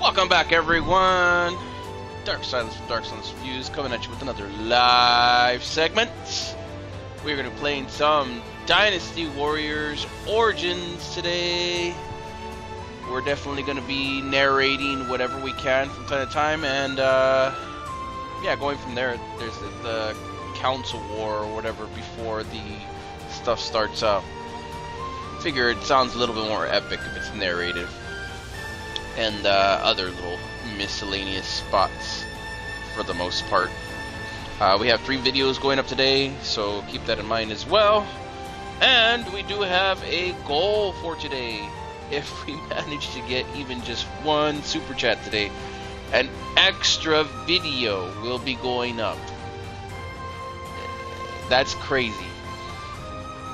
Welcome back, everyone. Dark Silence from Dark Silence Reviews coming at you with another live segment. We're going to be playing some Dynasty Warriors Origins today. We're definitely going to be narrating whatever we can from time to time, and yeah, going from there. There's the Council War or whatever before the stuff starts up. Figure it sounds a little bit more epic if it's narrative. And other little miscellaneous spots for the most part. We have 3 videos going up today, so keep that in mind as well. And we do have a goal for today. If we manage to get even just 1 super chat today, an extra video will be going up. That's crazy.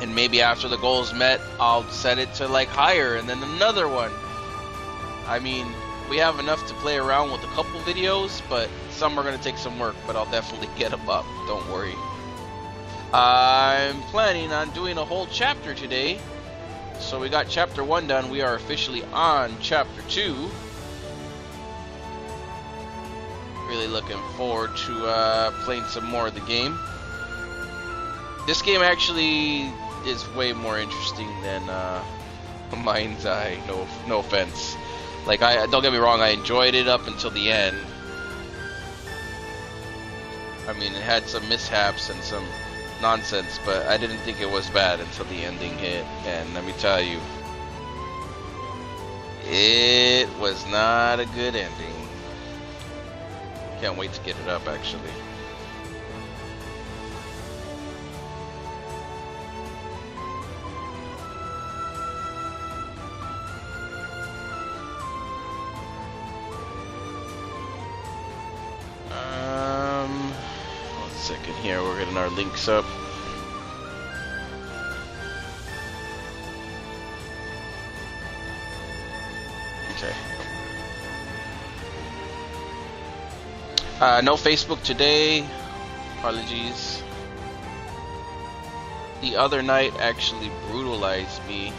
And maybe after the goal is met, I'll set it to like higher, and then another one. I mean, we have enough to play around with a couple videos, but some are going to take some work, but I'll definitely get them up, don't worry. I'm planning on doing a whole chapter today. So we got chapter 1 done, we are officially on chapter 2. Really looking forward to playing some more of the game. This game actually is way more interesting than Mind's Eye, no offense. Like, don't get me wrong, I enjoyed it up until the end. I mean, it had some mishaps and some nonsense, but I didn't think it was bad until the ending hit. And let me tell you, it was not a good ending. Can't wait to get it up, actually. Second here, we're getting our links up. Okay. No Facebook today. Apologies. The other night actually brutalized me.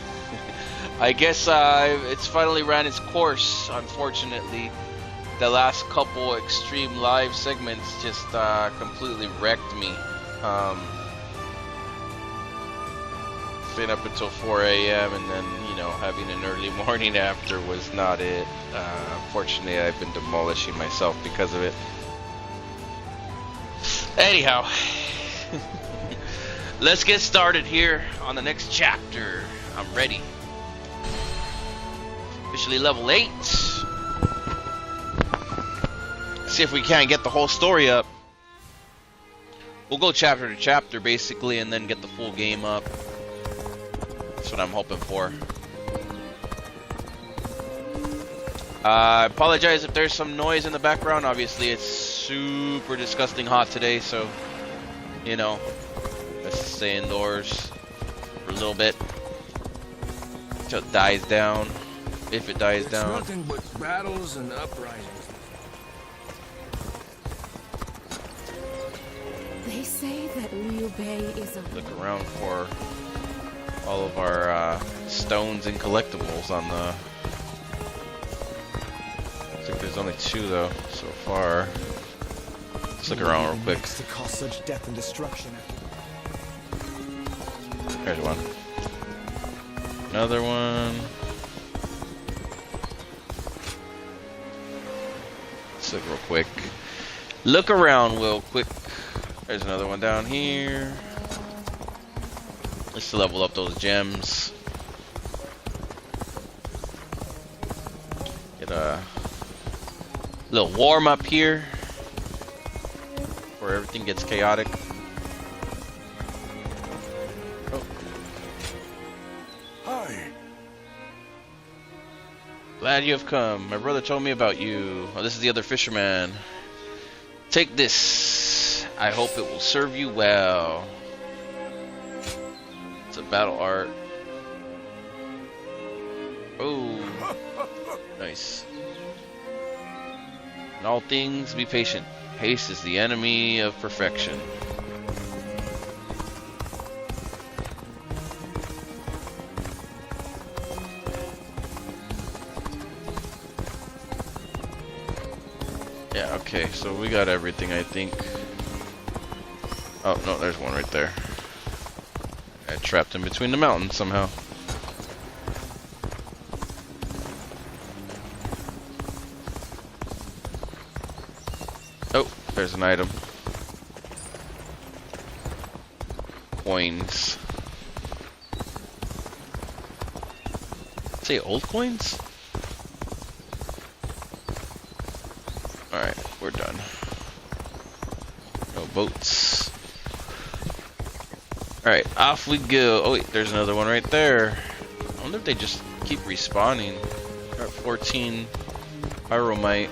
I guess it's finally ran its course, unfortunately. The last couple extreme live segments just completely wrecked me. Staying up until 4 a.m. and then, you know, having an early morning after was not it. Unfortunately, I've been demolishing myself because of it. Anyhow, let's get started here on the next chapter. I'm ready. Officially level 8. See if we can't get the whole story up. We'll go chapter to chapter basically and then get the full game up. That's what I'm hoping for. I apologize if there's some noise in the background. Obviously it's super disgusting hot today, so you know, let's stay indoors for a little bit until it dies down, if it dies down. Nothing but battles and uprisings. They say that Liu Bei is a... Look around for all of our stones and collectibles on the... Looks like there's only 2 though, so far. Let's look around real quick. To cause such death and destruction. There's one. Another one. Let's look real quick. Look around real quick. There's another one down here. Let's level up those gems. Get a little warm up here where everything gets chaotic. Oh. Hi. Glad you have come. My brother told me about you. Oh, this is the other fisherman. Take this. I hope it will serve you well. It's a battle art. Oh, nice. In all things, be patient. Haste is the enemy of perfection. Yeah, okay, so we got everything, I think. Oh, no, there's one right there. I trapped in between the mountains somehow. Oh, there's an item. Coins. Say old coins? Alright, we're done. No boats. Alright, off we go. Oh wait, there's another one right there. I wonder if they just keep respawning. We're at 14 pyromite.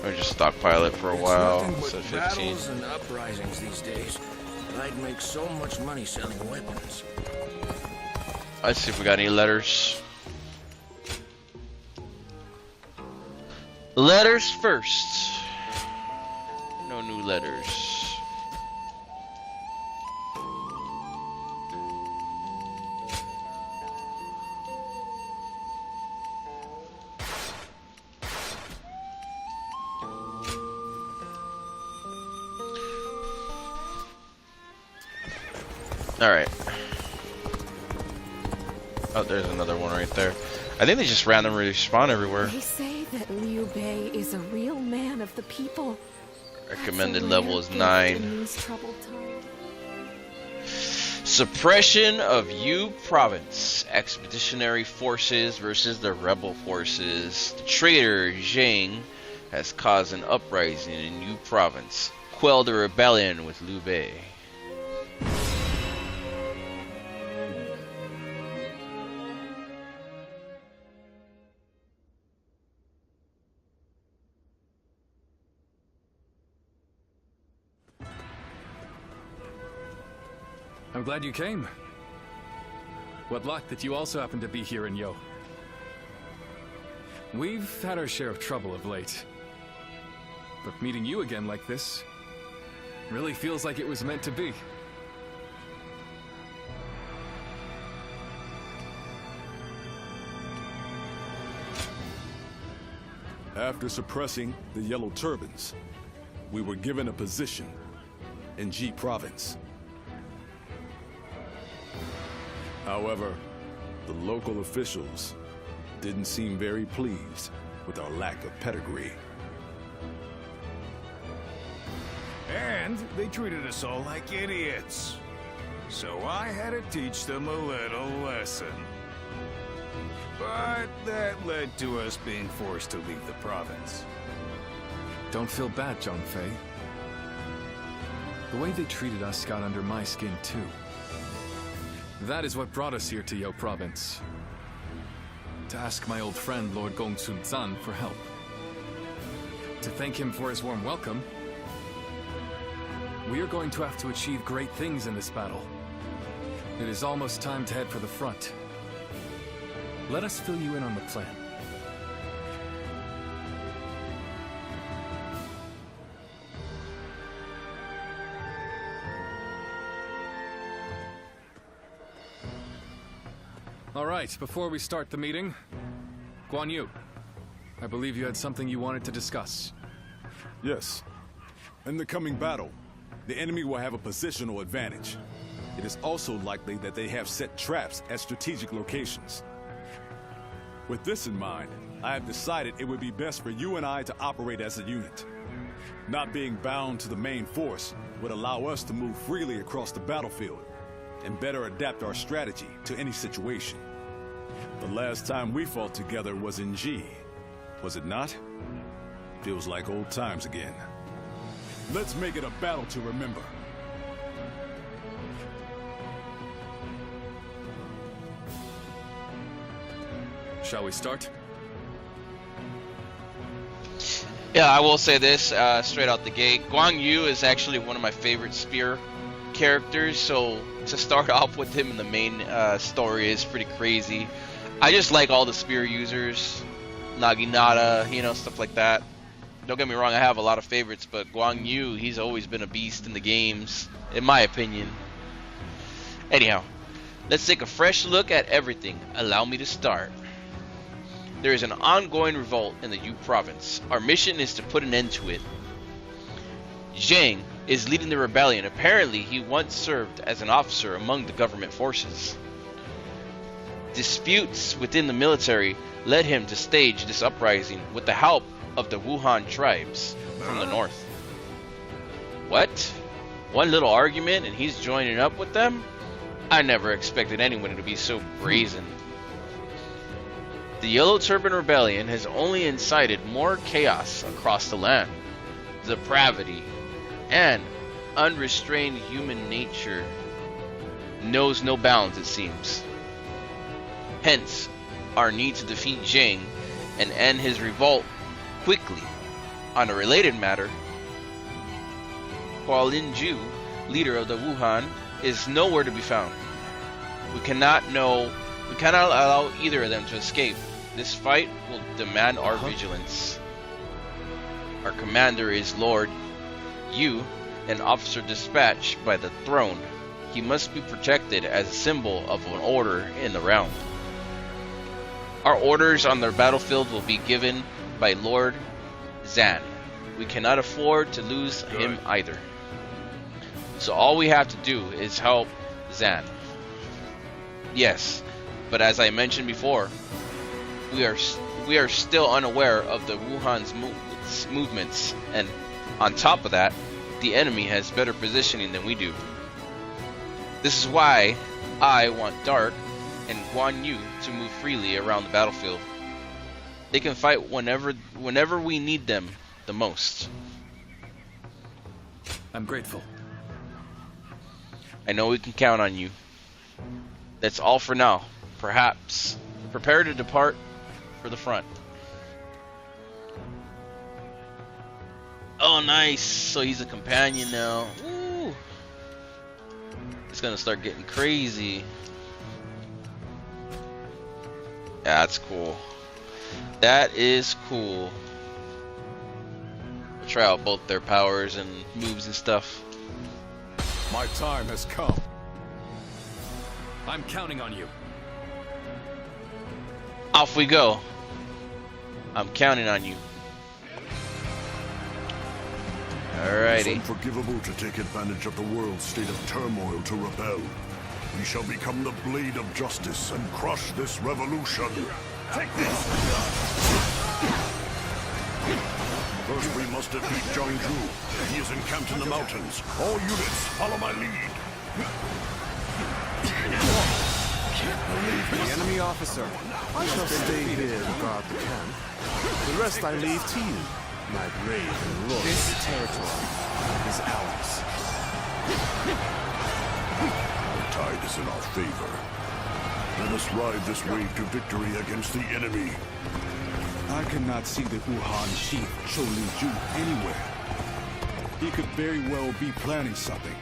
Or just stockpile it for a while. It's nothing but 15. battles and uprisings these days. I'd make so much money selling weapons. Let's see if we got any letters. Letters first. No new letters. Alright. Oh, there's another one right there. I think they just randomly respawn everywhere. They say that Liu Bei is a real man of the people. Recommended That's a level rare is gift 9. in these troubled times. Suppression of Yu Province. Expeditionary forces versus the rebel forces. The traitor Zhang has caused an uprising in Yu Province. Quell the rebellion with Liu Bei. I'm glad you came. What luck that you also happen to be here in Yo. We've had our share of trouble of late. But meeting you again like this really feels like it was meant to be. After suppressing the Yellow Turbans, we were given a position in G Province. However, the local officials didn't seem very pleased with our lack of pedigree. And they treated us all like idiots. So I had to teach them a little lesson. But that led to us being forced to leave the province. Don't feel bad, Zhongfei. The way they treated us got under my skin too. That is what brought us here to Yo Province. To ask my old friend Lord Gongsun Zan for help. To thank him for his warm welcome. We are going to have to achieve great things in this battle. It is almost time to head for the front. Let us fill you in on the plan. All right, before we start the meeting, Guan Yu, I believe you had something you wanted to discuss. Yes. In the coming battle, the enemy will have a positional advantage. It is also likely that they have set traps at strategic locations. With this in mind, I have decided it would be best for you and I to operate as a unit. Not being bound to the main force would allow us to move freely across the battlefield and better adapt our strategy to any situation. The last time we fought together was in G, was it not? Feels like old times again. Let's make it a battle to remember. Shall we start? Yeah, I will say this straight out the gate. Guang Yu is actually one of my favorite spear characters, so to start off with him in the main story is pretty crazy. I just like all the spear users, Naginata, you know, stuff like that. Don't get me wrong, I have a lot of favorites, but Guan Yu, he's always been a beast in the games, in my opinion. Anyhow, let's take a fresh look at everything. Allow me to start. There is an ongoing revolt in the Yu province. Our mission is to put an end to it. Zhang is leading the rebellion. Apparently, he once served as an officer among the government forces. Disputes within the military led him to stage this uprising with the help of the Wuhan tribes from the north. What? One little argument and he's joining up with them? I never expected anyone to be so brazen. The Yellow Turban Rebellion has only incited more chaos across the land. Depravity and unrestrained human nature knows no bounds, it seems. Hence, our need to defeat Zhang and end his revolt quickly. On a related matter, Hua Linju, leader of the Wuhan, is nowhere to be found. We cannot allow either of them to escape. This fight will demand our vigilance. Our commander is Lord Yu, an officer dispatched by the throne. He must be protected as a symbol of an order in the realm. Our orders on the battlefield will be given by Lord Zan. We cannot afford to lose him either. So all we have to do is help Zan. Yes, but as I mentioned before, we are still unaware of the Wuhan's movements, and on top of that, the enemy has better positioning than we do. This is why I want Dark and Guan Yu to move freely around the battlefield. They can fight whenever we need them the most. I'm grateful. I know we can count on you. That's all for now. Perhaps prepare to depart for the front. Oh, nice. So he's a companion now. Ooh. It's gonna start getting crazy. Yeah, that's cool. That is cool. We'll try out both their powers and moves and stuff. My time has come. I'm counting on you. Off we go. I'm counting on you. Alrighty. It's unforgivable to take advantage of the world's state of turmoil to rebel. We shall become the blade of justice and crush this revolution. Take this! First, we must defeat Zhangzhu. He is encamped in the mountains. All units, follow my lead. The enemy officer. I shall stay here to guard the camp. The rest I leave to you, my brave and loyal. This territory is ours. The tide is in our favor. Let us ride this wave to victory against the enemy. I cannot see the Wuhan chief, Chou Liju, anywhere. He could very well be planning something.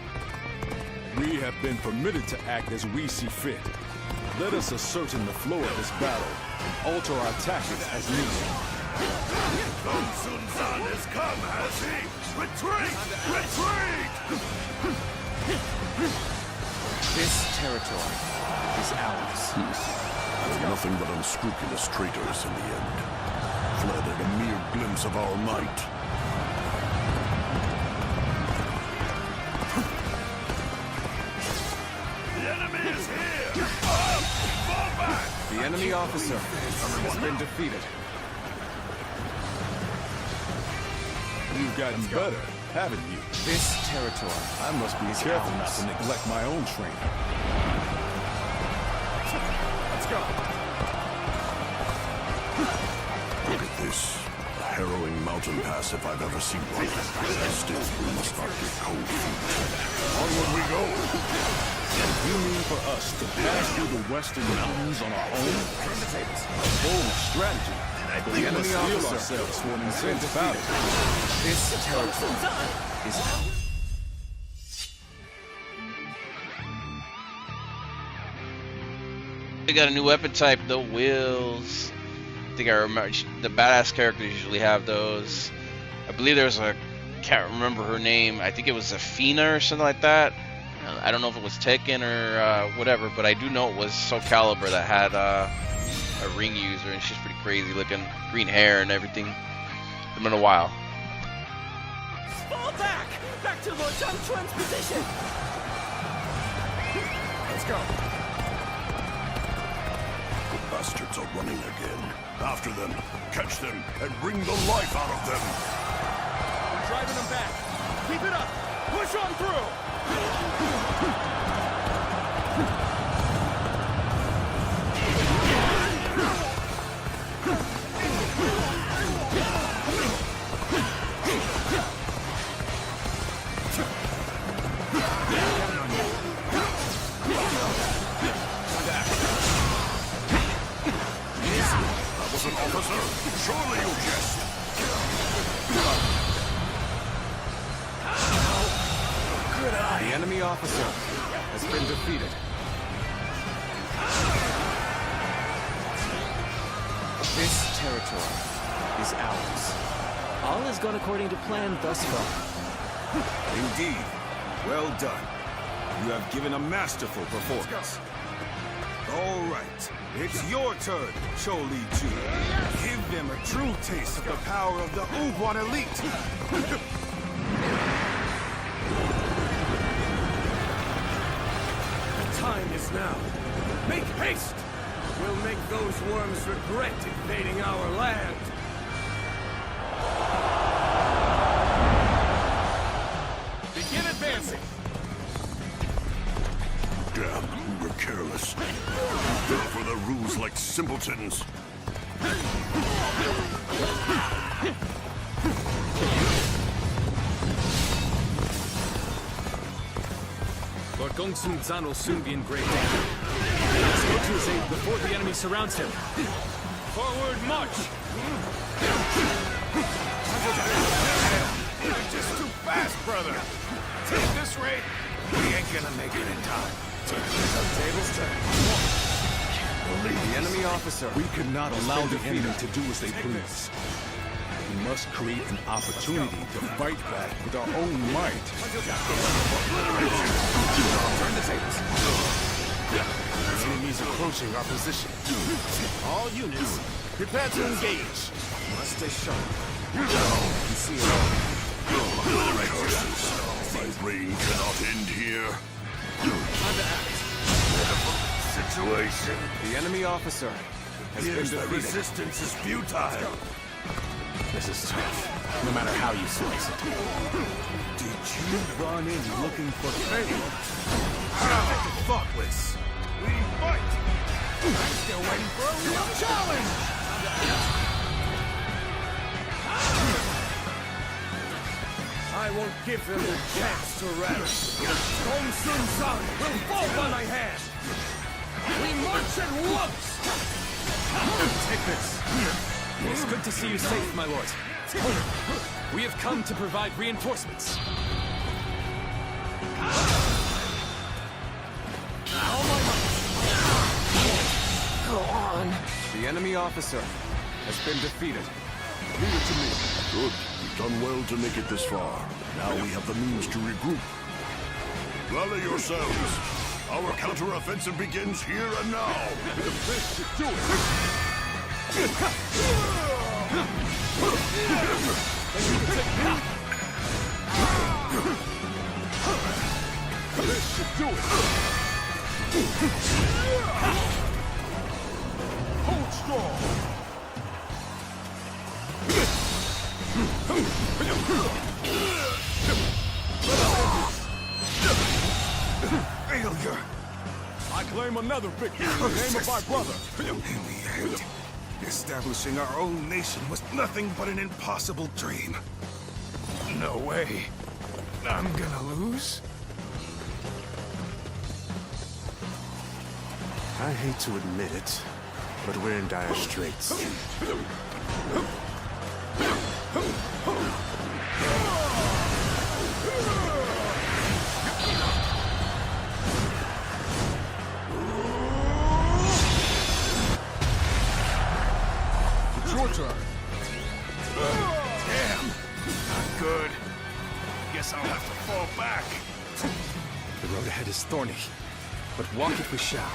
We have been permitted to act as we see fit. Let us ascertain the flow of this battle and alter our tactics as needed. Gong Sun Zan has come, has he? Retreat! Retreat! This territory is ours. Nothing but unscrupulous traitors in the end. Fled at a mere glimpse of our might. The enemy is here! Fall back! The enemy officer has been defeated. You've gotten better, haven't you? This territory. I must be careful not to neglect my own training. Let's go. Look at this. A harrowing mountain pass if I've ever seen one. Still, we must not get cold feet. Onward we go! You mean for us to pass through the western mountains on our own? A bold strategy. But we must steel ourselves for an intense battle. This territory is ours. they got a new weapon type, the wheels. I think I remember the badass characters usually have those. I believe there's a, can't remember her name. I think it was Athena or something like that. I don't know if it was Tekken or whatever, but I do know it was Soul Calibur that had a ring user, and she's pretty crazy looking, green hair and everything. It's been a while. Fall back! Back to Lord Zhangquan's position! Let's go. The bastards are running again. After them, catch them, and wring the life out of them. We're driving them back. Keep it up! Push on through! An officer? Surely you jest. The enemy officer has been defeated. This territory is ours. All has gone according to plan thus far. Indeed. Well done. You have given a masterful performance. All right. It's your turn, Choli Chu. Give them a true taste of the power of the Uguan elite. The time is now. Make haste! We'll make those worms regret invading our land. Begin advancing. Damn, we were careless. Fell for the ruse like simpletons. Lord Gongsun Zan will soon be in great danger. Let's go to his aid before the enemy surrounds him. Forward march! You're just too fast, brother. At this rate, we ain't gonna make it in time. Tables turn. The enemy officer. We cannot allow the enemy to do as they please. We must create an opportunity to fight back with our own might. Turn the tables. Enemies approaching our position. All units, prepare to engage. Must stay sharp. You see it all. My reign cannot end here. Time to act. Situation. The enemy officer has been Here's the defeated. resistance is futile. This is tough, no matter how you slice it. Did you run in looking for fame? Thoughtless. We fight. I'm still waiting for a real challenge. I won't give them the chance to rest. Gongsun Zan will fall by my hand. We march at once. Take this. It's good to see you safe, my lord. We have come to provide reinforcements. Go on. The enemy officer has been defeated. Leave it to me. Good. We've done well to make it this far. Now we have the means to regroup. Rally yourselves. Our counter-offensive begins here and now. This should do it. This should do it. Hold strong. Failure. I claim another victory in the name of my brother. In the end, establishing our own nation was nothing but an impossible dream. No way. I'm gonna lose? I hate to admit it, but we're in dire straits. Guess I'll have to fall back. The road ahead is thorny, but walk it we shall.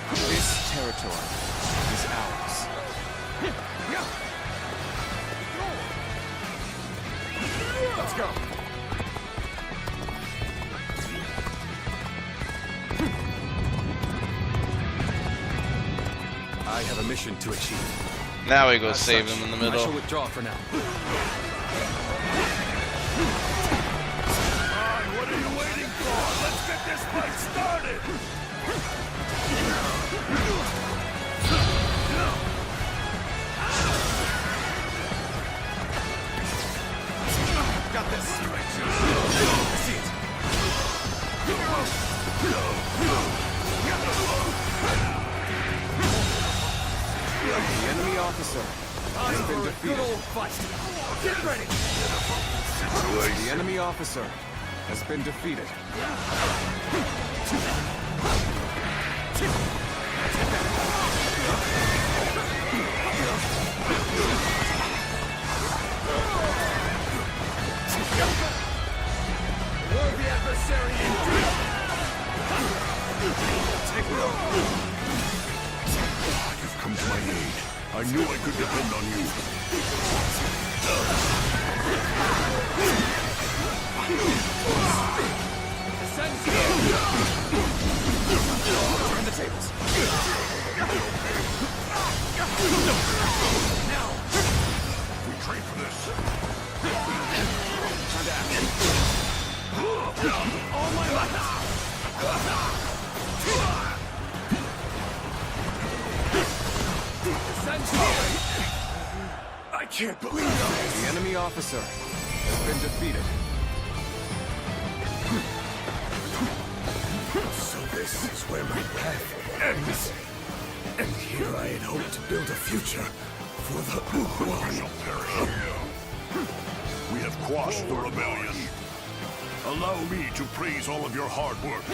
This territory is ours. Let's go. I have a mission to achieve. Now we go As save such, him in the I middle. shall withdraw for now. What are you waiting for? Let's get this fight started! Got this. I see it. The enemy officer has been defeated. Good old fight. Get ready. The enemy officer has been defeated. Worthy adversary indeed. Take it over. You've come to my aid. I knew I could depend on you. Turn the tables. Now! We train for this. Time to act. All my life! I can't believe this! The enemy officer has been defeated. So this is where my path ends. And here I had hoped to build a future for the one. Shall perish here. We have quashed the rebellion. Allow me to praise all of your hard work.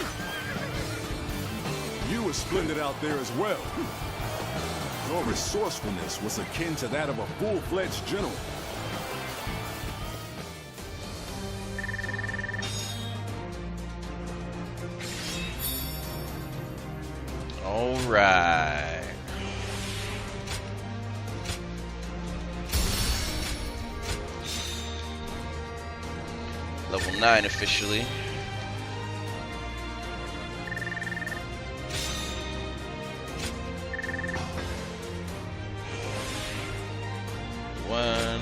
You were splendid out there as well. Your resourcefulness was akin to that of a full-fledged general. All right. Level 9 officially. One.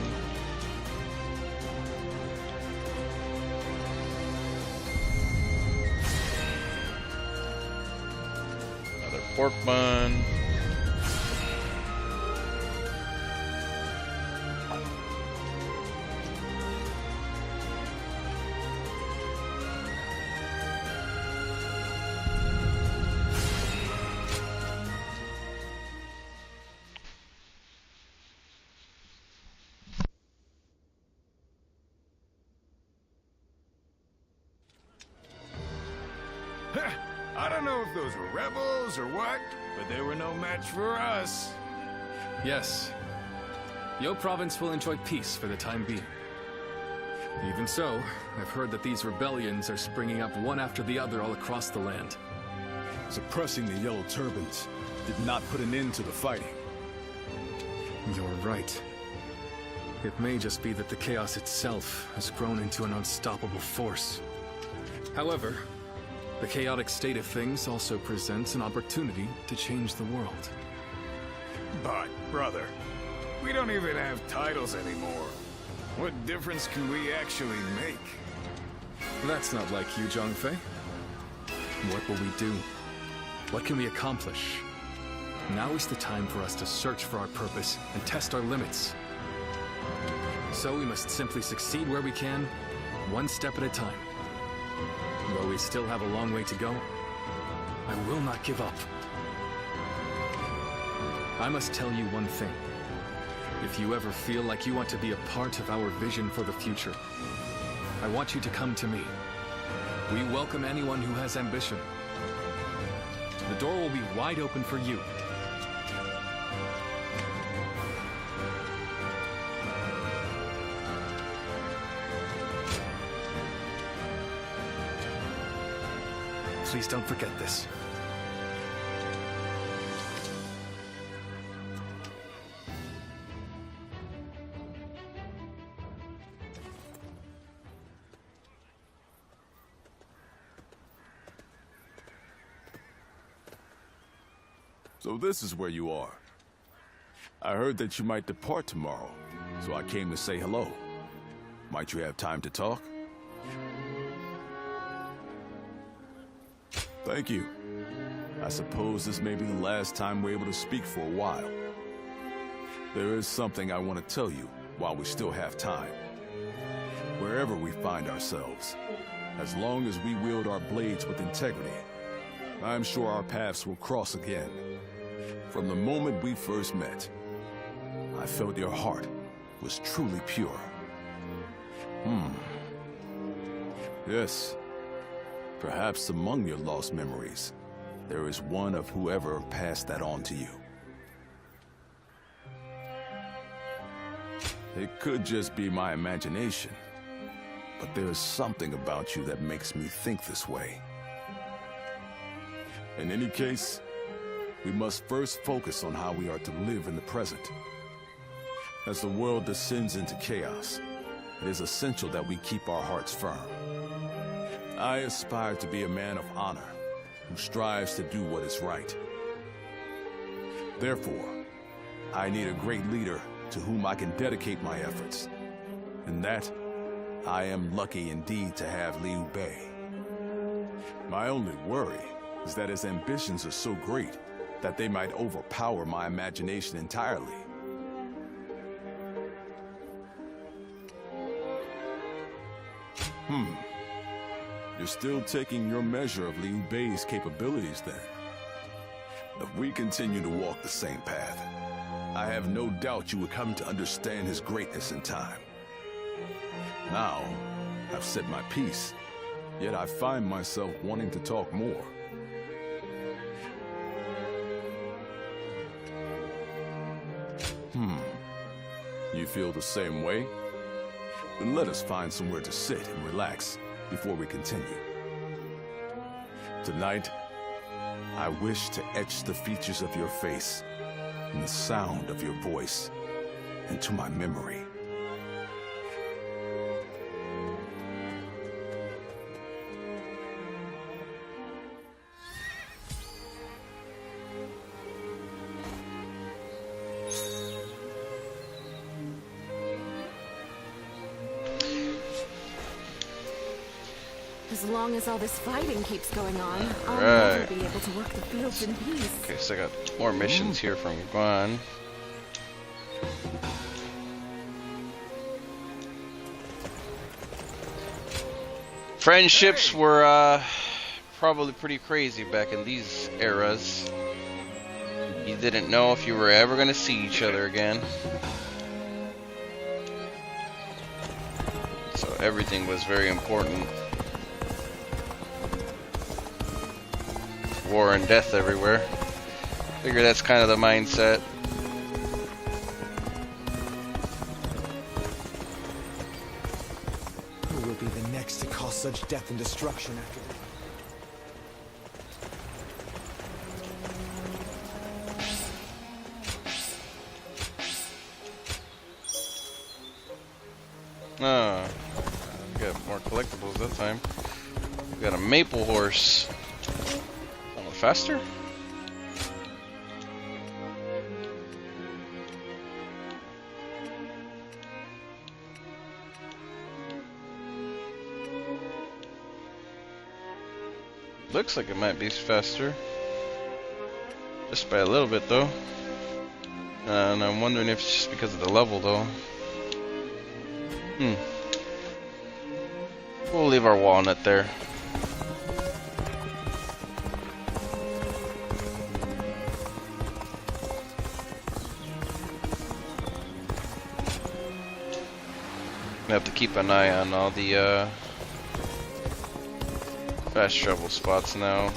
Another pork bun. I don't know if those were rebels or what, but they were no match for us. Yes. Yo Province will enjoy peace for the time being. Even so, I've heard that these rebellions are springing up one after the other all across the land. Suppressing the Yellow Turbans did not put an end to the fighting. You're right. It may just be that the chaos itself has grown into an unstoppable force. However, the chaotic state of things also presents an opportunity to change the world. But, brother, we don't even have titles anymore. What difference can we actually make? That's not like you, Zhangfei. What will we do? What can we accomplish? Now is the time for us to search for our purpose and test our limits. So we must simply succeed where we can, one step at a time. Though we still have a long way to go, I will not give up. I must tell you one thing. If you ever feel like you want to be a part of our vision for the future, I want you to come to me. We welcome anyone who has ambition. The door will be wide open for you. Please don't forget this. So this is where you are. I heard that you might depart tomorrow, so I came to say hello. Might you have time to talk? Thank you. I suppose this may be the last time we're able to speak for a while. There is something I want to tell you while we still have time. Wherever we find ourselves, as long as we wield our blades with integrity, I'm sure our paths will cross again. From the moment we first met, I felt your heart was truly pure. Yes. Perhaps among your lost memories, there is one of whoever passed that on to you. It could just be my imagination, but there is something about you that makes me think this way. In any case, we must first focus on how we are to live in the present. As the world descends into chaos, it is essential that we keep our hearts firm. I aspire to be a man of honor who strives to do what is right. Therefore, I need a great leader to whom I can dedicate my efforts. And that, I am lucky indeed to have Liu Bei. My only worry is that his ambitions are so great that they might overpower my imagination entirely. You're still taking your measure of Liu Bei's capabilities then. If we continue to walk the same path, I have no doubt you would come to understand his greatness in time. Now, I've said my piece, yet I find myself wanting to talk more. You feel the same way? Then let us find somewhere to sit and relax before we continue. Tonight, I wish to etch the features of your face and the sound of your voice into my memory. As long as all this fighting keeps going on, I'll Right. never be able to work the fields in peace. Okay, so I got more missions here from Guan. Friendships were probably pretty crazy back in these eras. You didn't know if you were ever going to see each other again. So everything was very important. War and death everywhere. Figure that's kind of the mindset. Who will be the next to cause such death and destruction after that? Ah, we got more collectibles that time. We got a maple horse. Faster? Looks like it might be faster. Just by a little bit though. And I'm wondering if it's just because of the level though. We'll leave our walnut there. I have to keep an eye on all the fast travel spots now.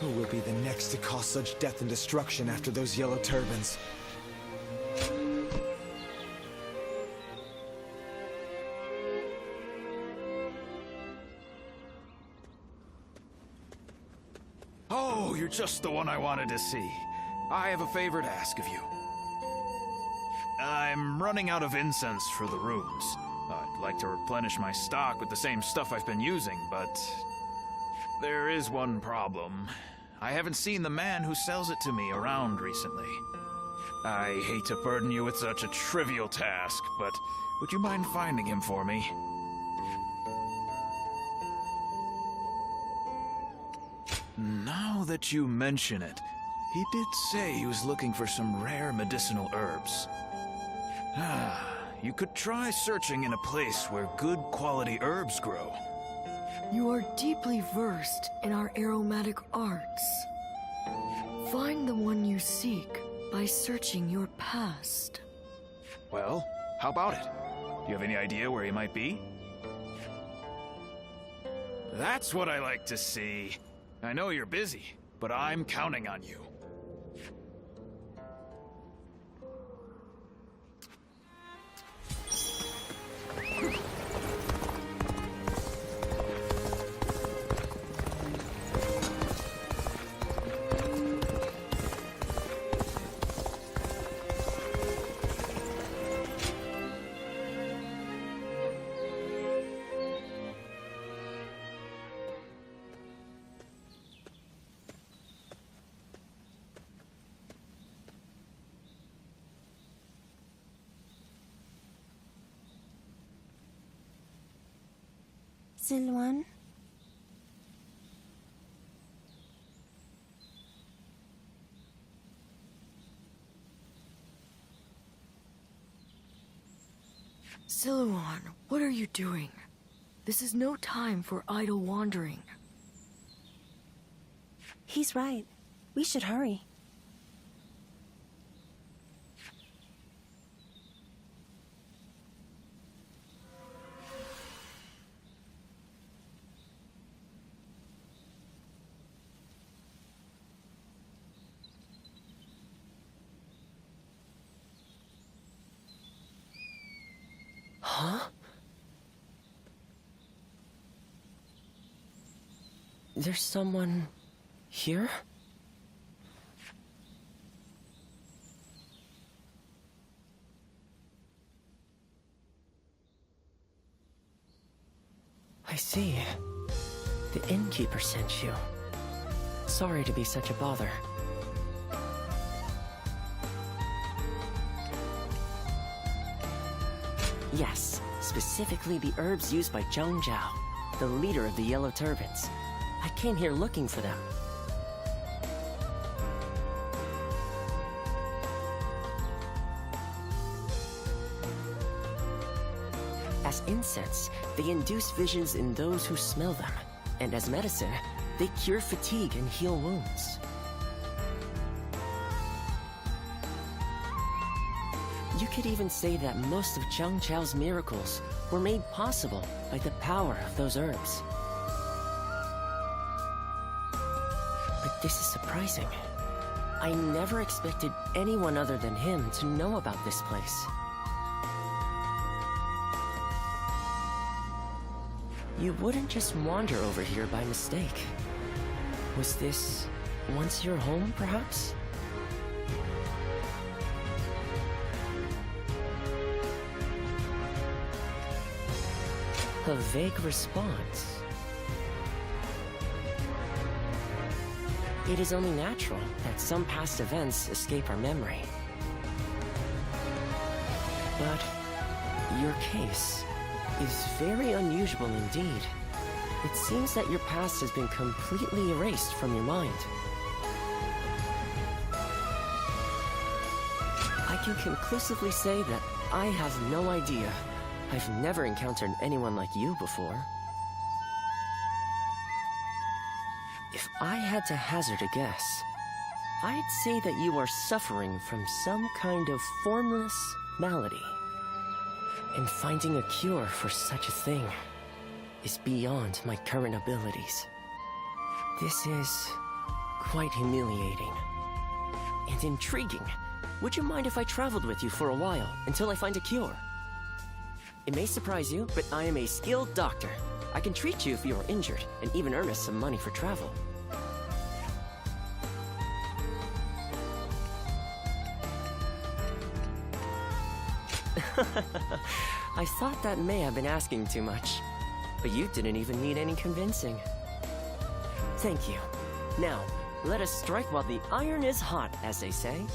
Who will be the next to cause such death and destruction after those yellow turbans? Oh, you're just the one I wanted to see. I have a favor to ask of you. I'm running out of incense for the rooms. I'd like to replenish my stock with the same stuff I've been using, but there is one problem. I haven't seen the man who sells it to me around recently. I hate to burden you with such a trivial task, but would you mind finding him for me? Now that you mention it, he did say he was looking for some rare medicinal herbs. You could try searching in a place where good quality herbs grow. You are deeply versed in our aromatic arts. Find the one you seek by searching your past. Well, how about it? Do you have any idea where he might be? That's what I like to see. I know you're busy, but I'm counting on you. Silwan? Silwan, what are you doing? This is no time for idle wandering. He's right. We should hurry. Huh? There's someone here? I see. The innkeeper sent you. Sorry to be such a bother. Yes, specifically the herbs used by Zhang Zhao, the leader of the Yellow Turbans. I came here looking for them. As incense, they induce visions in those who smell them, and as medicine, they cure fatigue and heal wounds. You could even say that most of Zhang Zhao's miracles were made possible by the power of those herbs. But this is surprising. I never expected anyone other than him to know about this place. You wouldn't just wander over here by mistake. Was this once your home, perhaps? A vague response. It is only natural that some past events escape our memory. But your case is very unusual indeed. It seems that your past has been completely erased from your mind. I can conclusively say that I have no idea. I've never encountered anyone like you before. If I had to hazard a guess, I'd say that you are suffering from some kind of formless malady. And finding a cure for such a thing is beyond my current abilities. This is quite humiliating. And intriguing. Would you mind if I traveled with you for a while, until I find a cure? It may surprise you, but I am a skilled doctor. I can treat you if you are injured, and even earn us some money for travel. I thought that may have been asking too much, but you didn't even need any convincing. Thank you. Now, let us strike while the iron is hot, as they say.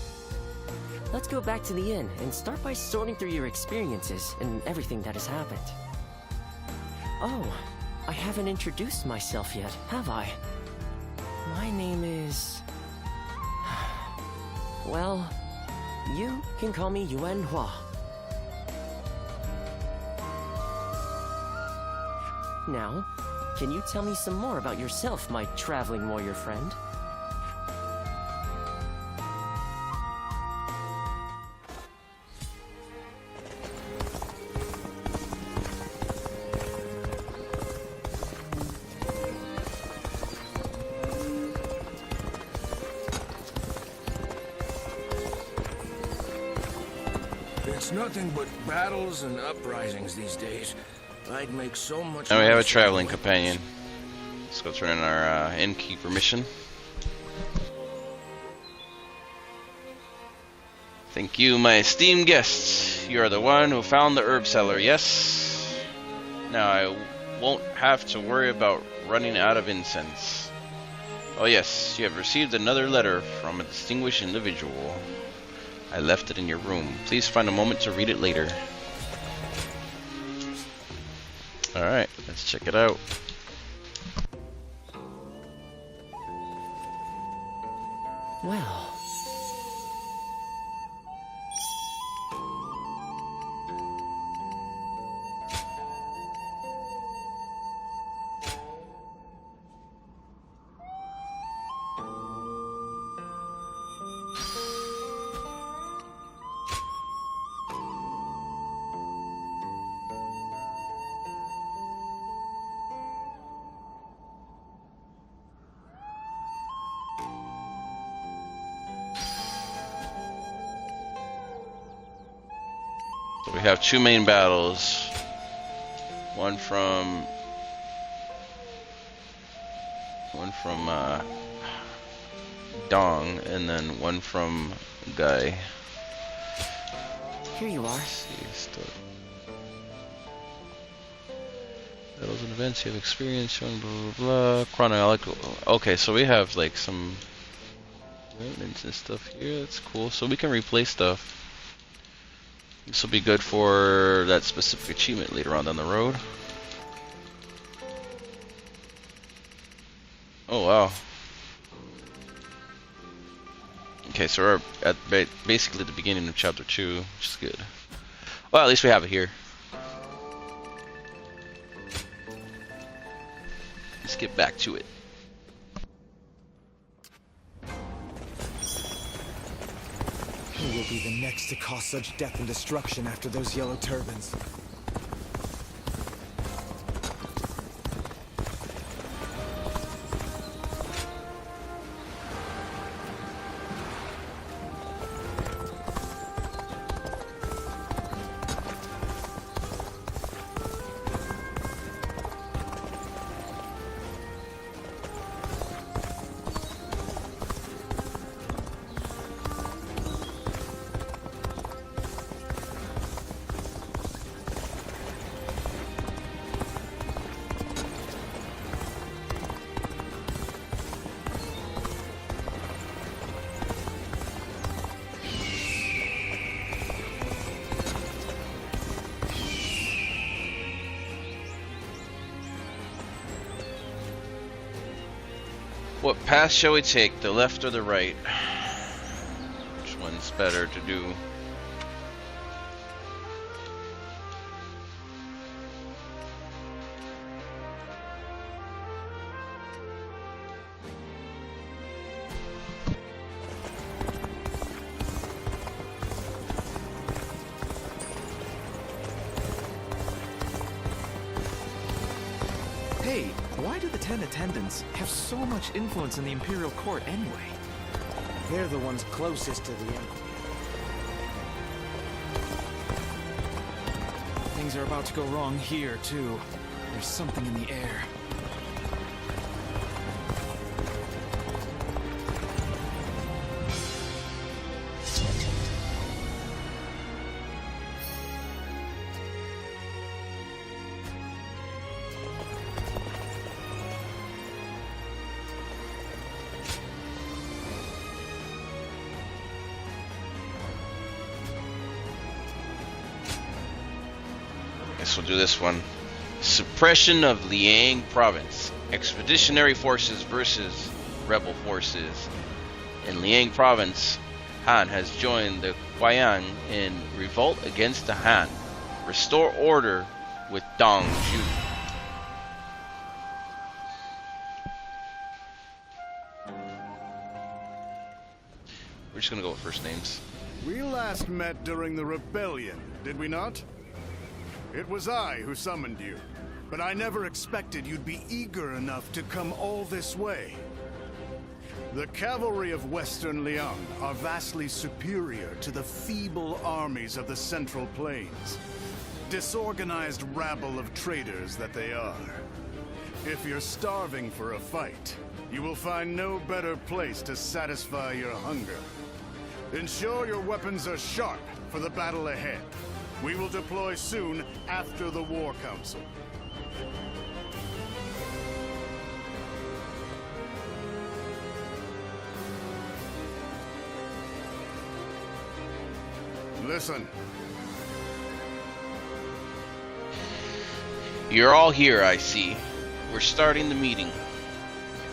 Let's go back to the inn and start by sorting through your experiences and everything that has happened. Oh, I haven't introduced myself yet, have I? My name is... Well, you can call me Yuan Hua. Now, can you tell me some more about yourself, my traveling warrior friend? It's nothing but battles and uprisings these days. I'd make so much. Now we have a traveling companion. Let's go turn in our innkeeper mission. Thank you, my esteemed guests. You are the one who found the herb cellar, yes? Now I won't have to worry about running out of incense. Oh yes, you have received another letter from a distinguished individual. I left it in your room. Please find a moment to read it later. Alright, let's check it out. Well... We have two main battles. One from Dong, and then one from Guy. Here you are. Battles and events you have experienced, blah blah blah. Chronological. Okay, so we have like some maintenance and stuff here. That's cool. So we can replay stuff. This will be good for that specific achievement later on down the road. Oh wow. Okay, so we're at basically the beginning of chapter 2, which is good. Well, at least we have it here. Let's get back to it. Who will be the next to cause such death and destruction after those yellow turbans? What path shall we take, the left or the right? Which one's better to do? Hey, why Why do the 10 attendants have so much influence in the Imperial Court anyway? They're the ones closest to the Emperor. Things are about to go wrong here, too. There's something in the air. Guess we'll do this one. Suppression of Liang Province. Expeditionary forces versus rebel forces. In Liang Province, Han has joined the Guiyang in revolt against the Han. Restore order with Dong Zhu. We're just gonna go with first names. We last met during the rebellion, did we not? It was I who summoned you, but I never expected you'd be eager enough to come all this way. The cavalry of Western Liang are vastly superior to the feeble armies of the Central Plains. Disorganized rabble of traitors that they are. If you're starving for a fight, you will find no better place to satisfy your hunger. Ensure your weapons are sharp for the battle ahead. We will deploy soon after the War Council. Listen. You're all here, I see. We're starting the meeting.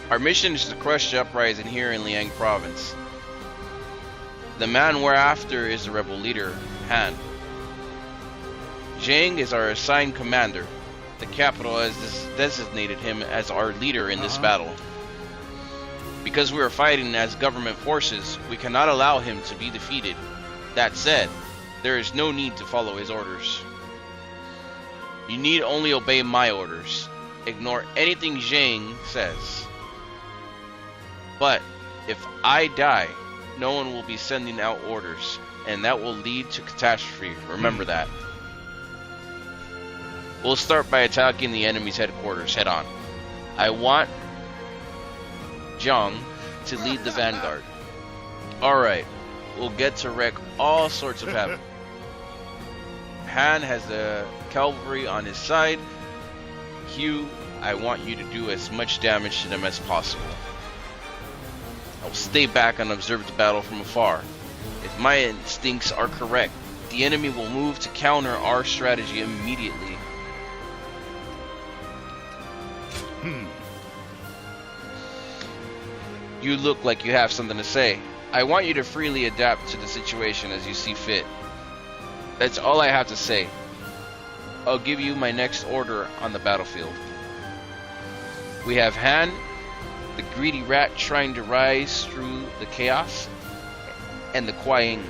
Our mission is to crush the uprising here in Liang Province. The man we're after is the rebel leader, Han. Zhang is our assigned commander. The capital has designated him as our leader in this battle. Because we are fighting as government forces, we cannot allow him to be defeated. That said, there is no need to follow his orders. You need only obey my orders. Ignore anything Zhang says. But if I die, no one will be sending out orders, and that will lead to catastrophe. Remember that. We'll start by attacking the enemy's headquarters head on. I want Zhang to lead the vanguard. Alright, we'll get to wreak all sorts of havoc. Han has the cavalry on his side. Hugh, I want you to do as much damage to them as possible. I will stay back and observe the battle from afar. If my instincts are correct, the enemy will move to counter our strategy immediately. You look like you have something to say. I want you to freely adapt to the situation as you see fit. That's all I have to say. I'll give you my next order on the battlefield. We have Han, the greedy rat trying to rise through the chaos, and the Guiyang,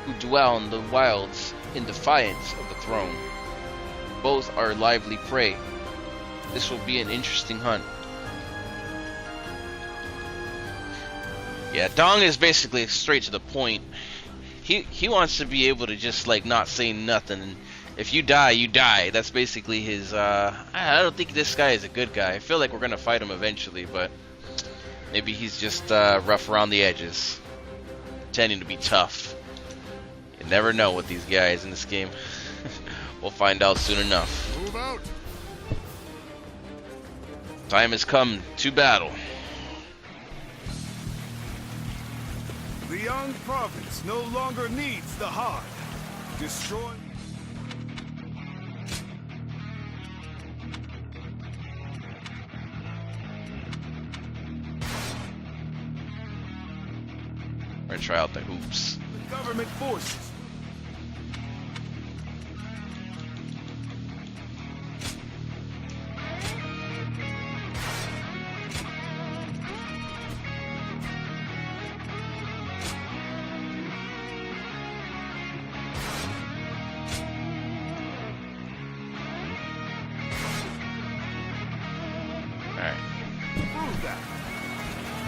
who dwell in the wilds in defiance of the throne. Both are lively prey. This will be an interesting hunt. Yeah, Dong is basically straight to the point. He wants to be able to just like not say nothing. If you die, you die. That's basically his. I don't think this guy is a good guy. I feel like we're gonna fight him eventually, but maybe he's just rough around the edges, pretending to be tough. You never know with these guys in this game. We'll find out soon enough. Move out. Time has come to battle. The Yang province no longer needs the hard. Destroy. We're gonna try out the hoops. The government forces. that?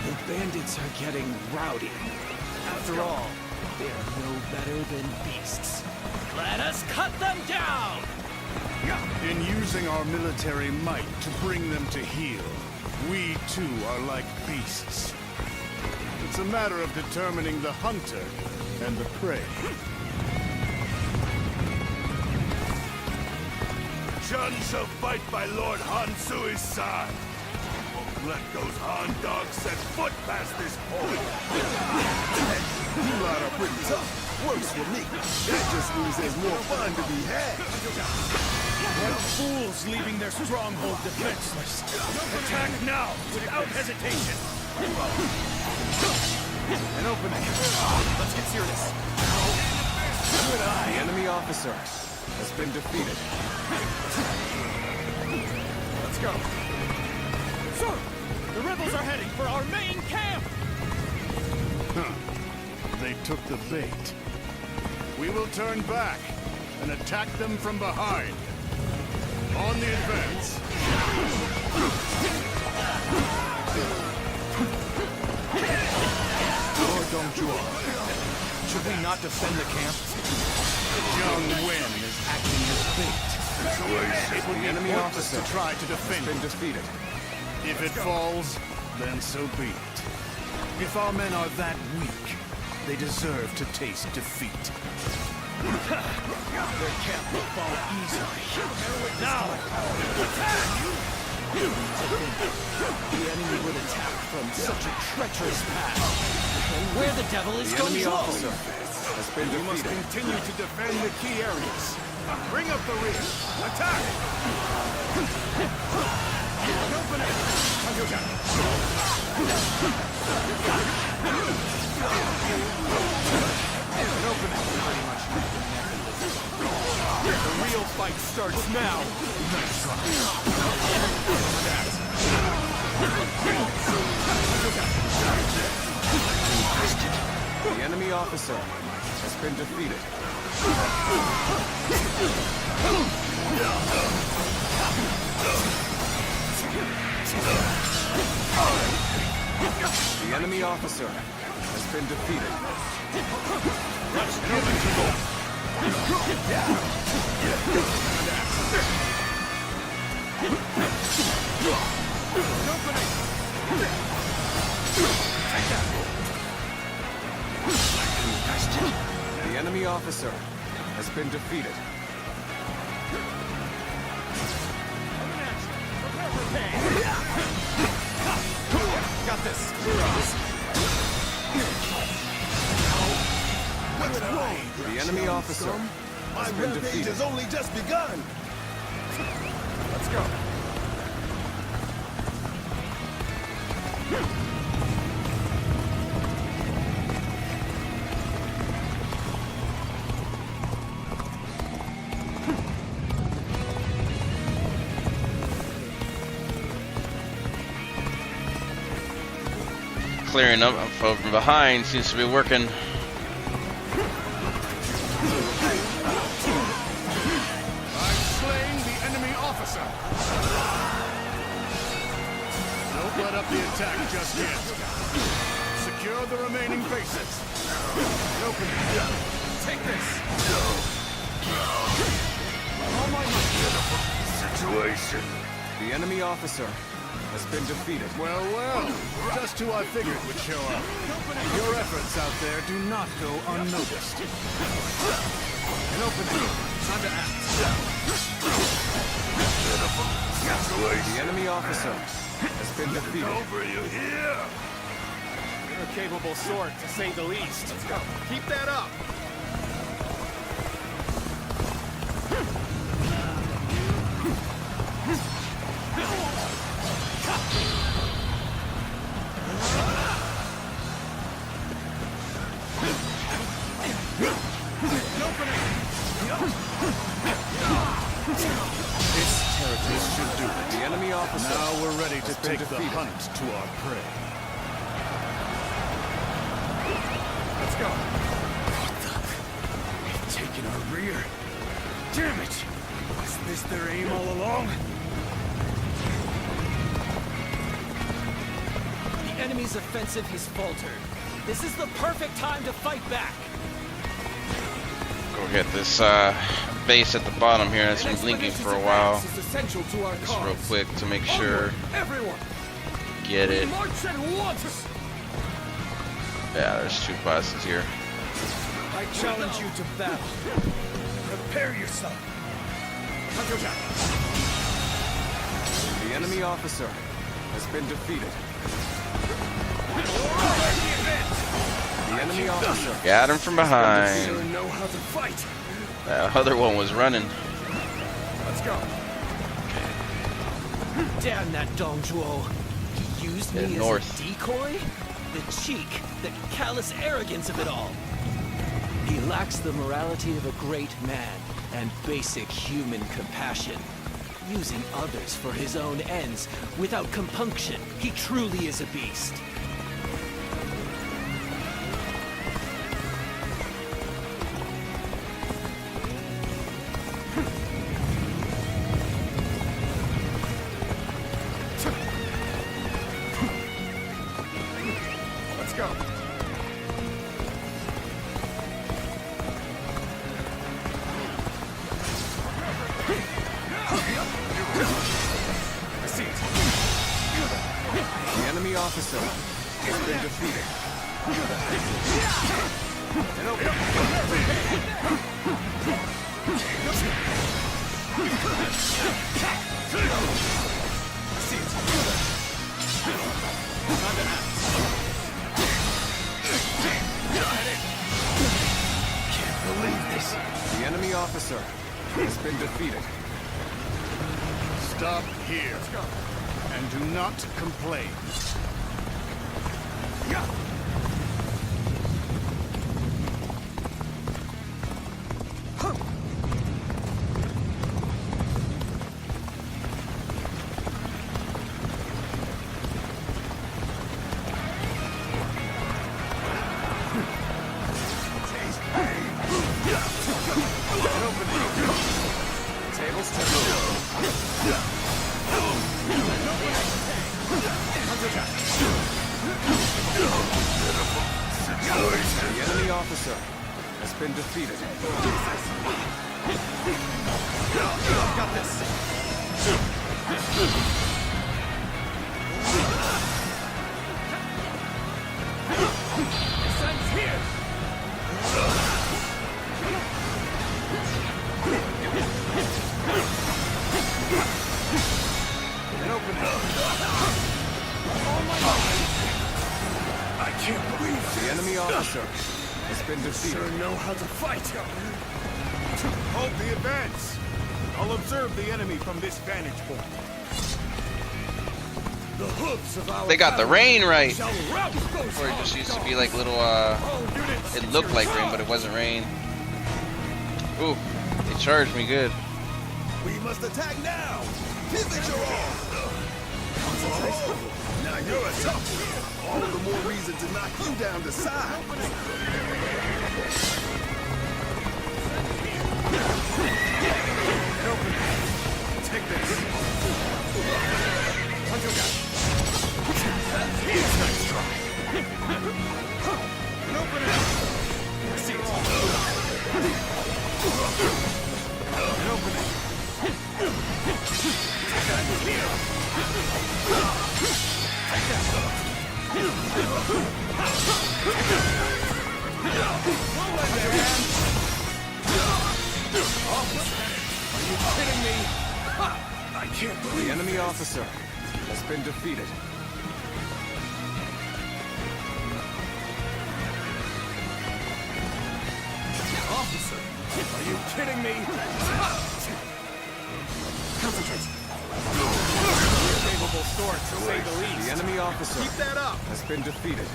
The bandits are getting rowdy. After all, they are no better than beasts. Let us cut them down! In using our military might to bring them to heel, we too are like beasts. It's a matter of determining the hunter and the prey. Chun shall fight by Lord Han Sui's side. Won't let those Han dogs set foot past this point. You lot are pretty tough. Works for me. That just means there's more fun to be had. What fools leaving their stronghold defenseless. Attack now, without hesitation. An opening. Let's get serious. Good eye. The enemy officer has been defeated. Let's go. Sir, the rebels are heading for our main camp. They took the bait. We will turn back and attack them from behind. On the advance. Lord Dongjua, should we not defend the camp? Young Wen is acting as bait. It would be enemy officer to try to defend it. Been defeated. If it falls, then so be it. If our men are that weak, they deserve to taste defeat. Their camp will fall easily. Now, attack! The enemy would attack from such a treacherous path. And where the devil is the enemy Dongjua? officer has been defeated. We must continue to defend the key areas. Bring up the rear. Attack! Open it! An opening. Pretty much neck and neck in this. The real fight starts now. Nice try. The enemy officer has been defeated. The enemy officer has been defeated. Let's give it to them. The enemy officer has been defeated. Got this. What's wrong? The enemy officer has been defeated. Has only just begun. Let's go. Clearing up from behind seems to be working. I've slain the enemy officer. Don't let up the attack just yet. Secure the remaining bases. Open it. Take this. All my Situation. The enemy officer has been defeated. Well, well. Just who I figured would show up. Your efforts out there do not go unnoticed. An opening. Time to act. The enemy officer has been defeated. Over you here. You're a capable sort, to say the least. Let's go. Keep that up. Now we're ready to take the hunt to our prey. Let's go. They've taken our rear. Damn it! Was this their aim all along? enemy's offensive has faltered. This is the perfect time to fight back. Go get this base at the bottom here that's been blinking for a while. Just real quick to make sure. Get it. Yeah, there's 2 classes here. I challenge you to battle. Prepare yourself. The enemy officer has been defeated. The enemy officer. Got him from behind. Sure know how to fight. That other one was running. Let's go. Damn that Dong Zhuo. He used me as a decoy? The cheek, the callous arrogance of it all. He lacks the morality of a great man and basic human compassion. Using others for his own ends without compunction. He truly is a beast. Let's go. I see it. The enemy officer has been defeated. Can't believe this. The enemy officer has been defeated. Stop here. And do not complain. Tables turned. The enemy officer has been defeated. Got this. Sun's here. An opening. Oh my God. I can't believe this. The enemy officer has been defeated. Sure know how to fight. Hold the advance. I'll observe the enemy from this vantage point. The hooves of our They got the rain right. shall rout those Before it just used to be like little, All units, it looked like rain, but it wasn't rain. Ooh, they charged me good. We must attack now. Pivot your arm. Now you're a tough one. All the more reason to knock you down to size. take this. Nice try. An opening. I see it. An opening. Take that here. Take that. One leg there, man. Are you kidding me? I can't believe the enemy officer has been defeated. Officer, are you kidding me? Concentrate. Capable sword, to say the least. The enemy officer Keep that up. has been defeated.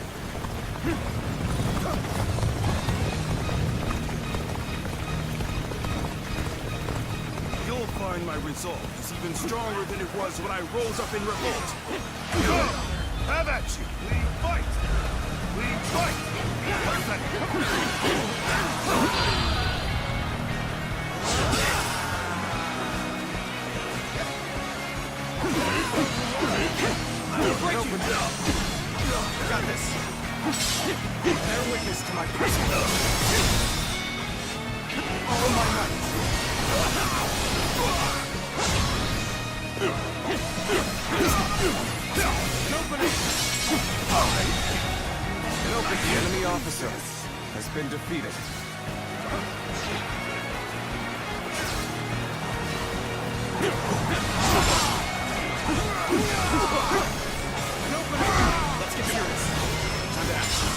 You'll find my resolve is even stronger than it was when I rose up in revolt. Have at you! We fight! We fight! I'll break you down. got this. Bear witness to my presence. All my might. The enemy officer has been defeated. Let's get serious. Time to action.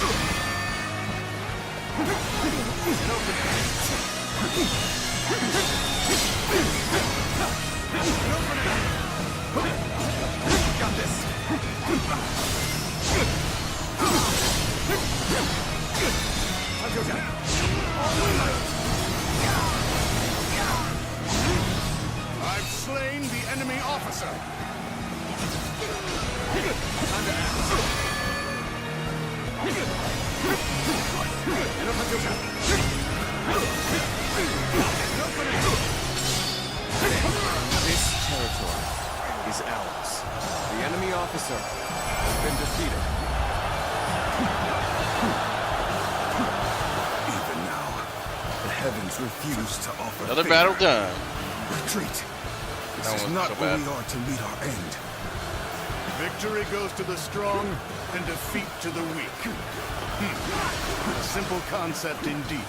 Got this. Time goes out. I've slain the enemy officer. Time to act. This territory is ours. The enemy officer has been defeated. Even now, the heavens refuse to offer Another favor. battle done. Retreat. This That is wasn't not so where bad. we are to meet our end. Victory goes to the strong and defeat to the weak. A simple concept indeed.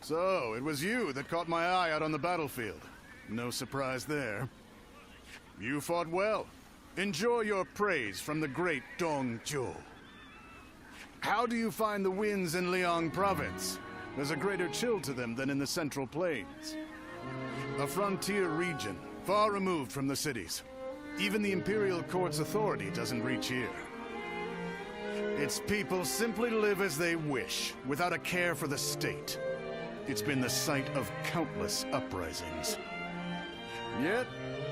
So, it was you that caught my eye out on the battlefield. No surprise there. You fought well. Enjoy your praise from the great Dong Zhuo. How do you find the winds in Liang province? There's a greater chill to them than in the Central Plains. A frontier region, far removed from the cities. Even the Imperial Court's authority doesn't reach here. Its people simply live as they wish, without a care for the state. It's been the site of countless uprisings. Yet,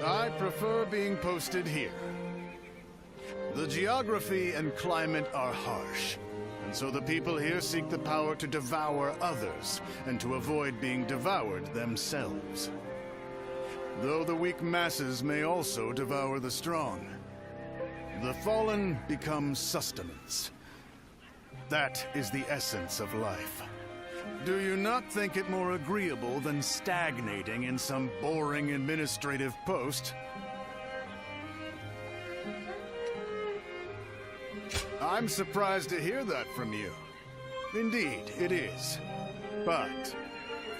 I prefer being posted here. The geography and climate are harsh, and so the people here seek the power to devour others, and to avoid being devoured themselves. Though the weak masses may also devour the strong. The fallen become sustenance. That is the essence of life. Do you not think it more agreeable than stagnating in some boring administrative post? I'm surprised to hear that from you. Indeed, it is. But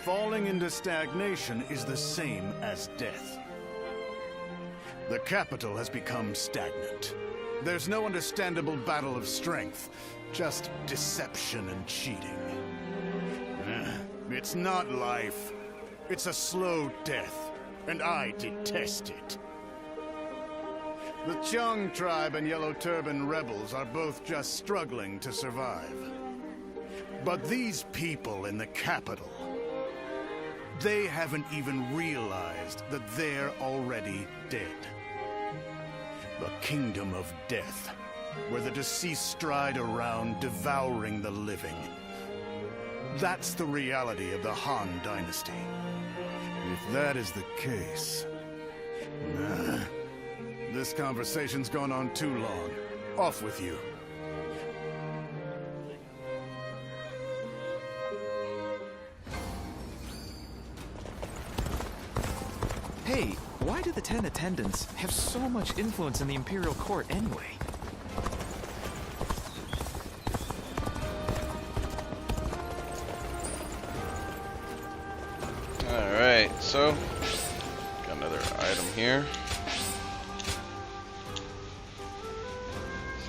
falling into stagnation is the same as death. The capital has become stagnant. There's no understandable battle of strength, just deception and cheating. It's not life. It's a slow death, and I detest it. The Qiang tribe and Yellow Turban rebels are both just struggling to survive. But these people in the capital, they haven't even realized that they're already dead. The kingdom of death, where the deceased stride around devouring the living. That's the reality of the Han Dynasty. If that is the case... this conversation's gone on too long. Off with you. Hey, why do the 10 attendants have so much influence in the Imperial Court anyway? Alright, so Another item here.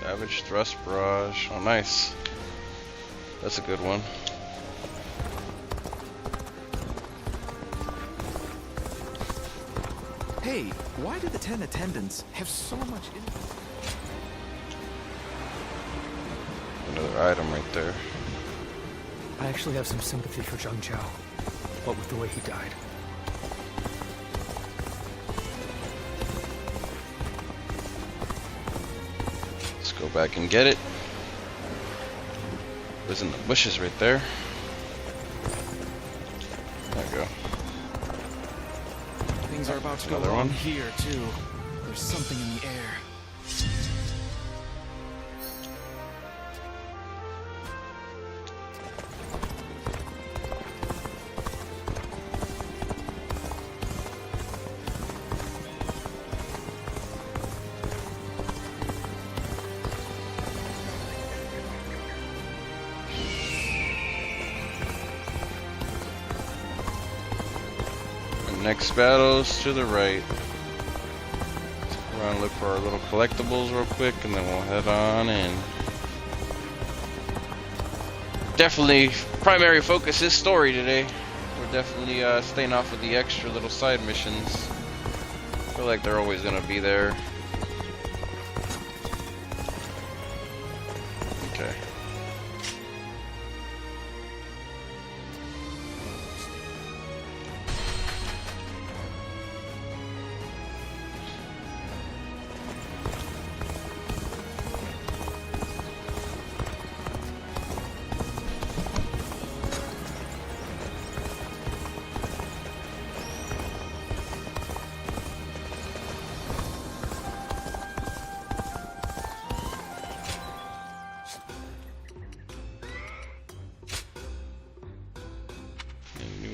Savage Thrust Barrage. Oh, nice. That's a good one. Hey, why do the 10 attendants have so much influence? Another item right there. I actually have some sympathy for Zhang Chao, what with the way he died. Let's go back and get it. It was in the bushes right there. There we go. Things are about to go wrong here, too. There's something in the air. Next battle's to the right. We're gonna look for our little collectibles real quick and then we'll head on in. Definitely primary focus is story today. We're definitely staying off of the extra little side missions. I feel like they're always gonna be there. Okay.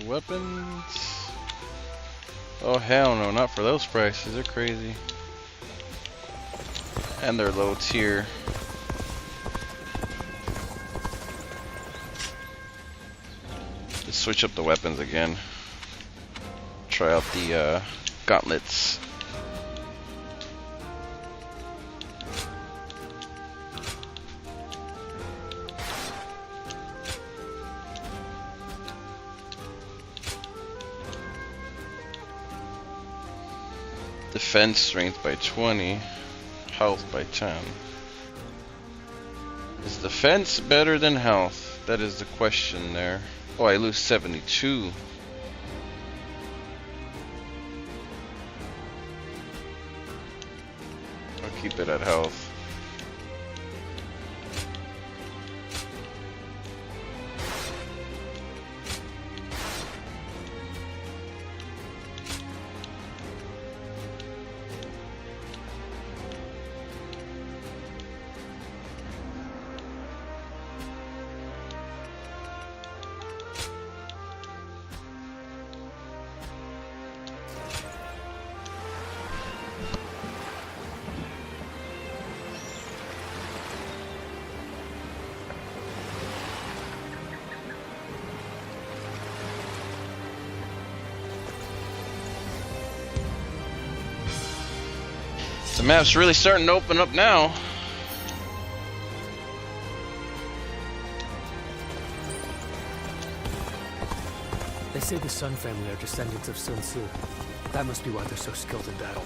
Weapons? Oh hell no, not for those prices, they're crazy. And they're low tier. Just switch up the weapons again. Try out the gauntlets. Defense strength by 20, health by 10. Is defense better than health? That is the question there. Oh, I lose 72. I'll keep it at health. The map's really starting to open up now. They say the Sun family are descendants of Sun Tzu. That must be why they're so skilled in battle.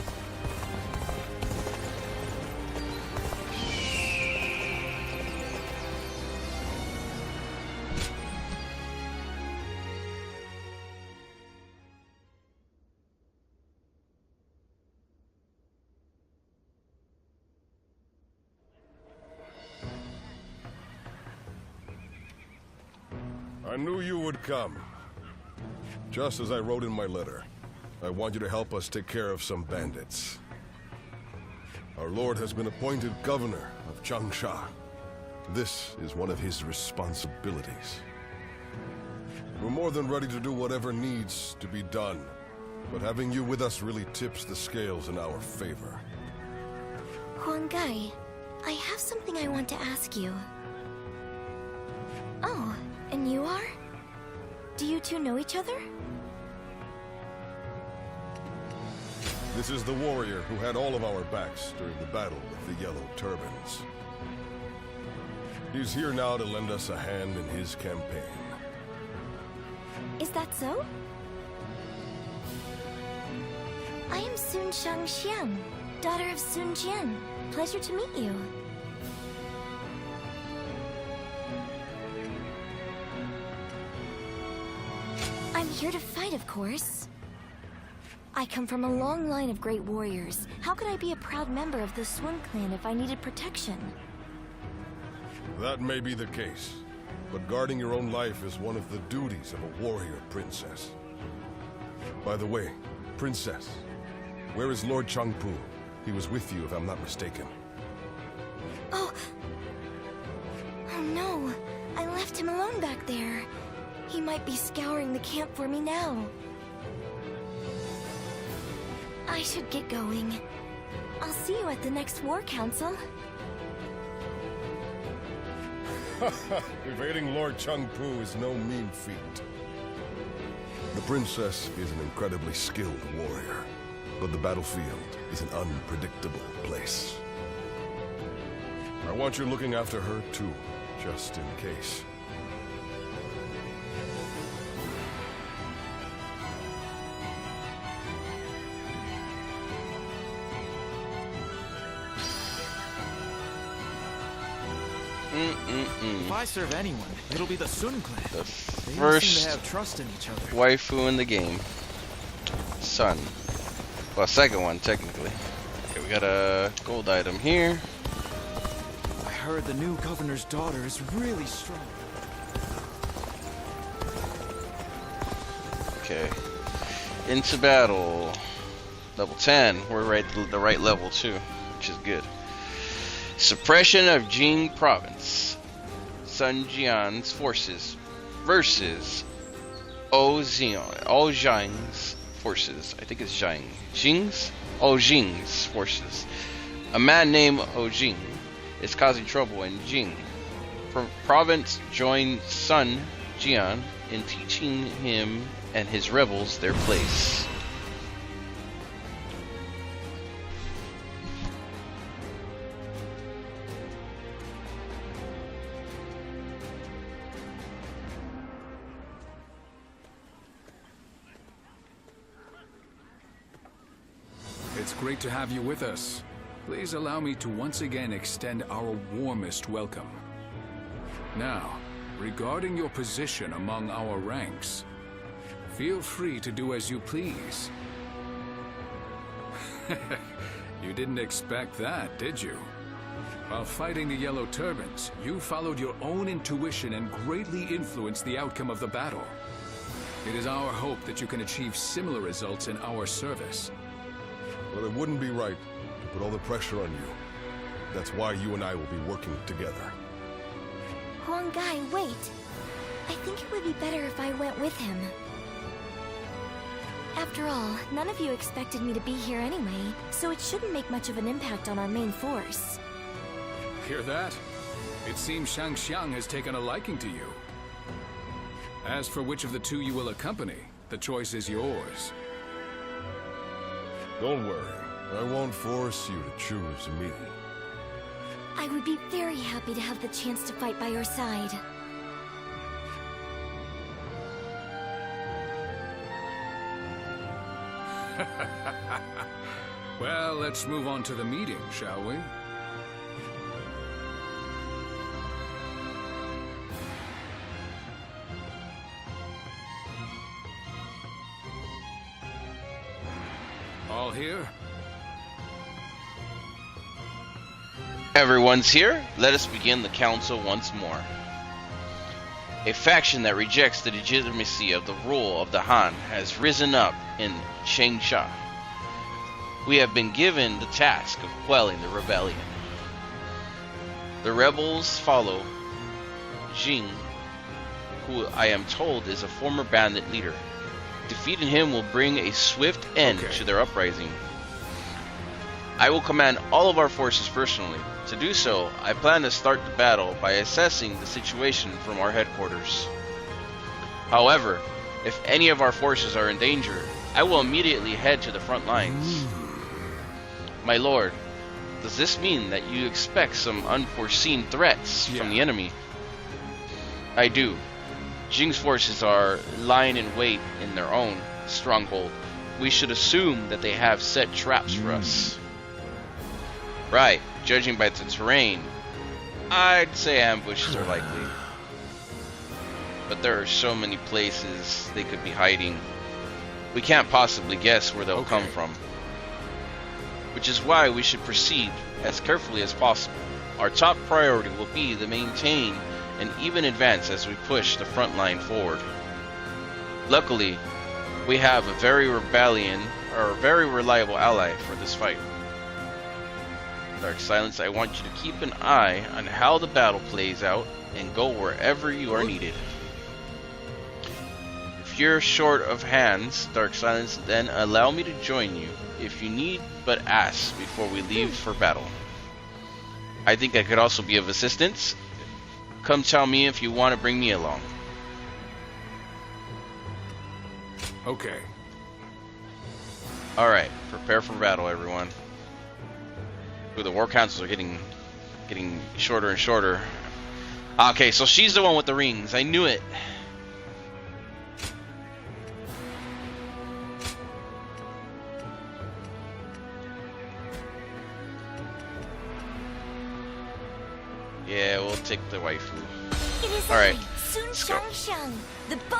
I knew you would come. Just as I wrote in my letter, I want you to help us take care of some bandits. Our lord has been appointed governor of Changsha. This is one of his responsibilities. We're more than ready to do whatever needs to be done, but having you with us really tips the scales in our favor. Huanggai, I have something I want to ask you. Oh, and you are? Do you two know each other? This is the warrior who had all of our backs during the battle with the Yellow Turbans. He's here now to lend us a hand in his campaign. Is that so? I am Sun Shang Xiang, daughter of Sun Jian. Pleasure to meet you. I'm here to fight, of course. I come from a long line of great warriors. How could I be a proud member of the Sun clan if I needed protection? That may be the case, but guarding your own life is one of the duties of a warrior princess. By the way, princess, where is Lord Changpu? He was with you, if I'm not mistaken. Oh no, I left him alone back there. He might be scouring the camp for me now. I should get going. I'll see you at the next war council. Evading Lord Changpu is no mean feat. The princess is an incredibly skilled warrior, but the battlefield is an unpredictable place. I want you looking after her too, just in case. If I serve anyone, it'll be the Sun clan. The They first seem to have trust in each other. waifu in the game. Sun. Well, second one, technically. Okay, we got a gold item here. I heard the new governor's daughter is really strong. Okay. Into battle. Level 10. We're the right level too, which is good. Suppression of Jing Province. Sun Jian's forces versus Zhang's forces. I think it's Zhang. Jing's forces. A man named Jing is causing trouble in Jing Province. Joined Sun Jian in teaching him and his rebels their place. It's great to have you with us. Please allow me to once again extend our warmest welcome. Now, regarding your position among our ranks, feel free to do as you please. You didn't expect that, did you? While fighting the Yellow Turbans, you followed your own intuition and greatly influenced the outcome of the battle. It is our hope that you can achieve similar results in our service. Well, it wouldn't be right to put all the pressure on you. That's why you and I will be working together. Huang Gai, wait. I think it would be better if I went with him. After all, none of you expected me to be here anyway, so it shouldn't make much of an impact on our main force. Hear that? It seems Shang Xiang has taken a liking to you. As for which of the two you will accompany, the choice is yours. Don't worry. I won't force you to choose me. I would be very happy to have the chance to fight by your side. Well, let's move on to the meeting, shall we? All here? Everyone's here. Let us begin the council once more. A faction that rejects the legitimacy of the rule of the Han has risen up in Changsha. We have been given the task of quelling the rebellion. The rebels follow Jing, who I am told is a former bandit leader. Defeating him will bring a swift end to their uprising. I will command all of our forces personally. To do so, I plan to start the battle by assessing the situation from our headquarters. However, if any of our forces are in danger, I will immediately head to the front lines. My lord, does this mean that you expect some unforeseen threats from the enemy? I do. Jing's forces are lying in wait in their own stronghold. We should assume that they have set traps for us. Right, judging by the terrain, I'd say ambushes are likely. But there are so many places they could be hiding. We can't possibly guess where they'll come from. Which is why we should proceed as carefully as possible. Our top priority will be to maintain an even advance as we push the front line forward. Luckily, we have a very reliable ally for this fight. Dark Silence, I want you to keep an eye on how the battle plays out and go wherever you are needed. If you're short of hands, Dark Silence, then allow me to join you if you need but ask before we leave for battle. I think I could also be of assistance. Come tell me if you want to bring me along. Okay. Alright, prepare for battle, everyone. Ooh, the war councils are getting shorter and shorter. Okay, so she's the one with the rings. I knew it. Yeah, we'll take the waifu. Alright, let's go.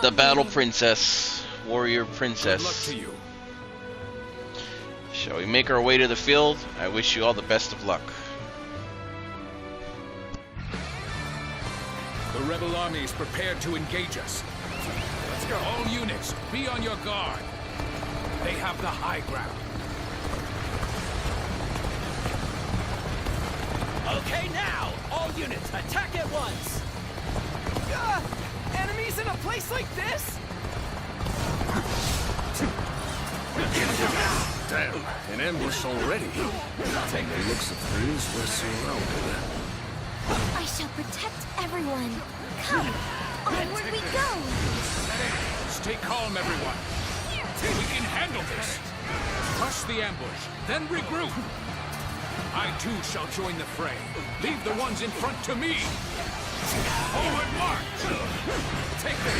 The battle princess. Warrior princess. Good luck to you. Shall we make our way to the field? I wish you all the best of luck. The rebel army is prepared to engage us. Let's go. All units, be on your guard. They have the high ground. Okay, now! All units, attack at once! Enemies in a place like this? Damn, an ambush already. From the looks of things, we're surrounded. I shall protect everyone. Come, onward we go! Stay calm, everyone. We can handle this. Crush the ambush, then regroup. I too shall join the fray. Leave the ones in front to me. Forward march! Take the...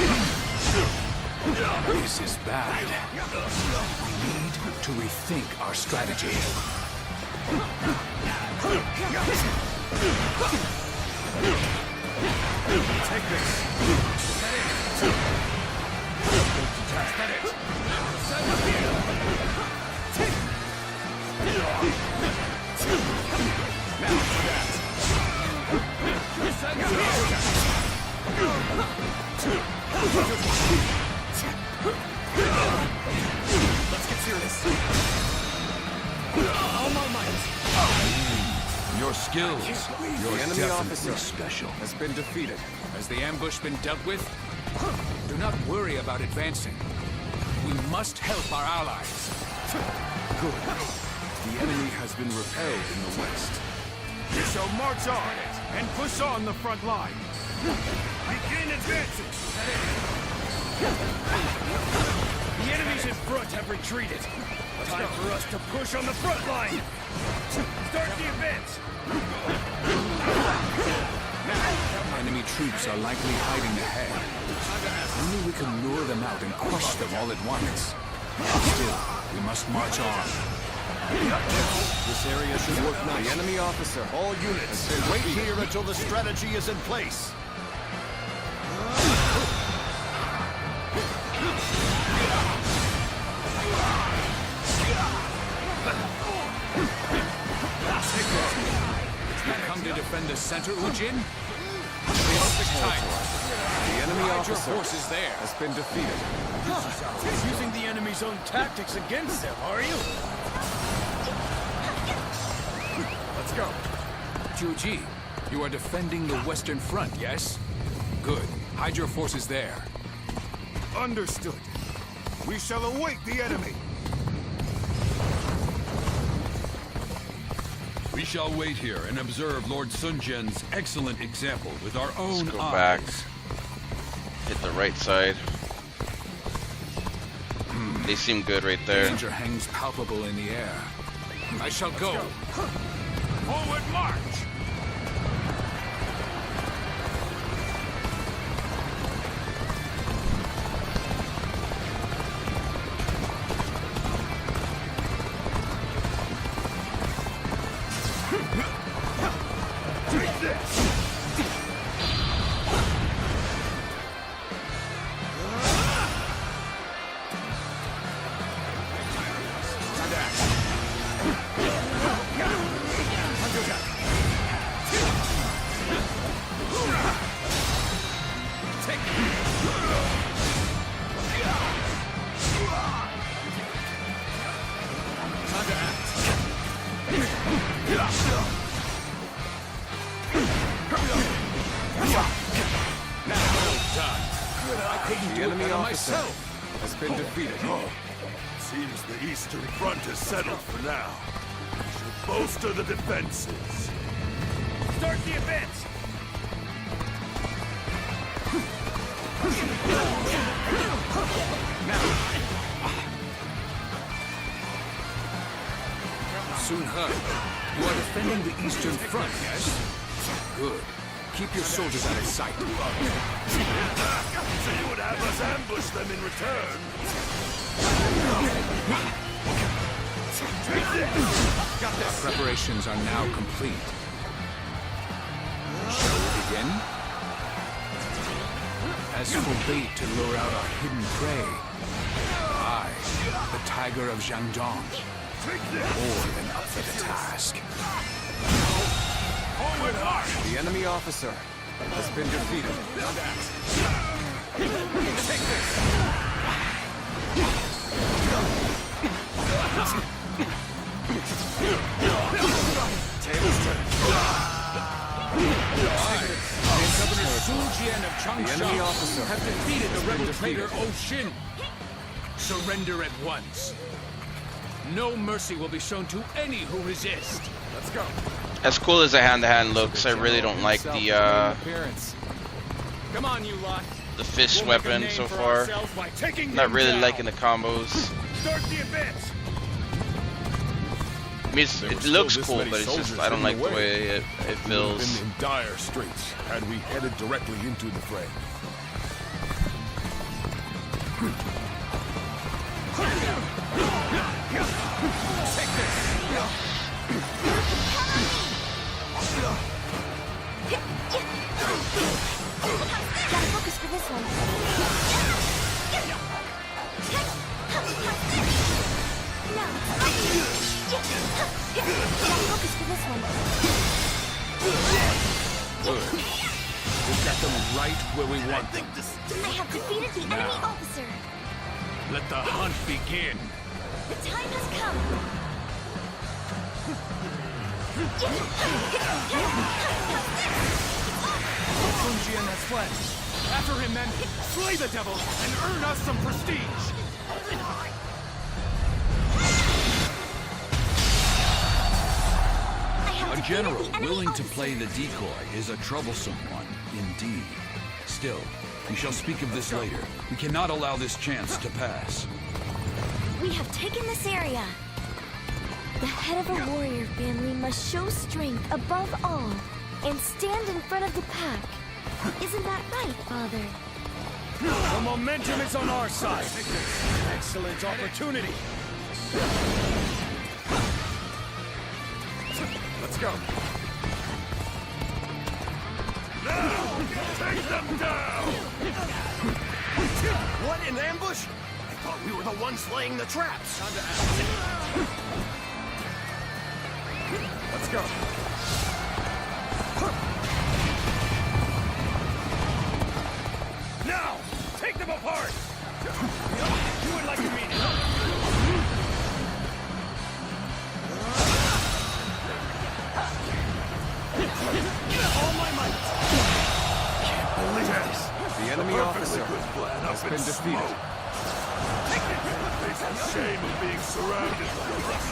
This is bad. We need to rethink our strategy. Take this. Let's get serious. All my might. Your skills. You're the enemy definitely officer special. has been defeated. Has the ambush been dealt with? Do not worry about advancing. We must help our allies. Good. The enemy has been repelled in the west. We shall march on and push on the front line. Begin advancing. The enemies in front have retreated. Time for us to push on the front line. Start the advance. Enemy troops are likely hiding ahead. Only we can lure them out and crush them all at once. Still, we must march on. This area should work now. The enemy officer, all units, wait here until the strategy is in place. Come to defend the center, Ujin? Perfect time. The enemy Your officer forces there. has been defeated. Using the enemy's own tactics against them, are you? Let's go. Juji, you are defending the western front, yes? Good. Hide your forces there. Understood. We shall await the enemy. We shall wait here and observe Lord Sun Jian's excellent example with our own Let's go eyes. back. Hit the right side. They seem good right there. Danger hangs palpable in the air. I shall go. Forward march! Has been defeated. Seems the Eastern Front is settled for now. We should bolster the defenses. Start the advance! Soon heard. You are defending the Eastern Front, yes? Good. Keep your soldiers out of sight. So you would have us ambush them in return? Our preparations are now complete. Shall we begin? As for bait to lure out our hidden prey, I, the Tiger of Jiangdong, more than up for the task. Forward march! The enemy officer has been defeated. Take this! Tables turn. Governor Sun Jian of The enemy officer have defeated the rebel traitor Oshin. Surrender at once. No mercy will be shown to any who resist. Let's go. As cool as the hand-to-hand looks, I really don't like the Come on, you lot. the fist weapon so far. Not really liking the combos. Start the advance. I mean, it looks cool, but it's just I don't like the way it We would have feels. been in dire straits had we headed directly into the fray. Take this. Gotta focus for this one. No. Gotta focus for this one. Good. We've got them right where we want them. I have defeated the enemy officer. Let the hunt begin. The time has come. Sun Jian has fled. After him, men. Slay the devil and earn us some prestige. A general willing to play the decoy is a troublesome one, indeed. Still, we shall speak of this later. We cannot allow this chance to pass. We have taken this area. The head of a warrior family must show strength above all and stand in front of the pack. Isn't that right, Father? The momentum is on our side. Excellent opportunity. Let's go. Now, take them down! What, an ambush? I thought we were the ones laying the traps. Let's go. Now, take them apart. You would like to meet it. All my might. Can't believe this. The enemy officer has been defeated. It's a shame of being surrounded like this.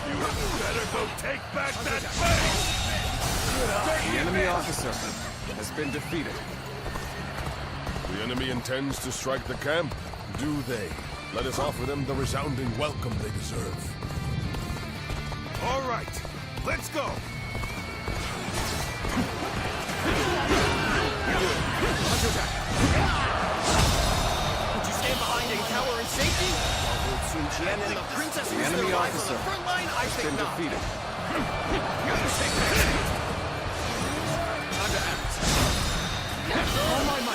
You had better go take back that base! The enemy officer has been defeated. The enemy intends to strike the camp. Do they? Let us offer them the resounding welcome they deserve. All right, let's go. Would you stand behind and cower in safety? Sun Jian and the princess The enemy officer front line, I has think been not. defeated.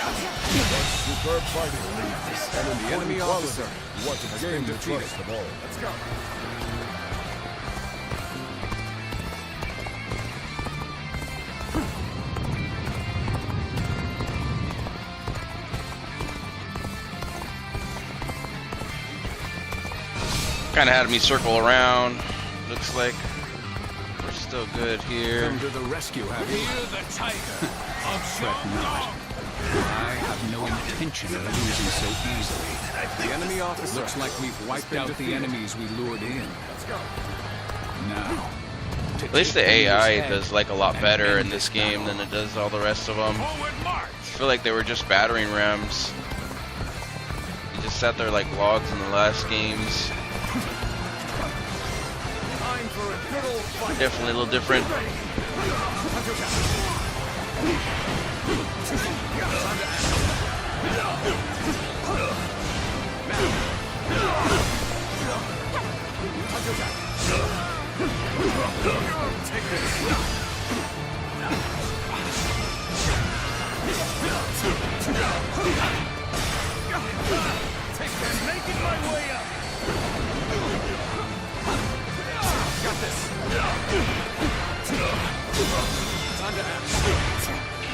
Superb fighting. The enemy officer You want to has gain been the defeated. trust of all. Let's go. Kind of had me circle around. Looks like we're still good here. Come to the rescue, have you? Fear the tiger. Fret not. I have no intention of losing so easily. The enemy officer Looks like we've wiped out the enemies we lured in. Let's go. Now, At least the AI does like a lot better in this game than it does all the rest of them. I feel like they were just battering rams. You just sat there like logs in the last games. Definitely a little different. Making my way up. Got this. Time to act.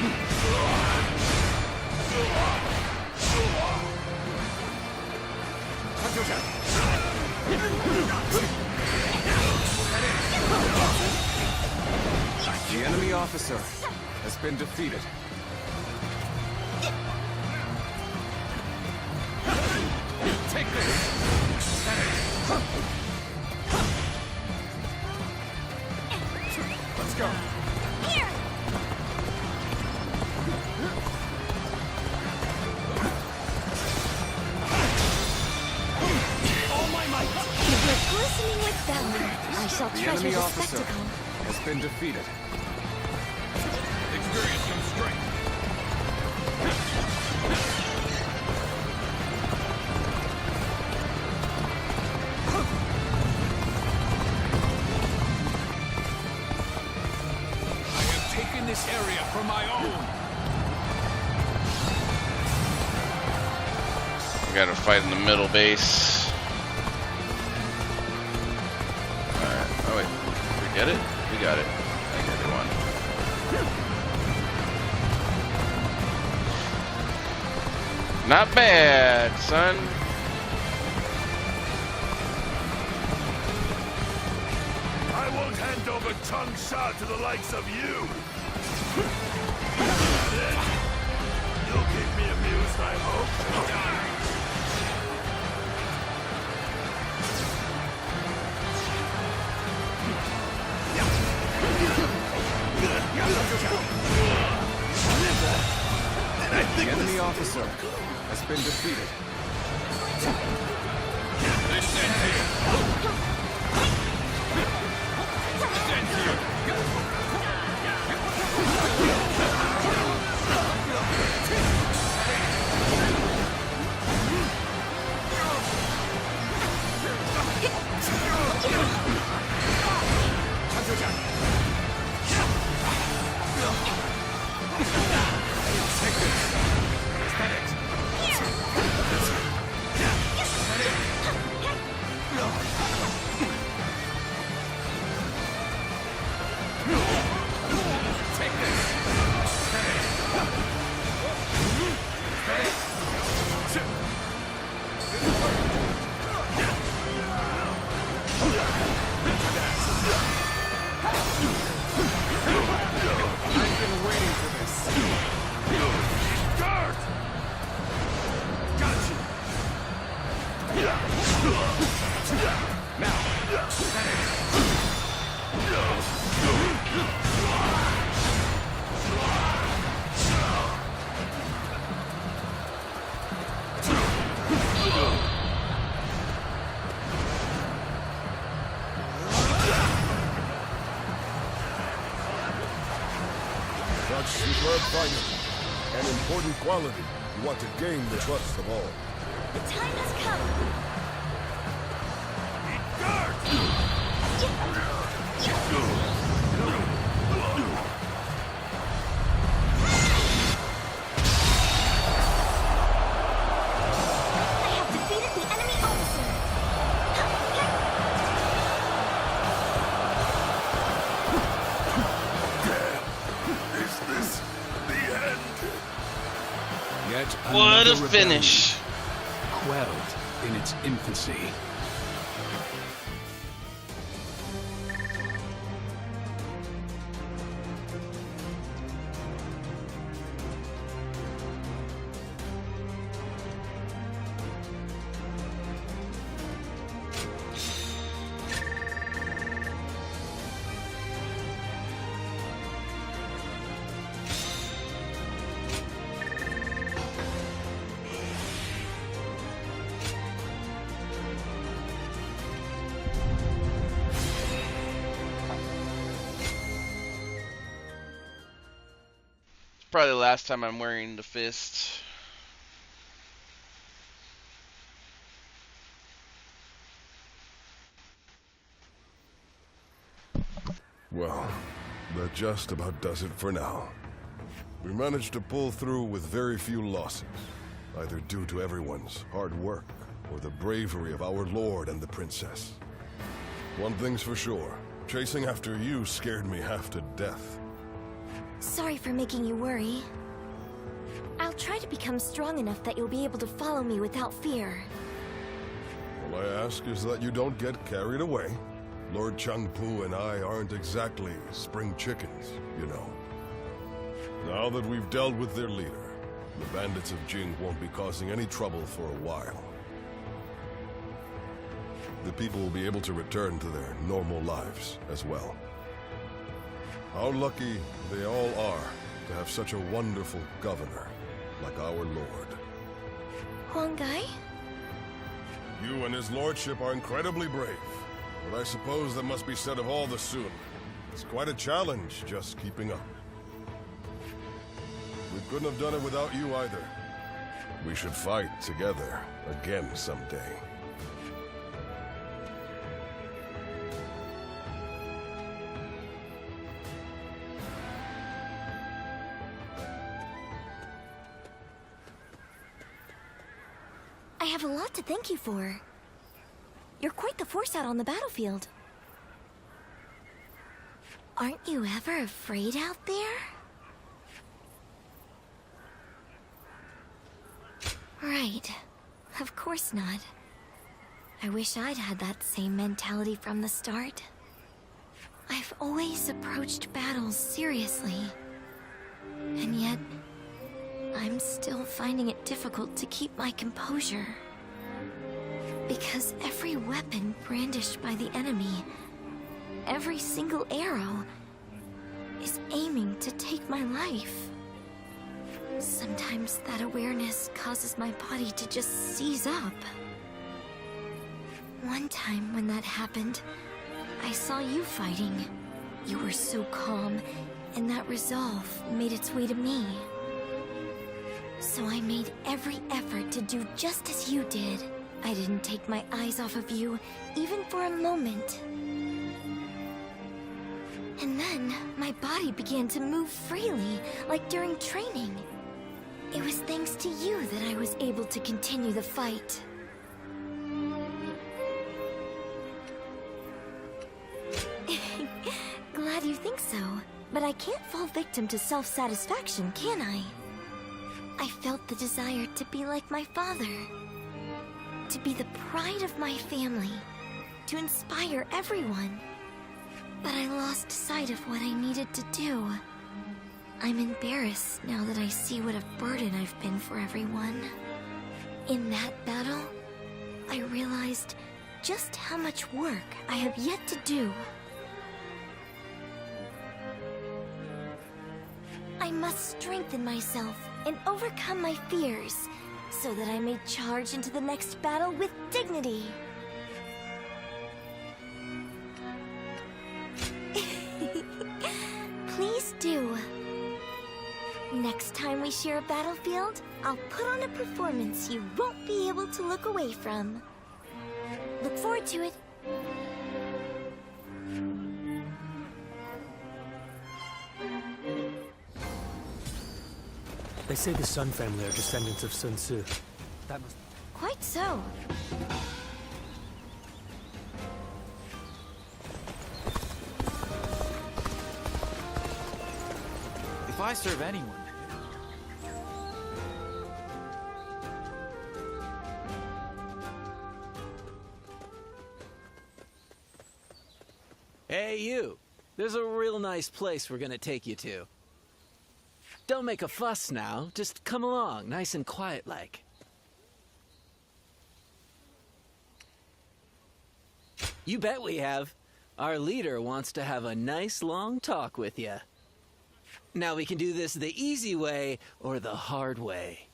The enemy officer has been defeated. Take this. Let's go. Here! All my might. We're glistening with valor. I shall The treasure enemy the officer spectacle. has been defeated. Experience some strength. I have taken this area for my own. We gotta fight in the middle base. Alright. Oh wait. Did we get it? We got it. I got it one. Not bad, son. I won't hand over Tung Sha to the likes of you. You'll keep me amused, I hope. The enemy officer has been defeated. Such superb fighting. An important quality. You want to gain the trust of all. The time has come. What a finish! Quelled in its infancy. Probably the last time I'm wearing the fist. Well, that just about does it for now. We managed to pull through with very few losses, either due to everyone's hard work or the bravery of our lord and the princess. One thing's for sure, chasing after you scared me half to death. Sorry for making you worry. I'll try to become strong enough that you'll be able to follow me without fear. All I ask is that you don't get carried away. Lord Changpu and I aren't exactly spring chickens, you know. Now that we've dealt with their leader, the bandits of Jing won't be causing any trouble for a while. The people will be able to return to their normal lives as well. How lucky they all are to have such a wonderful governor like our lord. Huangai? You and his lordship are incredibly brave, but I suppose that must be said of all the Sun. It's quite a challenge just keeping up. We couldn't have done it without you either. We should fight together again someday. I have a lot to thank you for. You're quite the force out on the battlefield. Aren't you ever afraid out there? Right. Of course not. I wish I'd had that same mentality from the start. I've always approached battles seriously. And yet, I'm still finding it difficult to keep my composure. Because every weapon brandished by the enemy, every single arrow, is aiming to take my life. Sometimes that awareness causes my body to just seize up. One time when that happened, I saw you fighting. You were so calm, and that resolve made its way to me. So I made every effort to do just as you did. I didn't take my eyes off of you, even for a moment. And then, my body began to move freely, like during training. It was thanks to you that I was able to continue the fight. Glad you think so, but I can't fall victim to self-satisfaction, can I? I felt the desire to be like my father. To be the pride of my family. To inspire everyone. But I lost sight of what I needed to do. I'm embarrassed now that I see what a burden I've been for everyone. In that battle, I realized just how much work I have yet to do. I must strengthen myself and overcome my fears, so that I may charge into the next battle with dignity. Please do. next time we share a battlefield, I'll put on a performance you won't be able to look away from. Look forward to it. They say the Sun family are descendants of Sun Tzu. That must... Quite so. If I serve anyone... Hey, you. There's a real nice place we're gonna take you to. Don't make a fuss now. Just come along, nice and quiet-like. You bet we have. Our leader wants to have a nice long talk with you. Now we can do this the easy way or the hard way.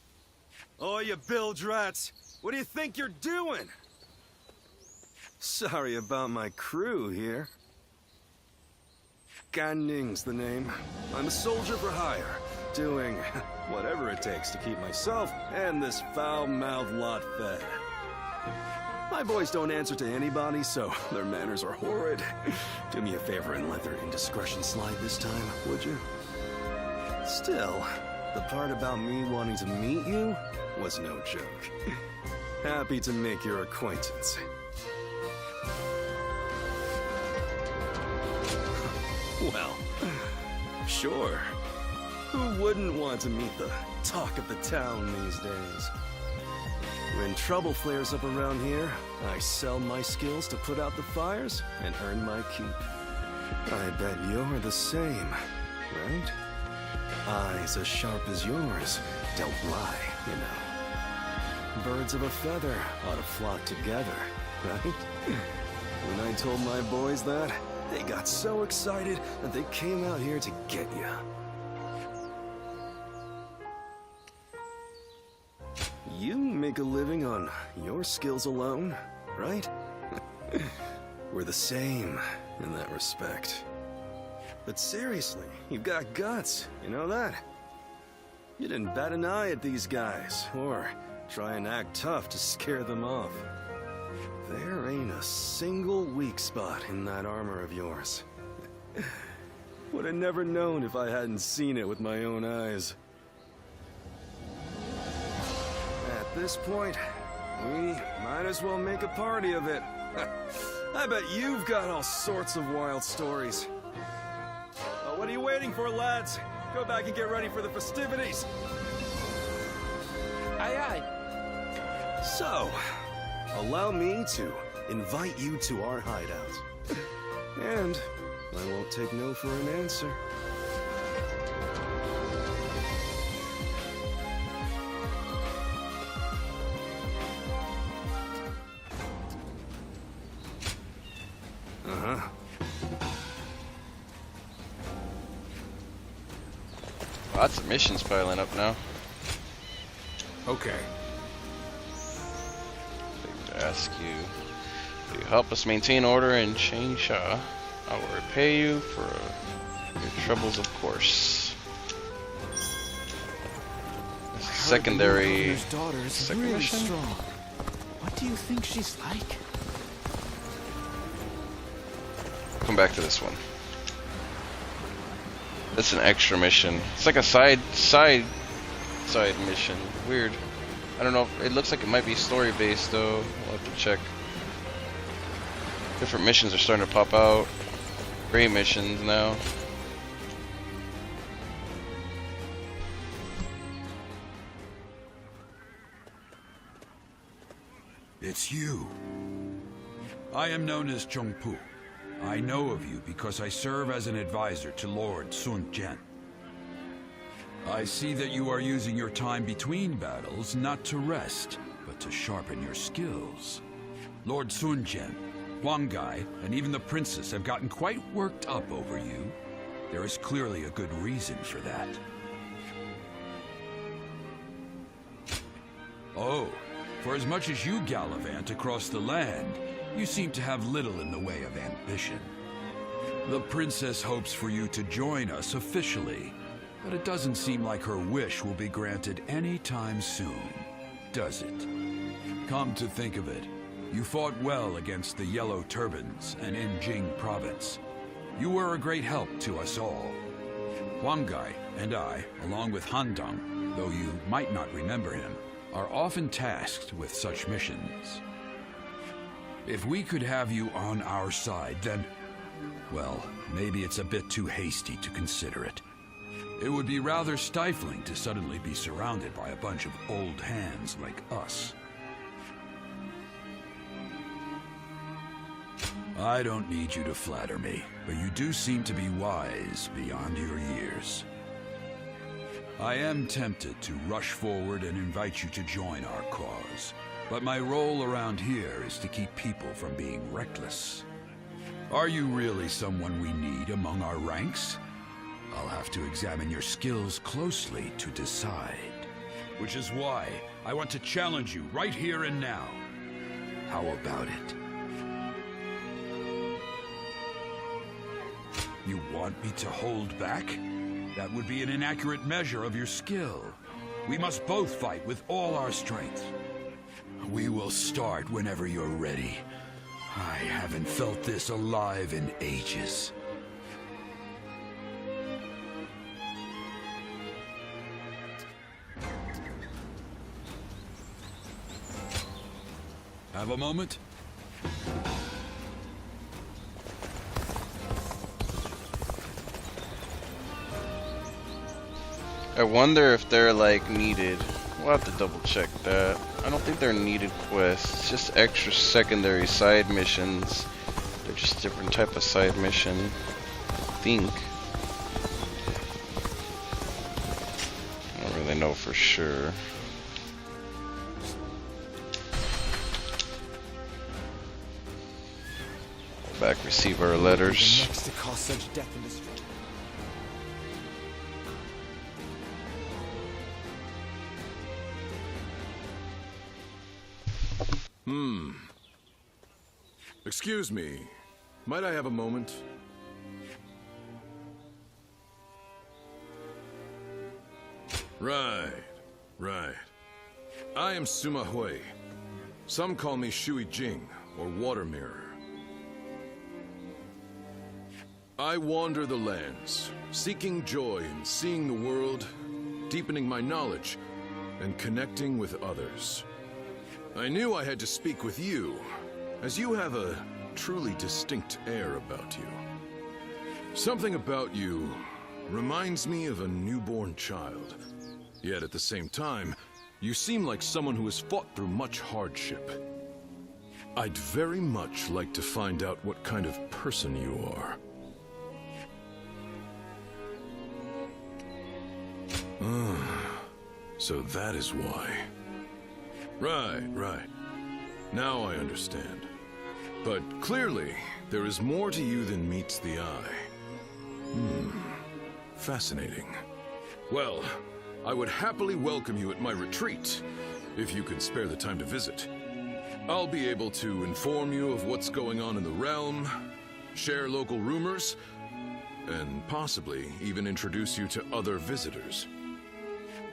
Oh, you bilge rats! What do you think you're doing? Sorry about my crew here. Gan Ning's the name. I'm a soldier for hire, doing whatever it takes to keep myself and this foul-mouthed lot fed. My boys don't answer to anybody, so their manners are horrid. Do me a favor and let their indiscretion slide this time, would you? Still, the part about me wanting to meet you was no joke. Happy to make your acquaintance. Well, sure. Who wouldn't want to meet the talk of the town these days? When trouble flares up around here, I sell my skills to put out the fires and earn my keep. I bet you're the same, right? Eyes as sharp as yours don't lie, you know. Birds of a feather ought to flock together, right? When I told my boys that, they got so excited that they came out here to get you. You make a living on your skills alone, right? We're the same in that respect. But seriously, you've got guts, you know that? You didn't bat an eye at these guys, or try and act tough to scare them off. There ain't a single weak spot in that armor of yours. Would have never known if I hadn't seen it with my own eyes. At this point, we might as well make a party of it. I bet you've got all sorts of wild stories. Well, what are you waiting for, lads? Go back and get ready for the festivities. Aye, aye. So, allow me to invite you to our hideout. And I won't take no for an answer. Uh-huh. Lots of missions piling up now. Okay. To ask you, will you help us maintain order in Changsha? I will repay you for your troubles, of course. Secondary. Daughter is really strong. What do you think she's like? Come back to this one. That's an extra mission. It's like a side mission. Weird. I don't know. It looks like it might be story based though. We'll have to check. Different missions are starting to pop out. Great missions now. It's you. I am known as Chongpu. I know of you because I serve as an advisor to Lord Sun Jian. I see that you are using your time between battles not to rest, but to sharpen your skills. Lord Sun Jian, Huang Gai, and even the princess have gotten quite worked up over you. There is clearly a good reason for that. Oh, for as much as you gallivant across the land, you seem to have little in the way of ambition. The princess hopes for you to join us officially. But it doesn't seem like her wish will be granted anytime soon, does it? Come to think of it, you fought well against the Yellow Turbans and in Jing province. You were a great help to us all. Huanggai and I, along with Handong, though you might not remember him, are often tasked with such missions. If we could have you on our side, then, well, maybe it's a bit too hasty to consider it. It would be rather stifling to suddenly be surrounded by a bunch of old hands like us. I don't need you to flatter me, but you do seem to be wise beyond your years. I am tempted to rush forward and invite you to join our cause, but my role around here is to keep people from being reckless. Are you really someone we need among our ranks? I'll have to examine your skills closely to decide. Which is why I want to challenge you right here and now. How about it? You want me to hold back? That would be an inaccurate measure of your skill. We must both fight with all our strength. We will start whenever you're ready. I haven't felt this alive in ages. Have a moment? I wonder if they're like needed. We'll have to double check that. I don't think they're needed quests. It's just extra secondary side missions. They're just different type of side mission. I think. I don't really know for sure. Back, receive our letters. Next to cause such death and destruction. Excuse me. Might I have a moment? Right. I am Sima Hui. Some call me Shui Jing, or Water Mirror. I wander the lands, seeking joy in seeing the world, deepening my knowledge, and connecting with others. I knew I had to speak with you, as you have a truly distinct air about you. Something about you reminds me of a newborn child. Yet at the same time, you seem like someone who has fought through much hardship. I'd very much like to find out what kind of person you are. So that is why. Right. Now I understand. But clearly, there is more to you than meets the eye. Fascinating. Well, I would happily welcome you at my retreat, if you can spare the time to visit. I'll be able to inform you of what's going on in the realm, share local rumors, and possibly even introduce you to other visitors.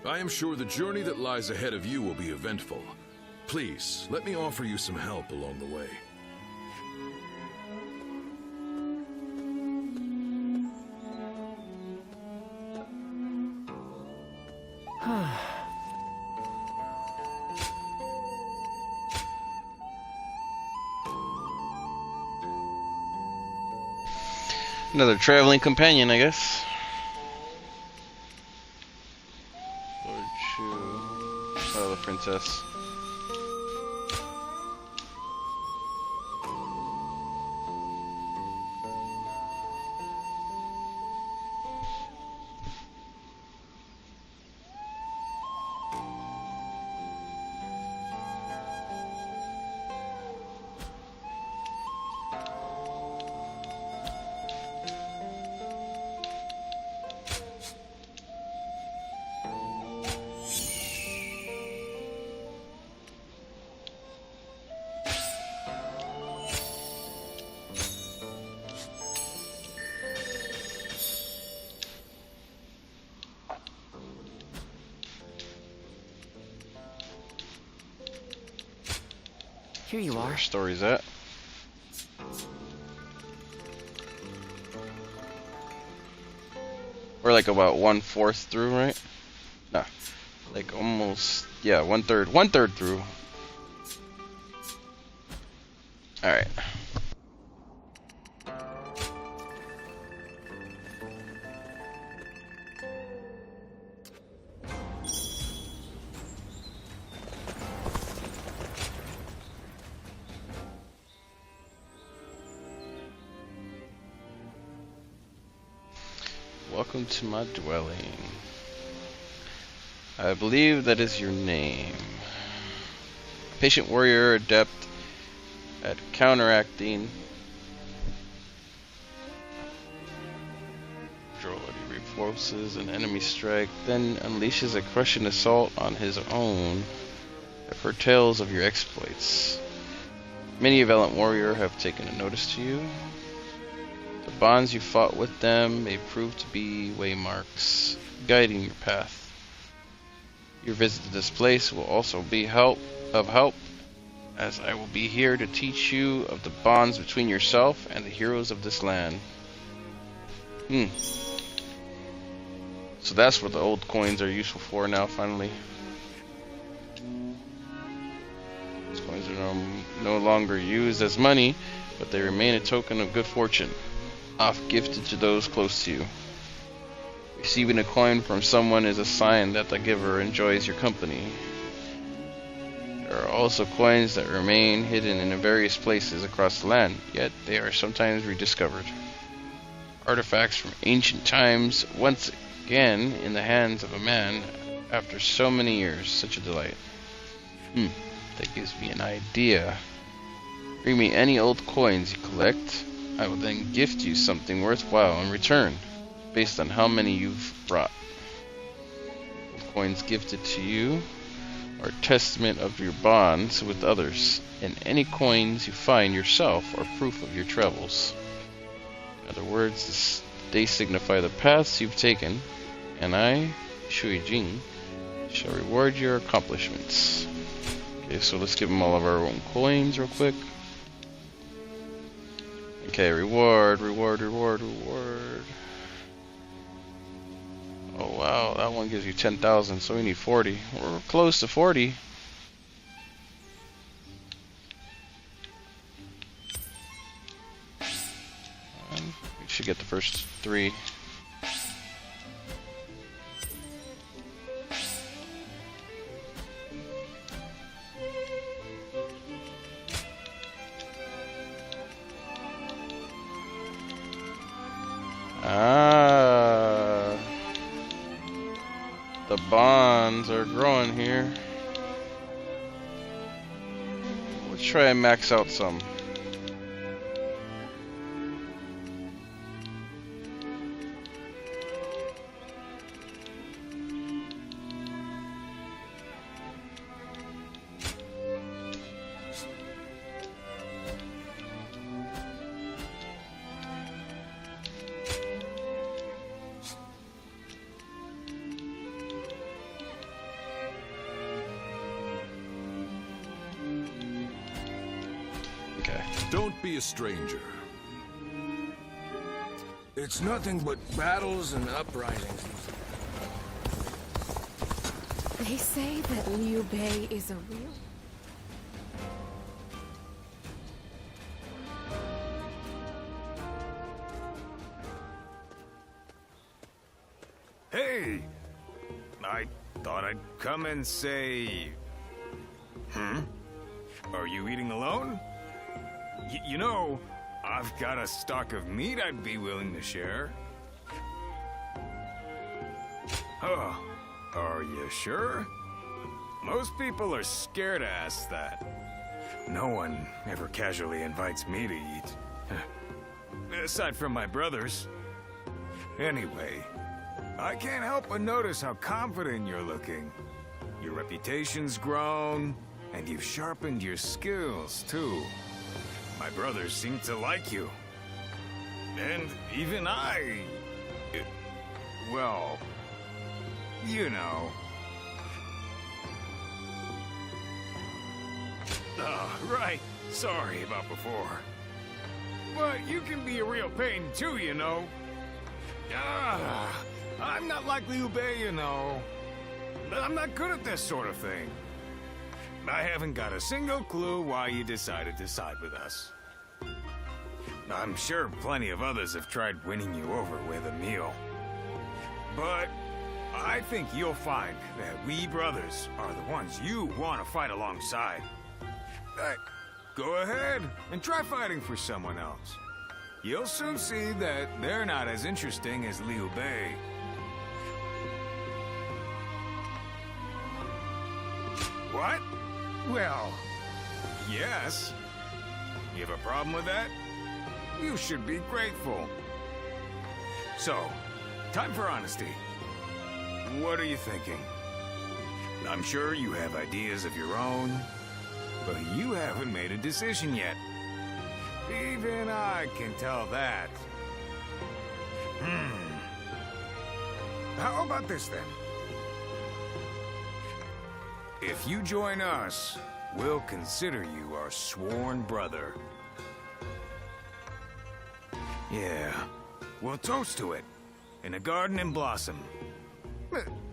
I am sure the journey that lies ahead of you will be eventful. Please, let me offer you some help along the way. Another traveling companion, I guess. Lord Chu. Oh, the princess. Here you are. Where story's at? We're like about 1/4 through, right? Nah, like almost, yeah, 1/3 through. All right. Welcome to my dwelling. I believe that is your name. Patient warrior, adept at counteracting. He repulses an enemy strike, then unleashes a crushing assault on his own that foretells of your exploits. Many a valiant warrior have taken a notice to you. The bonds you fought with them may prove to be waymarks, guiding your path. Your visit to this place will also be of help, as I will be here to teach you of the bonds between yourself and the heroes of this land. So that's what the old coins are useful for now, finally. These coins are no longer used as money, but they remain a token of good fortune, oft gifted to those close to you. Receiving a coin from someone is a sign that the giver enjoys your company. There are also coins that remain hidden in various places across the land, yet they are sometimes rediscovered. Artifacts from ancient times, once again in the hands of a man after so many years. Such a delight. That gives me an idea. Bring me any old coins you collect. I will then gift you something worthwhile in return, based on how many you've brought. Old coins gifted to you are a testament of your bonds with others, and any coins you find yourself are proof of your travels. In other words, they signify the paths you've taken, and I, Shui Jing, shall reward your accomplishments. Okay, so let's give them all of our own coins real quick. Okay, reward. Oh wow, that one gives you 10,000, so we need 40. We're close to 40. We should get the first 3. The bonds are growing here. Let's try and max out some. Don't be a stranger. It's nothing but battles and uprisings. They say that Liu Bei is a real... Hey! I thought I'd come and say... Are you eating alone? You know, I've got a stock of meat I'd be willing to share. Oh, are you sure? Most people are scared to ask that. No one ever casually invites me to eat. Aside from my brothers. Anyway, I can't help but notice how confident you're looking. Your reputation's grown, and you've sharpened your skills, too. My brothers seem to like you. And even I... well... you know. Right. Sorry about before. But you can be a real pain too, you know. I'm not like Liu Bei, you know. I'm not good at this sort of thing. I haven't got a single clue why you decided to side with us. I'm sure plenty of others have tried winning you over with a meal. But I think you'll find that we brothers are the ones you want to fight alongside. Go ahead and try fighting for someone else. You'll soon see that they're not as interesting as Liu Bei. What? Well, yes. You have a problem with that? You should be grateful. So, time for honesty. What are you thinking? I'm sure you have ideas of your own, but you haven't made a decision yet. Even I can tell that. How about this then? If you join us, we'll consider you our sworn brother. Yeah, we'll toast to it in a garden in blossom.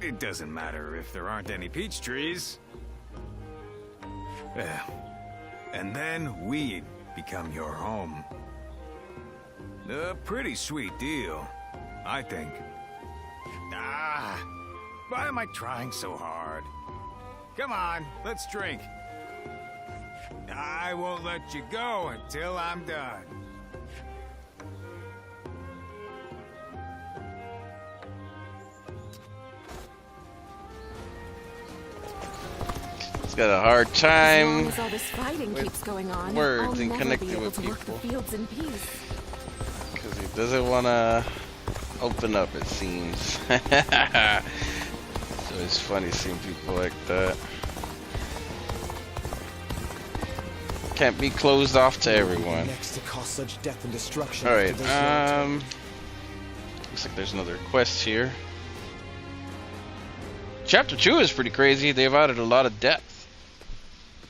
It doesn't matter if there aren't any peach trees. And then we become your home. A pretty sweet deal, I think. Why am I trying so hard? Come on, let's drink. I won't let you go until I'm done. He's got a hard time As long as all this fighting keeps going on, words I'll and never connecting be able with to work the people. fields in peace. Because he doesn't want to open up, it seems. So it's funny seeing people like that. Can't be closed off to everyone. Next to cause such death and destruction. Alright, looks like there's another quest here. Chapter 2 is pretty crazy. They've added a lot of depth.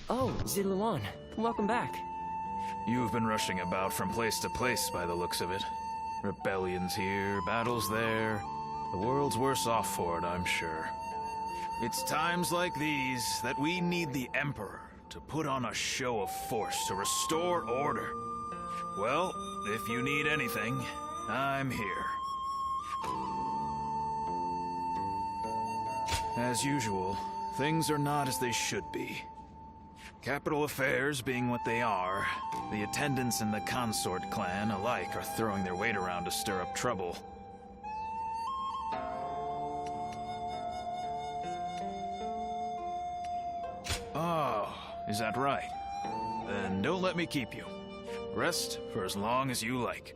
Oh, Ziluan, welcome back. You've been rushing about from place to place by the looks of it. Rebellions here, battles there. The world's worse off for it, I'm sure. It's times like these that we need the Emperor to put on a show of force to restore order. Well, if you need anything, I'm here. As usual, things are not as they should be. Capital affairs being what they are, the attendants in the consort clan alike are throwing their weight around to stir up trouble. Oh, is that right? Then don't let me keep you. Rest for as long as you like.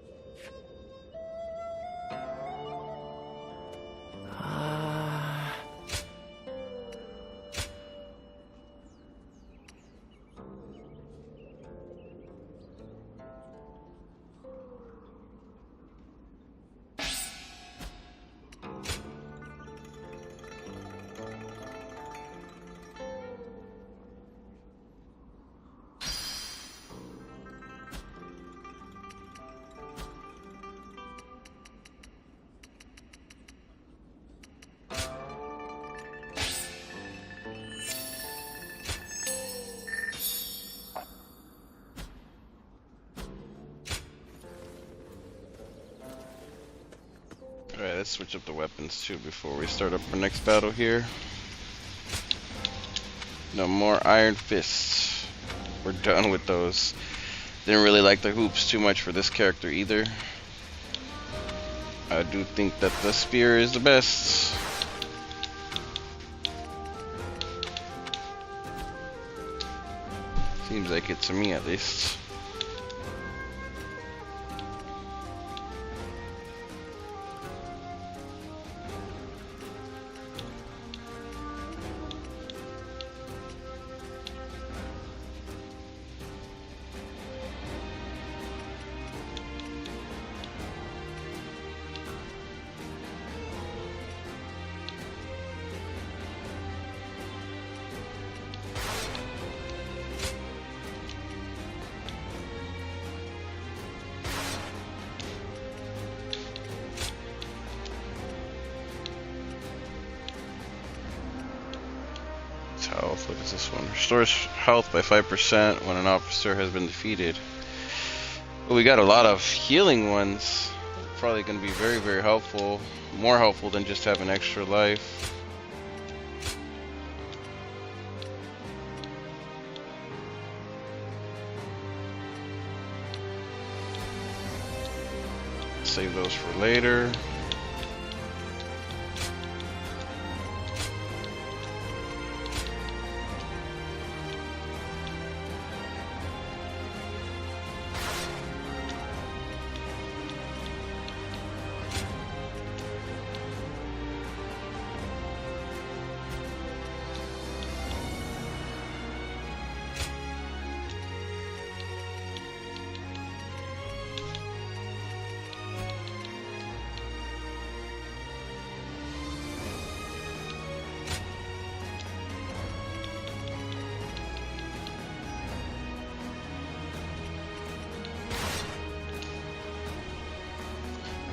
Alright, let's switch up the weapons too before we start up our next battle here. No more Iron Fists. We're done with those. Didn't really like the hoops too much for this character either. I do think that the spear is the best. Seems like it to me at least. health. What is this one? Restores health by 5% when an officer has been defeated. Well, we got a lot of healing ones. Probably going to be very, very helpful. More helpful than just having extra life. Save those for later.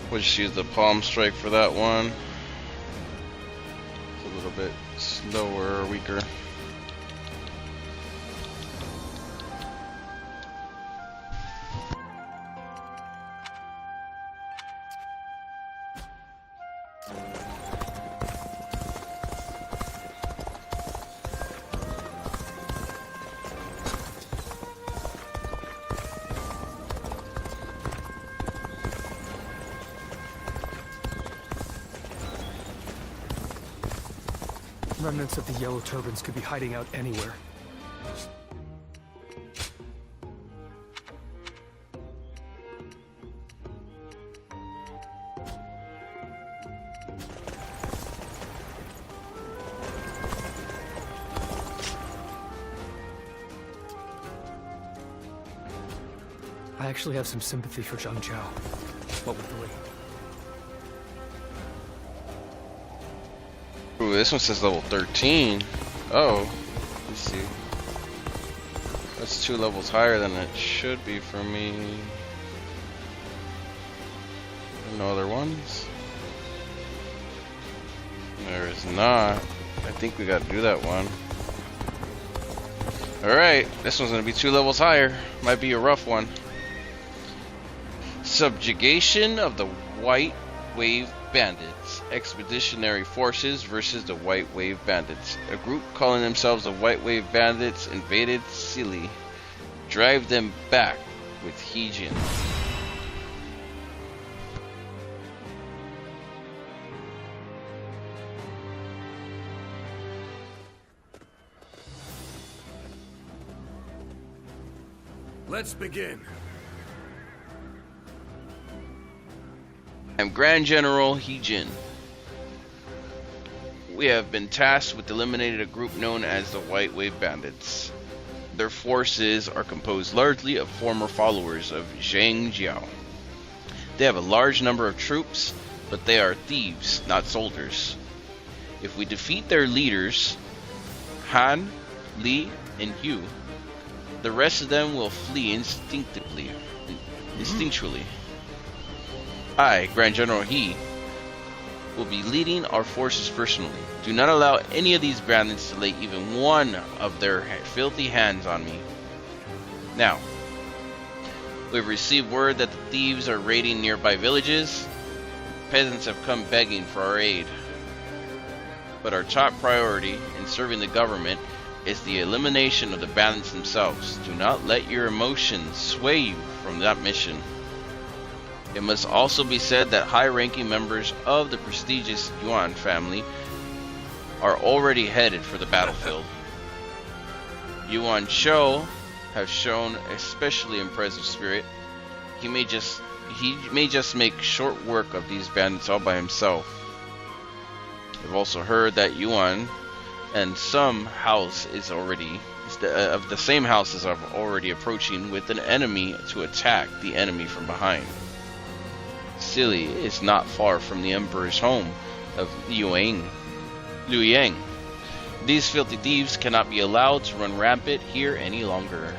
We'll just use the palm strike for that one. It's a little bit slower or weaker. Remnants of the yellow turbans could be hiding out anywhere. I actually have some sympathy for Zhang Zhao. What with the way? Ooh, this one says level 13. Oh, let's see. That's 2 levels higher than it should be for me. No other ones? There is not. I think we gotta do that one. Alright, this one's gonna be 2 levels higher. Might be a rough one. Subjugation of the White Wave Bandits. Expeditionary forces versus the White Wave Bandits. A group calling themselves the White Wave Bandits invaded Sili. Drive them back with Heejin. Let's begin. I'm Grand General Heejin. We have been tasked with eliminating a group known as the White Wave Bandits. Their forces are composed largely of former followers of Zhang Jiao. They have a large number of troops, but they are thieves, not soldiers. If we defeat their leaders, Han, Li, and Yu, the rest of them will flee instinctually. I, Grand General He, will be leading our forces personally. Do not allow any of these bandits to lay even one of their filthy hands on me. Now, we have received word that the thieves are raiding nearby villages. Peasants have come begging for our aid. But our top priority in serving the government is the elimination of the bandits themselves. Do not let your emotions sway you from that mission. It must also be said that high-ranking members of the prestigious Yuan family are already headed for the battlefield. Yuan Shou has shown especially impressive spirit. He may just make short work of these bandits all by himself. I've also heard that Yuan and some house is already of the same houses are already approaching with an enemy to attack the enemy from behind. Sili is not far from the Emperor's home of Liu Yang. These filthy thieves cannot be allowed to run rampant here any longer.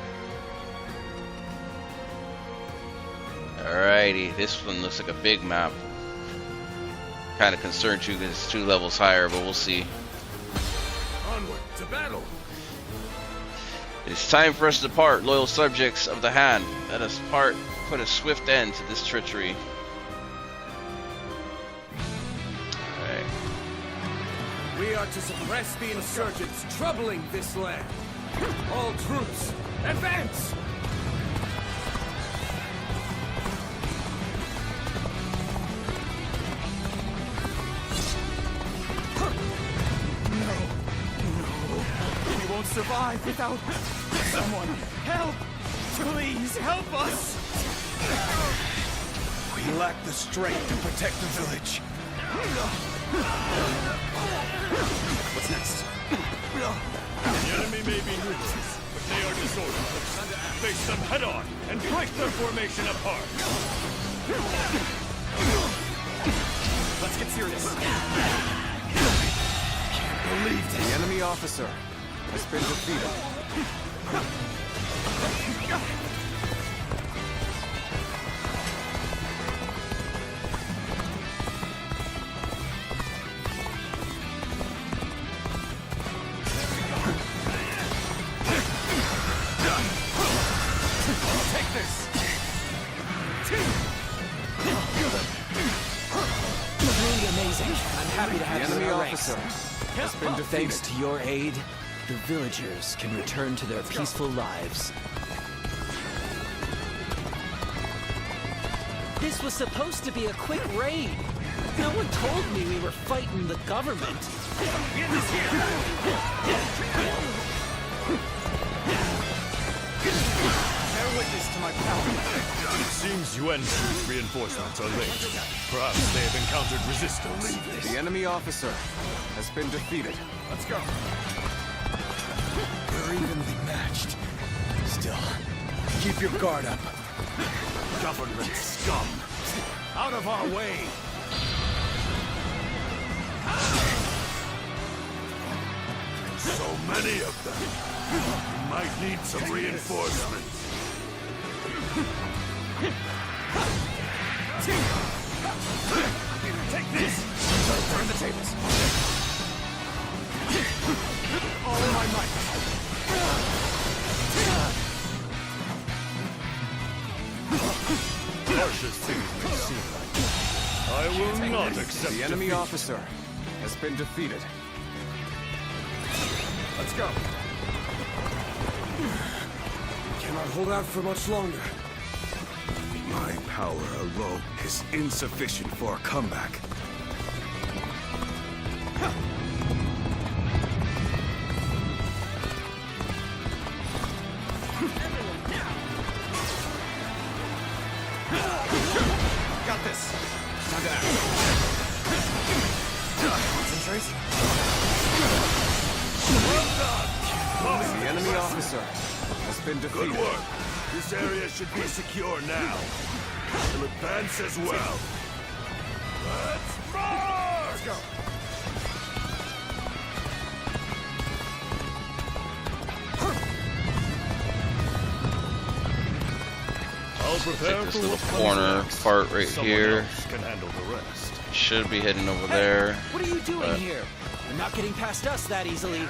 Alrighty, this one looks like a big map. Kind of concerned too because it's 2 levels higher, but we'll see. Onward to battle! It's time for us to depart, loyal subjects of the hand. Let us put a swift end to this treachery. Alright. We are to suppress the insurgents troubling this land. All troops, advance! Survive without someone. Help! Please help us! We lack the strength to protect the village. What's next? The enemy may be numerous, but they are disordered. Face them head on and break their formation apart. Let's get serious. Can't believe the enemy officer has been defeated. Take this. Really amazing. I'm happy to have the you in enemy our officer ranks. has been defeated. Thanks to your aid, the villagers can return to their peaceful lives. This was supposed to be a quick raid. No one told me we were fighting the government. Bear witness to my power. It seems Yuanchu's reinforcements are late. Perhaps they have encountered resistance. The enemy officer has been defeated. Let's go. We're evenly matched. Still, keep your guard up. Government scum! Out of our way! So many of them. We might need some reinforcements. Take this! Turn the tables. All my might. Harsh as things may seem, I will not accept The enemy defeat. officer has been defeated. Let's go. Cannot hold out for much longer. My power alone is insufficient for a comeback. Got this. Time to act. Concentrate. Well done! The enemy officer has been defeated. Good work. This area should be secure now. We'll advance as well. Let's march! Let's go. I'll prepare Take this for little what comes corner next. part right Someone here. else can handle the rest. Should be heading over there. What are you doing but here? You're not getting past us that easily. I'll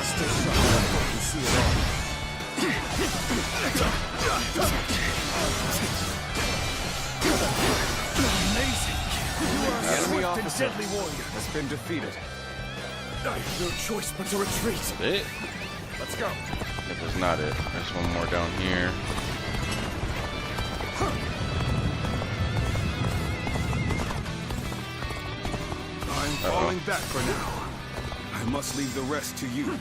stay sharp. I can see it all. Amazing. You are The enemy a officer deadly warrior. has been defeated. I have no choice but to retreat. it. Let's go. That was not it. There's one more down here. I'm falling back for now. I must leave the rest to you.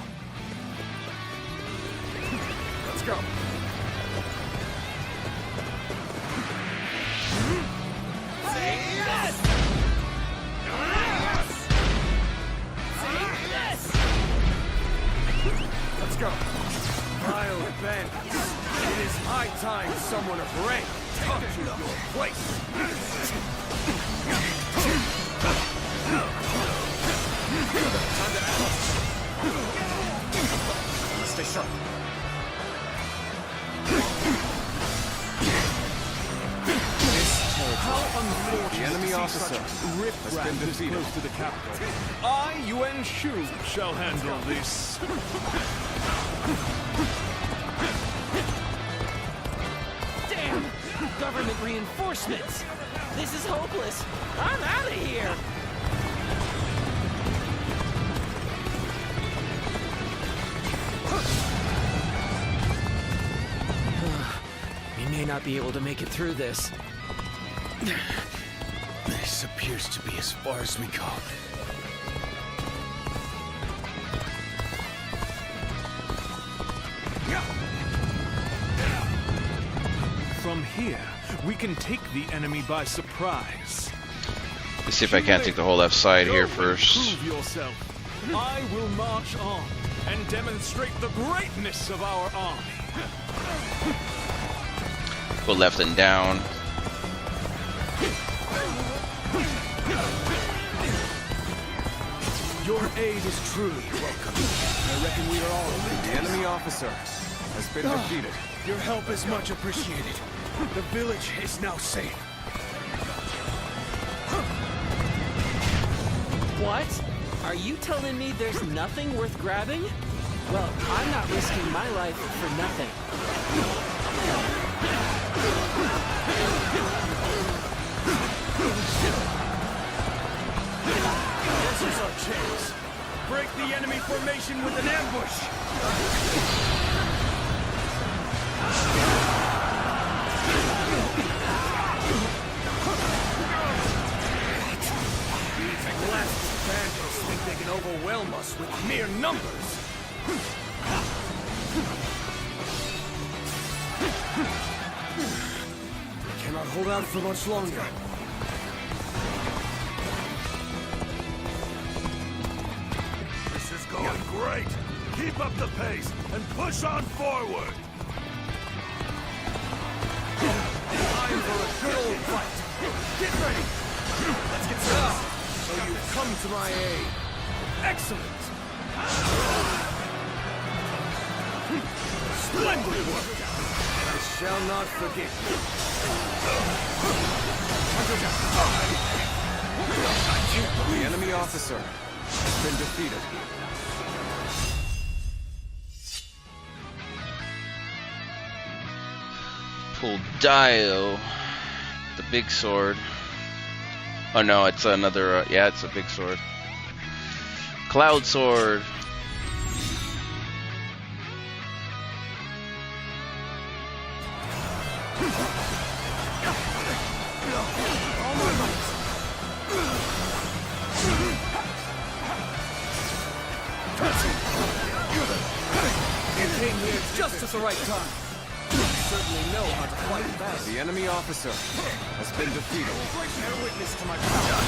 Let's go. Let's go. Vile bandits. It is high time someone of rank took your place. Time to act. Stay sharp. The enemy enemy officer has been defeated. Close to the capital. I, Yuan Shu, shall handle this. Damn! Government reinforcements! This is hopeless! I'm out of here! We may not be able to make it through this. This appears to be as far as we go. From here, we can take the enemy by surprise. Let's see if I can't take the whole left side here first. Prove yourself. I will march on and demonstrate the greatness of our army. Go left and down. Your aid is truly welcome. I reckon we are all the enemy officer has been defeated. Your help is much appreciated. The village is now safe. What? Are you telling me there's nothing worth grabbing? Well, I'm not risking my life for nothing. This is our chance. Break the enemy formation with an ambush. These blasted bandits think they can overwhelm us with mere numbers. We cannot hold out for much longer. This is going great. Keep up the pace and push on forward. Time for a good old fight. Get ready. Let's get started. So you come to my aid. Excellent. Splendid work. I shall not forget you. The enemy officer has been defeated. Pull Dio, the big sword. Oh no, it's another. Yeah, it's a big sword. Cloud sword. You came here just at the right time. You certainly know how to fight back. The enemy officer has been defeated. Bear witness to my power.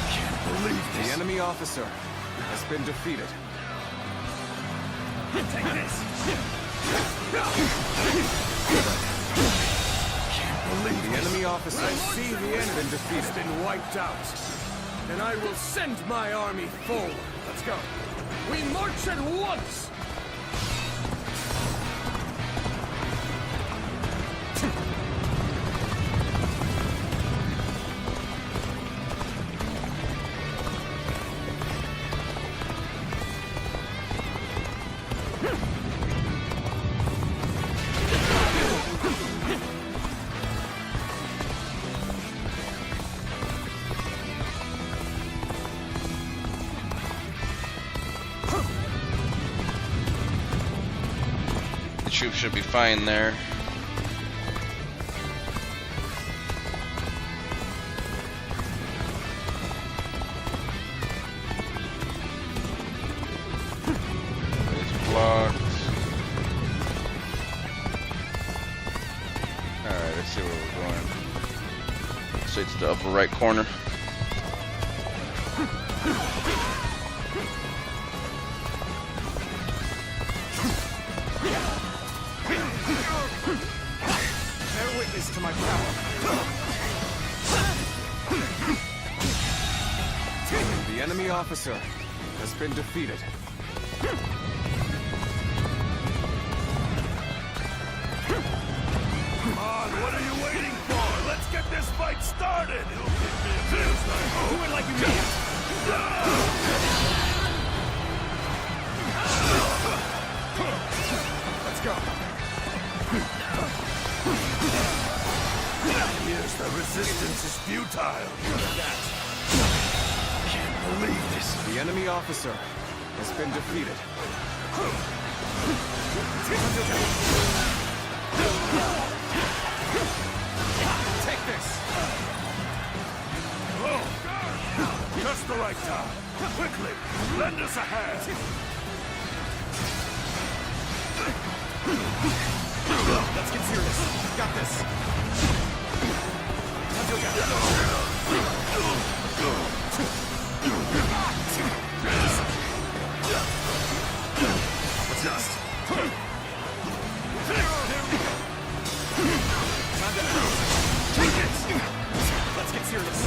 Can't believe this. The enemy officer has been defeated. Take this. Can't believe the enemy officer has been defeated. Has been wiped out. And I will send my army forward. Let's go. We march at once! Troops should be fine there. It's blocked. Alright, let's see where we're going. So it's the upper right corner. Bear witness to my power. The enemy officer has been defeated. Ah, Resistance is futile. Can't believe this. The enemy officer has been defeated. Take this! Oh, just the right time. Quickly, lend us a hand. Let's get serious. Got this. Just. Take it! Let's get serious.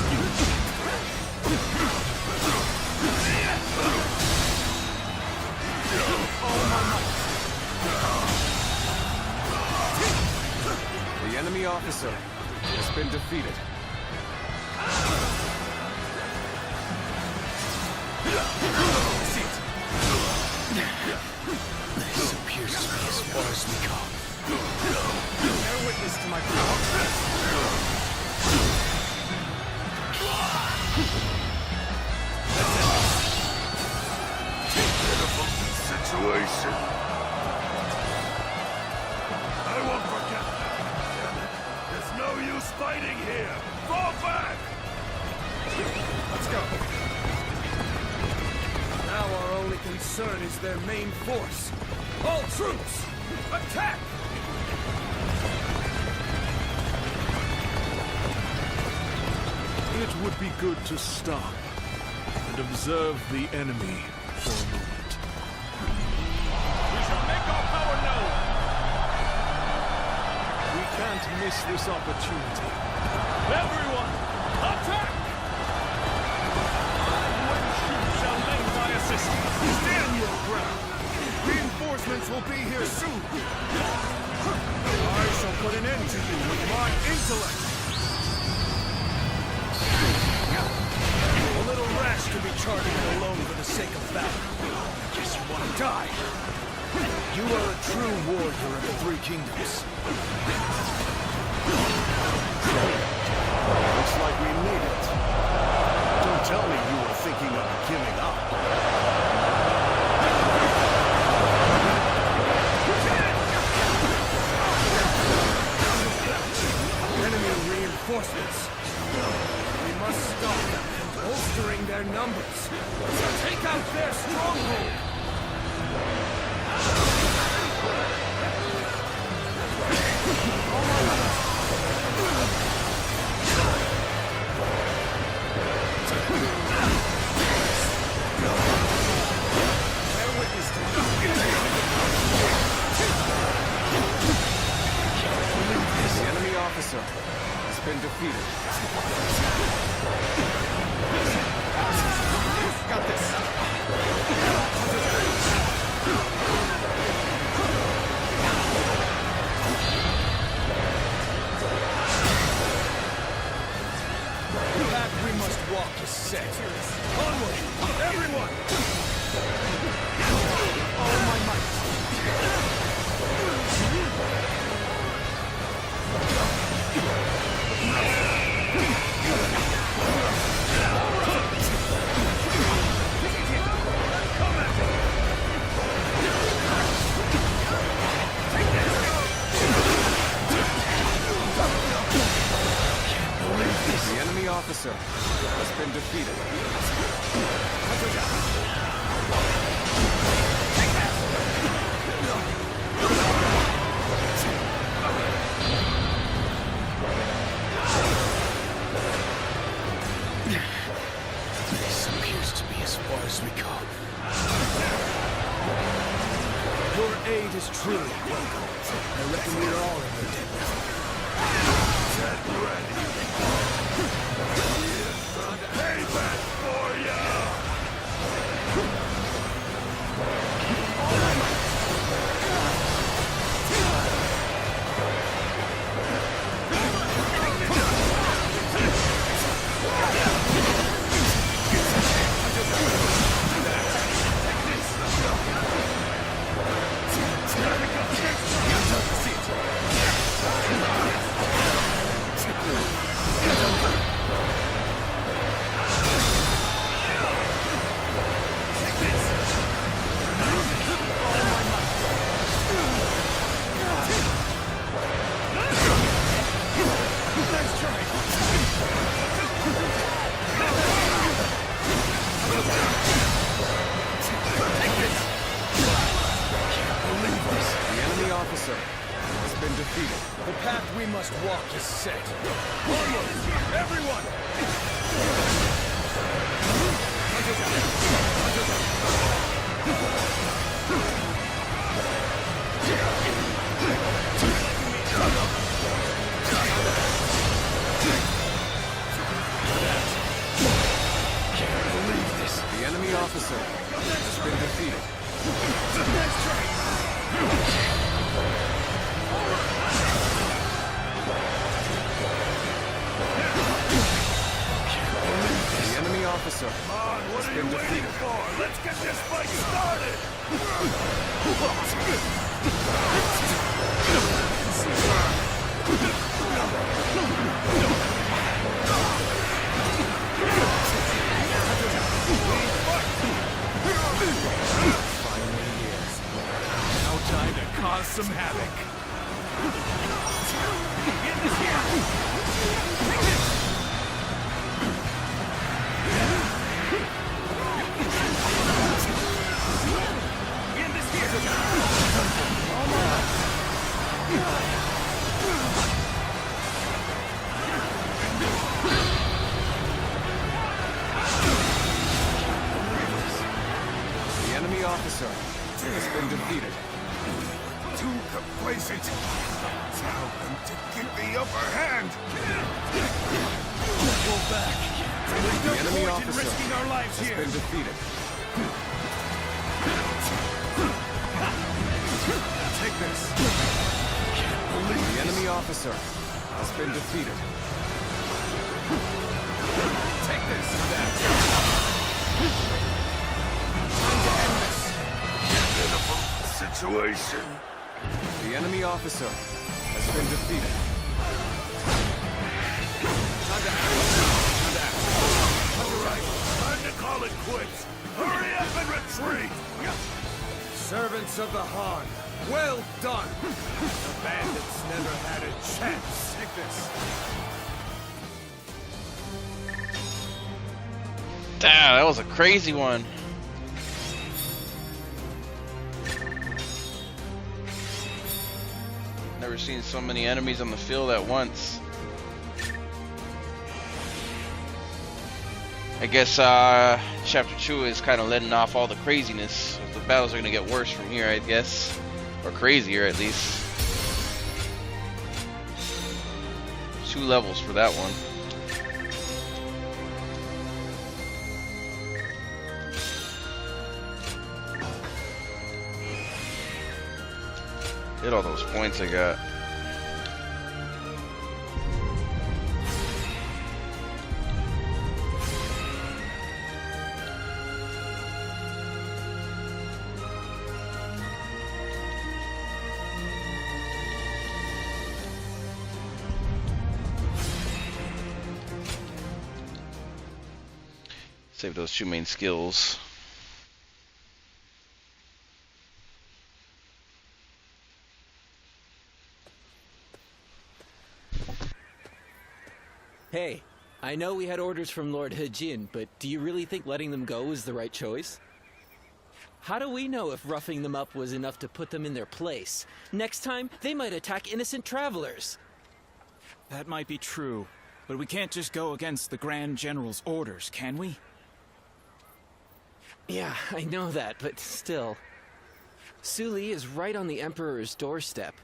The enemy officer has been defeated. This appears to be as far as we go. Bear witness to my power. Pitiful situation. I won't forget that. There's no use fighting here. Fall back! Let's go. Now our only concern is their main force. All troops, attack! It would be good to stop and observe the enemy for a moment. We shall make our power known! We can't miss this opportunity. Everyone, attack! Shall lend my assistance. Stand your ground. Reinforcements will be here soon. I shall put an end to you with my intellect. A little rash to be charging alone for the sake of battle. Guess you want to die. You are a true warrior of the Three Kingdoms. Looks like we made it. Don't tell me you were thinking of giving up. Enemy reinforcements. We must stop them, bolstering their numbers. Take out their stronghold. Bear witness to this. The enemy officer has been defeated. Got this. The path we must walk is set. Onward, everyone! All my might. The enemy officer has been defeated. This appears to be as far as we go. Your aid is truly welcome. I reckon we are all in your debt. Get ready. Payback for ya! officer has been defeated. The path we must walk is set. Onward, everyone! Can't believe this. The enemy officer has been defeated. The enemy officer has been defeated. Let's get this fight started! Finally here. Now time to cause some havoc. The enemy officer has been defeated. Too complacent. Tell them to get the upper hand. Go back. There's no The enemy point in officer risking our lives has here. been defeated. Take this. The enemy officer has been defeated. Take this. Time to end this. Pitiful situation. The enemy officer has been defeated. Time to act. All right, time to call it quits. Hurry up and retreat. Servants of the Han, well done. The bandits never had a chance. Take this. Damn, that was a crazy one. Never seen so many enemies on the field at once. I guess chapter 2 is kind of letting off all the craziness. The battles are going to get worse from here, I guess. Or crazier, at least. 2 levels for that one. Hit all those points I got. Save those 2 main skills. Hey, I know we had orders from Lord Hejin, but do you really think letting them go is the right choice? How do we know if roughing them up was enough to put them in their place? Next time, they might attack innocent travelers. That might be true, but we can't just go against the Grand General's orders, can we? Yeah, I know that, but still. Suli is right on the Emperor's doorstep,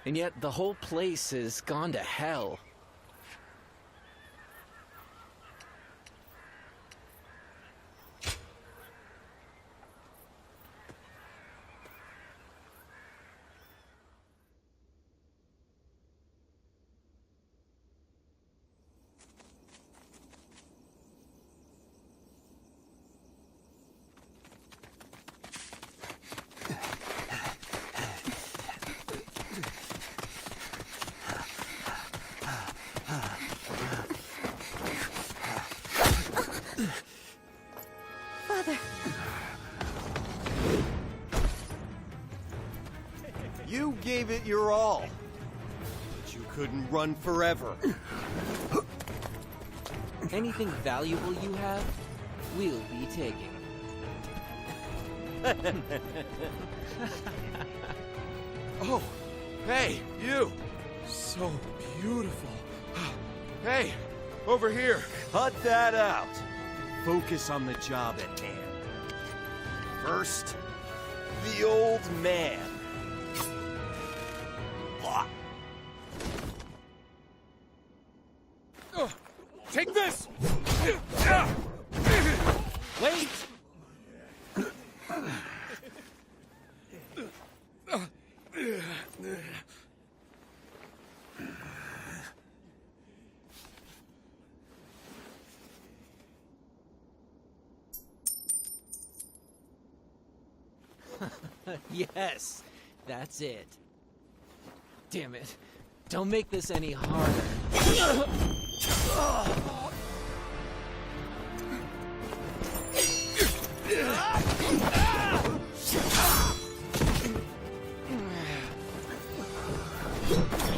and yet the whole place has gone to hell. Father. You gave it your all, but you couldn't run forever. Anything valuable you have, we'll be taking. Oh, Hey, you! So beautiful. Hey, over here. Cut that out. Focus on the job at hand. First, the old man. Take this! Wait! Yes, that's it. Damn it. Don't make this any harder.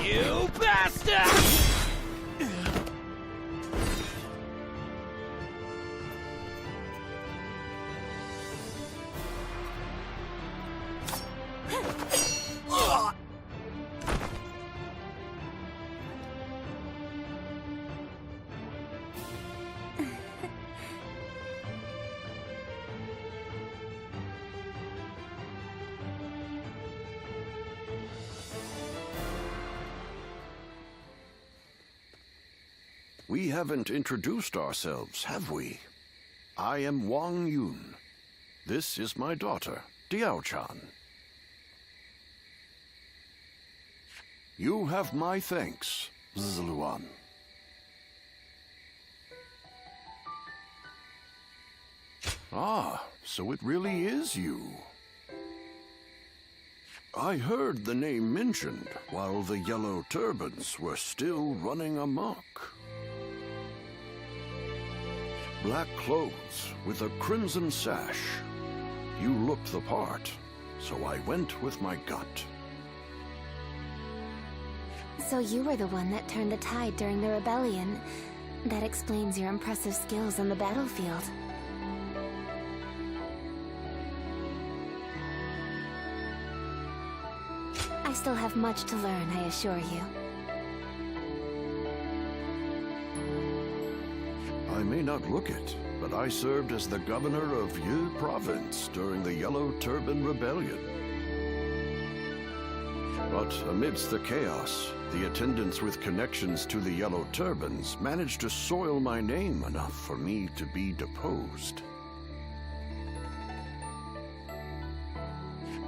You bastard! We haven't introduced ourselves, have we? I am Wang Yun. This is my daughter, Diao-chan. You have my thanks, Zluan. Ah, so it really is you. I heard the name mentioned while the Yellow Turbans were still running amok. Black clothes with a crimson sash. You looked the part, so I went with my gut. So you were the one that turned the tide during the rebellion. That explains your impressive skills on the battlefield. I still have much to learn, I assure you. I may not look it, but I served as the governor of Yi Province during the Yellow Turban Rebellion. But amidst the chaos, the attendants with connections to the Yellow Turbans managed to soil my name enough for me to be deposed.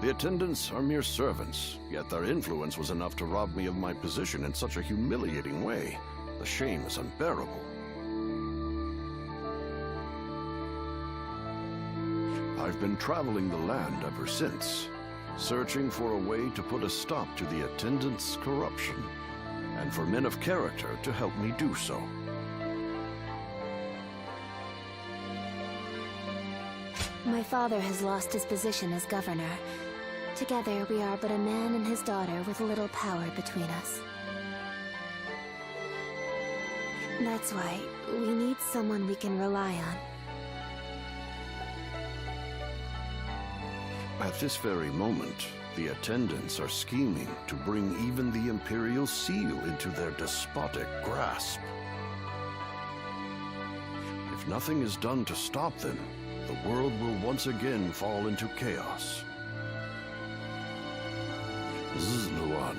The attendants are mere servants, yet their influence was enough to rob me of my position in such a humiliating way. The shame is unbearable. I've been traveling the land ever since, searching for a way to put a stop to the attendants' corruption, and for men of character to help me do so. My father has lost his position as governor. Together, we are but a man and his daughter with little power between us. That's why we need someone we can rely on. At this very moment, the attendants are scheming to bring even the Imperial Seal into their despotic grasp. If nothing is done to stop them, the world will once again fall into chaos. Zluan,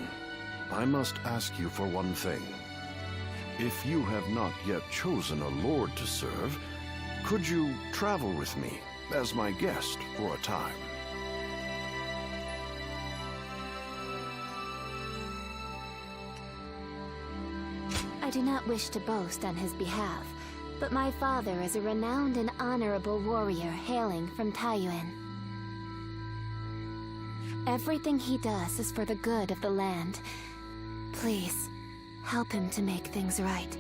I must ask you for one thing. If you have not yet chosen a lord to serve, could you travel with me as my guest for a time? I do not wish to boast on his behalf, but my father is a renowned and honorable warrior hailing from Taiyuan. Everything he does is for the good of the land. Please, help him to make things right.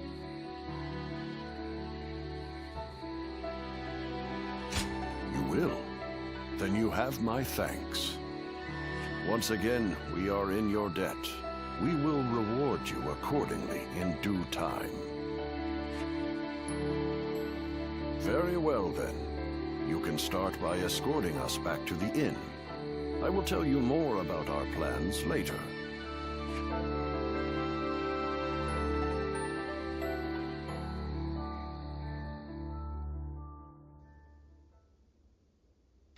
You will? Then you have my thanks. Once again, we are in your debt. We will reward you accordingly in due time. Very well, then. You can start by escorting us back to the inn. I will tell you more about our plans later.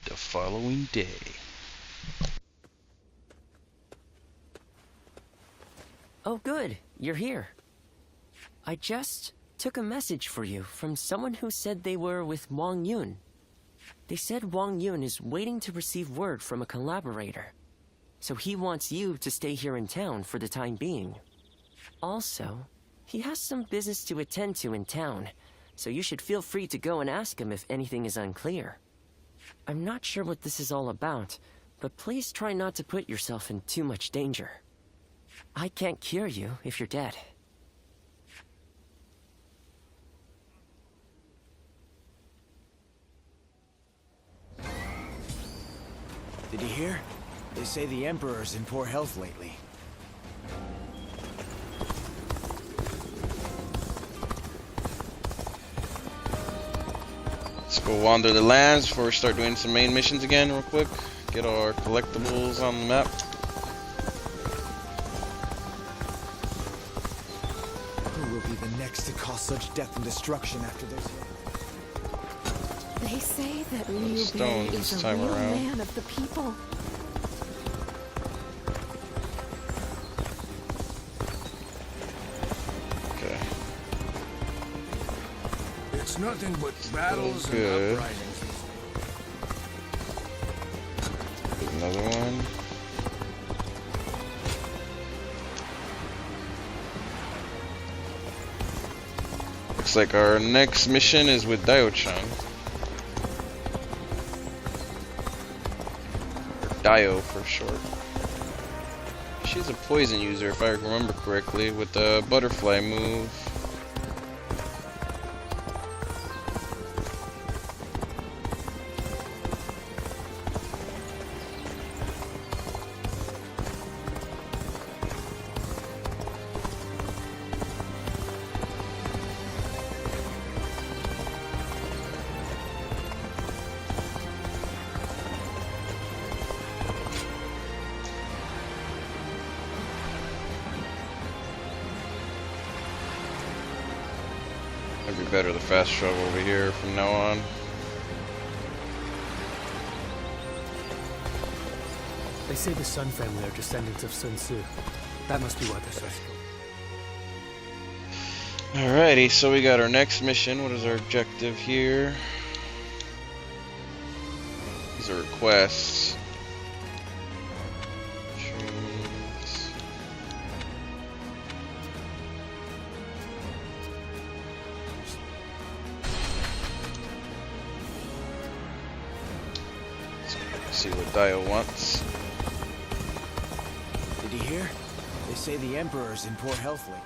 The following day. Oh, good. You're here. I just took a message for you from someone who said they were with Wang Yun. They said Wang Yun is waiting to receive word from a collaborator. So he wants you to stay here in town for the time being. Also, he has some business to attend to in town, so you should feel free to go and ask him if anything is unclear. I'm not sure what this is all about, but please try not to put yourself in too much danger. I can't cure you if you're dead. Did you hear? They say the Emperor's in poor health lately. Let's go wander the lands before we start doing some main missions again real quick. Get our collectibles on the map. Who will be the next to cause such death and destruction after this? They say that Liu Bei is a real man of the people. Okay. It's nothing but battles and good. uprisings. There's another one. Looks like our next mission is with Dio-chan. Dio for short. She's a poison user if I remember correctly with the butterfly move. Might be better the fast travel over here from now on. They say the Sun family are descendants of Sun Tzu. That must be why they're so strong. Alrighty, so we got our next mission. What is our objective here? These are requests. See what Dio wants. Did you hear? They say the Emperor's in poor health lately.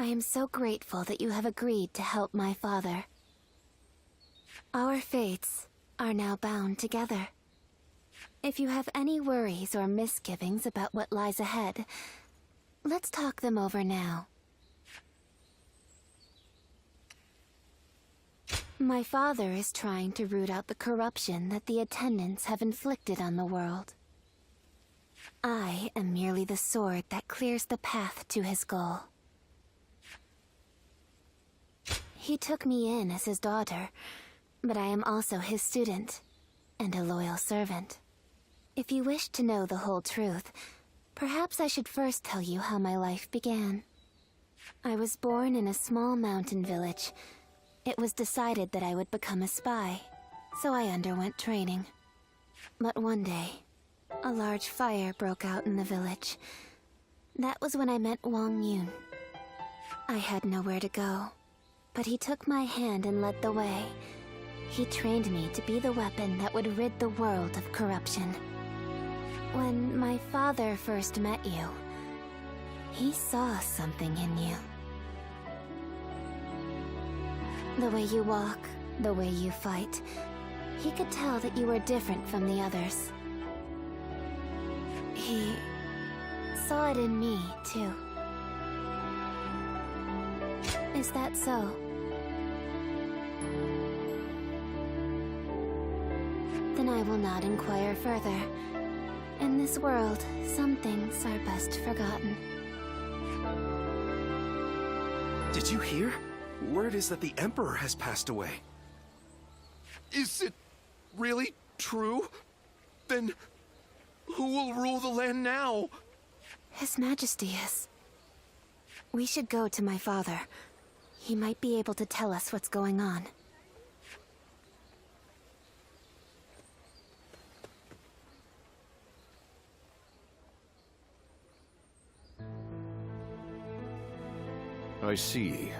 I am so grateful that you have agreed to help my father. Our fates are now bound together. If you have any worries or misgivings about what lies ahead, let's talk them over now. My father is trying to root out the corruption that the attendants have inflicted on the world. I am merely the sword that clears the path to his goal. He took me in as his daughter, but I am also his student and a loyal servant. If you wish to know the whole truth, perhaps I should first tell you how my life began. I was born in a small mountain village. It was decided that I would become a spy, so I underwent training. But one day, a large fire broke out in the village. That was when I met Wang Yun. I had nowhere to go, but he took my hand and led the way. He trained me to be the weapon that would rid the world of corruption. When my father first met you, he saw something in you. The way you walk, the way you fight, he could tell that you were different from the others. He saw it in me, too. Is that so? I will not inquire further. In this world, some things are best forgotten. Did you hear? Word is that the Emperor has passed away. Is it really true? Then who will rule the land now? His Majesty is. We should go to my father. He might be able to tell us what's going on. I see.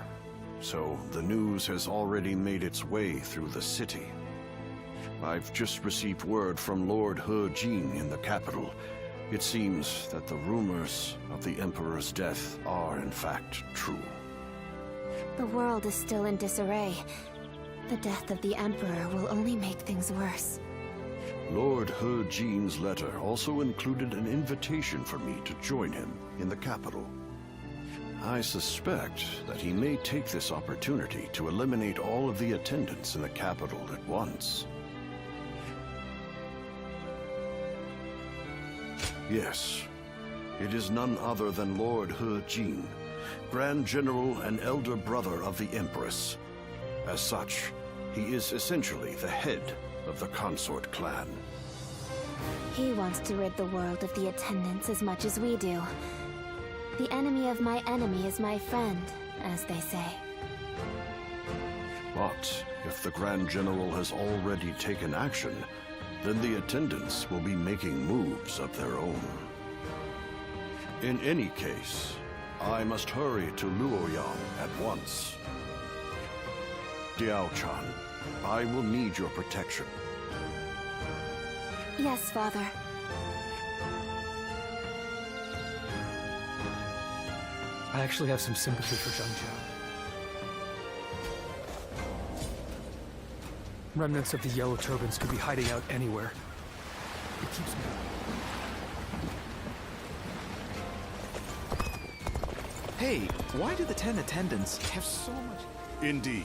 So the news has already made its way through the city. I've just received word from Lord He Jin in the capital. It seems that the rumors of the Emperor's death are in fact true. The world is still in disarray. The death of the Emperor will only make things worse. Lord He Jin's letter also included an invitation for me to join him in the capital. I suspect that he may take this opportunity to eliminate all of the attendants in the capital at once. Yes, it is none other than Lord He Jin, Grand General and elder brother of the Empress. As such, he is essentially the head of the consort clan. He wants to rid the world of the attendants as much as we do. The enemy of my enemy is my friend, as they say. But if the Grand General has already taken action, then the attendants will be making moves of their own. In any case, I must hurry to Luoyang at once. Diao-chan, I will need your protection. Yes, Father. I actually have some sympathy for Zhengzhou. Remnants of the Yellow Turbans could be hiding out anywhere. It keeps me... Hey, why do the 10 attendants have so much... Indeed.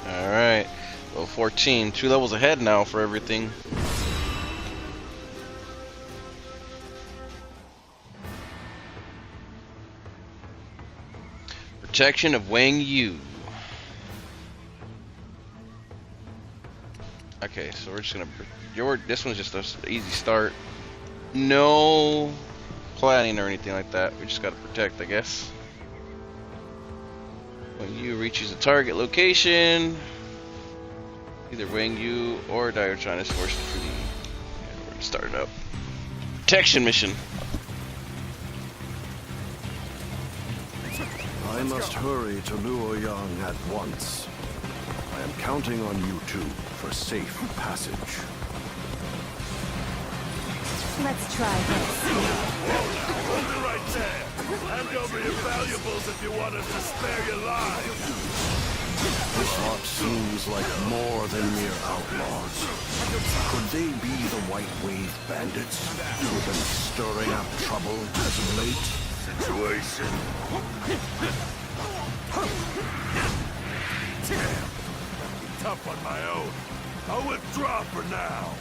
Alright. Well, 14. 2 levels ahead now for everything. Protection of Wang Yu. Okay, so we're just gonna... This one's just an easy start. No planning or anything like that. We just gotta protect, I guess. When Yu reaches a target location, either Wang Yu or Diao-chan is forced to flee. Yeah, we're gonna start it up. Protection mission. I must hurry to Luoyang at once. I am counting on you two for safe passage. Let's try this. Hold it right there. Hand over your valuables if you want us to spare your lives. This lot seems like more than mere outlaws. Could they be the White Wave bandits who have been stirring up trouble as of late? Situation. Damn. Tough on my own. I'll withdraw for now.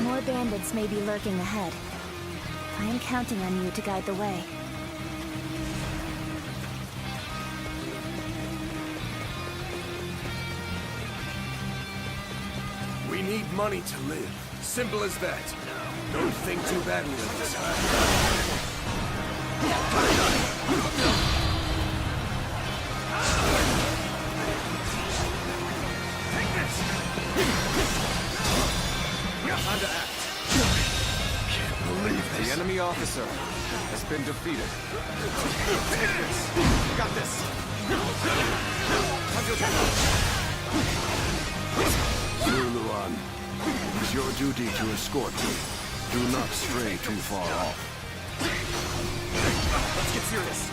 More bandits may be lurking ahead. I am counting on you to guide the way. We need money to live. Simple as that. Don't think too badly of this, huh? Time to act. Can't believe this. The enemy officer has been defeated. Take this. Got this. Zuluan, it is your duty to escort me. Do not stray too far off. Let's get serious.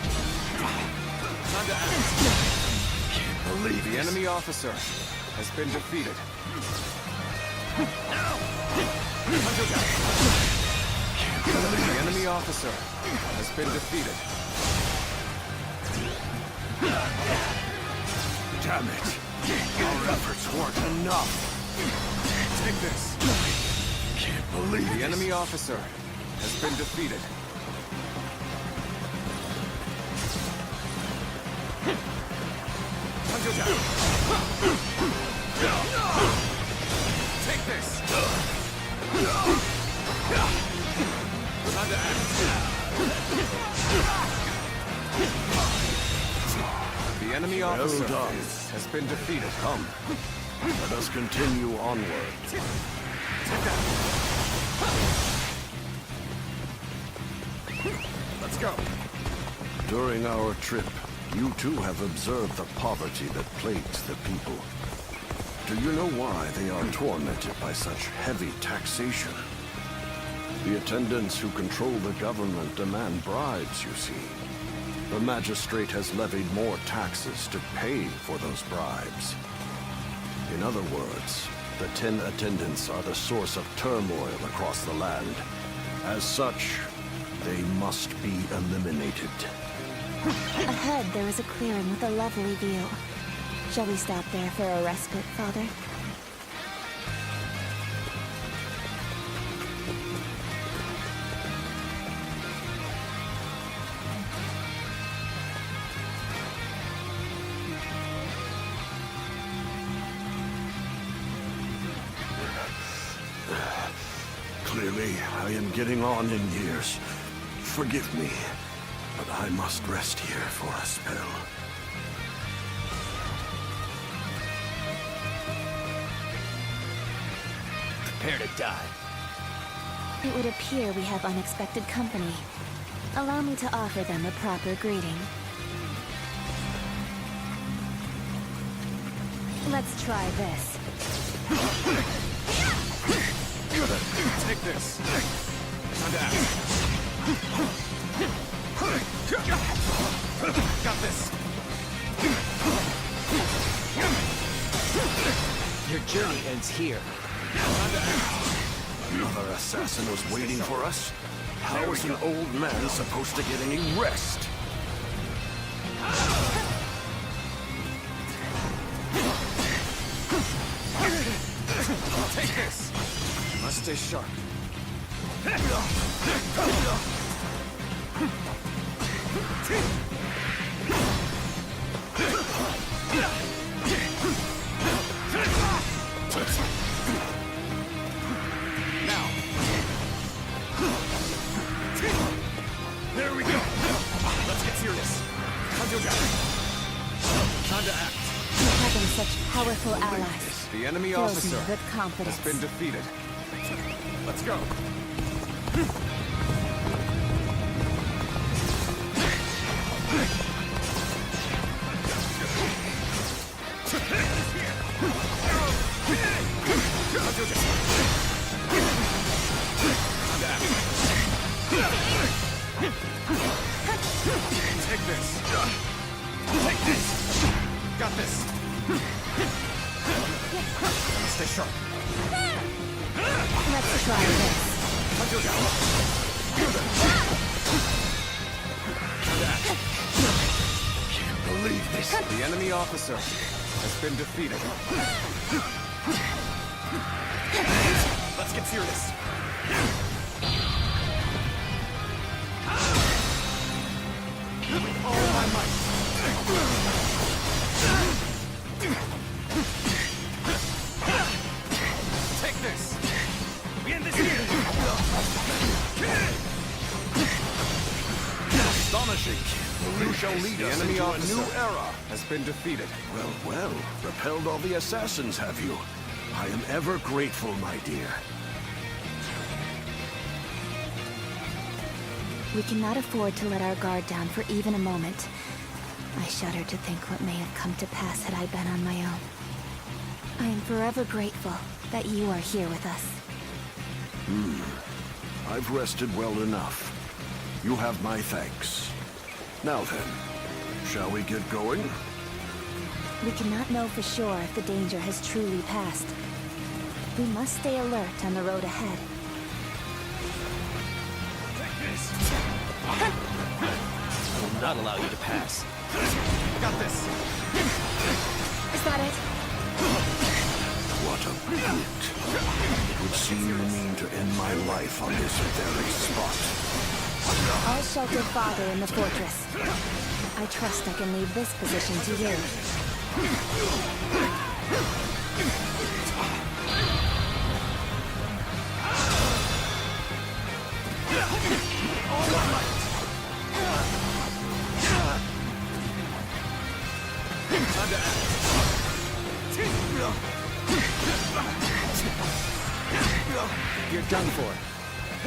Time to act. Can't believe the enemy officer has been defeated. The enemy officer has been defeated. Damn it! Our efforts weren't enough. Take this. Can't believe the enemy officer has been defeated. Take this. Time to act. The enemy officer has been defeated. Come, let us continue onward. Take that. Let's go. During our trip, you too have observed the poverty that plagues the people. Do you know why they are tormented by such heavy taxation? The attendants who control the government demand bribes, you see. The magistrate has levied more taxes to pay for those bribes. In other words, the 10 attendants are the source of turmoil across the land. As such, they must be eliminated. Ahead, there is a clearing with a lovely view. Shall we stop there for a respite, Father? Clearly, I am getting on in years. Forgive me, but I must rest here for a spell. Prepare to die. It would appear we have unexpected company. Allow me to offer them a proper greeting. Let's try this. Take this. Time to act. Got this. Your journey ends here. Another assassin was waiting for us? How is an old man supposed to get any rest? Take this. Must stay sharp. Now. There we go. Let's get serious. Time to act. Having such powerful allies. The enemy fills officer me with confidence. has been defeated. Let's go. Take this. Take this. Got this. Stay sharp. Let's try this. Can't believe this. The enemy officer has been defeated. Let's get serious. With all my might. Take this. We end this here. Astonishing. You shall lead us into a new era. Has been defeated. Well, well, repelled all the assassins, have you? I am ever grateful, my dear. We cannot afford to let our guard down for even a moment. I shudder to think what may have come to pass had I been on my own. I am forever grateful that you are here with us. I've rested well enough. You have my thanks. Now then, shall we get going? We cannot know for sure if the danger has truly passed. We must stay alert on the road ahead. I will not allow you to pass. Got this. Is that it? What a brute. It would seem mean to end my life on this very spot. I'll shelter Father in the fortress. I trust I can leave this position to you. You're done for.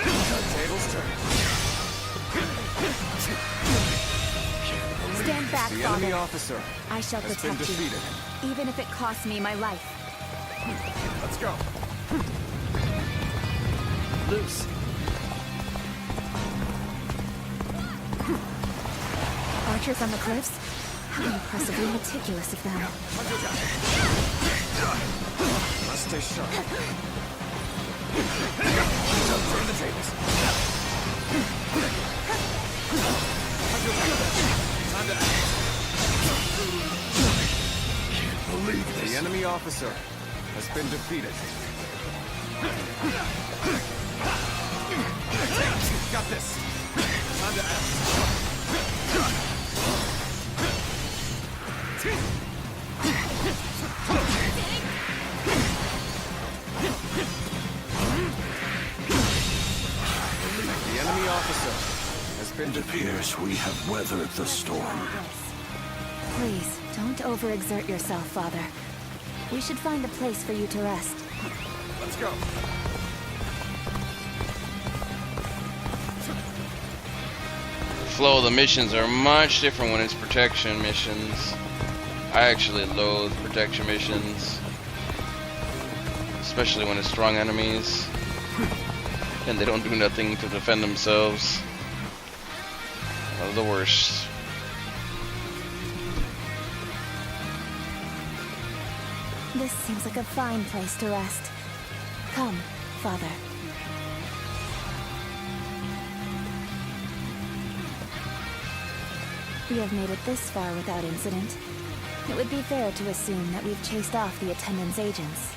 Tables turn. Stand back, The Father. enemy officer I shall has been protect you, defeated. even if it costs me my life. Let's go. Loose. Archers on the cliffs? How impressively meticulous of them. Must stay sharp. Turn the tables. Time to act. Can't believe this. The enemy officer has been defeated. Got this. Time to act. The enemy officer has been defeated. It appears we have weathered the storm. Please, don't overexert yourself, Father. We should find a place for you to rest. Let's go. Flow of the missions are much different when it's protection missions. I actually loathe protection missions, especially when it's strong enemies and they don't do nothing to defend themselves. The worst. This seems like a fine place to rest. Come, Father. We have made it this far without incident. It would be fair to assume that we've chased off the attendant's agents.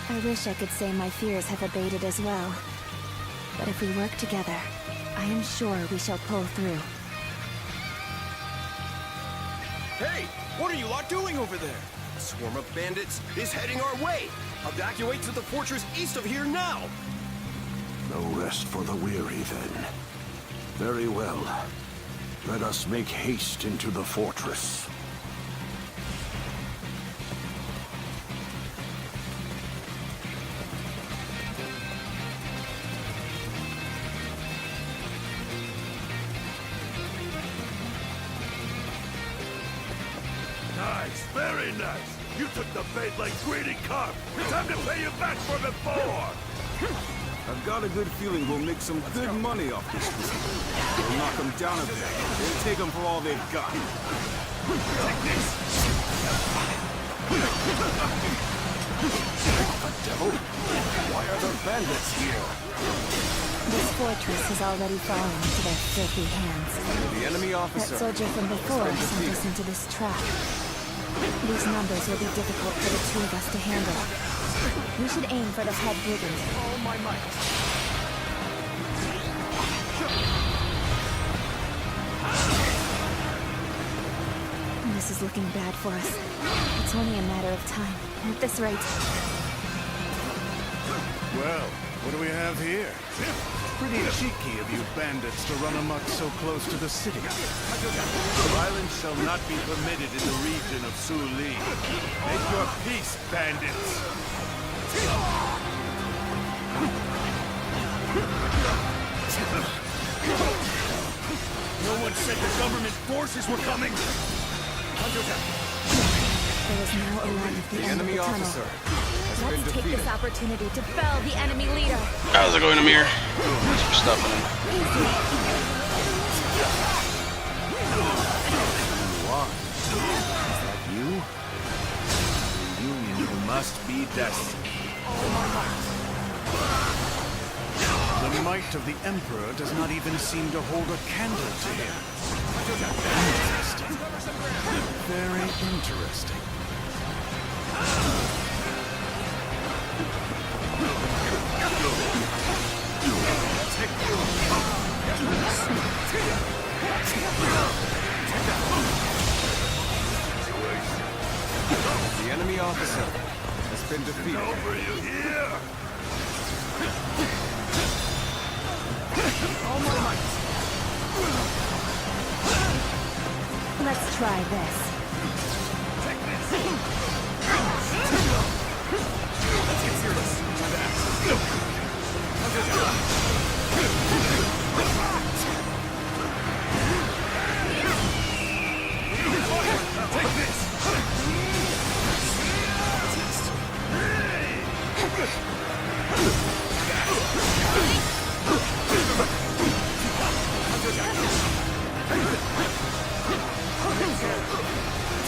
I wish I could say my fears have abated as well. But if we work together, I am sure we shall pull through. Hey, what are you lot doing over there? A swarm of bandits is heading our way. Evacuate to the fortress east of here now. No rest for the weary, then. Very well. Let us make haste into the fortress. Nice, very nice. You took the bait like greedy carp. Time to pay you back for before. I've got a good feeling we'll make some good money off this group. We'll knock them down a bit, then take them for all they've got. Take this. The devil? Why are there bandits here? This fortress has already fallen into their filthy hands. The enemy That officer soldier from before sent us into this trap. These numbers will be difficult for the two of us to handle. We should aim for the head brigand. all my might. This is looking bad for us. It's only a matter of time. At this rate. Well, what do we have here? Pretty cheeky of you bandits to run amok so close to the city. Violence shall not be permitted in the region of Su Li. Make your peace, bandits. No one said the government forces were coming. There is now a light at the end of the tunnel. Let's take this opportunity to fell the enemy leader. How's it going, Amir? Thanks for stopping in. Is that you? The union who must be destiny. The might of the Emperor does not even seem to hold a candle to him. Interesting. Very interesting. The enemy officer has been defeated. Over you here! All my might. Let's try this. Take this. Let's get serious. Take this.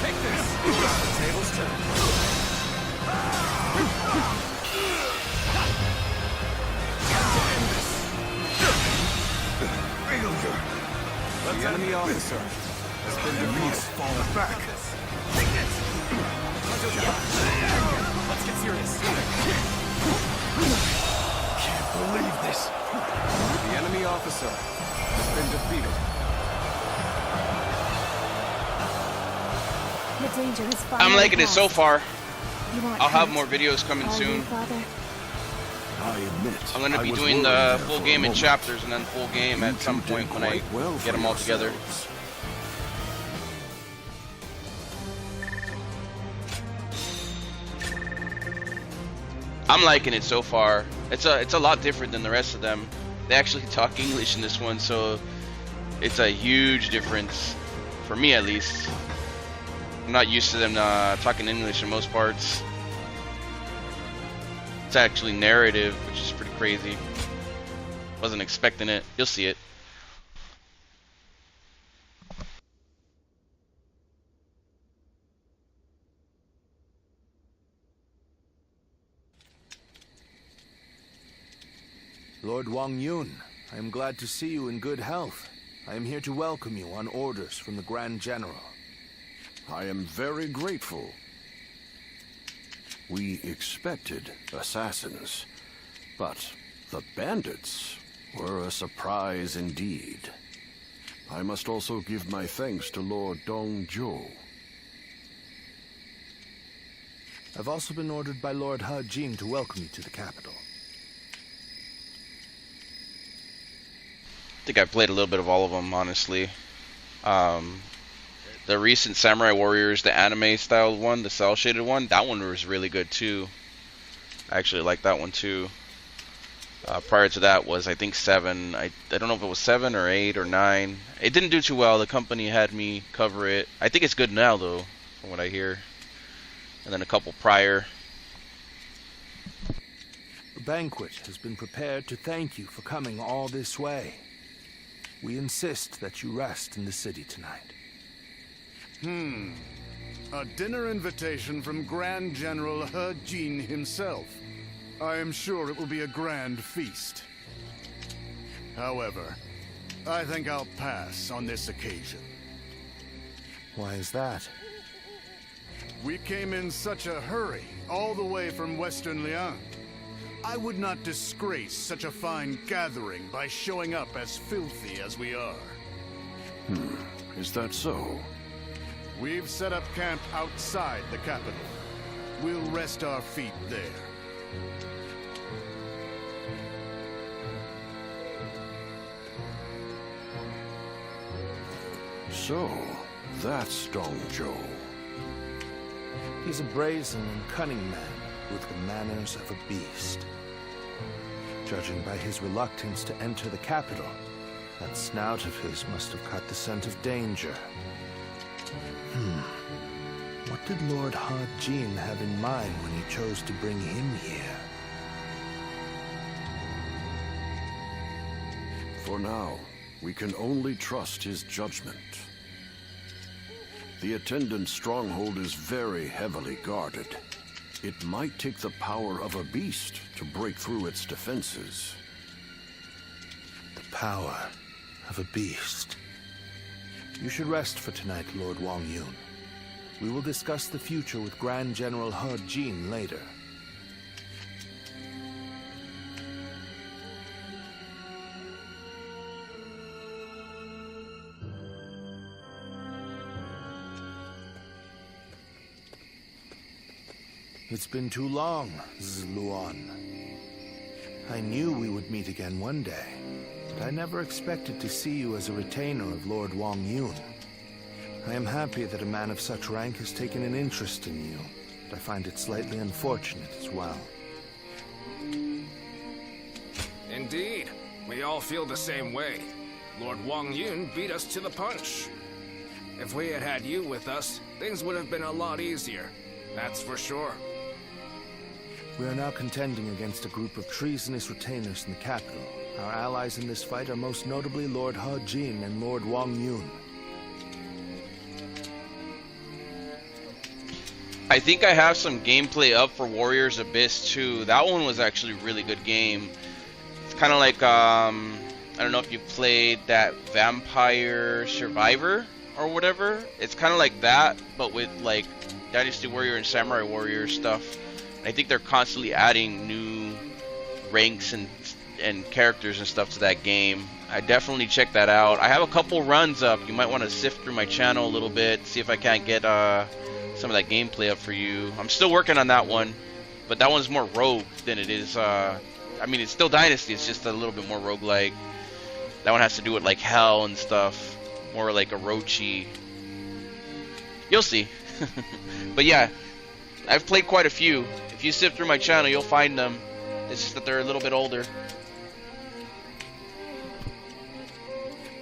Take this. Tables turn. The enemy officer has been defeated. Fall back. Take this. Let's get serious. Can't believe this. The enemy officer has been defeated. The danger is far. I'm liking it so far. You aren't I'll have hurt, more videos coming are you, soon. Father? I admit, I'm going to be I was doing worried the there full for a game in moment. chapters and then full game at some point when I get them all together. I'm liking it so far. It's a lot different than the rest of them. They actually talk English in this one, so it's a huge difference for me at least. I'm not used to them talking English in most parts. It's actually narrative, which is pretty crazy. Wasn't expecting it. You'll see it. Lord Wang Yun, I am glad to see you in good health. I am here to welcome you on orders from the Grand General. I am very grateful. We expected assassins, but the bandits were a surprise indeed. I must also give my thanks to Lord Dongzhou. I've also been ordered by Lord He Jin to welcome you to the capital. I think I played a little bit of all of them, honestly. The recent Samurai Warriors, the anime style one, the cell shaded one, that one was really good too. I actually like that one too. Prior to that was, I think, 7. I don't know if it was 7 or 8 or 9. It didn't do too well. The company had me cover it. I think it's good now though, from what I hear. And then a couple prior. A banquet has been prepared to thank you for coming all this way. We insist that you rest in the city tonight. A dinner invitation from Grand General He Jin himself. I am sure it will be a grand feast. However, I think I'll pass on this occasion. Why is that? We came in such a hurry, all the way from Western Liang. I would not disgrace such a fine gathering by showing up as filthy as we are. Is that so? We've set up camp outside the capital. We'll rest our feet there. So, that's Dongzhou. He's a brazen and cunning man with the manners of a beast. Judging by his reluctance to enter the capital, that snout of his must have caught the scent of danger. What did Lord He Jin have in mind when he chose to bring him here? For now, we can only trust his judgment. The attendant stronghold is very heavily guarded. It might take the power of a beast to break through its defenses. The power of a beast. You should rest for tonight, Lord Wang Yun. We will discuss the future with Grand General He Jin later. It's been too long, Zluan. I knew we would meet again one day, but I never expected to see you as a retainer of Lord Wang Yun. I am happy that a man of such rank has taken an interest in you, but I find it slightly unfortunate as well. Indeed. We all feel the same way. Lord Wang Yun beat us to the punch. If we had had you with us, things would have been a lot easier. That's for sure. We are now contending against a group of treasonous retainers in the capital. Our allies in this fight are most notably Lord He Jin and Lord Wang Yun. I think I have some gameplay up for Warriors Abyss too. That one was actually a really good game. It's kind of like, I don't know if you played that Vampire Survivor or whatever. It's kind of like that, but with like Dynasty Warrior and Samurai Warrior stuff. I think they're constantly adding new ranks and characters and stuff to that game. I definitely check that out. I have a couple runs up. You might want to sift through my channel a little bit, see if I can't get some of that gameplay up for you. I'm still working on that one, but that one's more rogue than it is. I mean, it's still Dynasty. It's just a little bit more roguelike. That one has to do with like hell and stuff, more like Orochi. You'll see. But yeah, I've played quite a few. If you sift through my channel, you'll find them. It's just that they're a little bit older.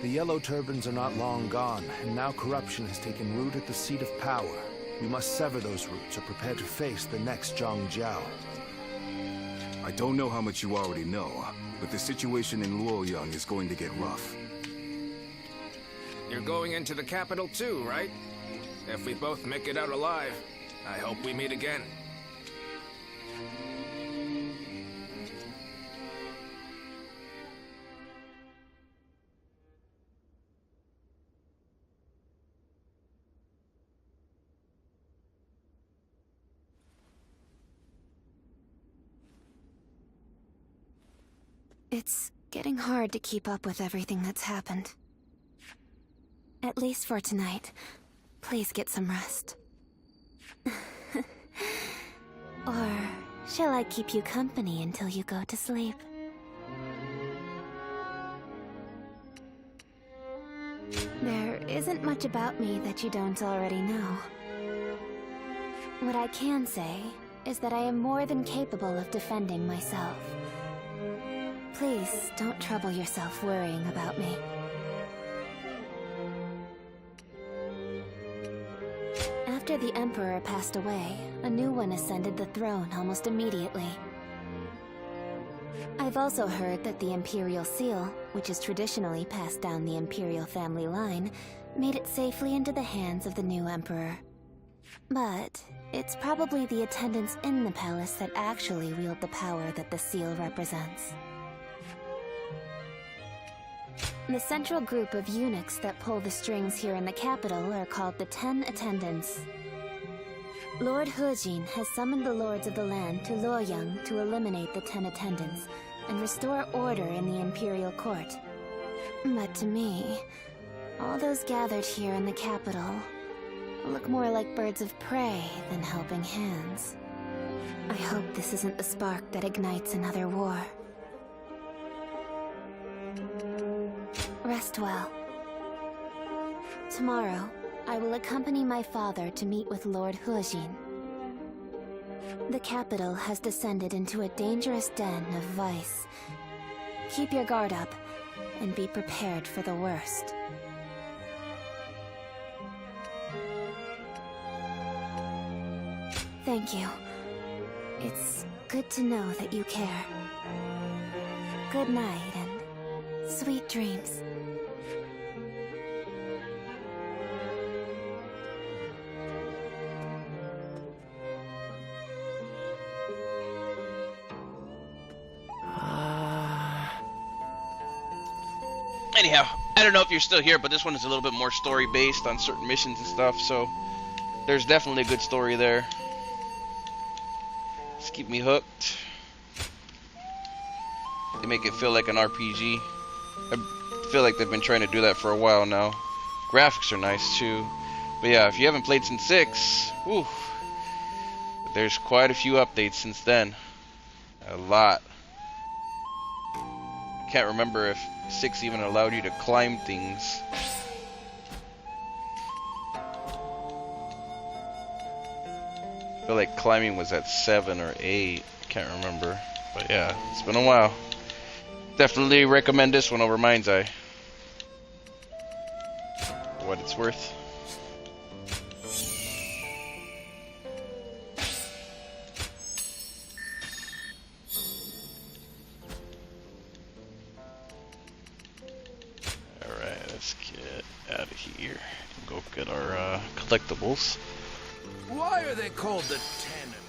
The Yellow Turbans are not long gone, and now corruption has taken root at the seat of power. We must sever those roots or prepare to face the next Zhang Jiao. I don't know how much you already know, but the situation in Luoyang is going to get rough. You're going into the capital too, right? If we both make it out alive, I hope we meet again. It's getting hard to keep up with everything that's happened. At least for tonight. Please get some rest. Or shall I keep you company until you go to sleep? There isn't much about me that you don't already know. What I can say is that I am more than capable of defending myself. Please don't trouble yourself worrying about me. After the Emperor passed away, a new one ascended the throne almost immediately. I've also heard that the Imperial Seal, which is traditionally passed down the Imperial family line, made it safely into the hands of the new Emperor. But it's probably the attendants in the palace that actually wield the power that the seal represents. The central group of eunuchs that pull the strings here in the capital are called the 10 Attendants. Lord He Jin has summoned the lords of the land to Luoyang to eliminate the 10 Attendants and restore order in the Imperial Court. But to me, all those gathered here in the capital look more like birds of prey than helping hands. I hope this isn't the spark that ignites another war. Rest well. Tomorrow, I will accompany my father to meet with Lord He Jin. The capital has descended into a dangerous den of vice. Keep your guard up, and be prepared for the worst. Thank you. It's good to know that you care. Good night, and sweet dreams. Anyhow, I don't know if you're still here, but this one is a little bit more story based on certain missions and stuff, so there's definitely a good story there. Just keep me hooked. They make it feel like an RPG. I feel like they've been trying to do that for a while now. Graphics are nice too. But yeah, if you haven't played since 6, whew, there's quite a few updates since then. A lot. Can't remember if 6 even allowed you to climb things. I feel like climbing was at 7 or 8. Can't remember. But yeah, it's been a while. Definitely recommend this one over Mind's Eye. For what it's worth. Alright, let's get out of here and go get our collectibles. Why are they called the Tandem?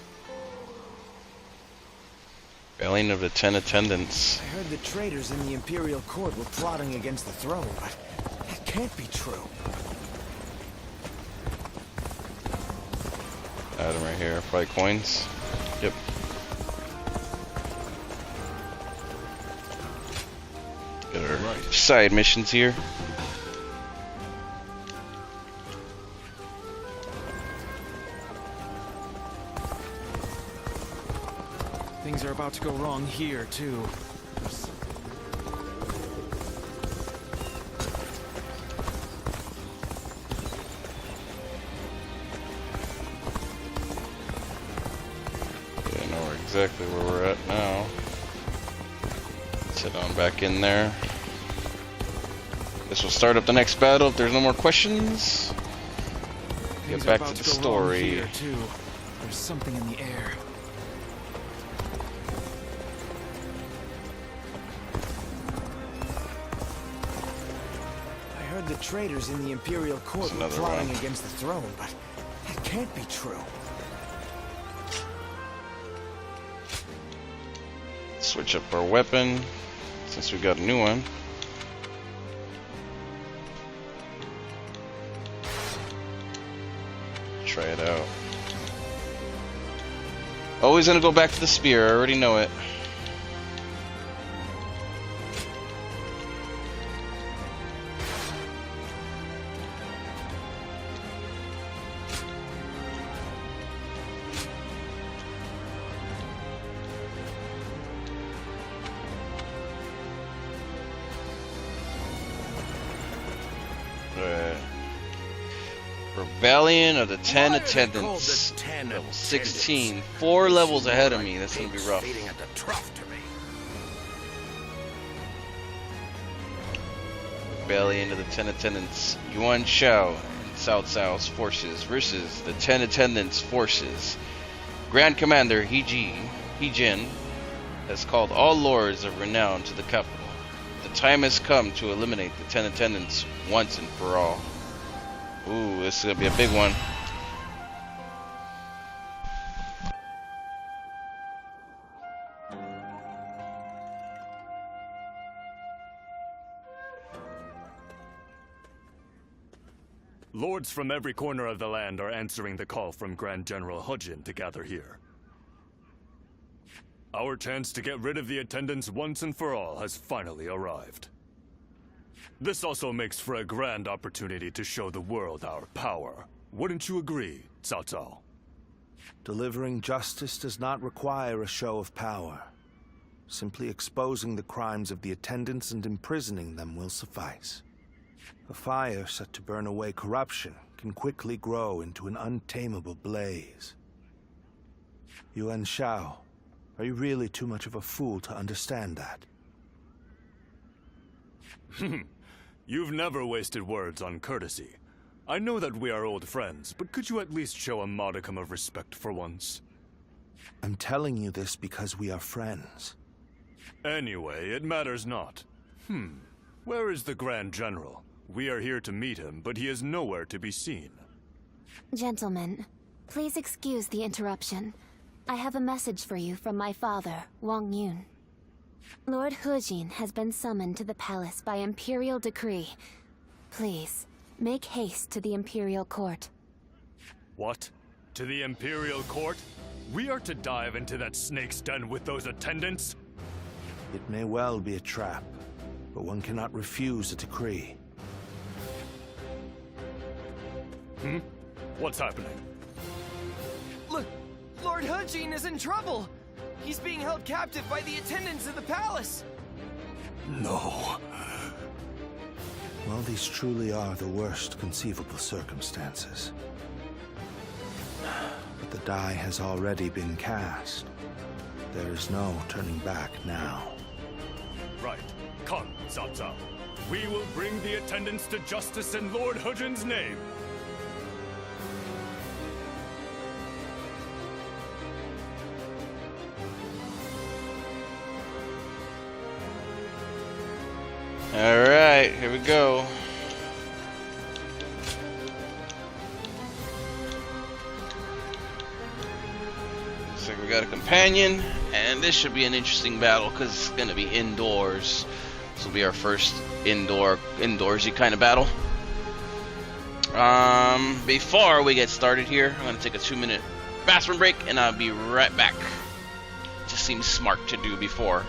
Rebellion of the 10 Attendants. I heard the traitors in the Imperial Court were plotting against the throne, but that can't be true. Item right here, probably coins. Yep. Get our side missions here. Things are about to go wrong here, too. Yeah, I know exactly where we're at now. Let's head on back in there. This will start up the next battle if there's no more questions. Get back to the story. Here, too. There's something in the air. The traitors in the Imperial Court were plotting against the throne, but that can't be true. Switch up our weapon since we got a new one. Try it out. Always gonna go back to the spear, I already know it. Rebellion of the 10 Attendants. Level 16. 4 levels ahead of me. That's gonna be rough. Rebellion of the 10 Attendants. Yuan Shao and Cao Cao's forces versus the 10 Attendants' forces. Grand Commander He-Jin has called all lords of renown to the capital. The time has come to eliminate the 10 Attendants once and for all. Ooh, this is gonna be a big one. Lords from every corner of the land are answering the call from Grand General Hujin to gather here. Our chance to get rid of the attendants once and for all has finally arrived. This also makes for a grand opportunity to show the world our power. Wouldn't you agree, Cao Cao? Delivering justice does not require a show of power. Simply exposing the crimes of the attendants and imprisoning them will suffice. A fire set to burn away corruption can quickly grow into an untamable blaze. Yuan Shao, are you really too much of a fool to understand that? You've never wasted words on courtesy. I know that we are old friends, but could you at least show a modicum of respect for once? I'm telling you this because we are friends. Anyway, it matters not. Where is the Grand General? We are here to meet him, but he is nowhere to be seen. Gentlemen, please excuse the interruption. I have a message for you from my father, Wang Yun. Lord Orgins has been summoned to the palace by Imperial decree. Please, make haste to the Imperial Court. What? To the Imperial Court? We are to dive into that snake's den with those attendants? It may well be a trap, but one cannot refuse a decree. What's happening? Look, Lord Orgins is in trouble! He's being held captive by the attendants of the palace! No. Well, these truly are the worst conceivable circumstances. But the die has already been cast. There is no turning back now. Right. Come, Cao Cao. We will bring the attendants to justice in Lord Orgins' name. Alright, here we go. Looks like we got a companion, and this should be an interesting battle because it's going to be indoors. This will be our first indoorsy kind of battle. Before we get started here, I'm going to take a 2-minute bathroom break, and I'll be right back. Just seems smart to do before.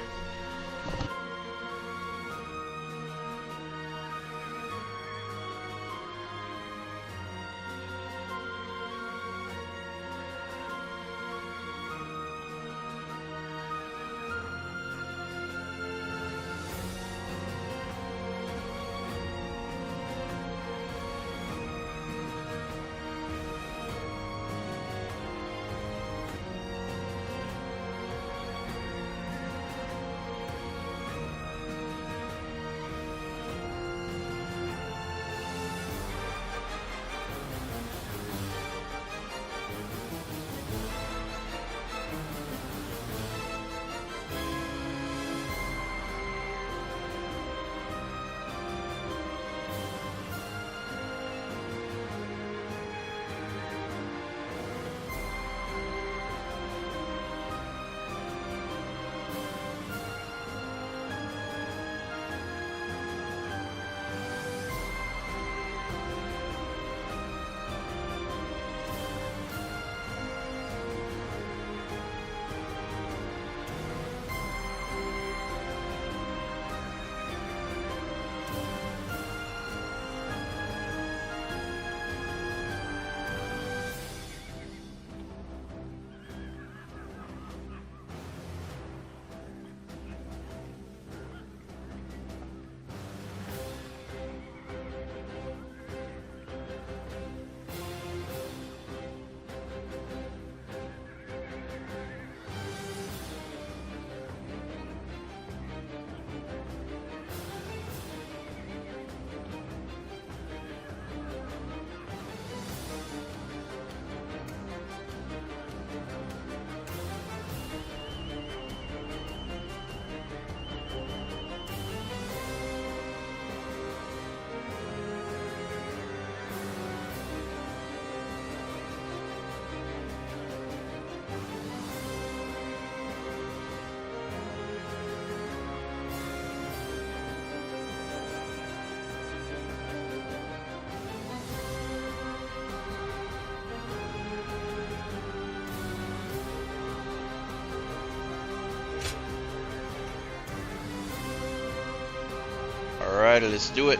Alright, let's do it.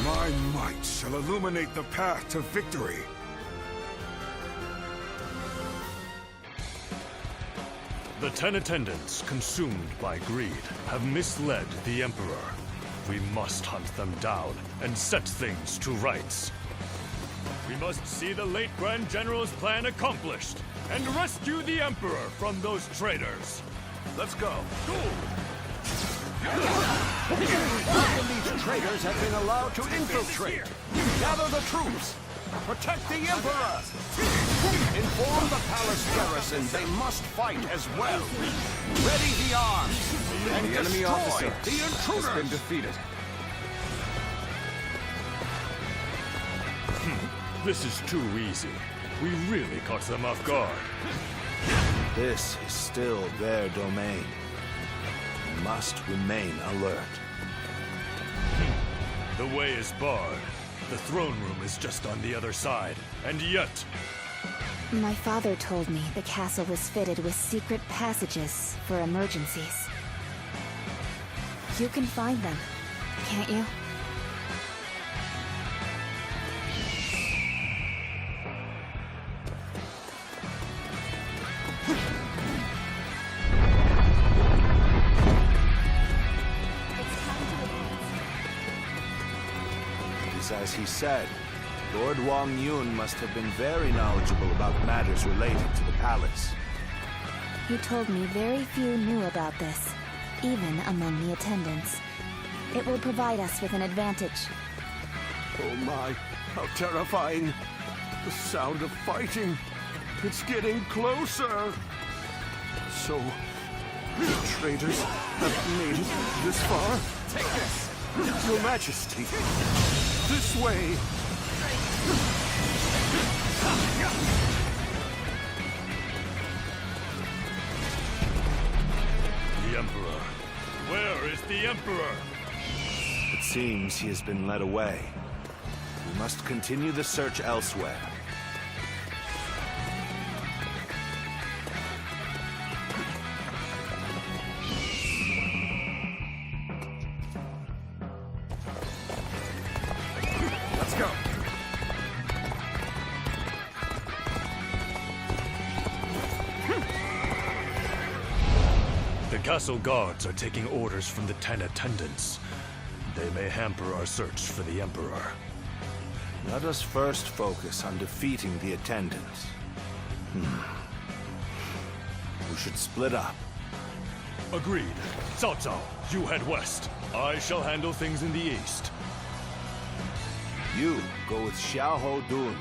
My might shall illuminate the path to victory. The 10 attendants, consumed by greed, have misled the Emperor. We must hunt them down and set things to rights. We must see the late Grand General's plan accomplished and rescue the Emperor from those traitors. Let's go. Go! These traitors have been allowed to infiltrate. Gather the troops. Protect the Emperor. Inform the palace garrison they must fight as well. Ready the arms. And the enemy officer the intruders. Has been defeated. This is too easy. We really caught them off guard. This is still their domain. must remain alert. The way is barred. The throne room is just on the other side. And yet... My father told me the castle was fitted with secret passages for emergencies. You can find them, can't you? As he said, Lord Wang Yun must have been very knowledgeable about matters related to the palace. He told me very few knew about this, even among the attendants. It will provide us with an advantage. Oh my, how terrifying. The sound of fighting. It's getting closer. So, the traitors have made it this far? Take this! Your Majesty! This way! The Emperor. Where is the Emperor? It seems he has been led away. We must continue the search elsewhere. The castle guards are taking orders from the 10 attendants. They may hamper our search for the Emperor. Let us first focus on defeating the attendants. We should split up. Agreed. Cao Cao, you head west. I shall handle things in the east. You go with Xiahou Dun.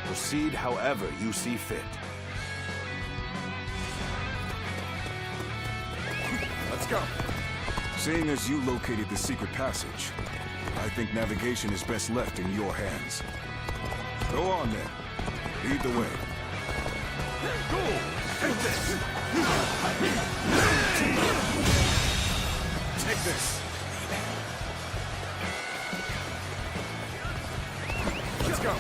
Proceed however you see fit. Let's go. Seeing as you located the secret passage, I think navigation is best left in your hands. Go on then. Lead the way. Go! Take this! Take this! Let's go!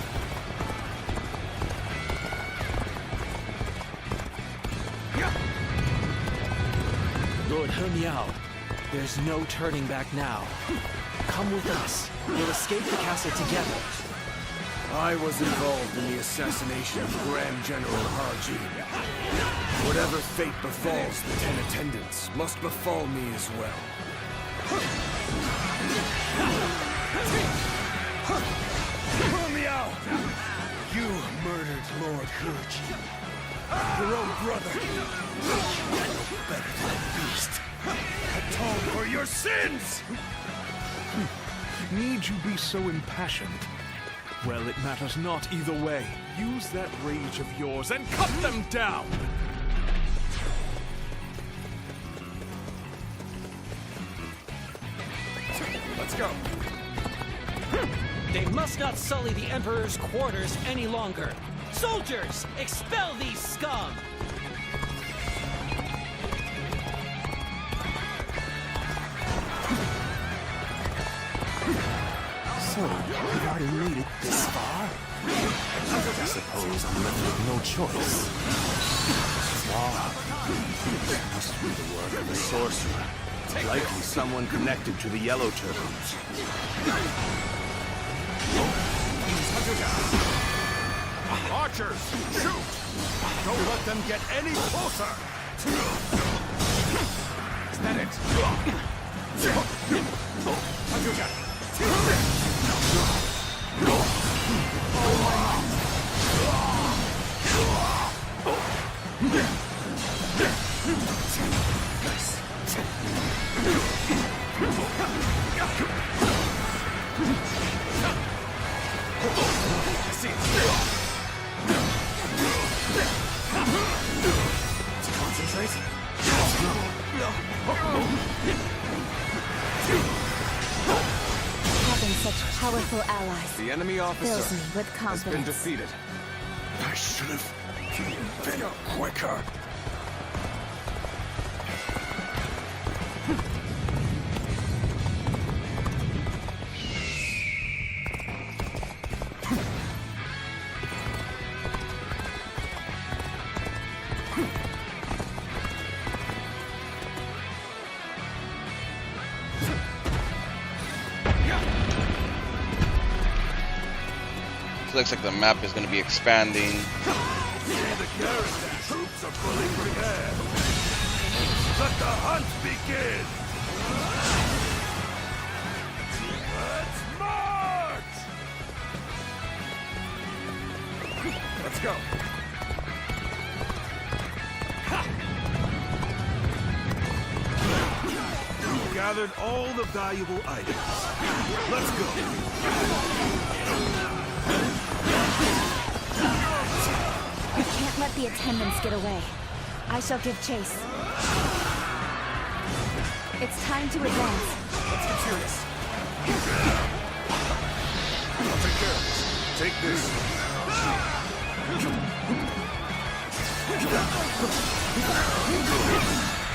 Lord He Miao, there's no turning back now. Come with us. We'll escape the castle together. I was involved in the assassination of Grand General Haji. Whatever fate befalls the 10 attendants must befall me as well. He Miao! You murdered Lord Haji. Your own brother. I know better than a beast. Atone for your sins! Need you be so impassioned? Well, it matters not either way. Use that rage of yours and cut them down! Let's go. They must not sully the Emperor's quarters any longer. Soldiers, expel these scum! So, we've already made it this far? I suppose I'm left with no choice. This must be the work of a sorcerer. Likely someone connected to the Yellow Turbans. Archers, shoot! Don't let them get any closer! Is that it? Having such powerful allies The enemy officer fills me with has been confidence. defeated. I should have been quicker. looks like the map is going to be expanding. The garrison troops are fully prepared. Let the hunt begin! Let's march! Let's go. We've gathered all the valuable items. Let's go. We can't let the attendants get away. I shall give chase. It's time to advance. Let's get serious. I'll take care of this. Take this.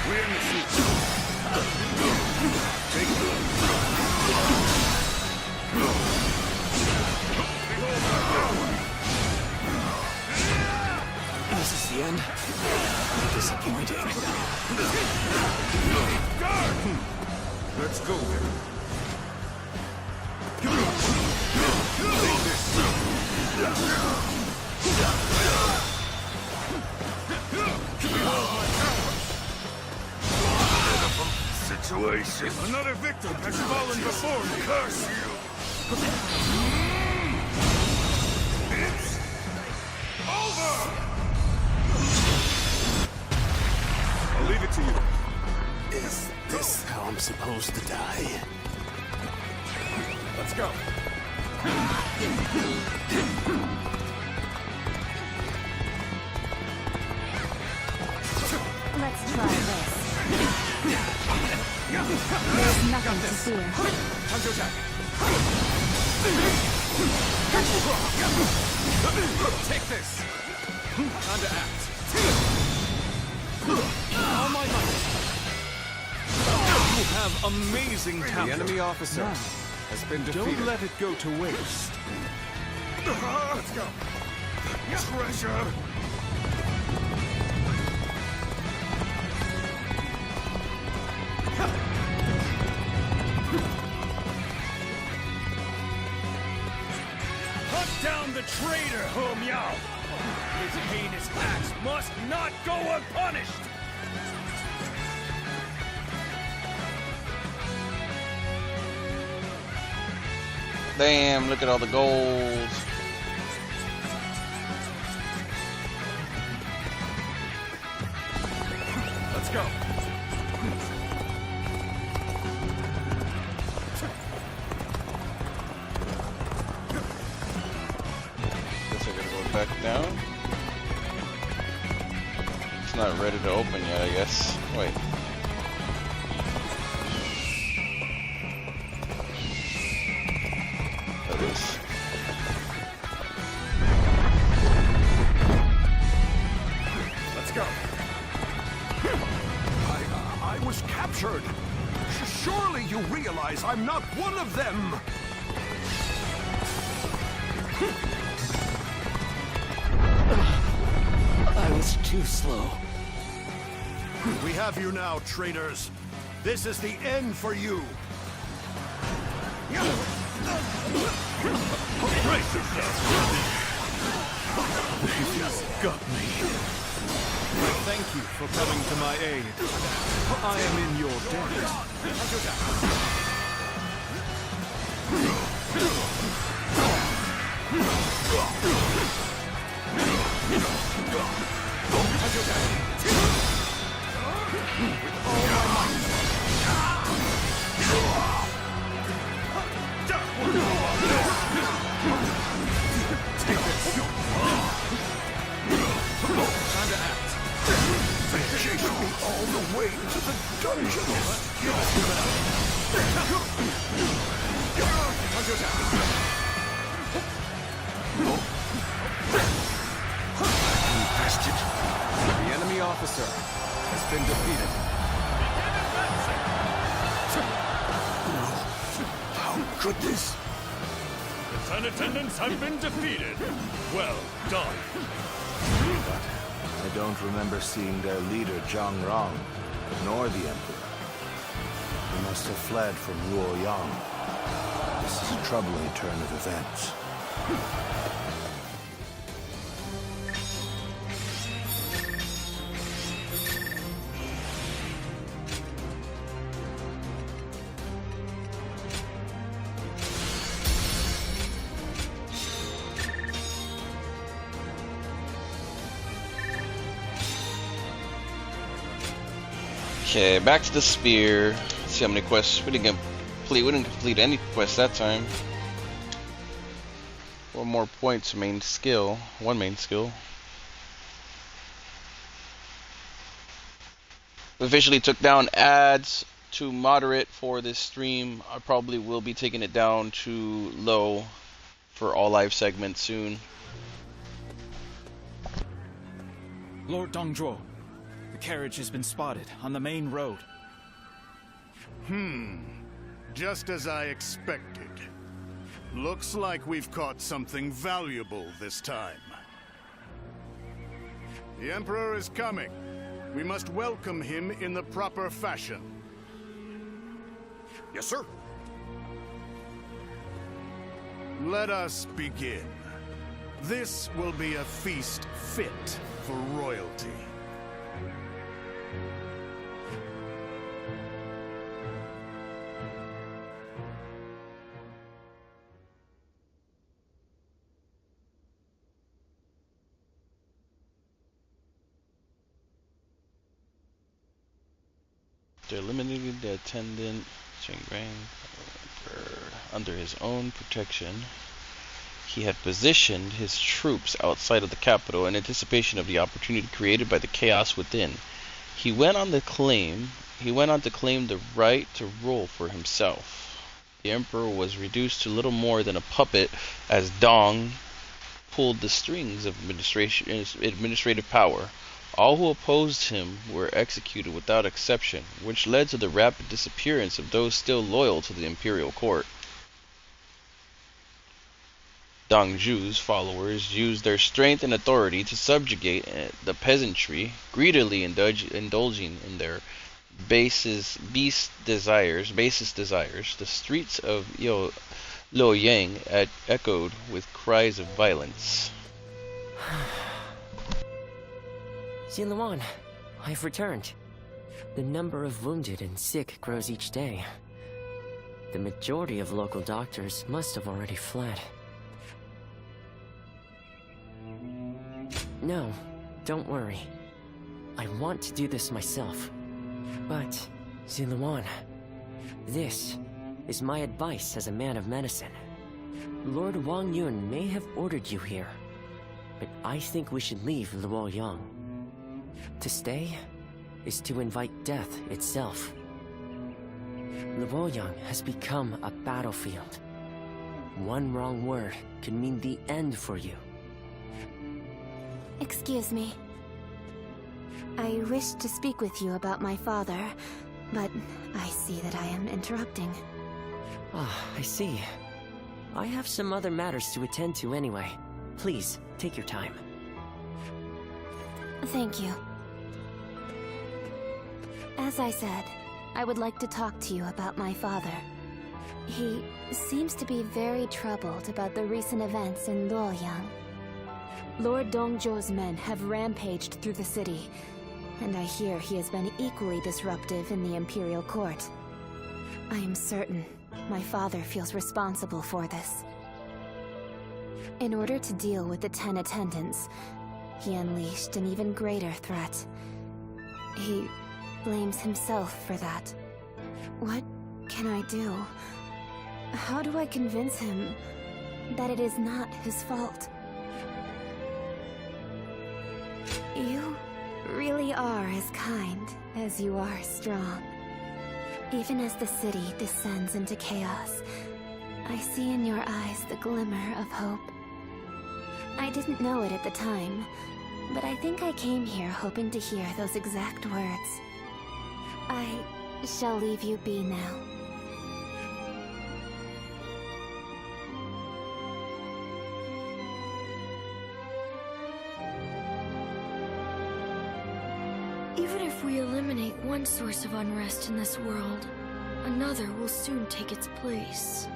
We're in the seat. Take this. This is the end. Disappointing. Let's go then. Situation. Another victim has fallen before me. Curse you! It's over! I'll leave it to you. Is this how I'm supposed to die? Let's go. Let's try this. There's nothing to fear. Counterattack. Take this. Time to act. All my might. You have amazing talent. The enemy officer has been defeated. Don't let it go to waste. Let's go. Treasure! Hunt down the traitor, Ho Miao! His heinous acts must not go unpunished! Damn, look at all the gold. Let's go. Guess I gotta go back down. It's not ready to open yet, I guess. Wait. That is. Let's go. I was captured. Surely you realize I'm not one of them. I was too slow. We have you now, traitors. This is the end for you. Brace yourself. They've just got me. Thank you for coming to my aid. I am in your debt. Time to act. They chased me all the way to the dungeon. The enemy officer has been defeated. No. How could this? The 10 attendants have been defeated. Well done. I don't remember seeing their leader, Zhang Rong, nor the Emperor. They must have fled from Luoyang. This is a troubling turn of events. Okay, back to the spear. Let's see how many quests we didn't complete. We didn't complete any quests that time. 4 more points. Main skill. 1 main skill. Officially took down ads to moderate for this stream. I probably will be taking it down to low for all live segments soon. Lord Dongzhuo, the carriage has been spotted on the main road. Just as I expected. Looks like we've caught something valuable this time. The Emperor is coming. We must welcome him in the proper fashion. Yes, sir. Let us begin. This will be a feast fit for royalty. They eliminated the attendant under his own protection. He had positioned his troops outside of the capital in anticipation of the opportunity created by the chaos within. He went on to claim the right to rule for himself. The emperor was reduced to little more than a puppet as Dong pulled the strings of administrative power. All who opposed him were executed without exception, which led to the rapid disappearance of those still loyal to the imperial court. Dong Zhu's followers used their strength and authority to subjugate the peasantry, greedily indulging in their basest desires. The streets of Luoyang echoed with cries of violence. Xinluan, I've returned. The number of wounded and sick grows each day. The majority of local doctors must have already fled. No, don't worry. I want to do this myself. But, Xinluan, this is my advice as a man of medicine. Lord Wang Yun may have ordered you here, but I think we should leave Luoyang. To stay is to invite death itself. Luoyang has become a battlefield. One wrong word could mean the end for you. Excuse me. I wish to speak with you about my father, but I see that I am interrupting. Ah, I see. I have some other matters to attend to anyway. Please, take your time. Thank you. As I said, I would like to talk to you about my father. He seems to be very troubled about the recent events in Luoyang. Lord Dongzhuo's men have rampaged through the city, and I hear he has been equally disruptive in the Imperial Court. I am certain my father feels responsible for this. In order to deal with the 10 attendants, he unleashed an even greater threat. He blames himself for that. What can I do? How do I convince him that it is not his fault? You really are as kind as you are strong. Even as the city descends into chaos, I see in your eyes the glimmer of hope. I didn't know it at the time, but I think I came here hoping to hear those exact words. I shall leave you be now. Even if we eliminate one source of unrest in this world, another will soon take its place.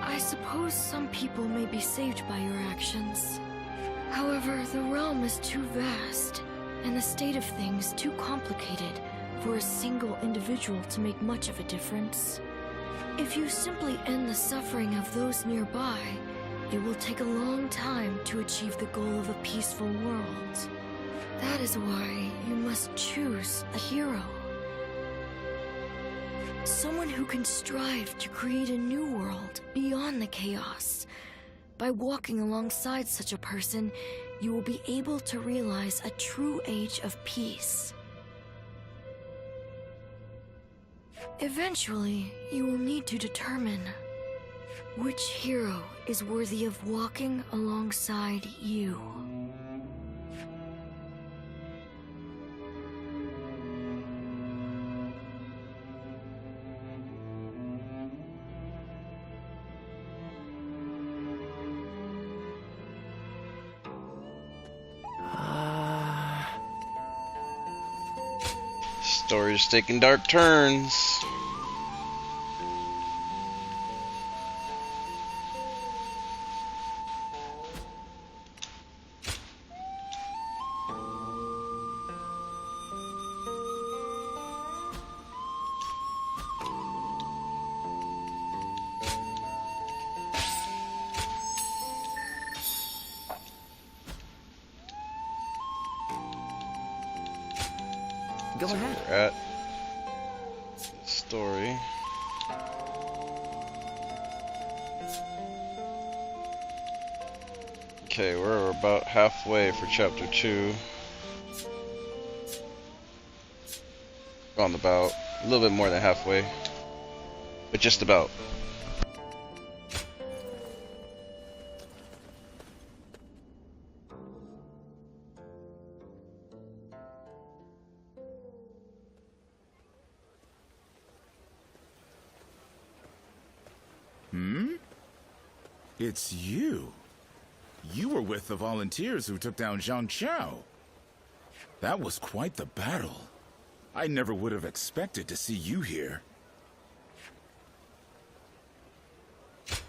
I suppose some people may be saved by your actions. However, the realm is too vast, and the state of things too complicated for a single individual to make much of a difference. If you simply end the suffering of those nearby, it will take a long time to achieve the goal of a peaceful world. That is why you must choose a hero. Someone who can strive to create a new world beyond the chaos. By walking alongside such a person, you will be able to realize a true age of peace. Eventually, you will need to determine which hero is worthy of walking alongside you. Story's taking dark turns. Go ahead. We're at story. Okay, we're about halfway for chapter 2. Roundabout. A little bit more than halfway. But just about. It's you. You were with the volunteers who took down Zhang Xiao. That was quite the battle. I never would have expected to see you here.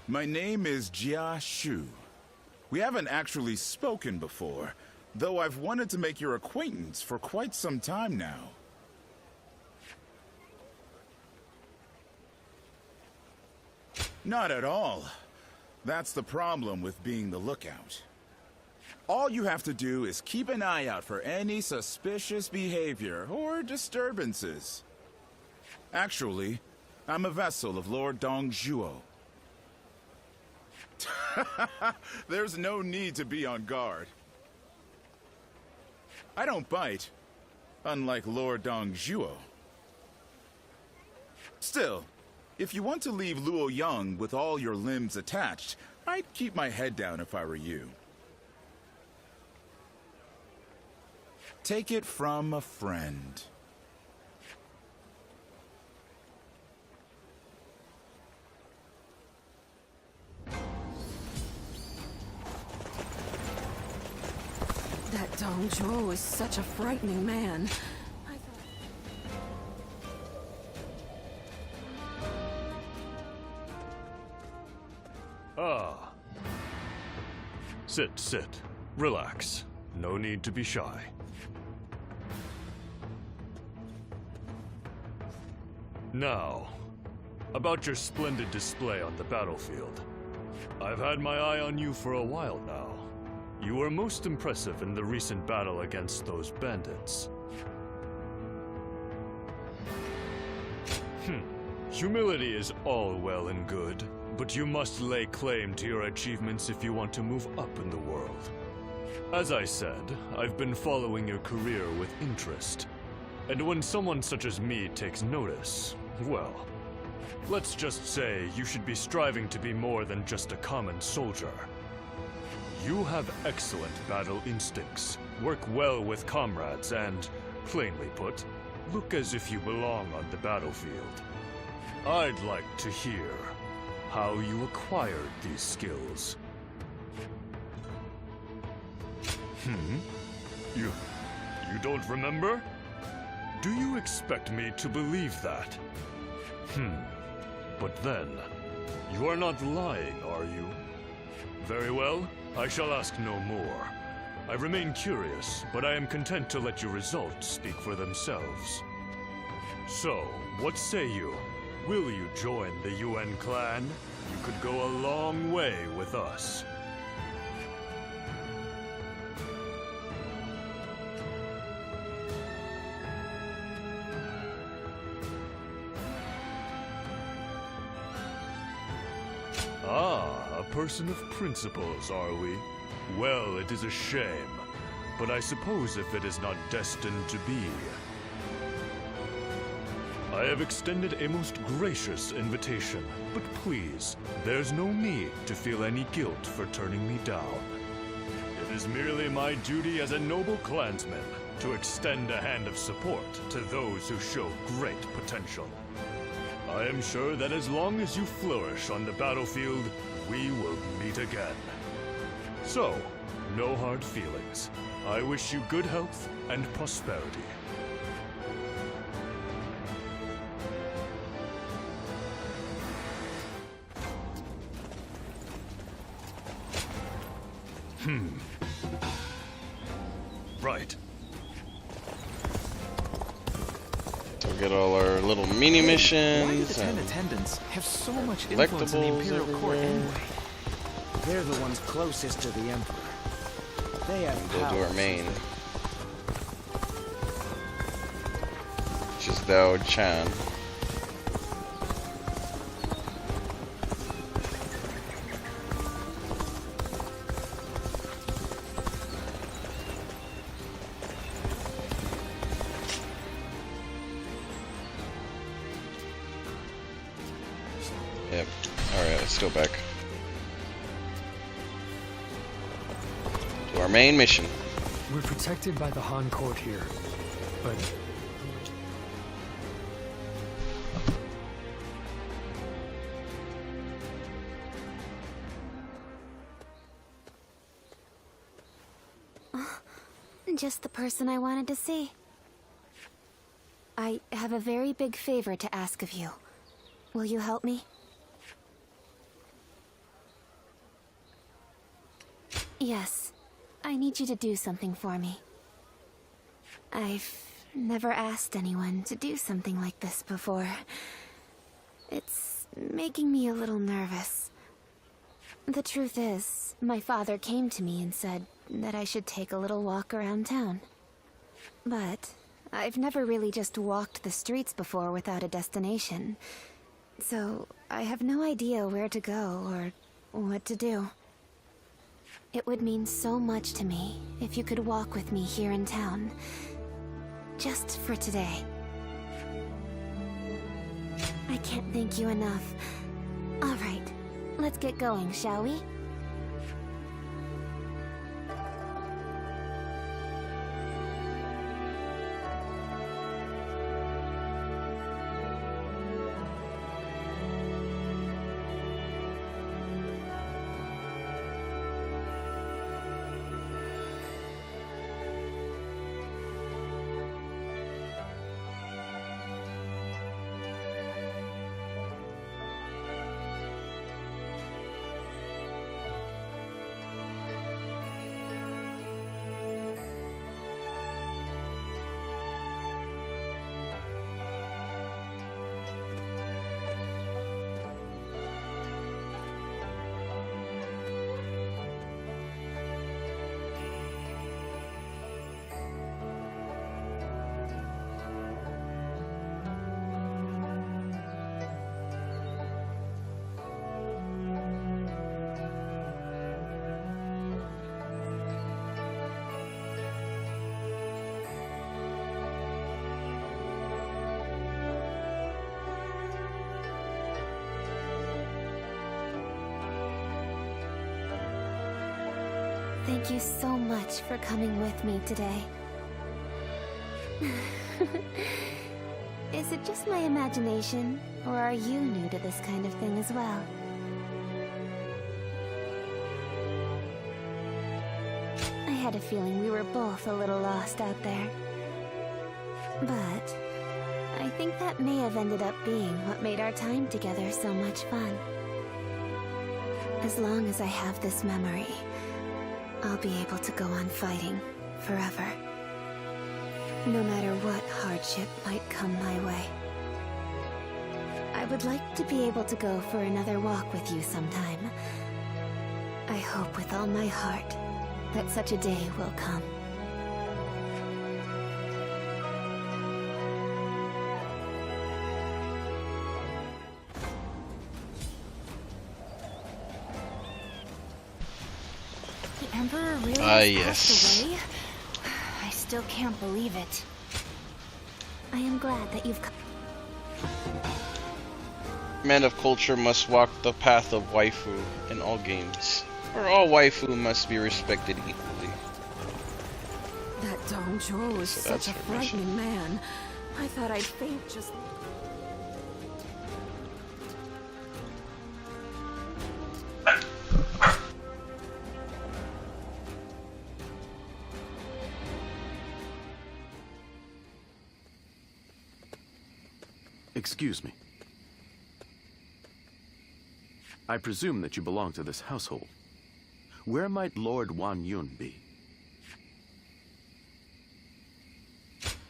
My name is Jia Shu. We haven't actually spoken before, though I've wanted to make your acquaintance for quite some time now. Not at all. That's the problem with being the lookout. All you have to do is keep an eye out for any suspicious behavior or disturbances. Actually, I'm a vessel of Lord Dongzhuo. There's no need to be on guard. I don't bite, unlike Lord Dongzhuo. Still, if you want to leave Luoyang with all your limbs attached, I'd keep my head down if I were you. Take it from a friend. That Dongzhuo is such a frightening man. Ah. Sit. Relax. No need to be shy. Now, about your splendid display on the battlefield. I've had my eye on you for a while now. You were most impressive in the recent battle against those bandits. Humility is all well and good, but you must lay claim to your achievements if you want to move up in the world. As I said, I've been following your career with interest. And when someone such as me takes notice, well, let's just say you should be striving to be more than just a common soldier. You have excellent battle instincts, work well with comrades, and, plainly put, look as if you belong on the battlefield. I'd like to hear how you acquired these skills. You don't remember? Do you expect me to believe that? But then, you are not lying, are you? Very well, I shall ask no more. I remain curious, but I am content to let your results speak for themselves. So, what say you? Will you join the Yuan clan? You could go a long way with us. person of principles, are we? Well, it is a shame, but I suppose if it is not destined to be. I have extended a most gracious invitation, but please, there's no need to feel any guilt for turning me down. It is merely my duty as a noble clansman to extend a hand of support to those who show great potential. I am sure that as long as you flourish on the battlefield, we will meet again. So, no hard feelings. I wish you good health and prosperity. Right. So we get all our little mini missions. Why do the 10 attendants have so much influence in the Imperial Court anyway? They're the ones closest to the Emperor. They have Go power. to our main, which is Dao Chan. Yep. Alright, let's go back to our main mission. We're protected by the Han Court here, but just the person I wanted to see. I have a very big favor to ask of you. Will you help me? Yes, I need you to do something for me. I've never asked anyone to do something like this before. It's making me a little nervous. The truth is, my father came to me and said that I should take a little walk around town. But I've never really just walked the streets before without a destination. So I have no idea where to go or what to do. It would mean so much to me if you could walk with me here in town. Just for today. I can't thank you enough. All right, let's get going, shall we? Thank you so much for coming with me today. Is it just my imagination, or are you new to this kind of thing as well? I had a feeling we were both a little lost out there. But I think that may have ended up being what made our time together so much fun. As long as I have this memory, I'll be able to go on fighting forever. No matter what hardship might come my way. I would like to be able to go for another walk with you sometime. I hope with all my heart that such a day will come. yes. Away? I still can't believe it. I am glad that you've come. Men of culture must walk the path of waifu in all games, or all waifu must be respected equally. That Dongzhuo is So such a that's her mission. frightening man. I thought I'd faint just... Excuse me. I presume that you belong to this household. Where might Lord Wan Yun be?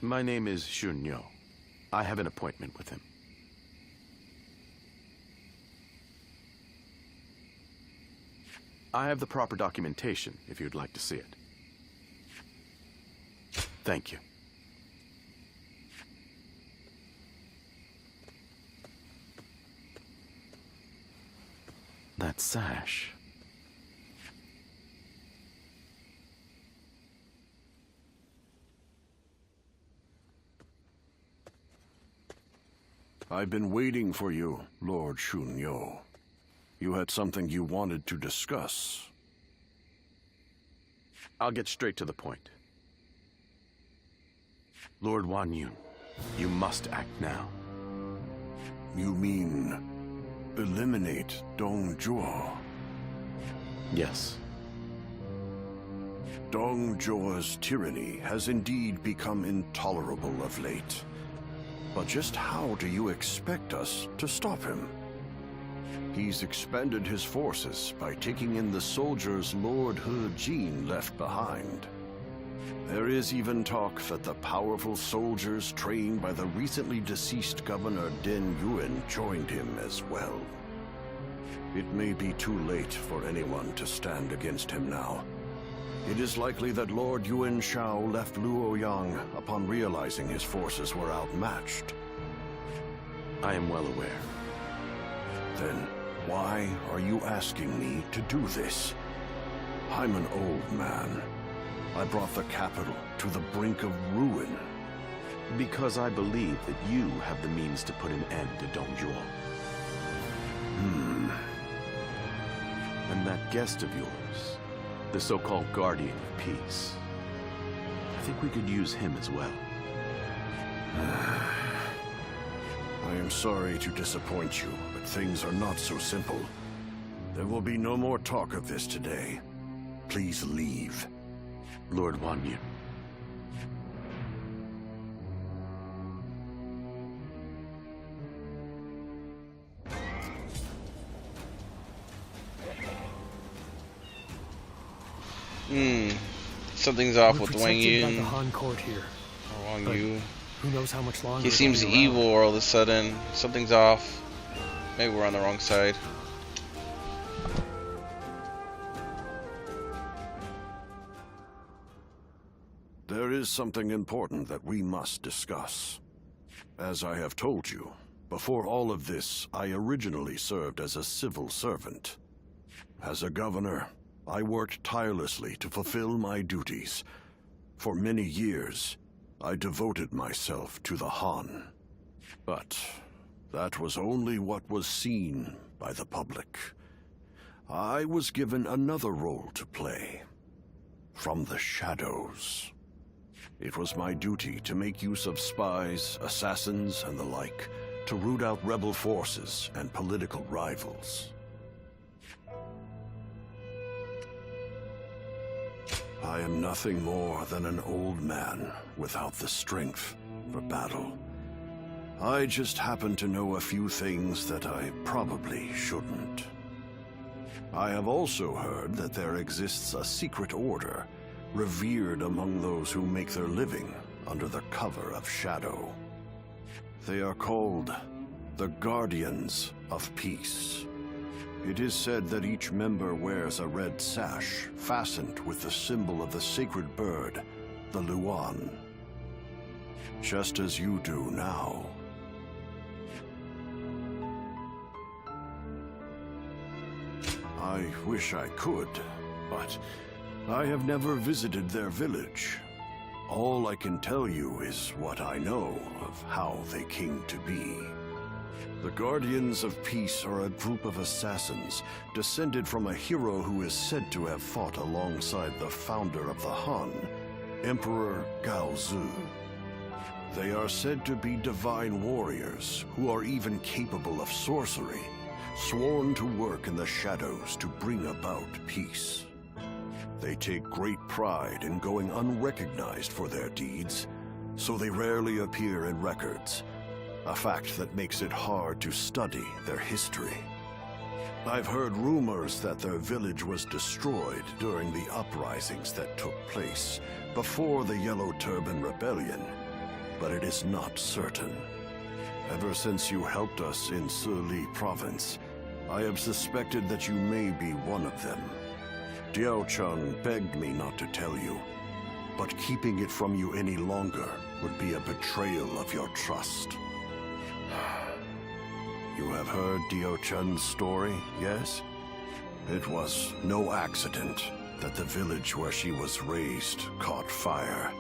My name is Shun Yo. I have an appointment with him. I have the proper documentation if you'd like to see it. Thank you. That sash. I've been waiting for you, Lord Shun Yo. You had something you wanted to discuss. I'll get straight to the point. Lord Wan Yun, you must act now. You mean... eliminate Dongzhuo? Yes. Dongzhuo's tyranny has indeed become intolerable of late. But just how do you expect us to stop him? He's expanded his forces by taking in the soldiers Lord He Jin left behind. There is even talk that the powerful soldiers trained by the recently deceased Governor Den Yuan joined him as well. It may be too late for anyone to stand against him now. It is likely that Lord Yuan Shao left Luoyang upon realizing his forces were outmatched. I am well aware. Then why are you asking me to do this? I'm an old man. I brought the capital to the brink of ruin. Because I believe that you have the means to put an end to Dongzhuo. And that guest of yours, the so-called Guardian of Peace, I think we could use him as well. I am sorry to disappoint you, but things are not so simple. There will be no more talk of this today. Please leave. Lord Wan Yun. Something's off We're with Wang protected by Yun. the Han court here. Or Wang But Yu. who knows how much longer He it'll seems be evil around. all of a sudden. Something's off. Maybe we're on the wrong side. There is something important that we must discuss. As I have told you, before all of this, I originally served as a civil servant. As a governor, I worked tirelessly to fulfill my duties. For many years, I devoted myself to the Han. But that was only what was seen by the public. I was given another role to play. From the shadows. It was my duty to make use of spies, assassins, and the like, to root out rebel forces and political rivals. I am nothing more than an old man without the strength for battle. I just happen to know a few things that I probably shouldn't. I have also heard that there exists a secret order, revered among those who make their living under the cover of shadow. They are called the Guardians of Peace. It is said that each member wears a red sash fastened with the symbol of the sacred bird, the Luan. Just as you do now. I wish I could, but I have never visited their village. All I can tell you is what I know of how they came to be. The Guardians of Peace are a group of assassins descended from a hero who is said to have fought alongside the founder of the Han, Emperor Gaozu. They are said to be divine warriors who are even capable of sorcery, sworn to work in the shadows to bring about peace. They take great pride in going unrecognized for their deeds, so they rarely appear in records, a fact that makes it hard to study their history. I've heard rumors that their village was destroyed during the uprisings that took place before the Yellow Turban Rebellion, but it is not certain. Ever since you helped us in Suli province, I have suspected that you may be one of them. Diao-chan begged me not to tell you, but keeping it from you any longer would be a betrayal of your trust. You have heard Diao-chan's story, yes? It was no accident that the village where she was raised caught fire.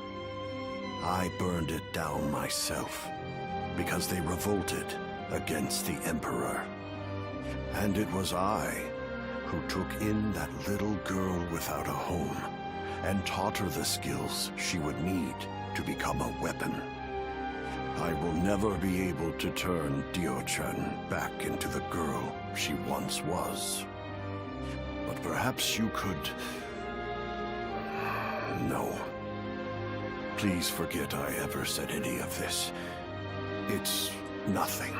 I burned it down myself, because they revolted against the Emperor. And it was I who took in that little girl without a home and taught her the skills she would need to become a weapon. I will never be able to turn Dio-chan back into the girl she once was. But perhaps you could... No. Please forget I ever said any of this. It's nothing.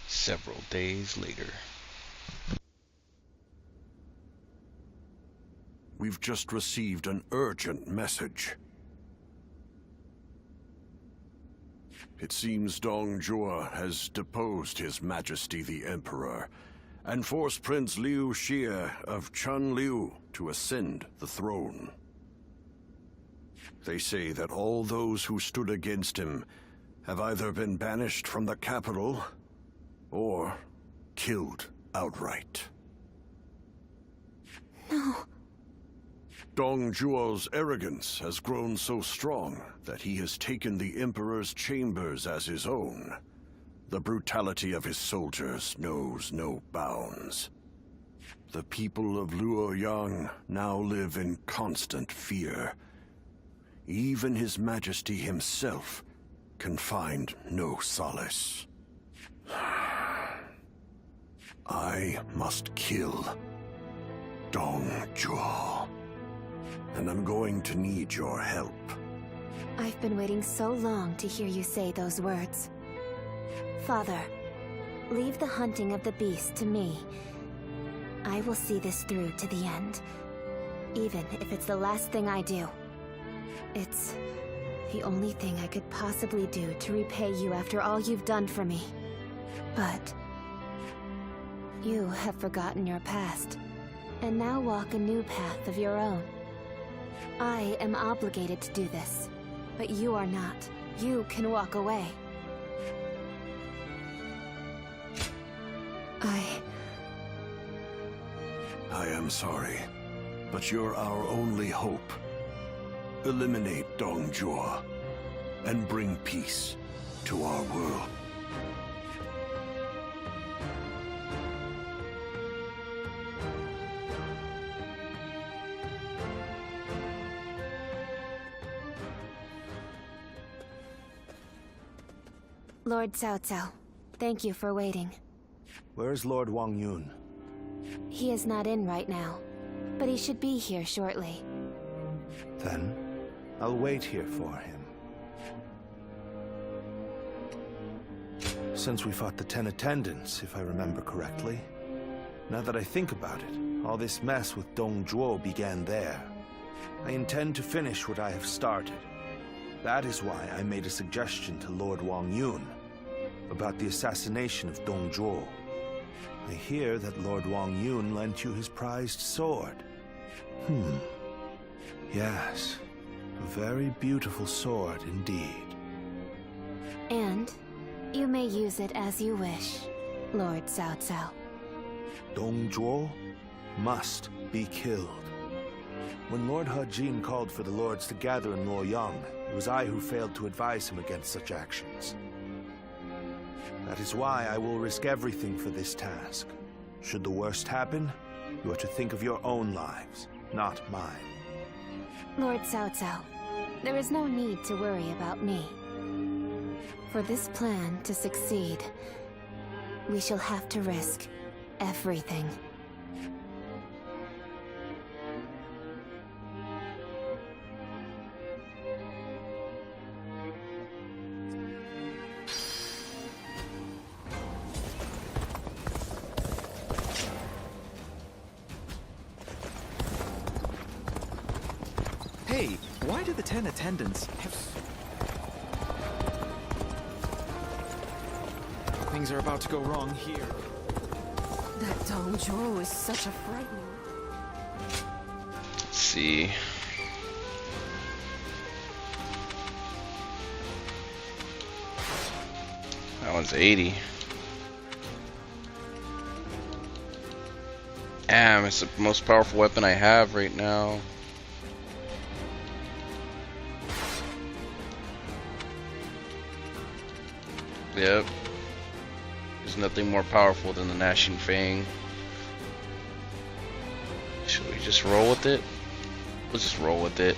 Several days later. We've just received an urgent message. It seems Dong Zhuo has deposed His Majesty the Emperor and forced Prince Liu Xie of Chunliu to ascend the throne. They say that all those who stood against him have either been banished from the capital or killed outright. No. Dong Zhuo's arrogance has grown so strong that he has taken the Emperor's chambers as his own. The brutality of his soldiers knows no bounds. The people of Luoyang now live in constant fear. Even His Majesty himself can find no solace. I must kill Dong Zhuo. And I'm going to need your help. I've been waiting so long to hear you say those words. Father, leave the hunting of the beast to me. I will see this through to the end, even if it's the last thing I do. It's the only thing I could possibly do to repay you after all you've done for me. But you have forgotten your past, and now walk a new path of your own. I am obligated to do this, but you are not. You can walk away. I am sorry, but you're our only hope. Eliminate Dong Zhuo and bring peace to our world. Lord Cao Cao, thank you for waiting. Where's Lord Wang Yun? He is not in right now, but he should be here shortly. Then, I'll wait here for him. Since we fought the 10 attendants, if I remember correctly. Now that I think about it, all this mess with Dong Zhuo began there. I intend to finish what I have started. That is why I made a suggestion to Lord Wang Yun about the assassination of Dong Zhuo. I hear that Lord Wang Yun lent you his prized sword. Yes, a very beautiful sword indeed. And you may use it as you wish, Lord Cao Cao. Dong Zhuo must be killed. When Lord He Jin called for the lords to gather in Luoyang, it was I who failed to advise him against such actions. That is why I will risk everything for this task. Should the worst happen, you are to think of your own lives, not mine. Lord Cao Cao, there is no need to worry about me. For this plan to succeed, we shall have to risk everything. Hey, why do the 10 attendants have... Things are about to go wrong here. That Dong Zhuo is such a frightening... Let's see. That one's 80. Damn, it's the most powerful weapon I have right now. Yep. There's nothing more powerful than the Gnashing Fang. Should we just roll with it? Let's just roll with it.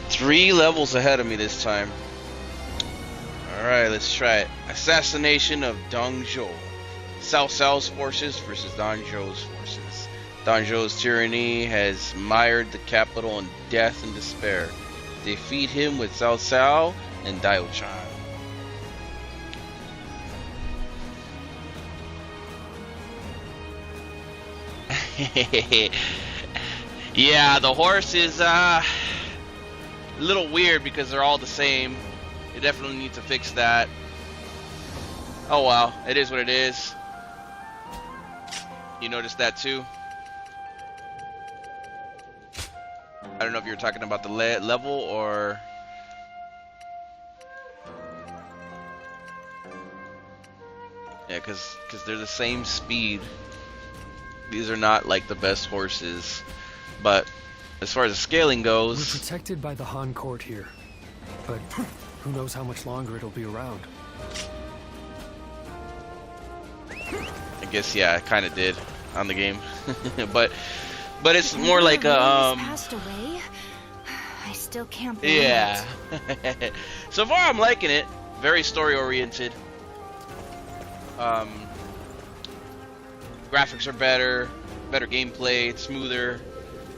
Three levels ahead of me this time. Alright, let's try it. Assassination of Dong Zhuo. Cao Cao's forces versus Dong Zhuo's forces. Dong Zhuo's tyranny has mired the capital in death and despair. Defeat him with Cao Cao and Dao Chan. Yeah, the horse is a little weird because they're all the same. You definitely need to fix that. Oh well, it is what it is. You noticed that too? I don't know if you're talking about the level or... Yeah, because they're the same speed. These are not like the best horses, but as far as the scaling goes... We're protected by the Han court here, but who knows how much longer it'll be around. I guess, yeah, I kind of did on the game. but it's more like a... passed away? I still can't believe yeah. it. So far I'm liking it. Very story oriented. Graphics are better gameplay, it's smoother,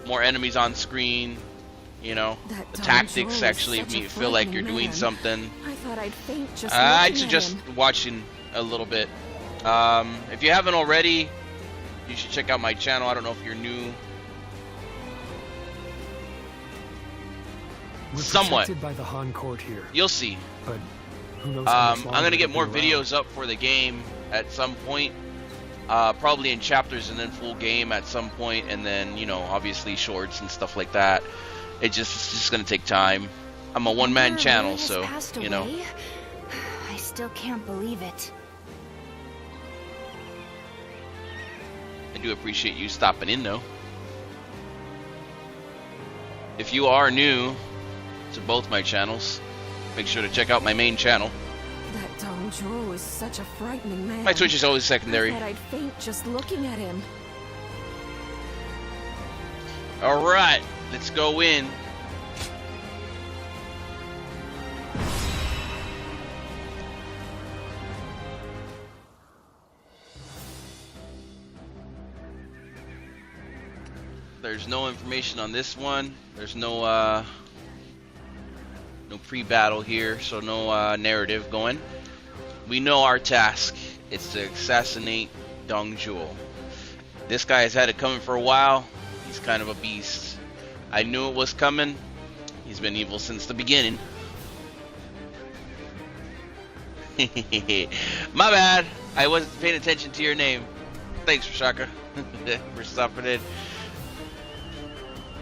more enemies on screen, you know. The tactics actually make you feel like you're doing something. I thought I'd faint just I suggest watching a little bit. If you haven't already, you should check out my channel. I don't know if you're new. We're somewhat protected by the Han court here. You'll see. But who knows how much I'm gonna get more it'll be videos up for the game at some point. Probably in chapters and then full game at some point, and then, you know, obviously shorts and stuff like that. It's just gonna take time. I'm a one-man channel, so you know. I still can't believe it. I do appreciate you stopping in, though. If you are new to both my channels, make sure to check out my main channel. That Dong Zhuo is such a frightening man. My Twitch is always secondary. I thought I'd faint just looking at him. Alright, let's go in. There's no information on this one. There's no pre-battle here, so no narrative going. We know our task. It's to assassinate Dong Zhuo. This guy has had it coming for a while. He's kind of a beast. I knew it was coming. He's been evil since the beginning. My bad. I wasn't paying attention to your name. Thanks, Rashaka, for stopping in.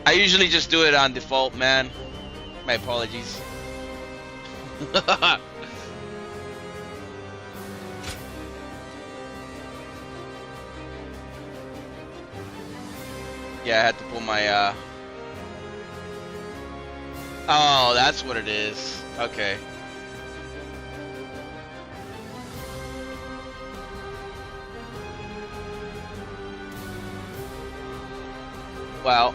I usually just do it on default, man. My apologies. Yeah, I had to pull my, Oh, that's what it is. Okay. Well,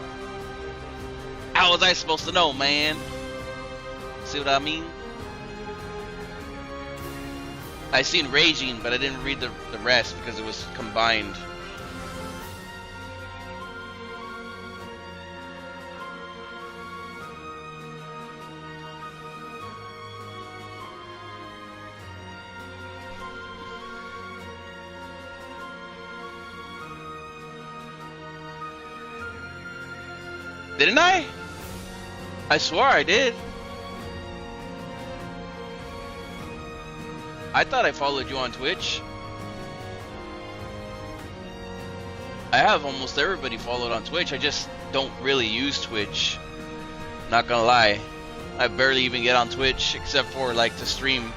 how was I supposed to know, man? See what I mean? I seen Raging, but I didn't read the rest because it was combined. Didn't I? I swore I did. I thought I followed you on Twitch. I have almost everybody followed on Twitch. I just don't really use Twitch. Not gonna lie. I barely even get on Twitch except for like to stream.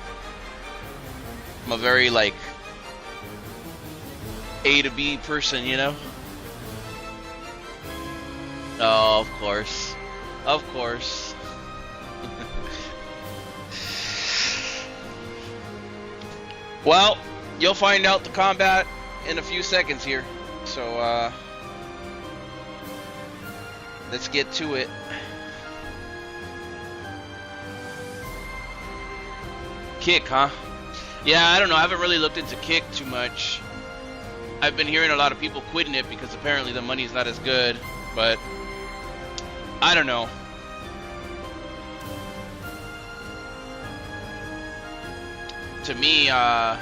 I'm a very like A to B person, you know? Oh, of course. Of course. Well, you'll find out the combat in a few seconds here. So, let's get to it. Kick, huh? Yeah, I don't know. I haven't really looked into Kick too much. I've been hearing a lot of people quitting it because apparently the money's not as good, but I don't know. To me, I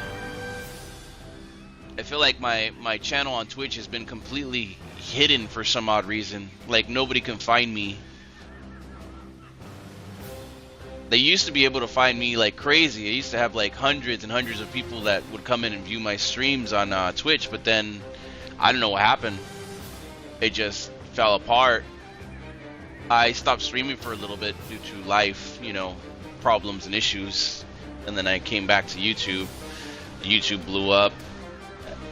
feel like my channel on Twitch has been completely hidden for some odd reason. Like nobody can find me. They used to be able to find me like crazy. I used to have like hundreds and hundreds of people that would come in and view my streams on Twitch, but then I don't know what happened. It just fell apart. I stopped streaming for a little bit due to life, you know, problems and issues. And then I came back to YouTube. YouTube blew up.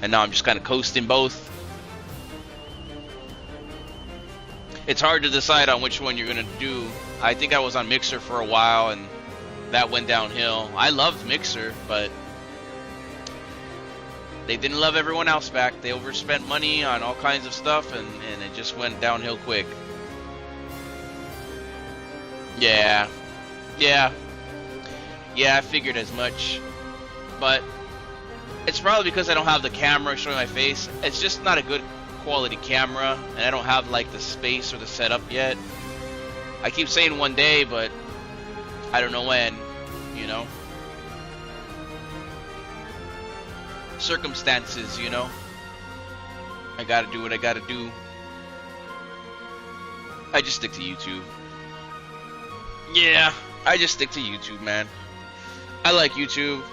And now I'm just kind of coasting both. It's hard to decide on which one you're going to do. I think I was on Mixer for a while and that went downhill. I loved Mixer, but they didn't love everyone else back. They overspent money on all kinds of stuff and it just went downhill quick. Yeah, I figured as much, but it's probably because I don't have the camera showing my face. It's just not a good quality camera, and I don't have like the space or the setup yet. I keep saying one day, but I don't know when, you know. Circumstances, you know. I gotta do what I gotta do. I just stick to YouTube. Yeah, I just stick to YouTube, man. I like YouTube.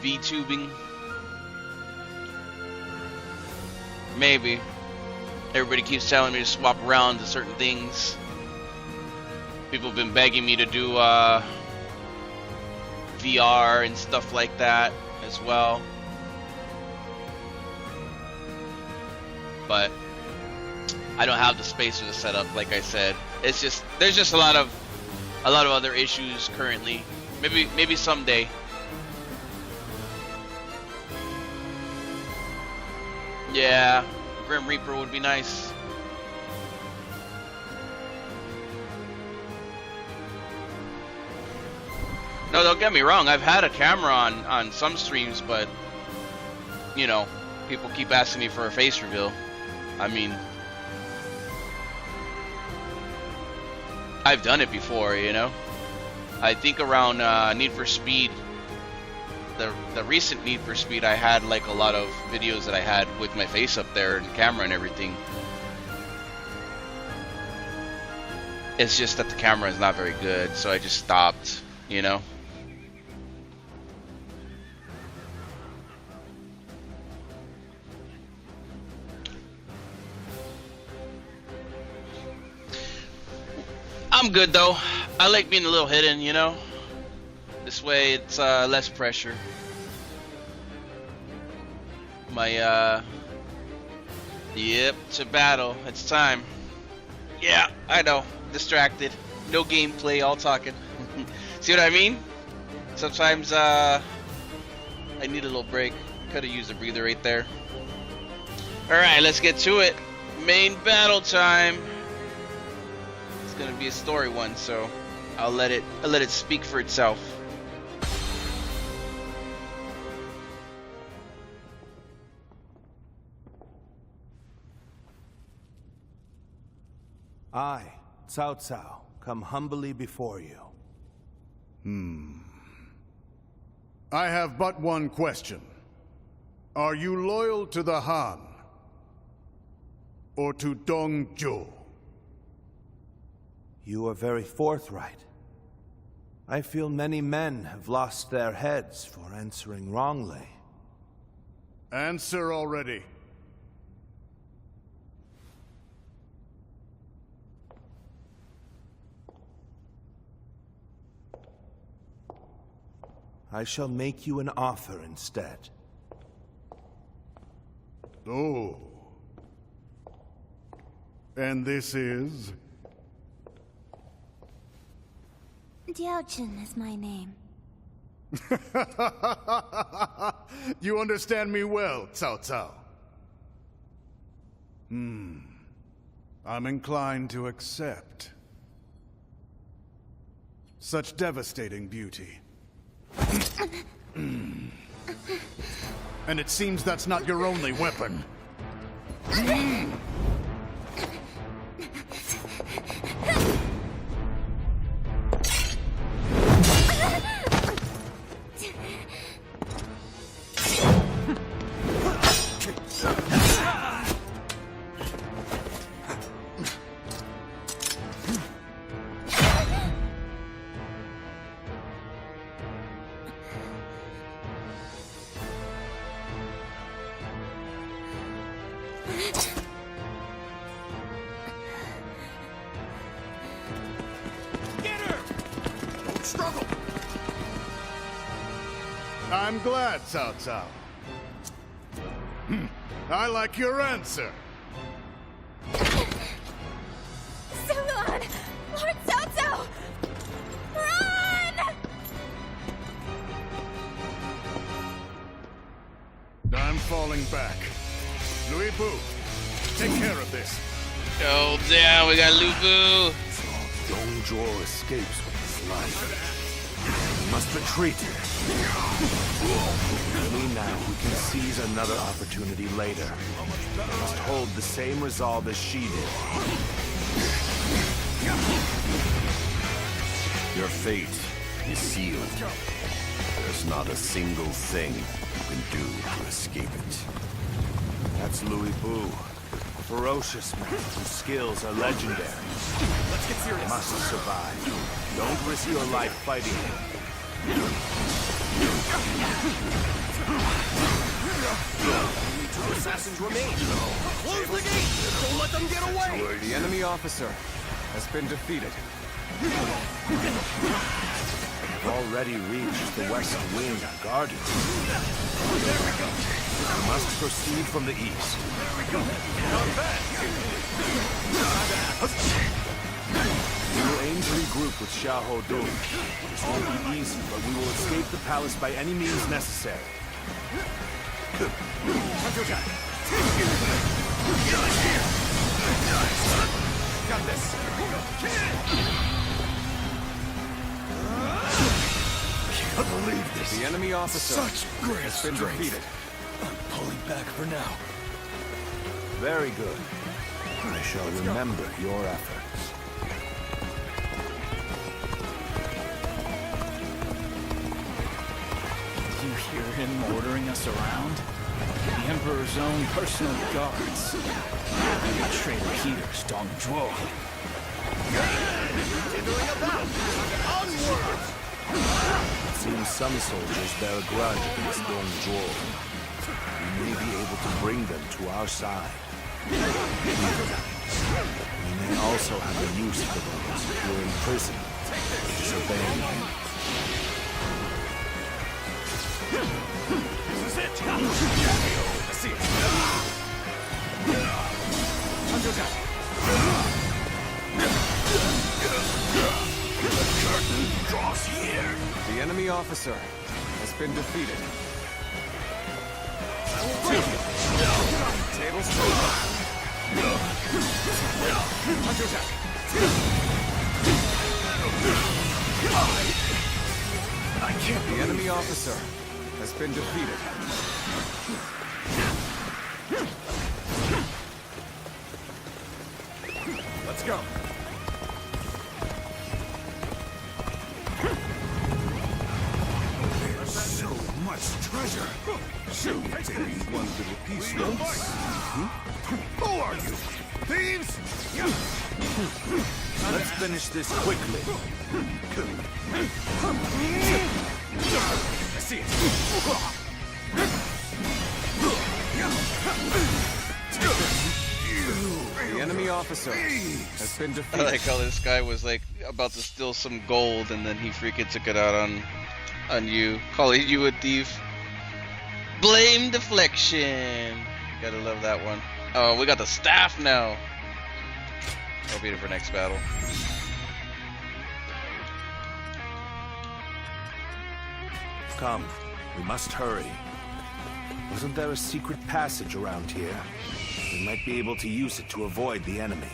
VTubing. Maybe. Everybody keeps telling me to swap around to certain things. People have been begging me to do VR and stuff like that as well. But I don't have the space or the setup, like I said. It's just there's just a lot of other issues currently. Maybe someday. Yeah, Grim Reaper would be nice. No, don't get me wrong. I've had a camera on some streams, but you know, people keep asking me for a face reveal. I mean, I've done it before, you know. I think around Need for Speed, the recent Need for Speed, I had like a lot of videos that I had with my face up there and camera and everything. It's just that the camera is not very good, so I just stopped, you know. I'm good though. I like being a little hidden, you know. This way it's less pressure. My yep, to battle. It's time. Yeah, I know. Distracted. No gameplay, all talking. See what I mean? Sometimes I need a little break. Could have used a breather right there. Alright, let's get to it. Main battle time. Gonna be a story one, so I'll let it speak for itself. I, Cao Cao, come humbly before you. I have but one question. Are you loyal to the Han? Or to Dong Zhuo? You are very forthright. I feel many men have lost their heads for answering wrongly. Answer already. I shall make you an offer instead. Oh. And this is? Diaojun is my name. You understand me well, Cao Cao. I'm inclined to accept. Such devastating beauty. And it seems that's not your only weapon. I'm glad, Cao Cao. I like your answer. Sulon! Lord Cao Cao! Run! I'm falling back. Louis Bu, take care of this. Go down, we got Lu Bu. Dong Zhuo escapes with his life. We must retreat. Only now we can seize another opportunity later. We must hold the same resolve as she did. Your fate is sealed. There's not a single thing you can do to escape it. That's Louis Bu, a ferocious man whose skills are legendary. Let's get serious. You must survive. Don't risk your life fighting him. Two assassins remain. Close the gate! Don't let them get away! The enemy officer has been defeated. We've already reached the west wing guarded. We must proceed from the east. We will aim to regroup with Xiahou Dun. This won't be easy, but we will escape the palace by any means necessary. Got this. Can't believe this. The enemy officer Such great has been strength. defeated. I'm pulling back for now. Very good. I shall remember your efforts. Did you hear him ordering us around? The Emperor's own personal guards. And traitor Peter's Dong Zhuo. Continuing about. Onward! It seems some soldiers bear a grudge against Dong Zhuo. We may be able to bring them to our side. We may also have a use for those who are in prison, disobeying him. This is it! I see it! Under attack! The curtain draws here. The enemy officer has been defeated. Tables turned. Under attack! I can't. The enemy officer has been defeated. Let's go! There's so much treasure. Shoot, take me one little piece once. Who are you? Thieves? Let's finish this quickly. I see it! The enemy officer has been I defeated. like how this guy was like about to steal some gold and then he freaking took it out on you, calling you a thief. Blame deflection. Gotta love that one. Oh, we got the staff now. I'll beat it for next battle. Come, we must hurry. Wasn't there a secret passage around here? We might be able to use it to avoid the enemy.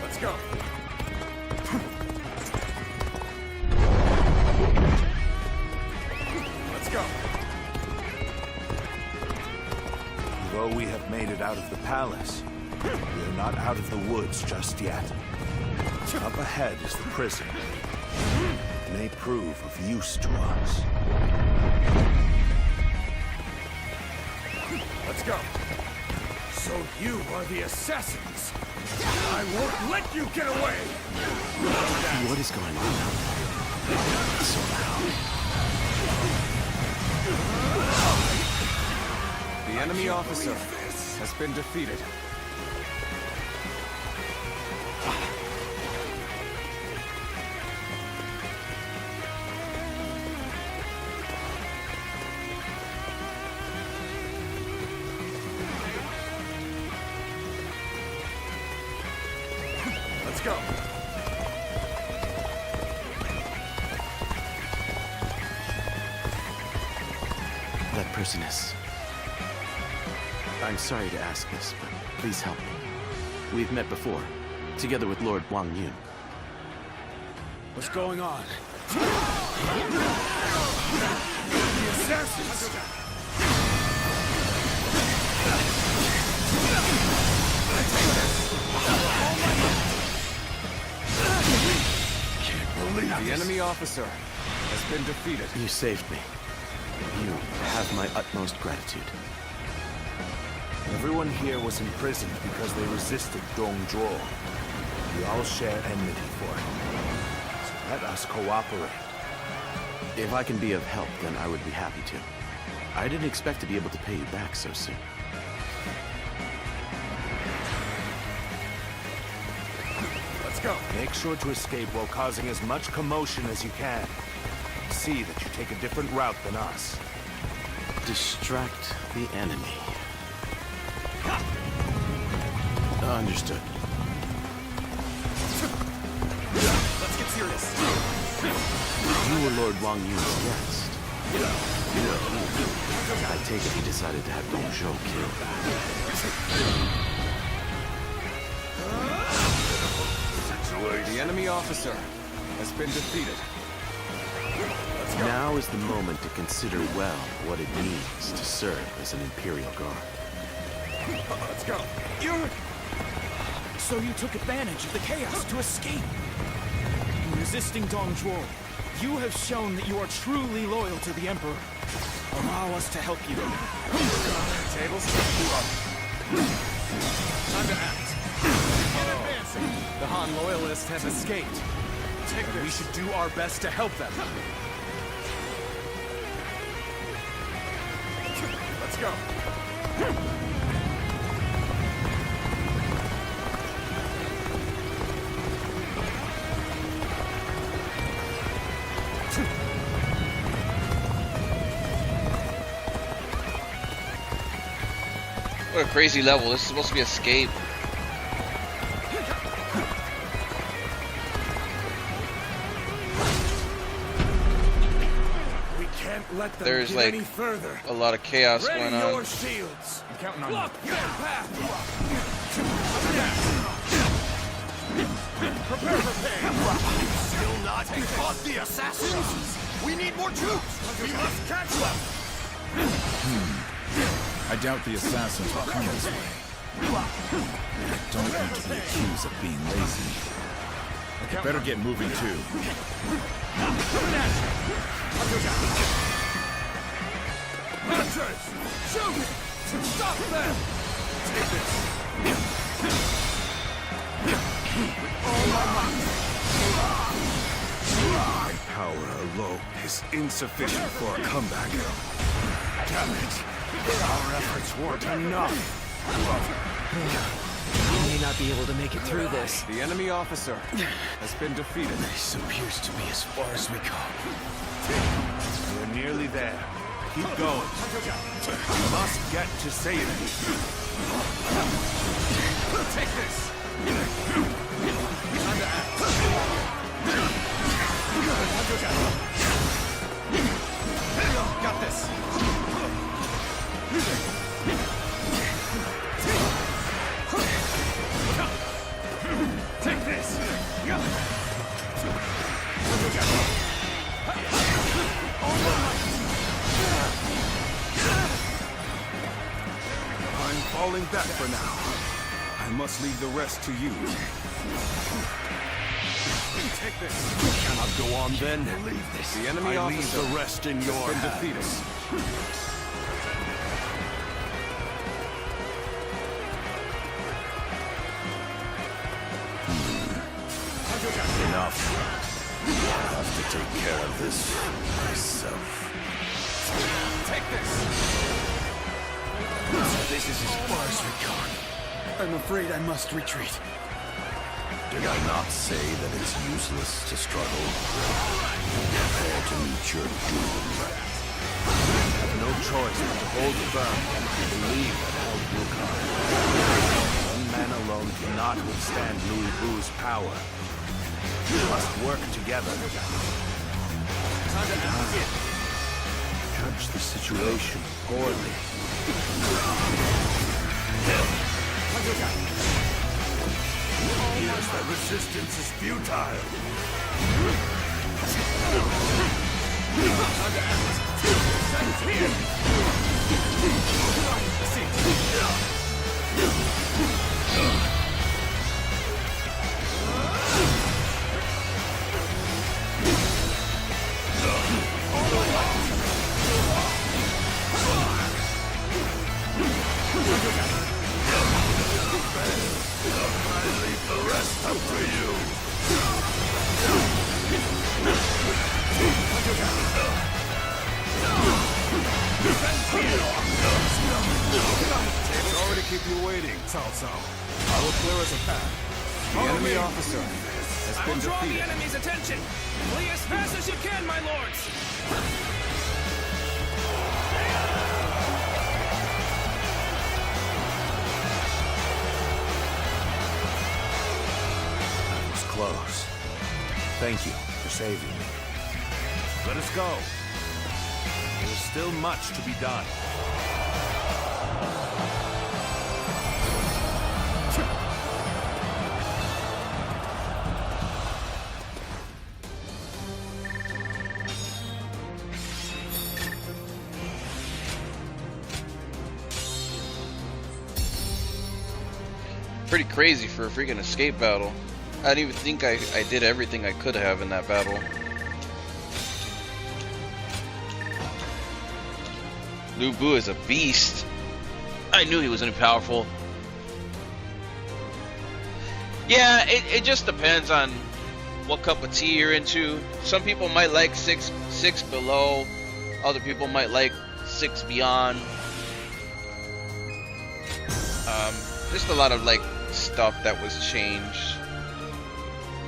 Let's go! Let's go! Though we have made it out of the palace, we are not out of the woods just yet. Up ahead is the prison. It may prove of use to us. Let's go! So you are the assassins! I won't let you get away! What is going on out there? So loud. The enemy officer has been defeated. Let's go! That person is... I'm sorry to ask this, but please help me. We've met before, together with Lord Wang Yun. What's going on? The assassins! Can't believe The enemy officer has been defeated. You saved me. You have my utmost gratitude. Everyone here was imprisoned because they resisted Dong Zhuo. We all share enmity for him. So let us cooperate. If I can be of help, then I would be happy to. I didn't expect to be able to pay you back so soon. Let's go! Make sure to escape while causing as much commotion as you can. See that you take a different route than us. Distract the enemy. Understood. Let's get serious! You were Lord Wang Yun's guest. I take it he decided to have Dong Zhuo killed. The enemy officer has been defeated. Now is the moment to consider well what it means to serve as an Imperial Guard. Let's go. So you took advantage of the chaos to escape. In resisting Dong Zhuo, you have shown that you are truly loyal to the Emperor. Allow us to help you. Tables up. Time to act. The Han loyalists have escaped. We should do our best to help them. Let's go. What a crazy level. This is supposed to be escape. We can't let them There's get like any further. a lot of chaos Ready going on. your shields. I'm counting on Block you. your path. Prepare for pain. Still not caught the assassins? We need more troops! We must catch them! I doubt the assassins will come this way. I don't want to be accused of being lazy. Better get moving too. Hunters! Shoot! Stop them! Take this! All my might! My power alone is insufficient for a comeback. Damn it! Our efforts weren't enough! We may not be able to make it through this. The enemy officer has been defeated. This appears to be as far as we go. We're nearly there. Keep going. We must get to safety. Take this! Time to act. Got this! Take this! I'm falling back for now. I must leave the rest to you. Take this. We cannot go on then. Leave this. The enemy I officer leave the rest in your has been hands. defeated. Enough. I'll have to take care of this myself. Take this! This is as far as we go. I'm afraid I must retreat. Did I not say that it's useless to struggle? Prepare to meet your doom. No choice but to hold firm and believe that help will come. One man alone cannot withstand Louis Wu's power. We must work together. Judge the situation poorly. Here's that resistance is futile. I leave the rest up to you. Sorry to keep you waiting, Cao Cao. I will clear us a path. The enemy officer has I been will draw the defeated. enemy's attention. Flee as fast as you can, my lords. That was close. Thank you for saving me. Let us go. There is still much to be done. Pretty crazy for a freaking escape battle. I didn't even think I did everything I could have in that battle. Lu Bu is a beast. I knew he was gonna be powerful. Yeah, it just depends on what cup of tea you're into. Some people might like six below. Other people might like 6 beyond. Just a lot of like stuff that was changed.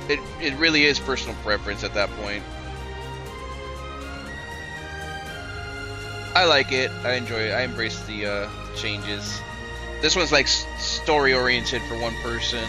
It really is personal preference at that point. I like it. I enjoy it. I embrace the changes. This one's like story oriented for one person.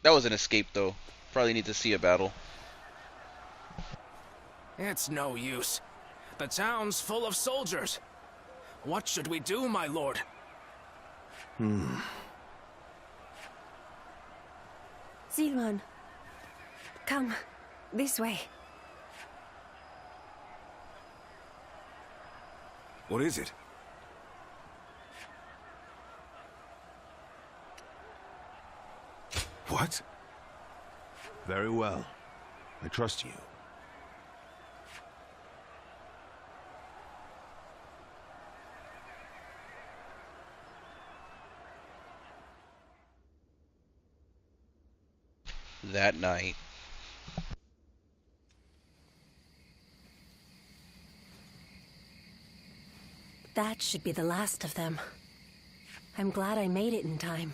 That was an escape, though. Probably need to see a battle. It's no use. The town's full of soldiers. What should we do, my lord? Zilwan, come this way. What is it? What? Very well. I trust you. That night. That should be the last of them. I'm glad I made it in time.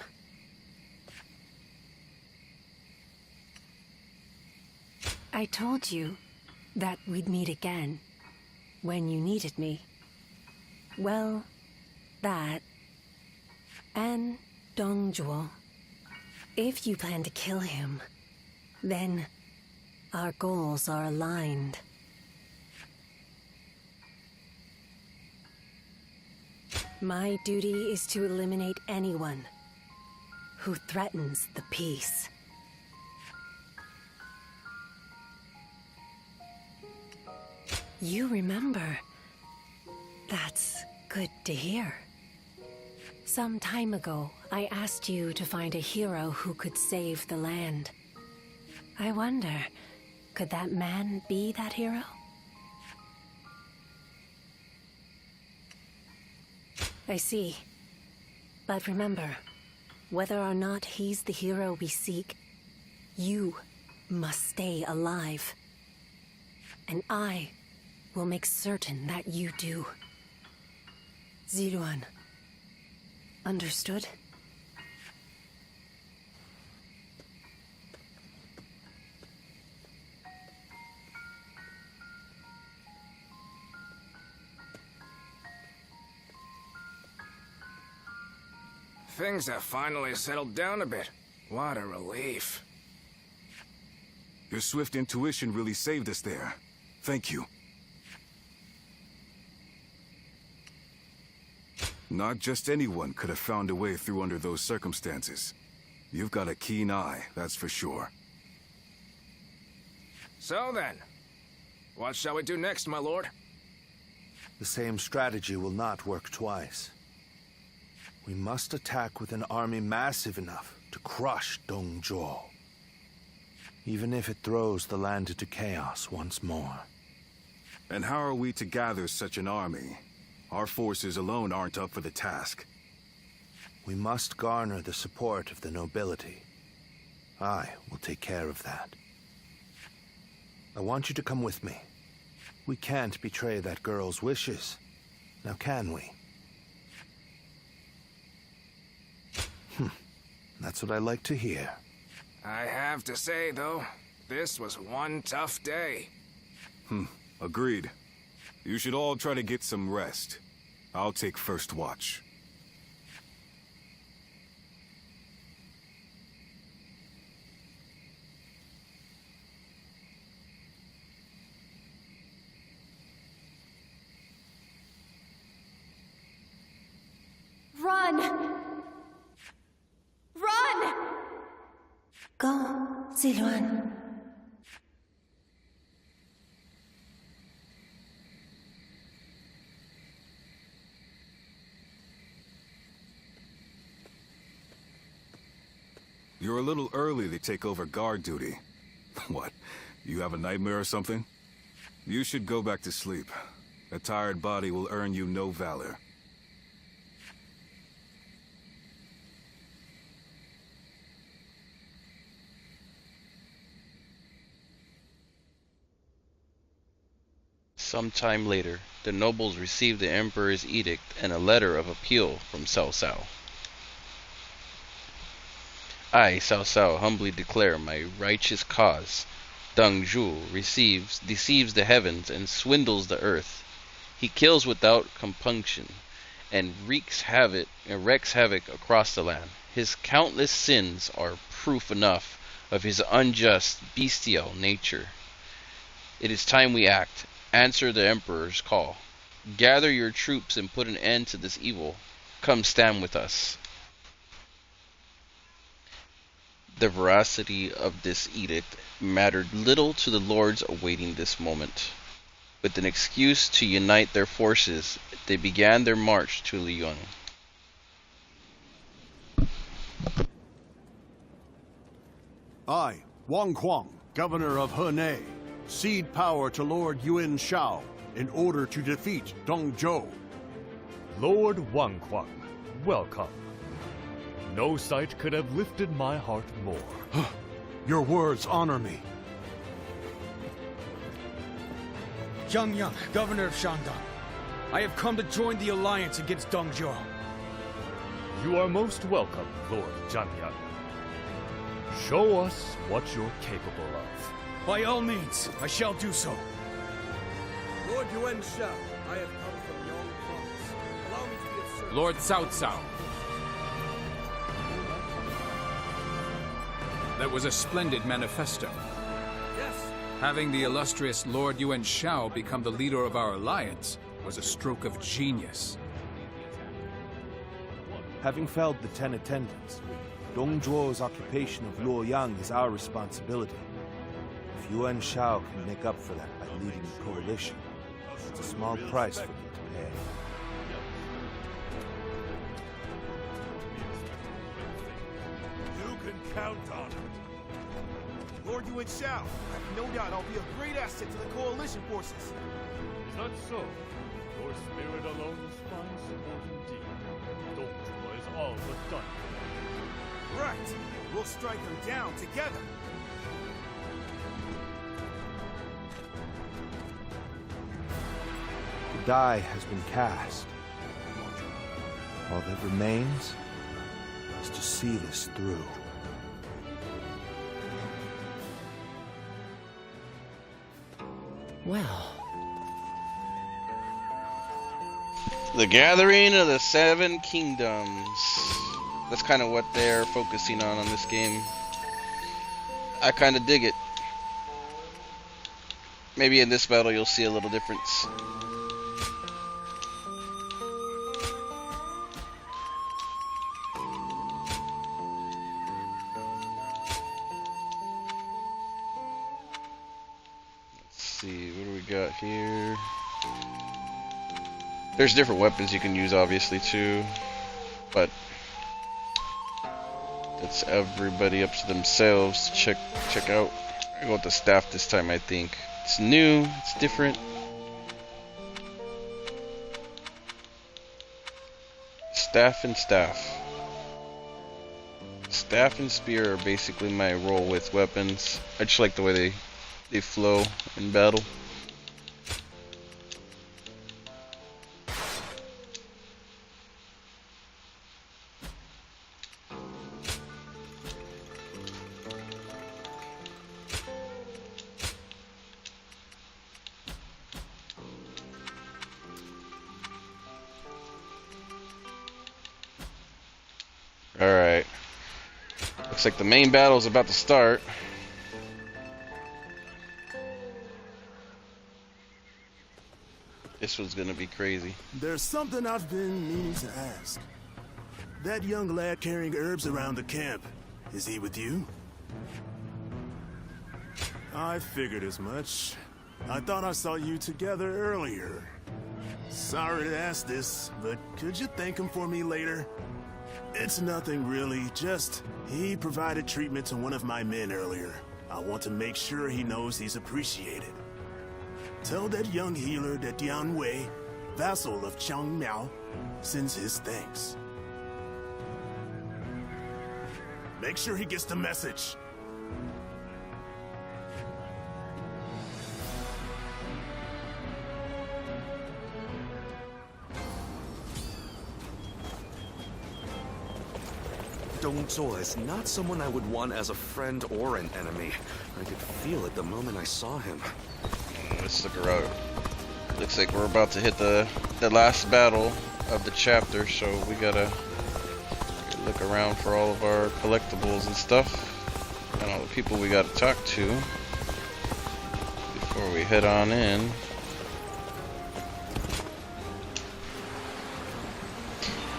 I told you that we'd meet again when you needed me. Well, that and Dongjuo. If you plan to kill him, then our goals are aligned. My duty is to eliminate anyone who threatens the peace. You remember. That's good to hear. Some time ago, I asked you to find a hero who could save the land. I wonder, could that man be that hero? I see. But remember, whether or not he's the hero we seek, you must stay alive. And I will make certain that you do. Zilwan. Understood? Things have finally settled down a bit. What a relief. Your swift intuition really saved us there. Thank you. Not just anyone could have found a way through under those circumstances. You've got a keen eye, that's for sure. So then, what shall we do next, my lord? The same strategy will not work twice. We must attack with an army massive enough to crush Dongjuo, even if it throws the land into chaos once more. And how are we to gather such an army? Our forces alone aren't up for the task. We must garner the support of the nobility. I will take care of that. I want you to come with me. We can't betray that girl's wishes. Now can we? That's what I like to hear. I have to say, though, this was one tough day. Agreed. You should all try to get some rest. I'll take first watch. Run! Run! Go, Ziluan. You're a little early to take over guard duty. What? You have a nightmare or something? You should go back to sleep. A tired body will earn you no valor. Some time later, the nobles received the Emperor's edict and a letter of appeal from Cao Cao. I, Cao Cao, humbly declare my righteous cause. Deng Zhu deceives the heavens and swindles the earth. He kills without compunction and wreaks havoc across the land. His countless sins are proof enough of his unjust, bestial nature. It is time we act. Answer the Emperor's call. Gather your troops and put an end to this evil. Come stand with us. The veracity of this edict mattered little to the lords awaiting this moment. With an excuse to unite their forces, they began their march to Liyuan. I, Wang Kuang, Governor of Henei, cede power to Lord Yuan Shao in order to defeat Deng Zhou. Lord Wang Kuang, welcome. No sight could have lifted my heart more. Your words honor me. Zhang Yang, Governor of Shandong. I have come to join the alliance against Deng Zhou. You are most welcome, Lord Jianyang. Show us what you're capable of. By all means, I shall do so. Lord Yuan Shao, I have come from Yong Province. Allow me to be of service. Lord Cao Cao. That was a splendid manifesto. Yes. Having the illustrious Lord Yuan Shao become the leader of our alliance was a stroke of genius. Having felled the 10 attendants, Deng Zhuo's occupation of Luoyang is our responsibility. If Yuan Shao can make up for that by leading the coalition, it's a small price for me to pay. You can count on it. Lord Yuan Shao, I have no doubt I'll be a great asset to the coalition forces. Is that so? Your spirit alone is fine support indeed. Deng Zhuo is all but done. Right. We'll strike them down together. The die has been cast. All that remains is to see this through. Well, The Gathering of the Seven Kingdoms. That's kind of what they're focusing on this game. I kind of dig it. Maybe in this battle you'll see a little difference. Let's see, what do we got here? There's different weapons you can use, obviously, too, but that's everybody up to themselves to check out. I go with the staff this time, I think. It's new, it's different. Staff and staff. Staff and spear are basically my role with weapons. I just like the way they flow in battle. Looks like the main battle is about to start. This one's gonna be crazy. There's something I've been meaning to ask. That young lad carrying herbs around the camp, is he with you? I figured as much. I thought I saw you together earlier. Sorry to ask this, but could you thank him for me later? It's nothing really, just he provided treatment to one of my men earlier. I want to make sure he knows he's appreciated. Tell that young healer that Dian Wei, vassal of Chang Miao, sends his thanks. Make sure he gets the message. Dong Zhuo is not someone I would want as a friend or an enemy. I could feel it the moment I saw him. Let's look around. Looks like we're about to hit the last battle of the chapter, so we gotta look around for all of our collectibles and stuff, and all the people we gotta talk to before we head on in.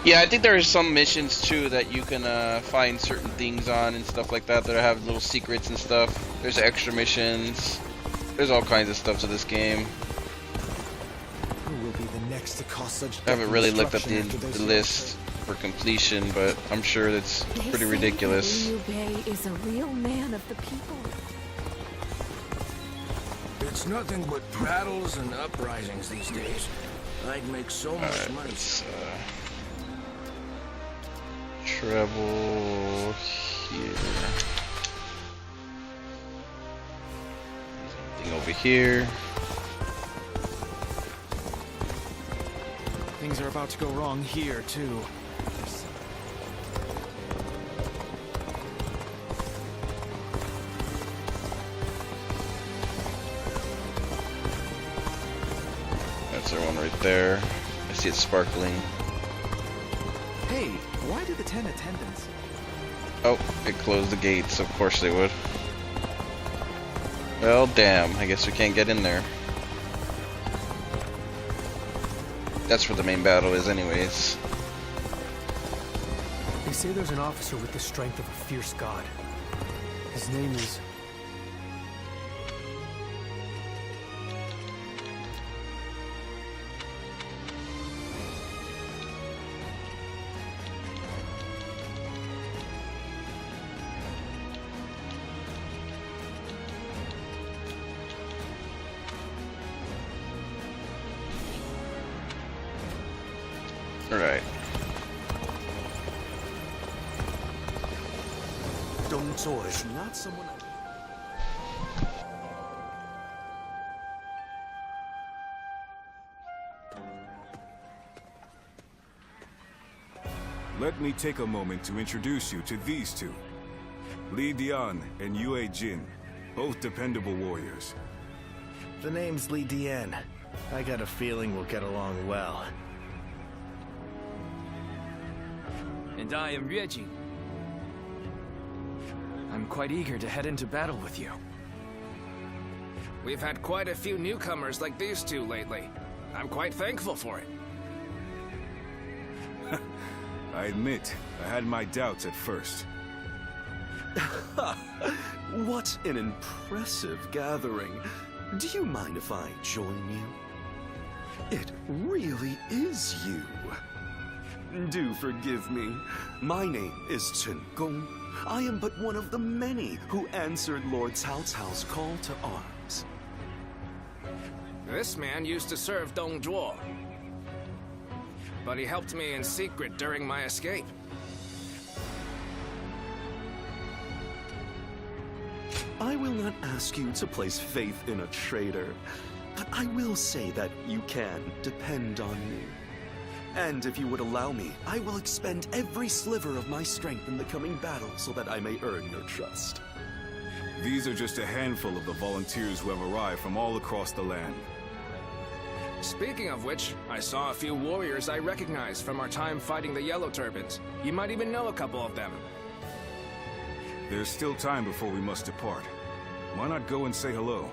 Yeah, I think there's some missions too that you can find certain things on and stuff like that that have little secrets and stuff. There's extra missions. There's all kinds of stuff to this game. Who will be the next to cause such I haven't really looked at the list for completion, but I'm sure that's pretty ridiculous. Liu Bei is a real man of the people. It's nothing but battles and uprisings these days. I'd make so much money. Travel here. Something over here. Things are about to go wrong here, too. That's our one right there. I see it sparkling. Hey, why did the 10 attendants? Oh, it closed the gates. Of course they would. Well, damn. I guess we can't get in there. That's where the main battle is anyways. They say there's an officer with the strength of a fierce god. His name is... Alright. Dong Zhuo is not someone Let me take a moment to introduce you to these two. Li Dian and Yue Jin, both dependable warriors. The name's Li Dian. I got a feeling we'll get along well. And I am Yue Jin. I'm quite eager to head into battle with you. We've had quite a few newcomers like these two lately. I'm quite thankful for it. I admit, I had my doubts at first. What an impressive gathering. Do you mind if I join you? It really is you. Do forgive me. My name is Chen Gong. I am but one of the many who answered Lord Cao Cao's call to arms. This man used to serve Dong Zhuo, but he helped me in secret during my escape. I will not ask you to place faith in a traitor, but I will say that you can depend on me. And if you would allow me, I will expend every sliver of my strength in the coming battle so that I may earn your trust. These are just a handful of the volunteers who have arrived from all across the land. Speaking of which, I saw a few warriors I recognize from our time fighting the Yellow Turbans. You might even know a couple of them. There's still time before we must depart. Why not go and say hello?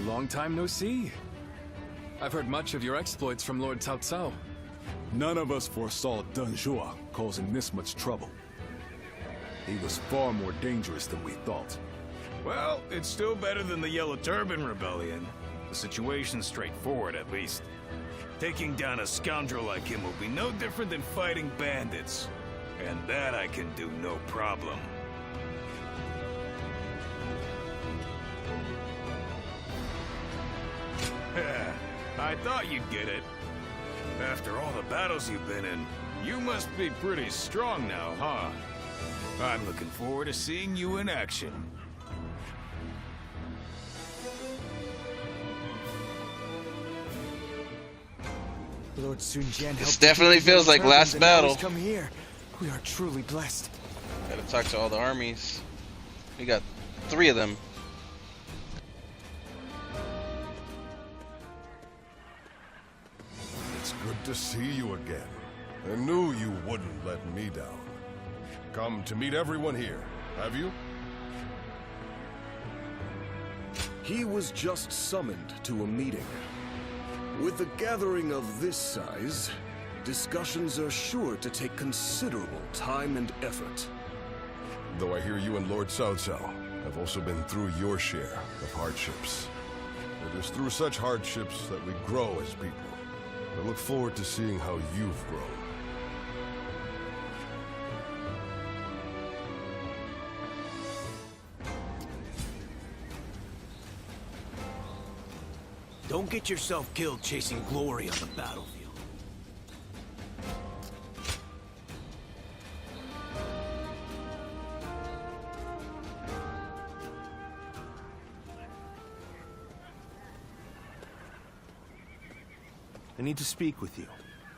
Long time no see. I've heard much of your exploits from Lord Cao Cao. None of us foresaw Dun Zhuo causing this much trouble. He was far more dangerous than we thought. Well, it's still better than the Yellow Turban Rebellion. The situation's straightforward, at least. Taking down a scoundrel like him will be no different than fighting bandits. And that I can do no problem. I thought you'd get it. After all the battles you've been in, you must be pretty strong now, huh? I'm looking forward to seeing you in action. Lord Sun Jian This definitely feels like last battle. Come here. We are truly blessed. Gotta talk to all the armies. We got 3 of them. It's good to see you again. I knew you wouldn't let me down. Come to meet everyone here, have you? He was just summoned to a meeting. With a gathering of this size, discussions are sure to take considerable time and effort. Though I hear you and Lord Cao Cao have also been through your share of hardships. It is through such hardships that we grow as people. I look forward to seeing how you've grown. Don't get yourself killed chasing glory on the battlefield. I need to speak with you.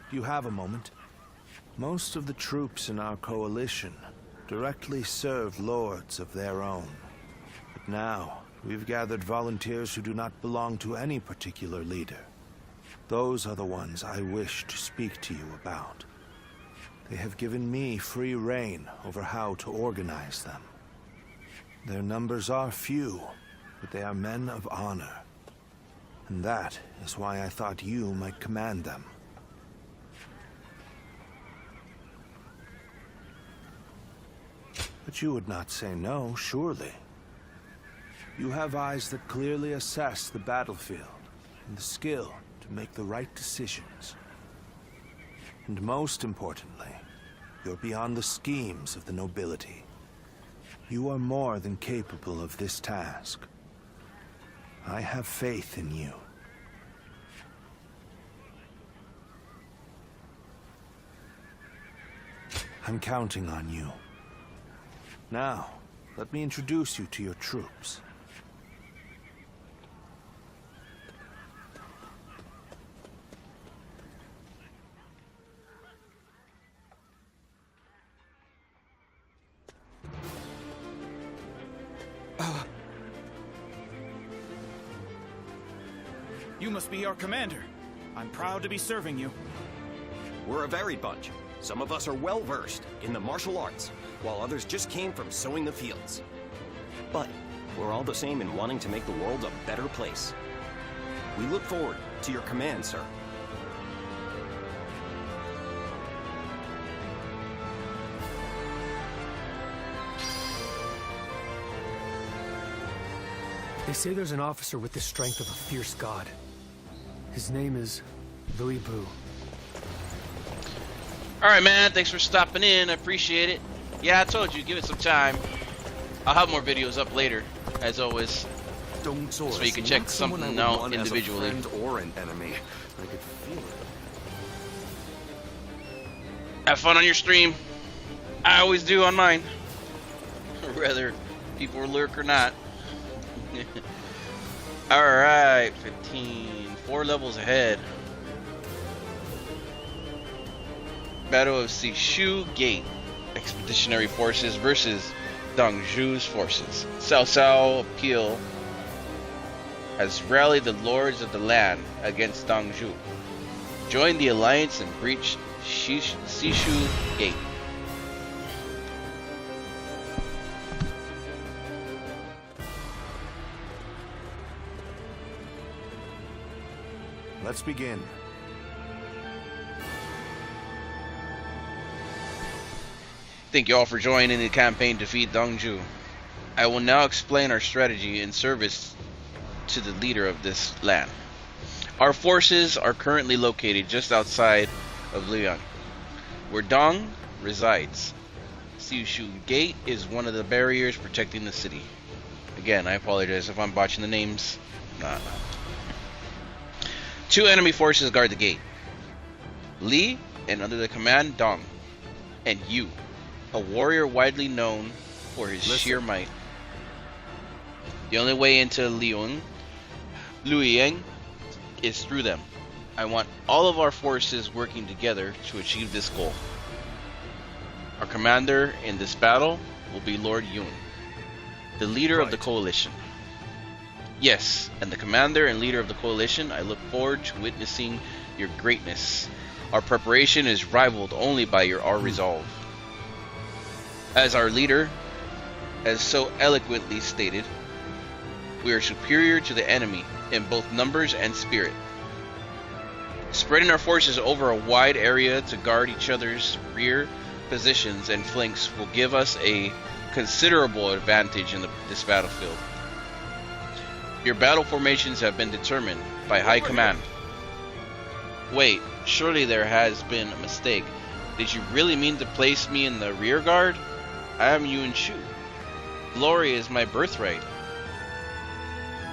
Do you have a moment? Most of the troops in our coalition directly served lords of their own. But now, we've gathered volunteers who do not belong to any particular leader. Those are the ones I wish to speak to you about. They have given me free rein over how to organize them. Their numbers are few, but they are men of honor. And that is why I thought you might command them. But you would not say no, surely. You have eyes that clearly assess the battlefield, and the skill to make the right decisions. And most importantly, you're beyond the schemes of the nobility. You are more than capable of this task. I have faith in you. I'm counting on you. Now, let me introduce you to your troops. You must be our commander. I'm proud to be serving you. We're a varied bunch. Some of us are well-versed in the martial arts, while others just came from sowing the fields. But we're all the same in wanting to make the world a better place. We look forward to your command, sir. They say there's an officer with the strength of a fierce god. His name is Louis Bu. Alright, man. Thanks for stopping in. I appreciate it. Yeah, I told you. Give it some time. I'll have more videos up later, as always. So you can check something out individually. As a friend or an enemy. I could feel it. Have fun on your stream. I always do on mine. Whether people lurk or not. Alright, 15. 4 levels ahead. Battle of Sishu Gate. Expeditionary forces versus Dongzhu's forces. Cao Cao Appeal has rallied the lords of the land against Dongzhu. Join the alliance and breach Sishu Gate. Let's begin. Thank you all for joining the campaign to defeat Dongzhu. I will now explain our strategy in service to the leader of this land. Our forces are currently located just outside of Liyang, where Dong resides. Sishu Gate is one of the barriers protecting the city. Again, I apologize if I'm botching the names. Nah. 2 enemy forces guard the gate. Li, and under the command Dong, and Yu, a warrior widely known for his sheer might. The only way into Luiyang is through them. I want all of our forces working together to achieve this goal. Our commander in this battle will be Lord Yun, the leader of the coalition. Yes, and the commander and leader of the coalition, I look forward to witnessing your greatness. Our preparation is rivaled only by our resolve. As our leader has so eloquently stated, we are superior to the enemy in both numbers and spirit. Spreading our forces over a wide area to guard each other's rear positions and flanks will give us a considerable advantage in this battlefield. Your battle formations have been determined by High Command. Wait, surely there has been a mistake. Did you really mean to place me in the rear guard? I am Yuan Shu. Glory is my birthright.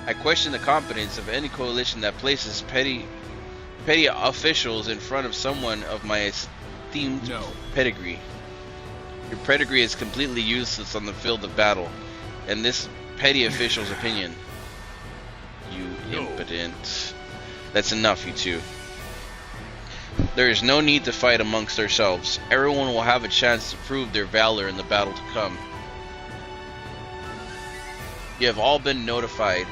I question the competence of any coalition that places petty officials in front of someone of my esteemed pedigree. Your pedigree is completely useless on the field of battle, and this petty official's opinion. You impotent. That's enough, you two. There is no need to fight amongst ourselves. Everyone will have a chance to prove their valor in the battle to come. You have all been notified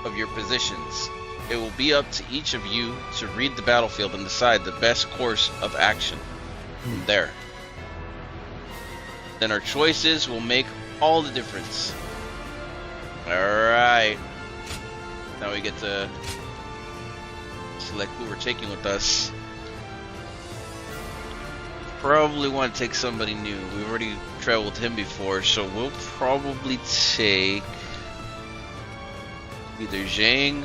of your positions. It will be up to each of you to read the battlefield and decide the best course of action from there. Then our choices will make all the difference. Alright. Now we get to select who we're taking with us. Probably want to take somebody new. We've already traveled with him before, so we'll probably take either Zhang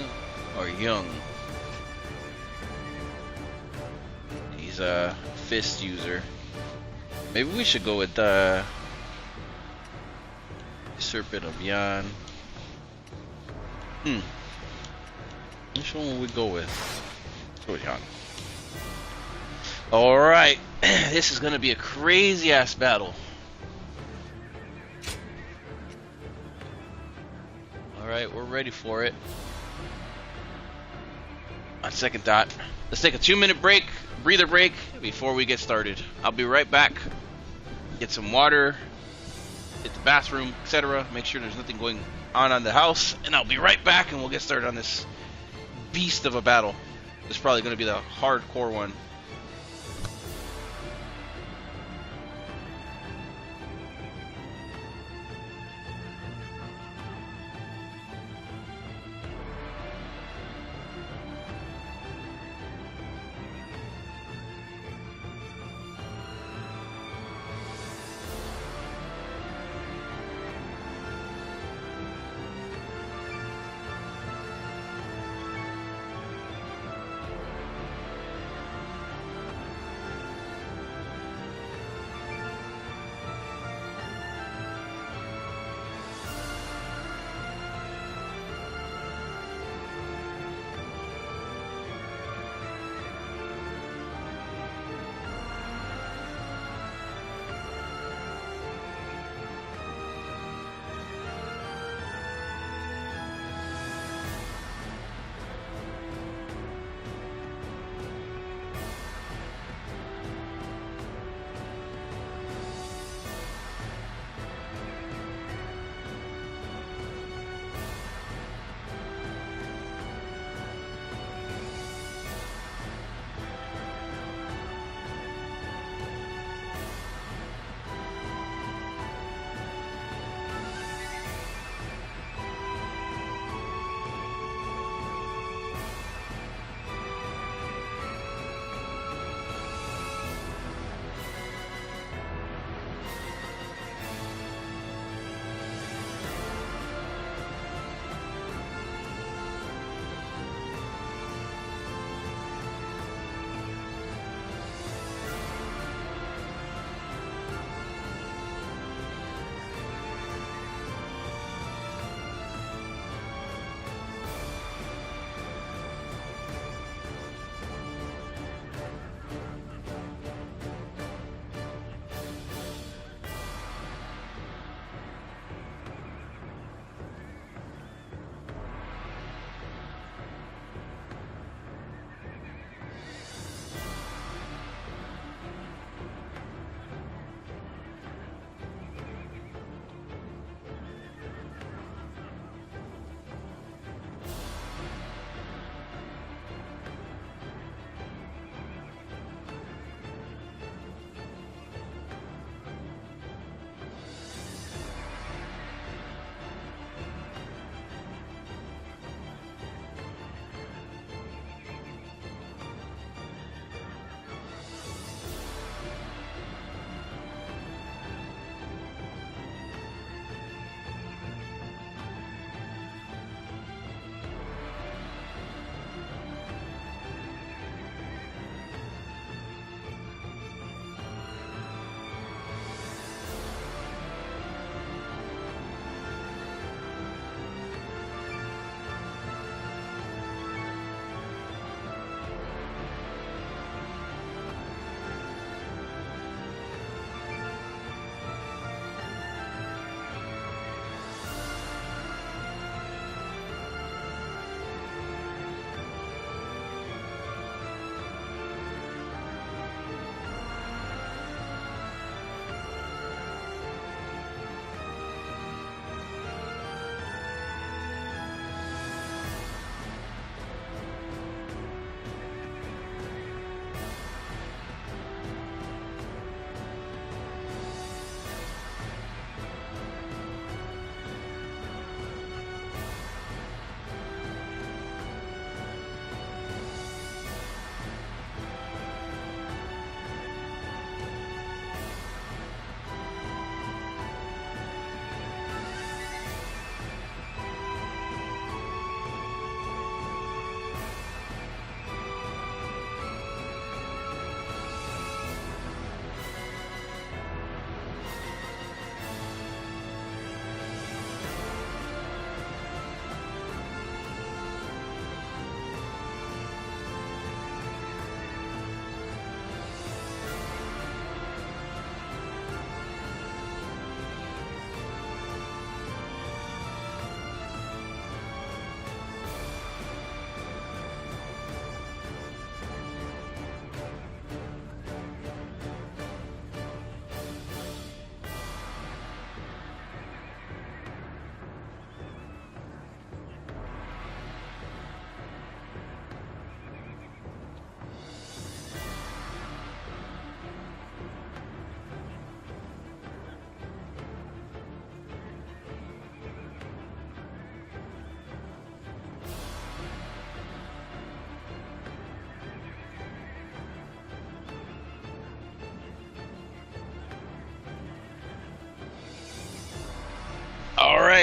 or Young. He's a fist user. Maybe we should go with Serpent of Yan. Which one will we go with? Let's go with Yan. Alright, this is gonna be a crazy ass battle. Alright, we're ready for it. On second thought, let's take a 2-minute break, breather break, before we get started. I'll be right back. Get some water, hit the bathroom, etc. Make sure there's nothing going on in the house, and I'll be right back and we'll get started on this beast of a battle. It's probably going to be the hardcore one.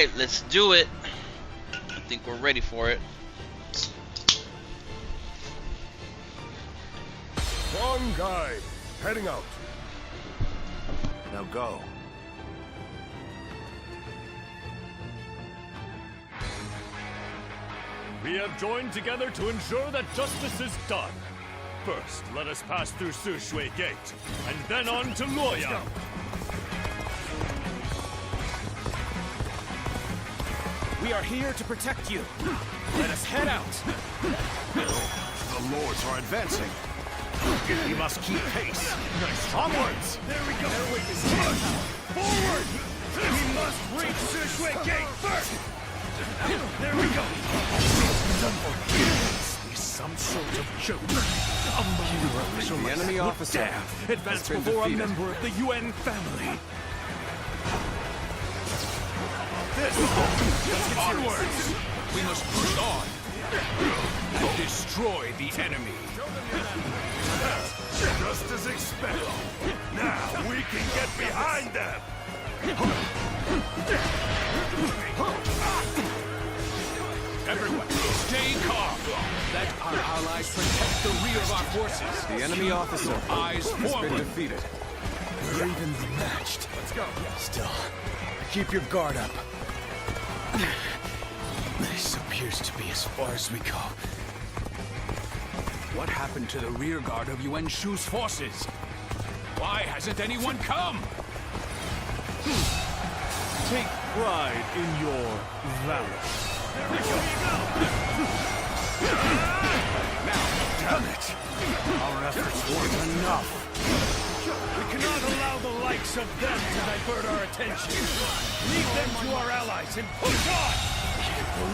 Alright, let's do it. I think we're ready for it. One guy, heading out. Now go. We have joined together to ensure that justice is done. First, let us pass through Sushui Gate, and then on to Luoyang. We are here to protect you. Let us head out. The lords are advancing. We must keep pace. Onwards! There we go. Forward! We must reach Sushui Gate first! There we go. This is some sort of joke. The enemy officer advance before a member of the UN family. Onwards! We must push on and destroy the enemy. Just as expected. Now we can get behind them. Everyone, stay calm. Let our allies protect the rear of our forces. The enemy officer Eyes has forward. been defeated. We're evenly matched. Let's go. Still, keep your guard up. This appears to be as far as we go. What happened to the rear guard of Yuan Shu's forces? Why hasn't anyone come? Take pride in your valor. There we go. Now, damn it! Our efforts weren't enough. We cannot allow the likes of them to divert our attention. Leave them to our allies and push on!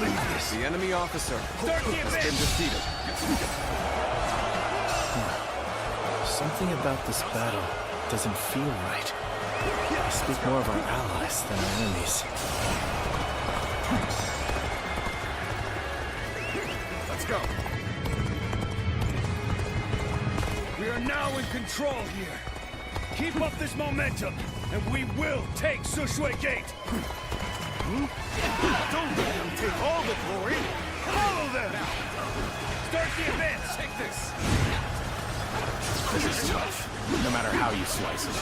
Believe this. The enemy officer Start the has advance. been defeated. Something about this battle doesn't feel right. I speak more of our allies than our enemies. Let's go. We are now in control here. Keep up this momentum, and we will take Sushui Gate. Don't let them take all the glory. Follow them. Start the advance. Take this. This is tough, no matter how you slice it.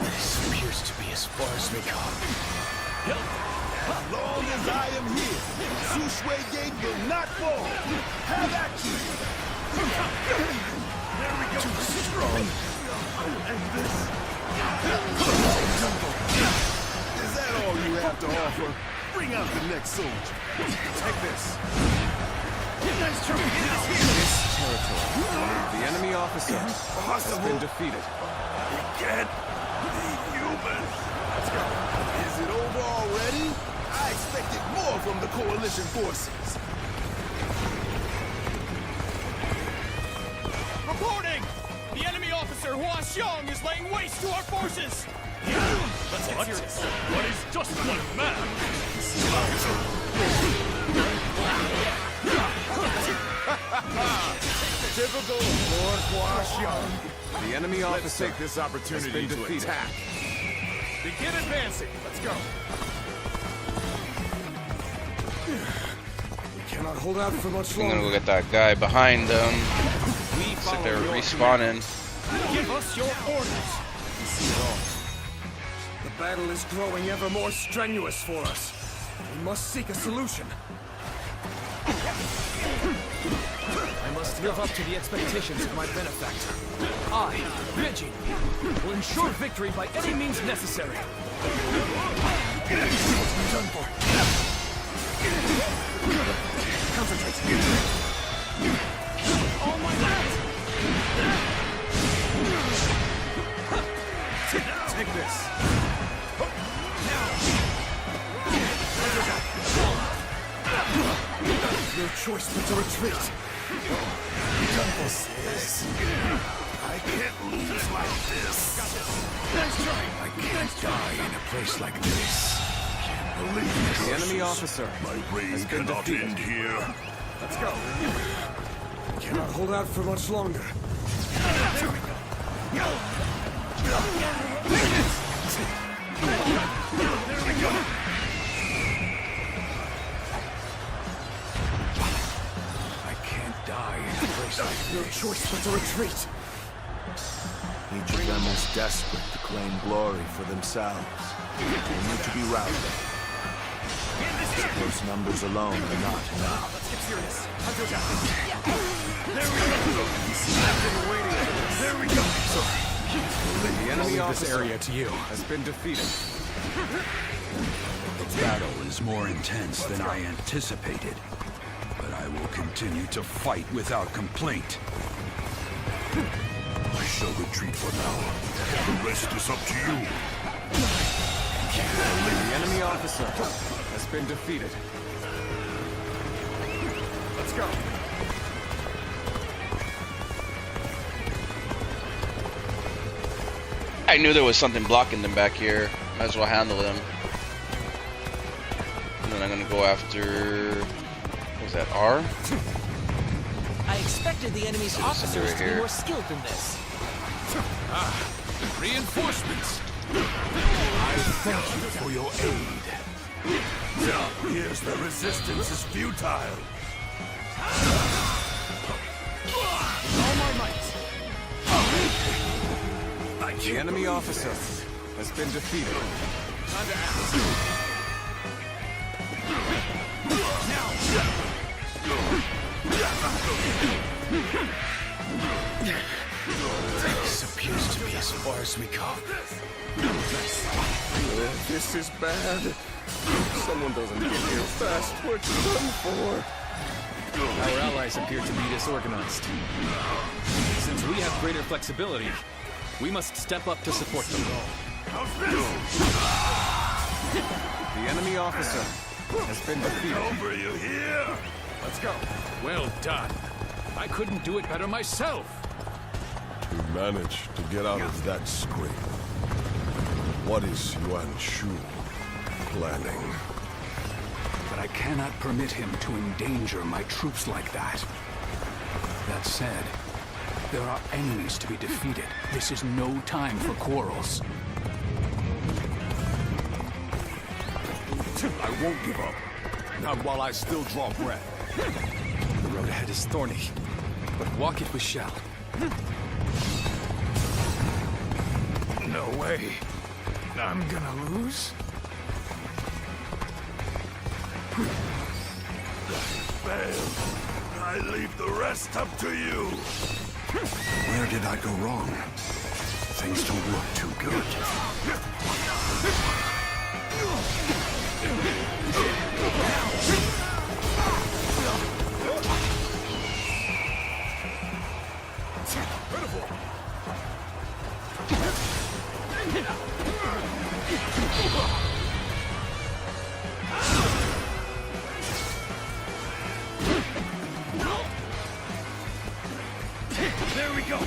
This appears to be as far as we come. As long as I am here, Sushui Gate will not fall. Have at you. There we go. Too strong. And this. Is that all you have to offer? Bring out the next soldier. Take this. Nice try. This territory, the enemy officer has been defeated. We can't be human. Let's go. Is it over already? I expected more from the coalition forces. Reporting! The enemy officer Hua Xiong is laying waste to our forces! What? What is just one man? Typical Lord Hua Xiong. The enemy officer Let's take this opportunity to defeated. attack. Begin advancing. Let's go. We cannot hold out for much I'm longer. gonna go get that guy behind them. Looks like they're respawning. Give us your orders. The battle is growing ever more strenuous for us. We must seek a solution. I must live up to the expectations of my benefactor. I, Vigi, will ensure victory by any means necessary. Done for. Concentrate. All my might. Take this. No choice but to retreat. This is... I can't lose like this. Nice try. I can't die in a place like this. Can't believe this. The enemy officer My reign has been cannot defeated. end here. Let's go. Cannot hold out for much longer. There we go. I can't die in a place like this. No choice but to retreat. Each of them is desperate to claim glory for themselves. They need to be routed. Those numbers alone are not enough. Let's get serious. Hunter down. There we go. I've been waiting for this. There we go. The enemy officer this area to you has been defeated. The battle is more intense than I anticipated, but I will continue to fight without complaint. I shall retreat for now. The rest is up to you. The enemy officer has been defeated. Let's go. I knew there was something blocking them back here. Might as well handle them. And then I'm gonna go after... what was that, R? I expected the enemy's officers to be more skilled than this. Ah, reinforcements! I thank you for your aid. Here's the resistance is futile. All my might. The enemy officer has been defeated. Time to act. This appears to be as far as we go. This is bad. If someone doesn't get here fast, we're done for. Our allies appear to be disorganized. Since we have greater flexibility, we must step up to support them. The enemy officer has been defeated. Over, you hear? Let's go. Well done. I couldn't do it better myself. You managed to get out of that scrape. What is Yuan Shu planning? But I cannot permit him to endanger my troops like that. That said, there are enemies to be defeated. This is no time for quarrels. I won't give up. Not while I still draw breath. The road ahead is thorny, but walk it we shall. No way. I'm gonna lose? Failed. I leave the rest up to you. Where did I go wrong? Things don't look too good. There we go.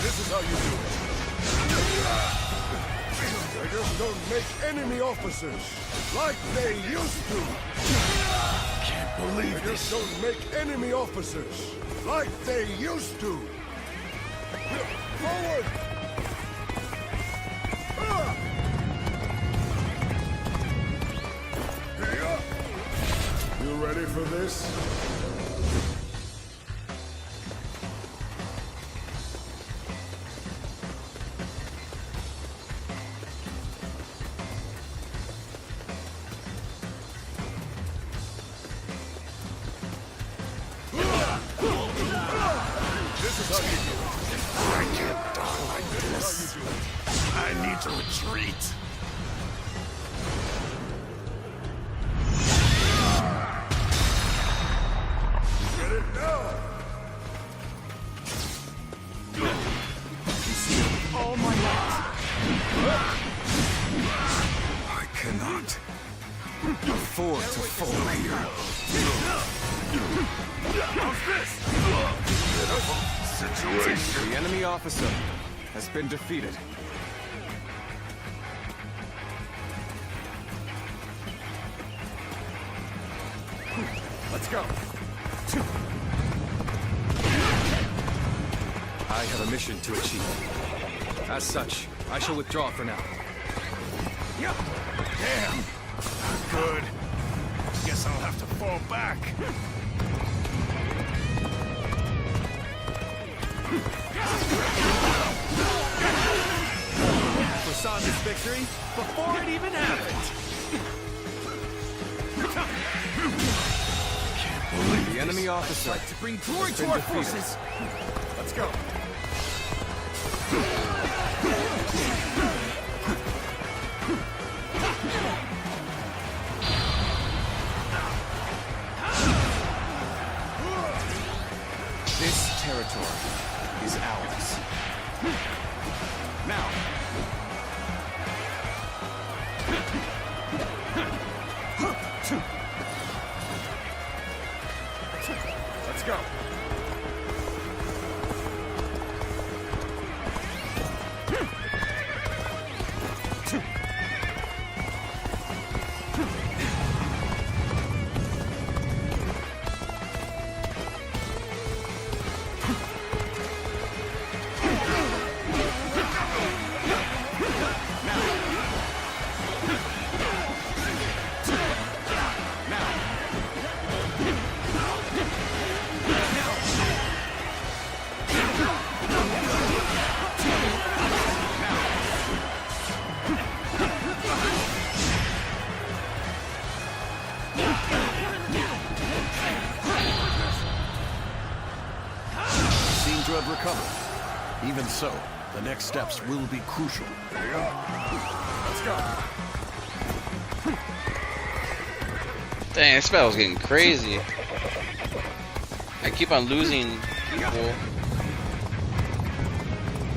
This is how you do it. They just don't make enemy officers like they used to. Can't believe They just don't make enemy officers like they used to. Forward! You ready for this? This is how you do it. I can't die like this. I need to retreat. Get it now. All my might. I cannot afford to fall here. Situation. The enemy officer has been defeated. Let's go. I have a mission to achieve. As such, I shall withdraw for now. Damn! Not good. Guess I'll have to fall back. Foresaw this victory before it even happened. The enemy officer Like to bring glory to our forces. Let's go. This territory is ours. Now. Let's go. To have recovered. Even so, the next steps will be crucial. There you go. Let's go. Dang, this battle's getting crazy. I keep on losing people,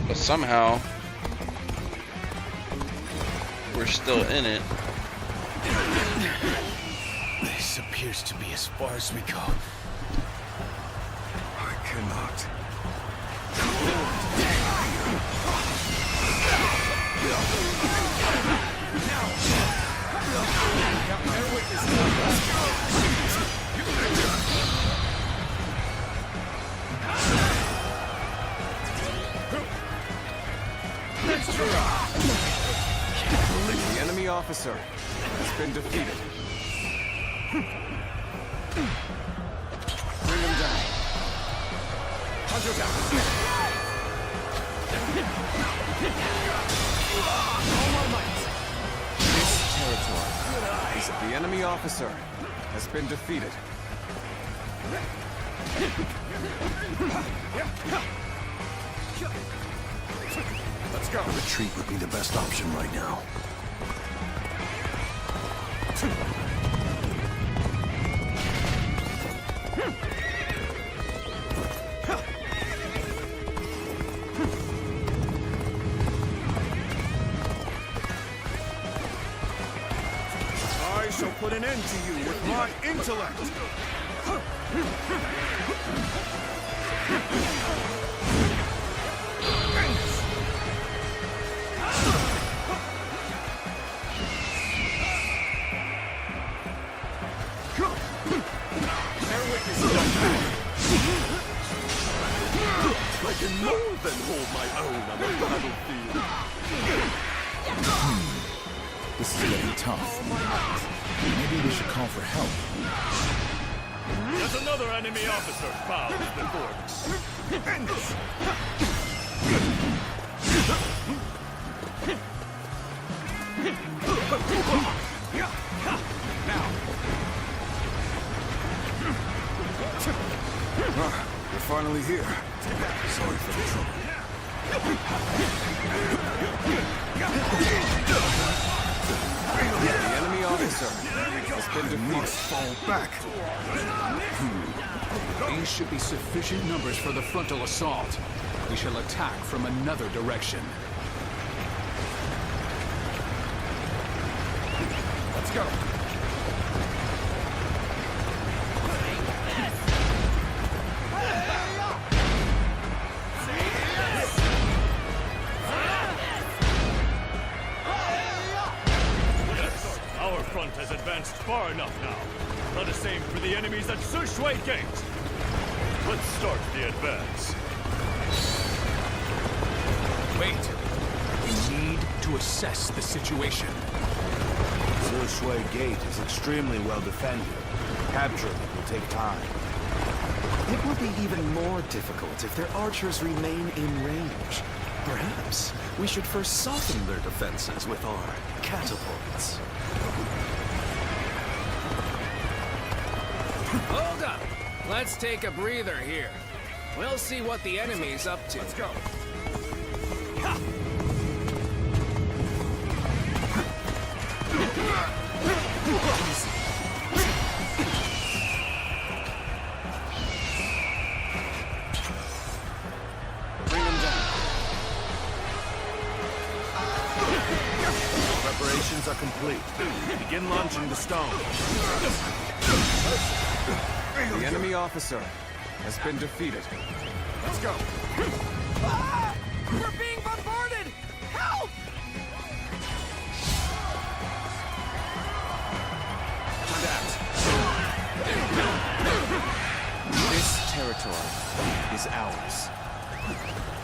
but somehow we're still in it. This appears to be as far as we go. I cannot. The enemy officer has been defeated. Bring him down. Hunt her down. All my might. This territory is the enemy officer has been defeated. Let's go. Retreat would be the best option right now. I shall put an end to you with my intellect. I can more than hold my own on the battlefield. This is getting tough. Maybe we should call for help. There's another enemy officer found before us. End this. We're finally here. Sorry for the trouble. The enemy officer has been defeated. Must fall back. These should be sufficient numbers for the frontal assault. We shall attack from another direction. Let's go. Our front has advanced far enough now. Let us aim for the enemies at Sushui Gate. Let's start the advance. Wait. We need to assess the situation. Zilshui Gate is extremely well defended. Capturing it will take time. It will be even more difficult if their archers remain in range. Perhaps we should first soften their defenses with our catapults. Hold up! Let's take a breather here. We'll see what the enemy's up to. Let's go. Bring them down. Preparations are complete. Begin launching the stone. The enemy officer has been defeated. Let's go. Ah! We're being bombarded! Help! This territory is ours.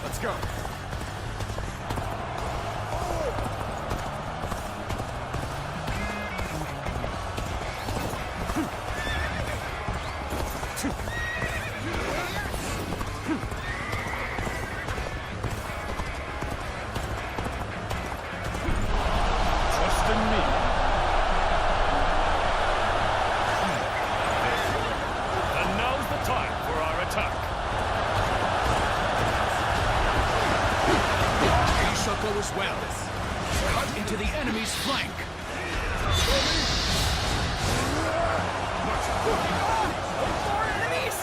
Let's go. As well. Cut into the enemy's flank. More enemies!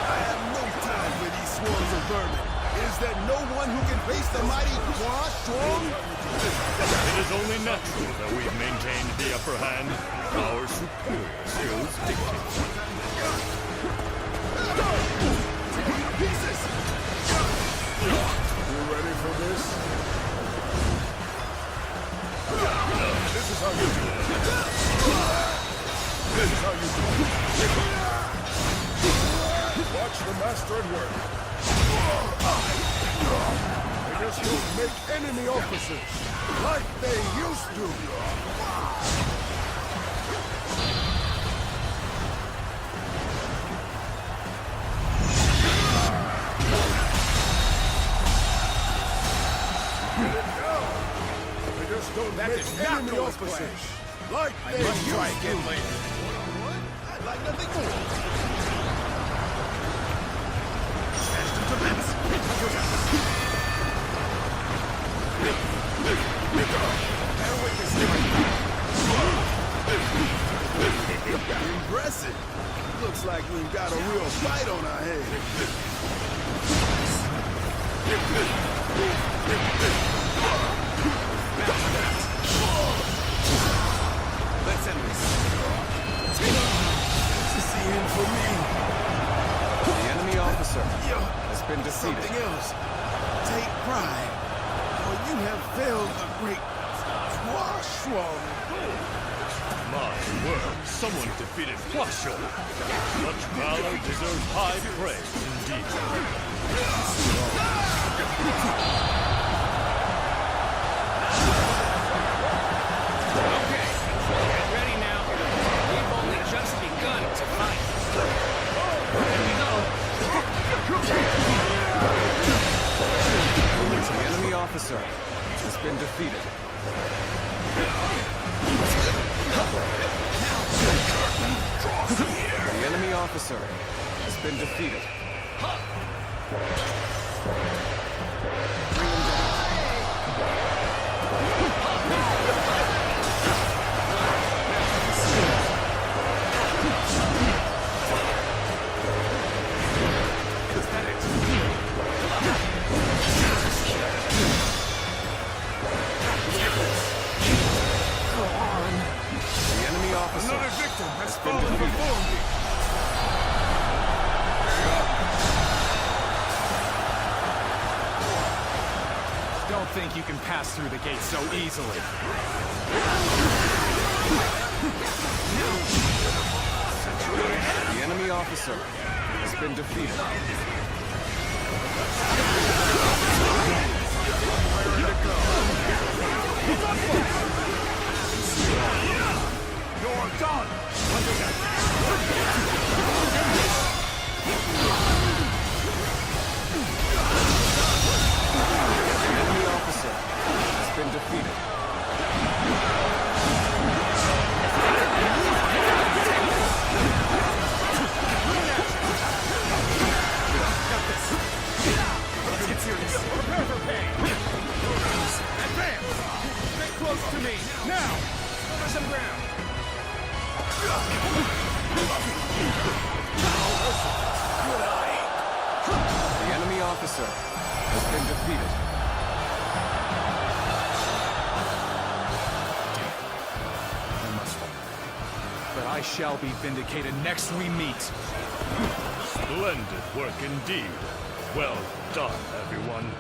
I have no time for these swarms of vermin. Is there no one who can face the mighty Qua Strong? It is only natural that we've maintained the upper hand. Our superior skills dictate. Pieces! You ready for this? This is how you do it. This is how you do it. Watch the master at work. They just don't make enemy officers like they used to. Don't that make enemy officers like they used to. Try again later. I'd like nothing more. Smashed him to bits. Impressive. Looks like we've got a real fight on our hands. Let's end this. This is the end for me. The enemy officer has been defeated. Something else. Take pride, for you have failed the great Swashwall. My word, someone defeated Huasho. Such valor deserves high praise indeed. Okay, get ready now. We've only just begun to fight. The enemy officer has been defeated. The enemy officer has been defeated. Bring him down. Another victim has fallen before me. Don't think you can pass through the gate so easily. The enemy officer has been defeated. To me, now! Cover some ground! Good eye! The enemy officer has been defeated. I must fall. But I shall be vindicated next we meet. Splendid work indeed. Well done, everyone.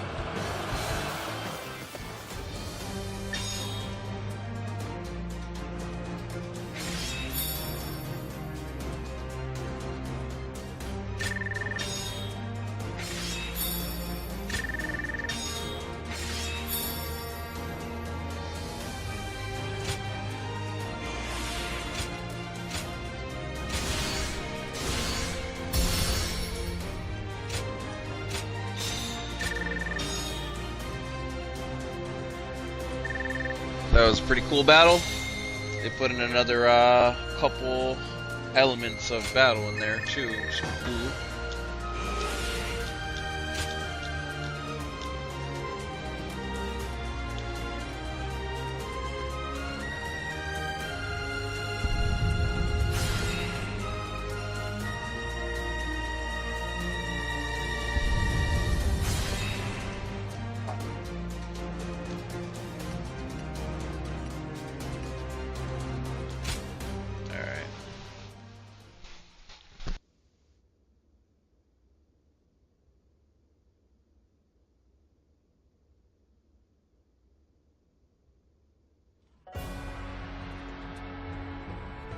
That was a pretty cool battle. They put in another couple elements of battle in there too, which is cool.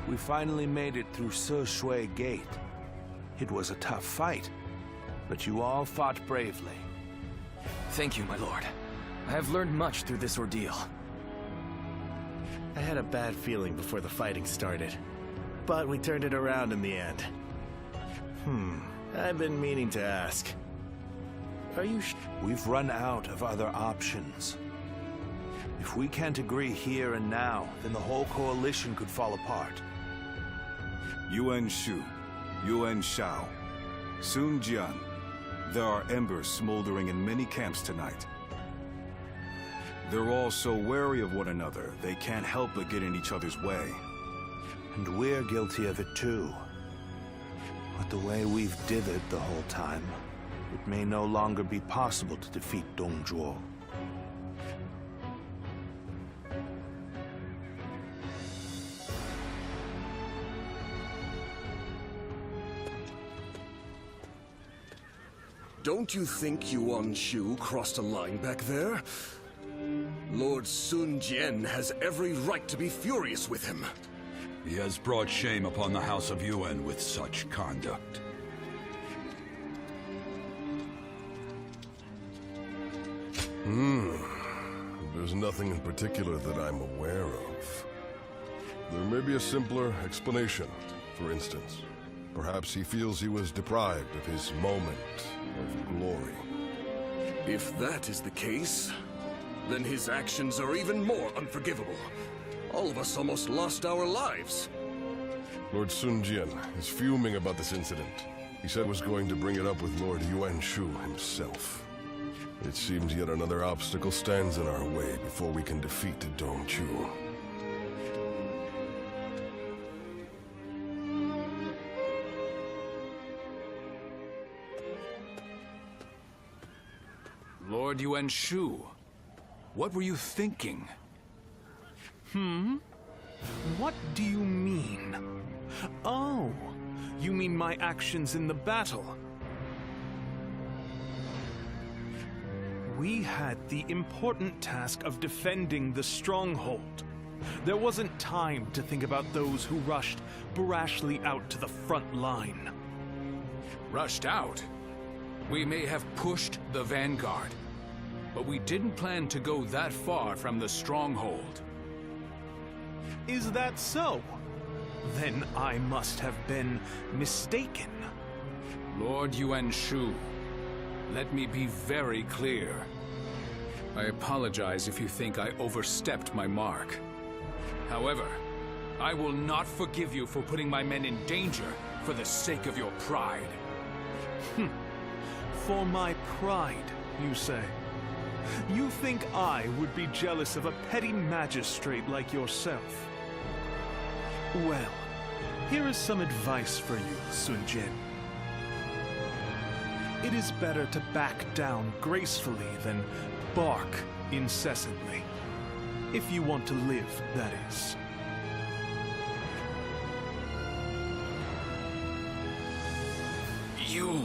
We finally made it through Se Shui Gate. It was a tough fight, but you all fought bravely. Thank you, my lord. I have learned much through this ordeal. I had a bad feeling before the fighting started, but we turned it around in the end. I've been meaning to ask. Are you We've run out of other options. If we can't agree here and now, then the whole coalition could fall apart. Yuan Shu, Yuan Shao, Sun Jian. There are embers smoldering in many camps tonight. They're all so wary of one another, they can't help but get in each other's way. And we're guilty of it too. But the way we've dithered the whole time, it may no longer be possible to defeat Dongzhuo. Don't you think Yuan Shu crossed a line back there? Lord Sun Jian has every right to be furious with him. He has brought shame upon the House of Yuan with such conduct. There's nothing in particular that I'm aware of. There may be a simpler explanation. For instance, perhaps he feels he was deprived of his moment of glory. If that is the case, then his actions are even more unforgivable. All of us almost lost our lives. Lord Sun Jian is fuming about this incident. He said was going to bring it up with Lord Yuan Shu himself. It seems yet another obstacle stands in our way before we can defeat Dongzhuo. Lord Yuan Shu, what were you thinking? What do you mean? Oh, you mean my actions in the battle? We had the important task of defending the stronghold. There wasn't time to think about those who rushed brashly out to the front line. Rushed out? We may have pushed the vanguard, but we didn't plan to go that far from the stronghold. Is that so? Then I must have been mistaken. Lord Yuan Shu, let me be very clear. I apologize if you think I overstepped my mark. However, I will not forgive you for putting my men in danger for the sake of your pride. For my pride, you say? You think I would be jealous of a petty magistrate like yourself? Well, here is some advice for you, Sun Jin. It is better to back down gracefully than bark incessantly. If you want to live, that is. You...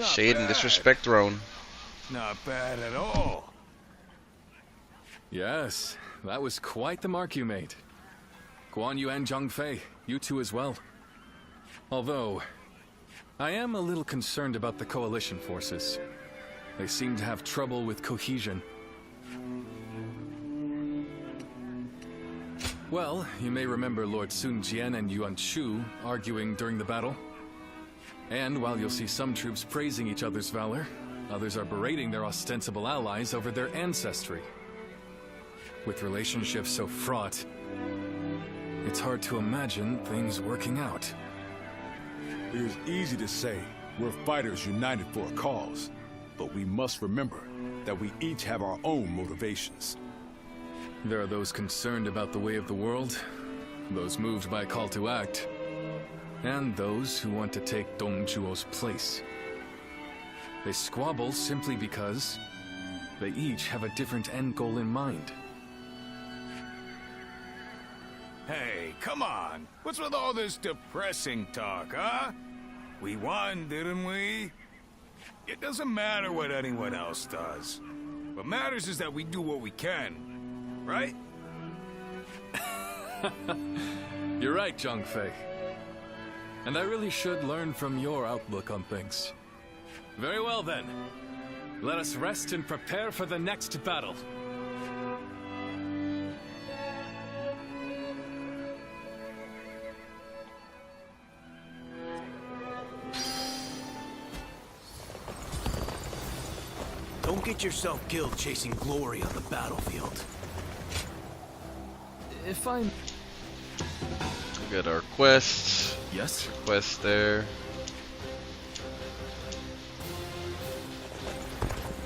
Shade and disrespect throne. Not bad at all. Yes, that was quite the mark you made. Guan Yu and Zhang Fei, you two as well. Although, I am a little concerned about the coalition forces. They seem to have trouble with cohesion. Well, you may remember Lord Sun Jian and Yuan Shu arguing during the battle. And while you'll see some troops praising each other's valor, others are berating their ostensible allies over their ancestry. With relationships so fraught, it's hard to imagine things working out. It is easy to say we're fighters united for a cause, but we must remember that we each have our own motivations. There are those concerned about the way of the world, those moved by a call to act, and those who want to take Dong Zhuo's place. They squabble simply because they each have a different end goal in mind. Hey, come on. What's with all this depressing talk, huh? We won, didn't we? It doesn't matter what anyone else does. What matters is that we do what we can, right? You're right, Zhang Fei. And I really should learn from your outlook on things. Very well then. Let us rest and prepare for the next battle. Don't get yourself killed chasing glory on the battlefield. If I'm... We got our quests. Yes? Quest there.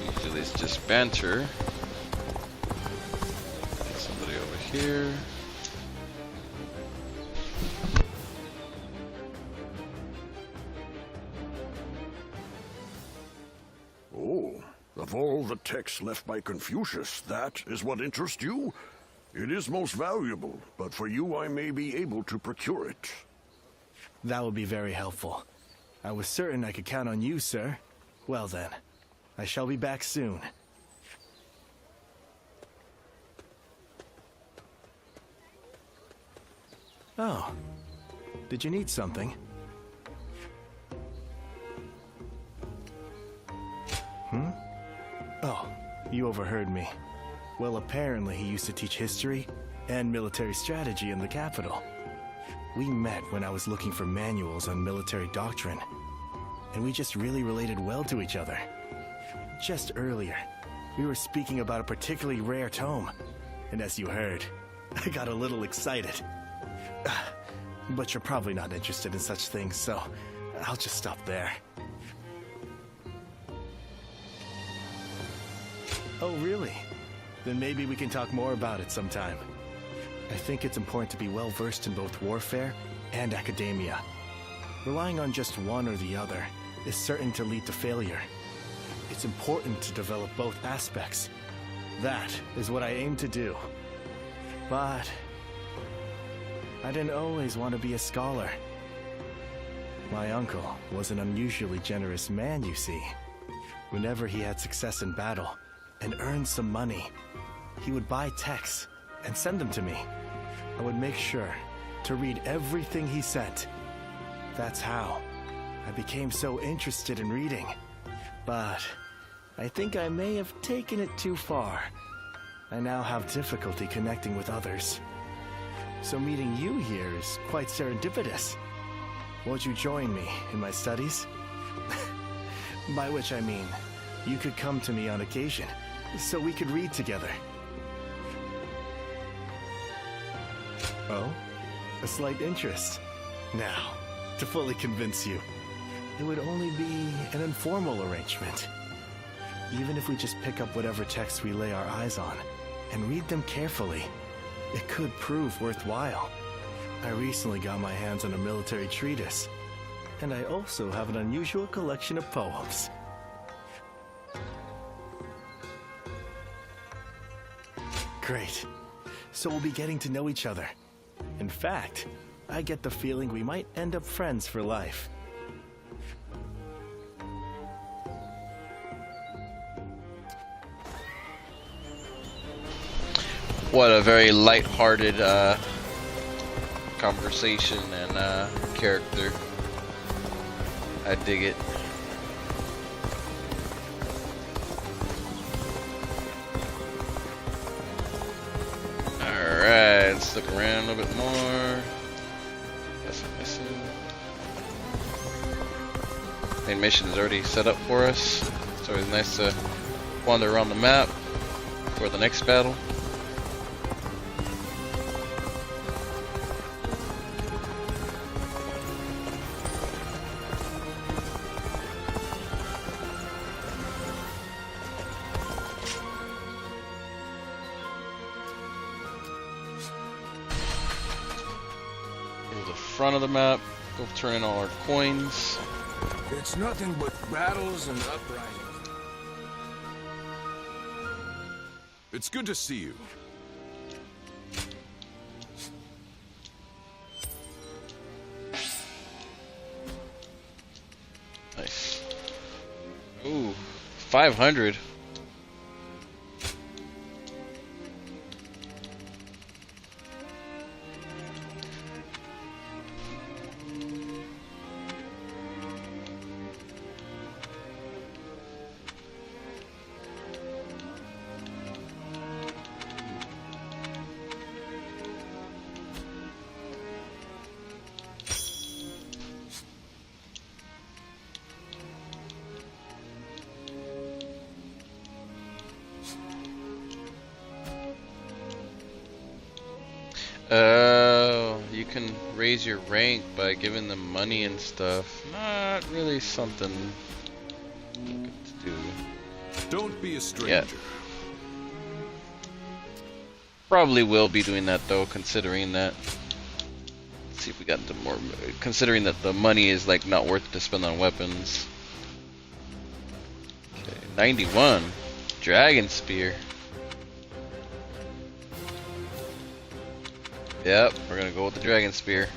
Usually it's just banter. Get somebody over here. Oh, of all the texts left by Confucius, that is what interests you? It is most valuable, but for you I may be able to procure it. That would be very helpful. I was certain I could count on you, sir. Well then, I shall be back soon. Oh, did you need something? Oh, you overheard me. Well, apparently he used to teach history and military strategy in the capital. We met when I was looking for manuals on military doctrine, and we just really related well to each other. Just earlier, we were speaking about a particularly rare tome, and as you heard, I got a little excited. But you're probably not interested in such things, so I'll just stop there. Oh, really? Then maybe we can talk more about it sometime. I think it's important to be well-versed in both warfare and academia. Relying on just one or the other is certain to lead to failure. It's important to develop both aspects. That is what I aim to do. But I didn't always want to be a scholar. My uncle was an unusually generous man, you see. Whenever he had success in battle and earned some money, he would buy texts and send them to me. I would make sure to read everything he sent. That's how I became so interested in reading. But I think I may have taken it too far. I now have difficulty connecting with others. So meeting you here is quite serendipitous. Won't you join me in my studies? By which I mean, you could come to me on occasion, so we could read together. Oh? A slight interest. Now, to fully convince you, it would only be an informal arrangement. Even if we just pick up whatever texts we lay our eyes on and read them carefully, it could prove worthwhile. I recently got my hands on a military treatise, and I also have an unusual collection of poems. Great. So we'll be getting to know each other. In fact, I get the feeling we might end up friends for life. What a very light-hearted conversation and character. I dig it. Alright, let's look around a little bit more. That's what I'm missing. Main mission is already set up for us. It's always nice to wander around the map for the next battle. Front of the map, go turn in all our coins. It's nothing but battles and uprisings. It's good to see you. Nice. Ooh, 500. You can raise your rank by giving them money and stuff. Not really something to do. Don't be a stranger. Yeah. Probably will be doing that though, considering that. Let's see if we got into more. Considering that the money is like not worth it to spend on weapons. Okay, 91. Dragon Spear. Yep, we're gonna go with the Dragon Spear.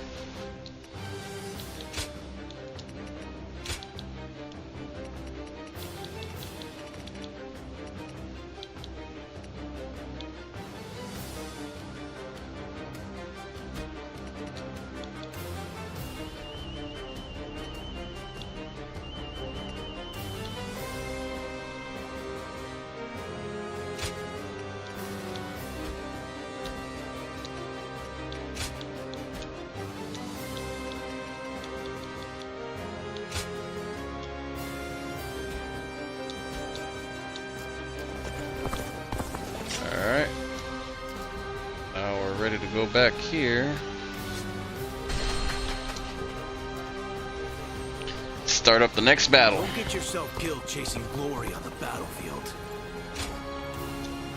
Alright. Now we're ready to go back here. Start up the next battle. Don't get yourself killed chasing glory on the battlefield.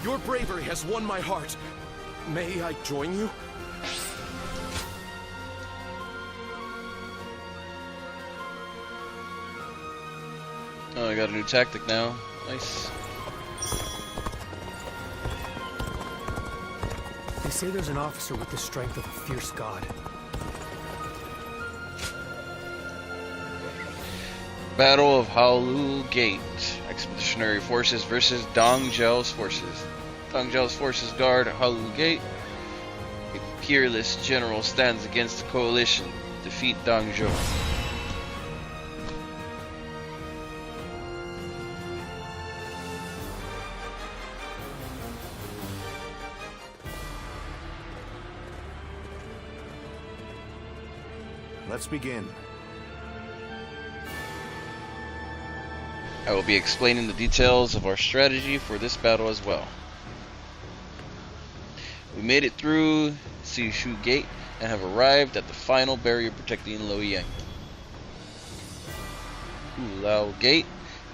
Your bravery has won my heart. May I join you? Oh, I got a new tactic now. Nice. They say there's an officer with the strength of a fierce god. Battle of Howlu Gate. Expeditionary forces versus Dong Zhao's forces. Dong Zhao's forces guard Howlu Gate. A peerless general stands against the coalition. Defeat Dong Zhao. Let's begin. I will be explaining the details of our strategy for this battle as well. We made it through Sishu Gate and have arrived at the final barrier protecting Luoyang. Lao Gate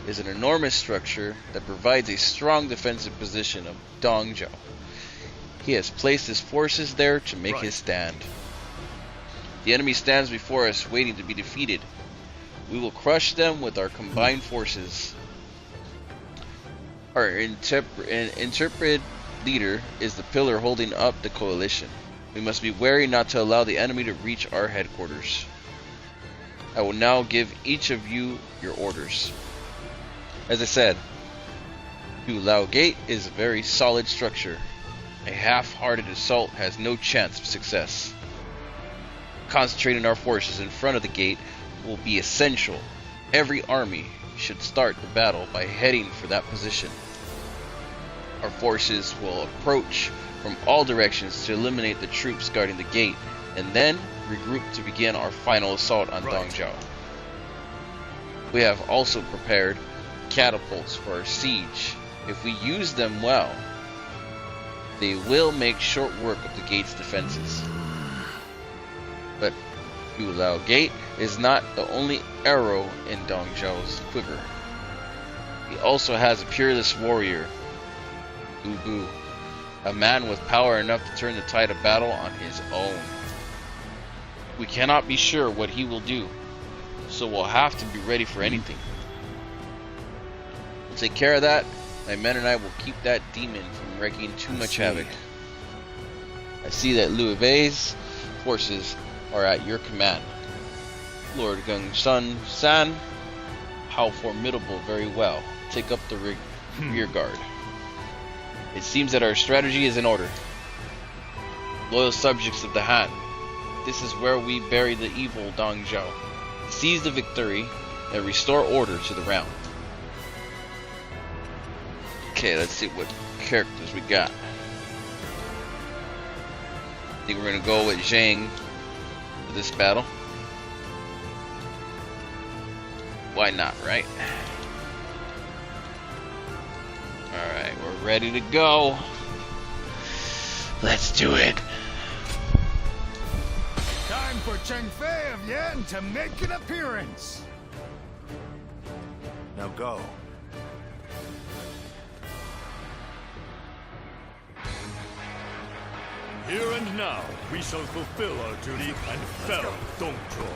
is an enormous structure that provides a strong defensive position of Dongzhou. He has placed his forces there to make his stand. The enemy stands before us waiting to be defeated. We will crush them with our combined forces. Our intrepid leader is the pillar holding up the coalition. We must be wary not to allow the enemy to reach our headquarters. I will now give each of you your orders. As I said, Lao Gate is a very solid structure. A half-hearted assault has no chance of success. Concentrating our forces in front of the gate will be essential. Every army should start the battle by heading for that position. Our forces will approach from all directions to eliminate the troops guarding the gate, and then regroup to begin our final assault on Dongzhou. We have also prepared catapults for our siege. If we use them well, they will make short work of the gate's defenses. But Lao Gate is not the only arrow in Dongzhou's quiver. He also has a peerless warrior, Ubu, a man with power enough to turn the tide of battle on his own. We cannot be sure what he will do, so we'll have to be ready for anything. We'll take care of that. My men and I will keep that demon from wreaking too much havoc. I see that Liu Bei's forces are at your command. Lord Gongsun San, how formidable, very well. Take up the rear guard. It seems that our strategy is in order. Loyal subjects of the Han, this is where we bury the evil Dongzhou. Seize the victory and restore order to the realm. Okay, let's see what characters we got. I think we're gonna go with Zhang for this battle. Why not, right? Alright, we're ready to go. Let's do it. Time for Cheng Fei of Yan to make an appearance. Now go. Here and now, we shall fulfill our duty and fell Dongzhou.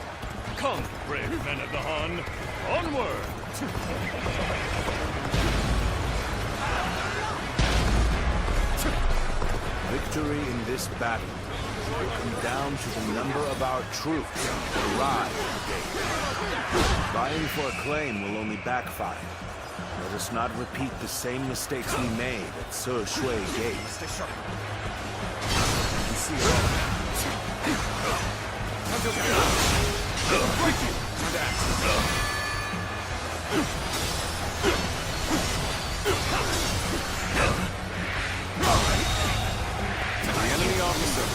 Come, brave men of the Han, onward! Victory in this battle will come down to the number of our troops that arrive at the gate. Vying for a claim will only backfire. Let us not repeat the same mistakes we made at Se Shui Gate. The enemy officer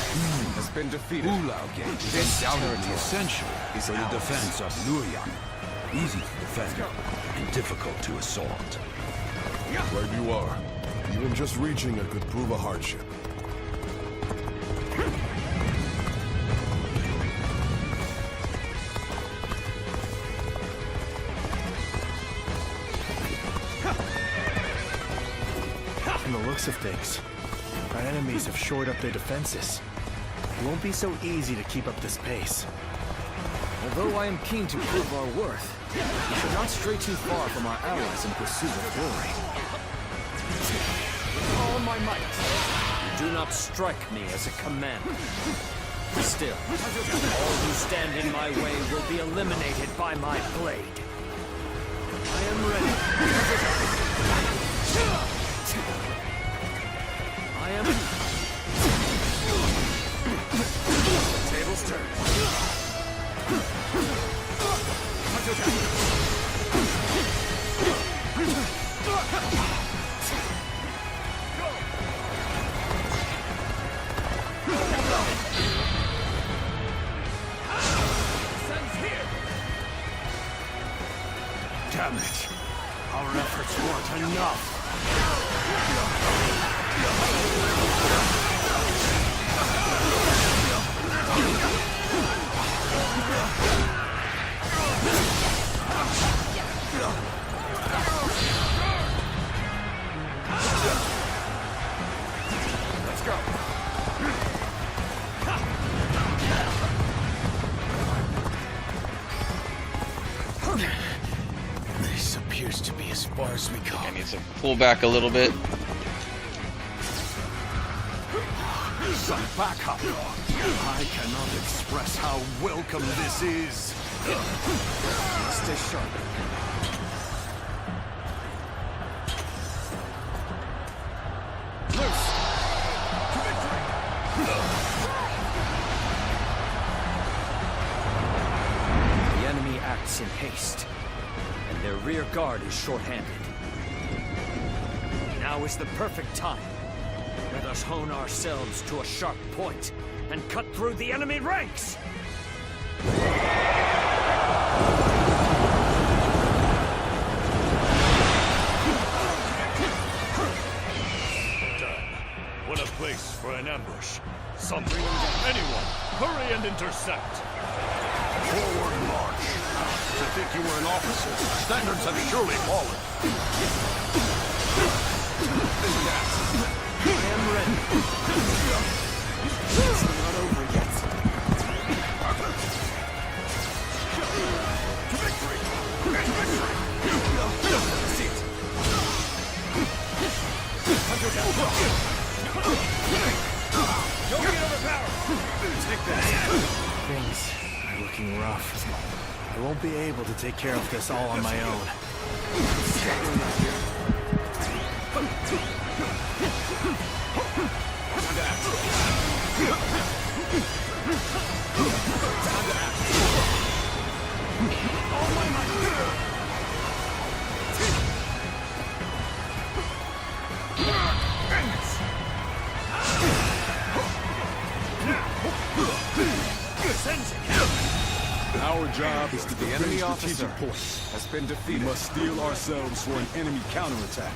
has been defeated. Lao Gate is undoubtedly essential for the defense of Luoyang. Easy to defend and difficult to assault. Right you are. Even just reaching it could prove a hardship. From the looks of things, our enemies have shored up their defenses. It won't be so easy to keep up this pace. Although I am keen to prove our worth, we should not stray too far from our allies in pursuit of glory. With all my might, do not strike me as a command. Still, all who stand in my way will be eliminated by my blade. I am ready. I am... The tables turn. Damn it! Our efforts weren't enough. far as we come. I need to pull back a little bit. Some backup. I cannot express how welcome this is. Stay sharp. Loose. To victory. The enemy acts in haste, and their rear guard is short-handed. Now is the perfect time. Let us hone ourselves to a sharp point and cut through the enemy ranks! What a place for an ambush. Something, anyone, hurry and intercept. Forward march. To think you were an officer, standards have surely fallen. I am ready. It's not over yet. To victory! See it. Don't get overpowered! Take that. Things are looking rough. I won't be able to take care of this all on my own. Our job is to defend enemy strategic officer points. has been defeated. We must steel ourselves for an enemy counterattack.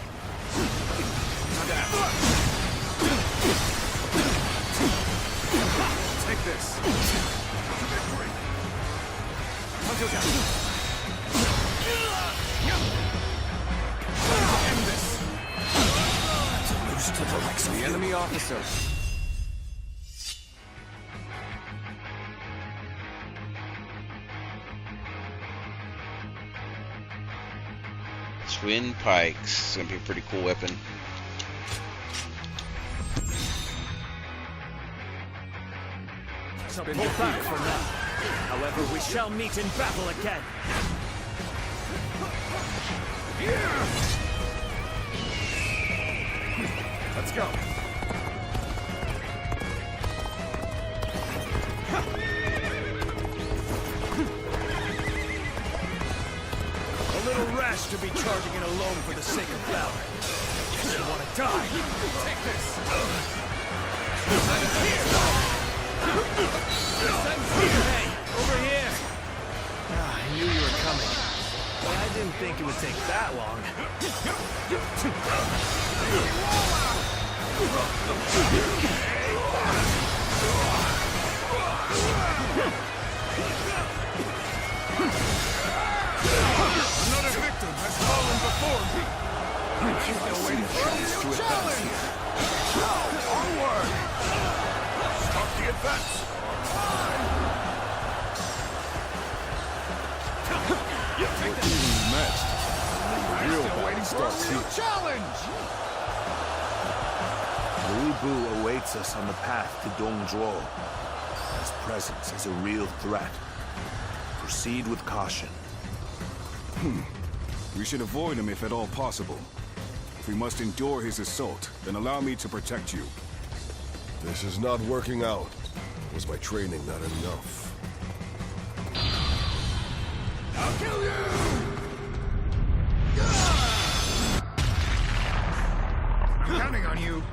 Take this. To victory. End this. To lose to the likes of the enemy officer. Twin pikes. It's gonna be a pretty cool weapon. So pull back for now. However, we shall meet in battle again. Let's go. A little rash to be charging in alone for the sake of valor. You want to die? Take this. Hey, over here! I knew you were coming, but I didn't think it would take that long. Another victim has fallen before me. Still waiting for us to advance here. Now, onward! Start the advance! We're evenly matched. The real battle starts here. Challenge! Liu Bu awaits us on the path to Dongzhuo. His presence is a real threat. Proceed with caution. We should avoid him if at all possible. If we must endure his assault, then allow me to protect you. This is not working out. Was my training not enough? I'll kill you! I'm counting on you.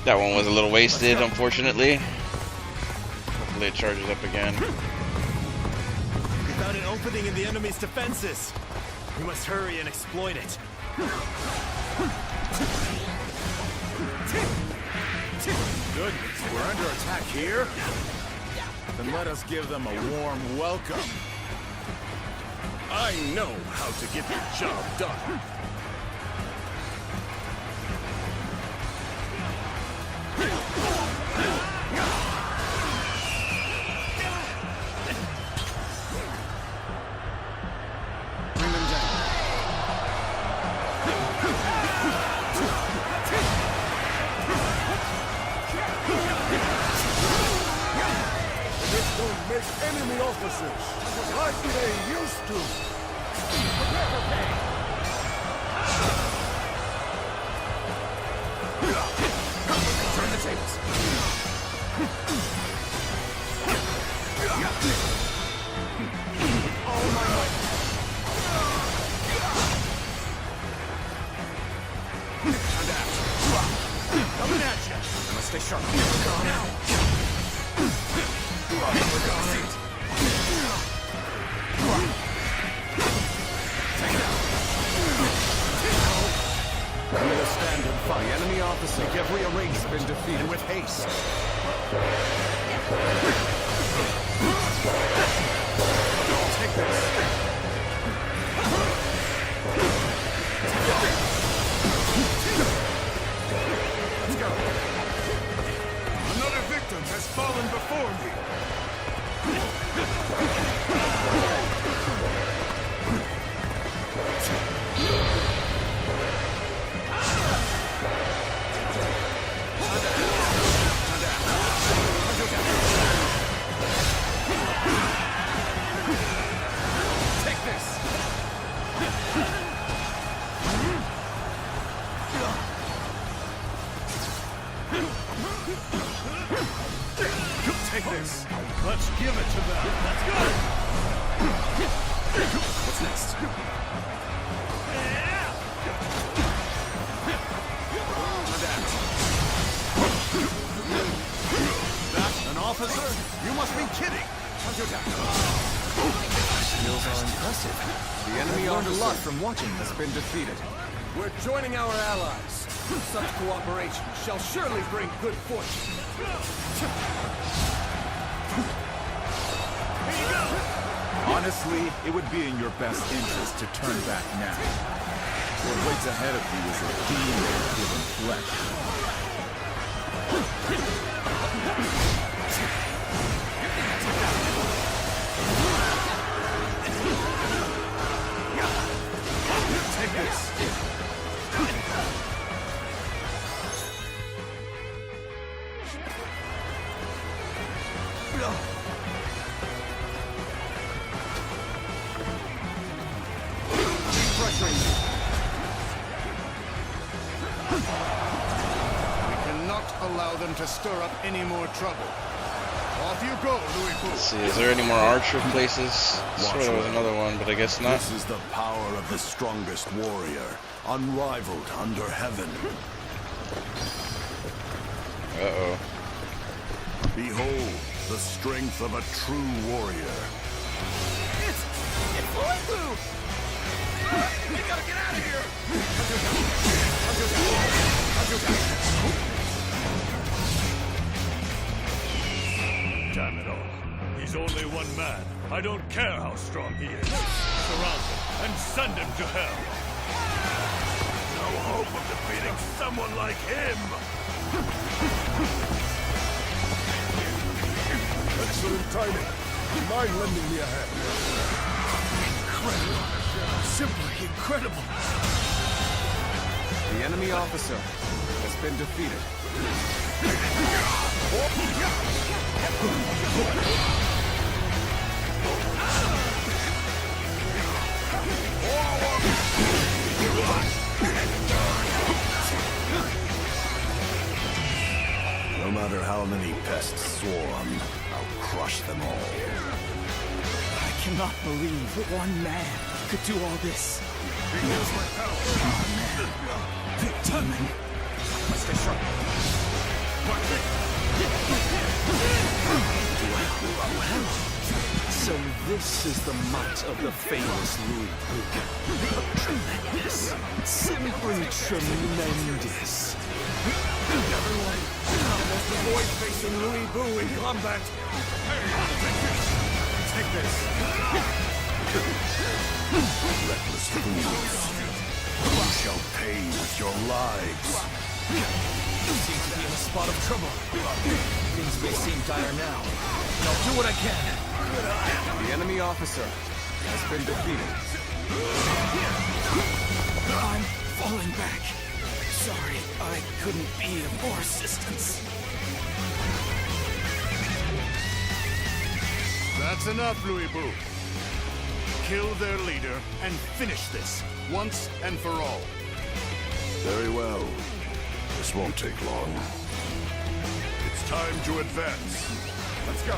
That one was a little wasted, unfortunately. Hopefully it charges up again. We found an opening in the enemy's defenses. We must hurry and exploit it. Goodness, we're under attack here? Then let us give them a warm welcome. I know how to get the job done. Bring them down. there's enemy officers, like they used to. Prepare for pain. Turn the tables. All my might. Coming at you. I must stay sharp. Now. We will stand and fight. The enemy officer, every array has been defeated with haste. Take this. Let's go. Another victim has fallen before me. Take this. Take this. Let's give it to them. Let's go. What's next? That's an officer? You must be kidding. Skills are impressive. The enemy learned a lot from watching has been defeated. We're joining our allies. Such cooperation shall surely bring good fortune. Honestly, it would be in your best interest to turn back now. What waits ahead of you is a demon given flesh. Take this. We cannot allow them to stir up any more trouble. Off you go, Louis Boo. Let's see, is there any more archer places? Sure, there was another one, but I guess not. This is the power of the strongest warrior, unrivaled under heaven. Uh-oh. Behold the strength of a true warrior. It's Louis Boo! We gotta get out of here! Damn it all. He's only one man. I don't care how strong he is. Surround him and send him to hell. No hope of defeating someone like him. Excellent timing. Mind lending me a hand? Incredible. Simply incredible. The enemy officer has been defeated. No matter how many pests swarm, I'll crush them all. I cannot believe that one man could do all this. Here's my power. The demon. Must stay sharp. Well, so this is the might of the famous Louis Boo. Tremendous. Simply tremendous. Everyone, almost avoid facing Louis Boo in combat. Take this. Reckless fools. You shall pay with your lives. You seem to be in a spot of trouble. Things may seem dire now, and I'll do what I can. The enemy officer has been defeated. I'm falling back. Sorry, I couldn't be of more assistance. That's enough, Louis Boo. Kill their leader and finish this, once and for all. Very well. This won't take long. It's time to advance. Let's go.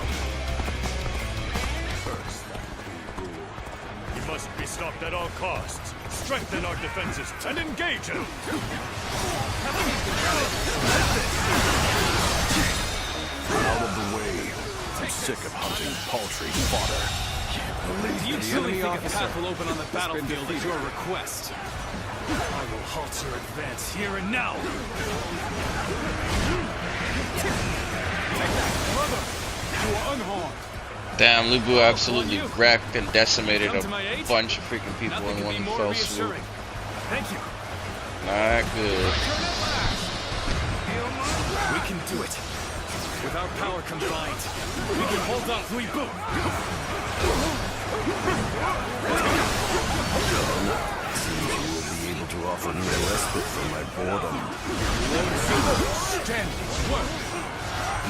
He must be stopped at all costs. Strengthen our defenses and engage him. Out of the way. I'm sick of hunting paltry fodder. Do you truly think a path will open on the battlefield at your request? I will halt your advance here and now. Take that, brother. You are unharmed. Damn, Lubu absolutely wrecked and decimated a bunch of freaking people in one fell swoop. Thank you. Not good. We can do it. With our power combined, we can hold off Louis Boo. Seems you will be able to offer me a respite from my boredom. Stand work.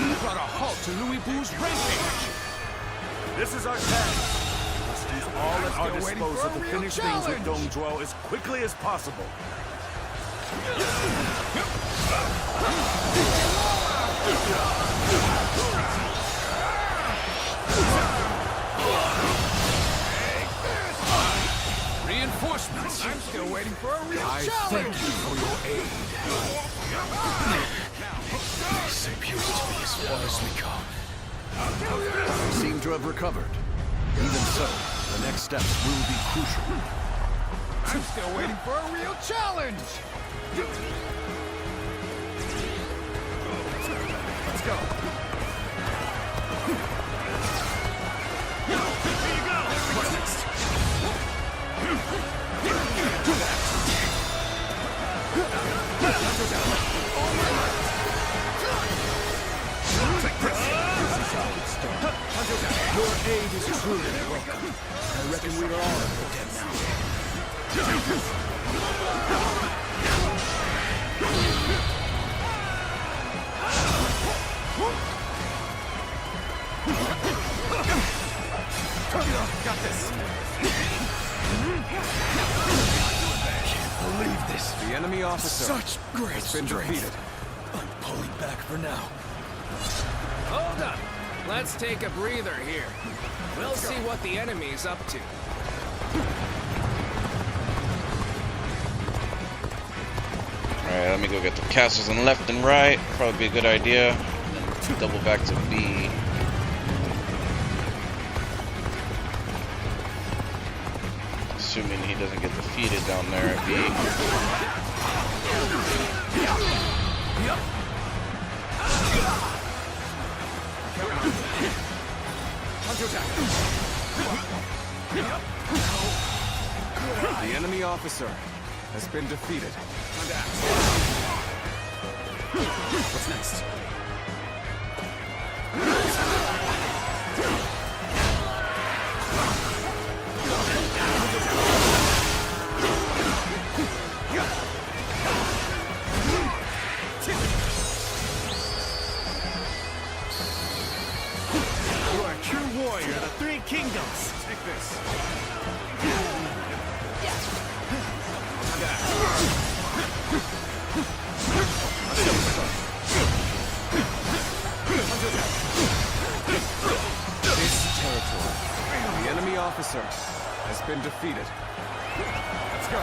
You brought a halt to Louis Boo's rampage. This is our chance. Let's use all at our disposal to finish things with Dong Zhuo as quickly as possible. Reinforcements. I'm still waiting for a real challenge. Thank you for your aid. This appears to be as far as we come. We seem to have recovered. Even so, the next steps will be crucial. I'm still waiting for a real challenge. Let's go. Here you go. What's next? Your aid is truly welcome. I reckon we are all in the dead now. Got this. Can't believe this. The enemy officer Such great has been defeated. I'm pulling back for now. Hold up. Let's take a breather here. We'll see what the enemy's up to. Alright, let me go get the castles on left and right. Probably be a good idea. Double back to B. Assuming he doesn't get defeated down there at B. The enemy officer has been defeated. What's next? You are a true warrior of the Three Kingdoms. Take this. This territory. The enemy officer has been defeated. Let's go.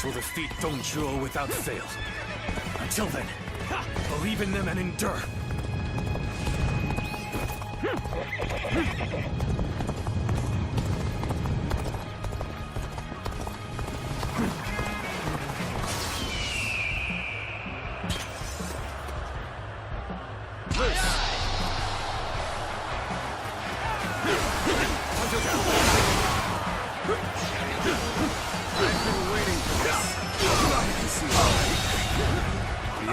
Will defeat Dong Zhuo without fail. Until then, believe in them and endure.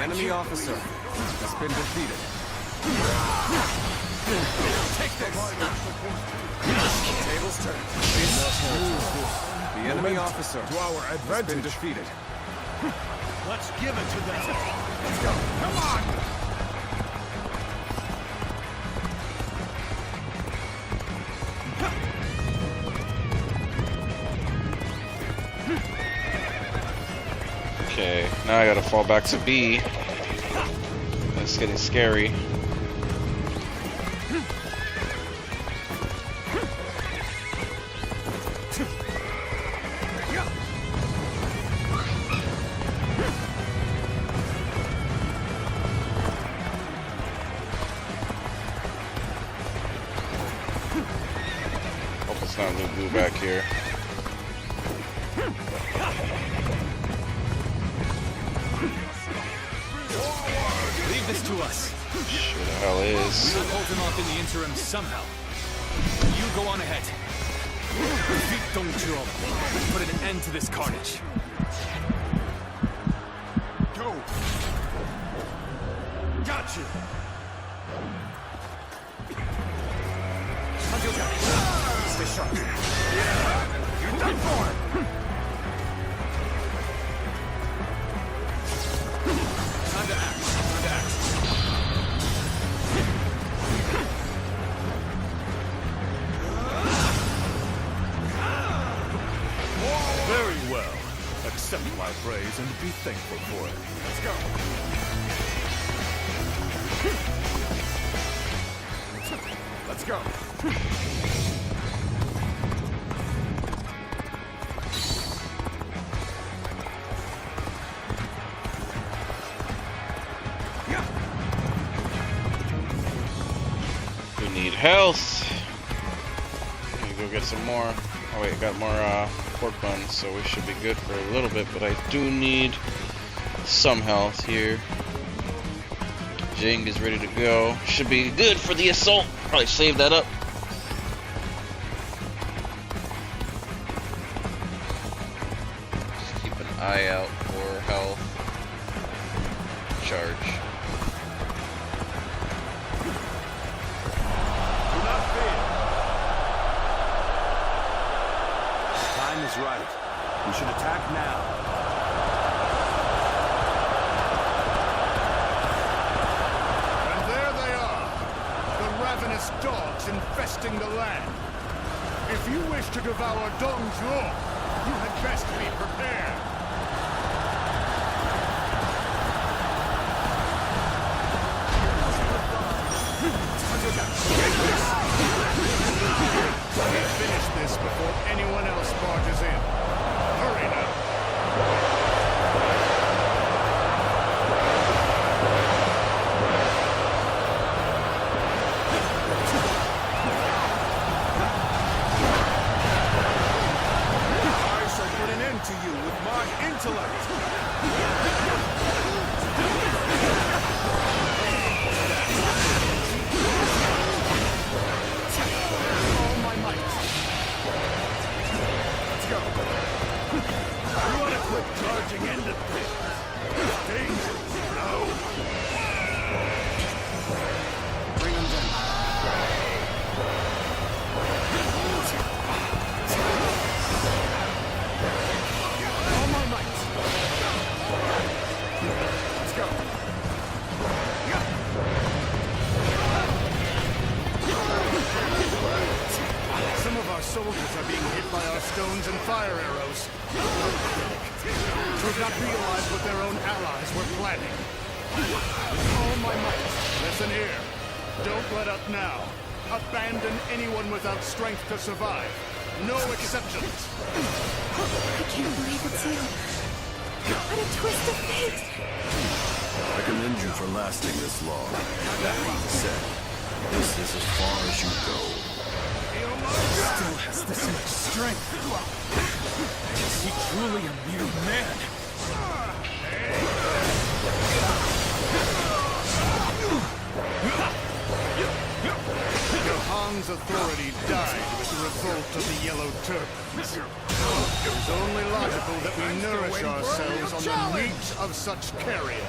The enemy officer has been defeated. Take this! Tables turn. The enemy officer to our has been defeated. Let's give it to them. Let's go. Come on! Okay, now I gotta fall back to B. That's getting scary. Hope it's not Lubu back here. Leave this to us. Sure the hell is. We'll hold him off in the interim somehow. You go on ahead. Defeat Dong Zhuo. Put an end to this carnage. Go. Got you. Stay sharp. You're done for. Time to act. Time to act. Very well. Accept my praise and be thankful for it. Let's go. Let's go. We need health. Let me go get some more. Oh wait, got more pork buns, so we should be good for a little bit, but I do need some health here. Jing is ready to go. Should be good for the assault. Probably save that up. Just keep an eye out for health. Charge. Time is right. We should attack now. And there they are, the ravenous dogs infesting the land. If you wish to devour Dong Zhuo, you had best be prepared. Finish this before anyone else barges in. Hurry now. I shall put an end to you with my intellect. All my might. Let's go. You want to quit charging into things? Danger, no. Bring them down. All my might. Let's go. Some of our soldiers are being hit by our stones and fire arrows. Did not realize what their own allies were planning. Oh my might. Listen here. Don't let up now. Abandon anyone without strength to survive. No exceptions. I can't believe it's you. What a twist of fate. I commend you for lasting this long. That being said, this is as far as you go. Still has this much strength. Is he truly a mere man? Han's authority died with the revolt of the Yellow Turbans. It is only logical that we nourish ourselves on the meat of such carrion.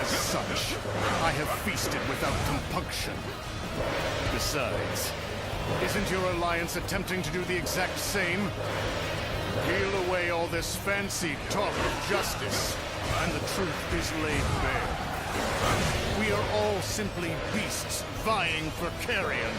As such, I have feasted without compunction. Besides, isn't your alliance attempting to do the exact same? Peel away all this fancy talk of justice, and the truth is laid bare. We are all simply beasts vying for carrion.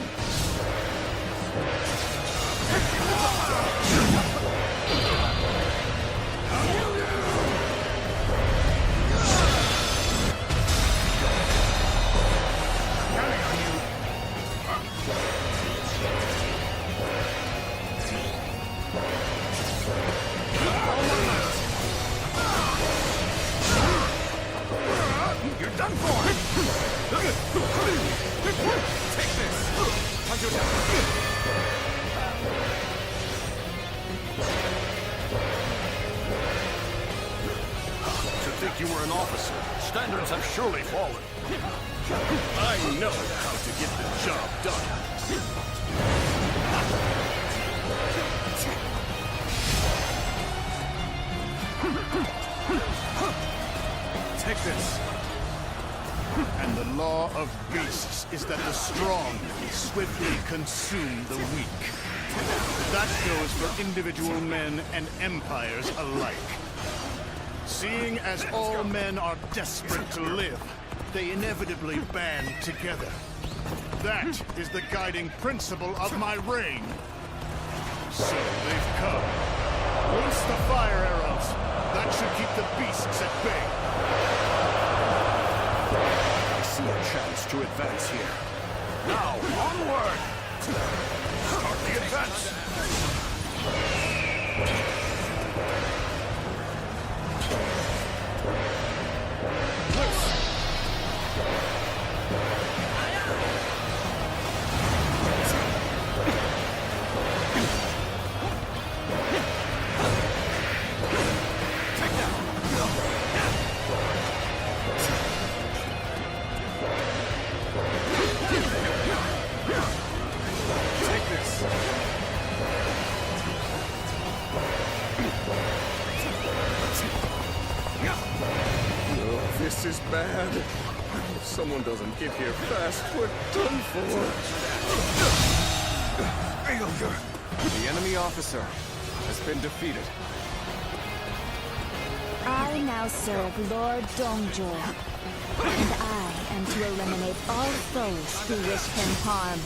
You're done for! Take this! To think you were an officer, standards have surely fallen. I know how to get the job done. Take this. And the law of beasts is that the strong swiftly consume the weak. That goes for individual men and empires alike. Seeing as all men are desperate to live, they inevitably band together. That is the guiding principle of my reign. So they've come. Loose the fire arrows. That should keep the beasts at bay. I see a chance to advance here. Now, onward! Start the advance! This is bad. If someone doesn't get here fast, we're done for. Failure! The enemy officer has been defeated. I now serve Lord Dongjo, and I am to eliminate all foes who wish him harm.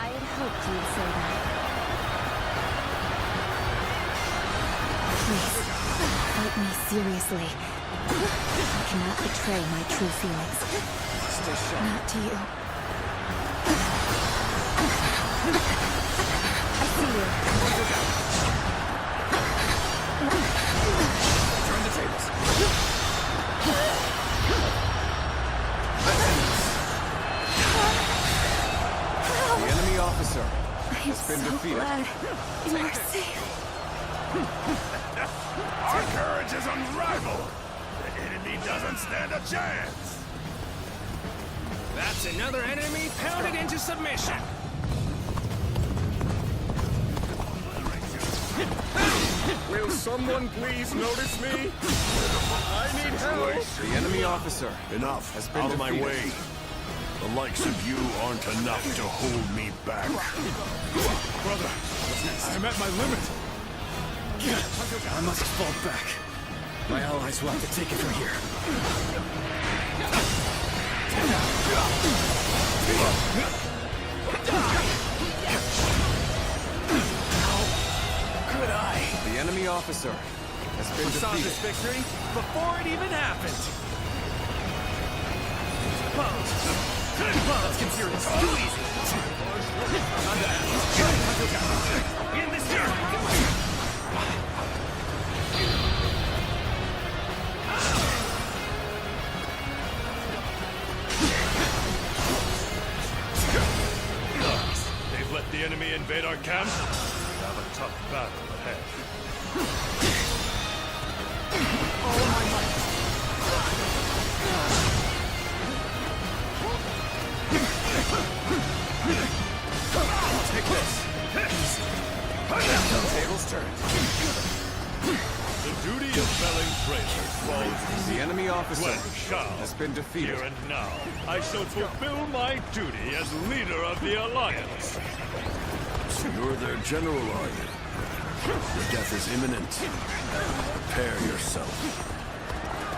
I had hoped you'd say that. Please, fight me seriously. I cannot betray my true feelings. Not to you. I see you. Turn the tables. The enemy officer has been so defeated. Glad you are safe. Our courage is unrivaled. The enemy doesn't stand a chance. That's another enemy pounded into submission. Will someone please notice me? I need help. The enemy officer Enough. has been Out of my defeated. way. The likes of you aren't enough to hold me back. Brother, I'm at my limit. I must fall back. My allies will have to take it from here. How could I? The enemy officer has been We saw defeated. this victory before it even happened. Let's consider this too easy. In this here. They've let the enemy invade our camp. We have a tough battle ahead. All my might. enemy officer Well, shall has been defeated. Here and now, I shall fulfill my duty as leader of the Alliance. So you're their general, are you? Your death is imminent. Prepare yourself.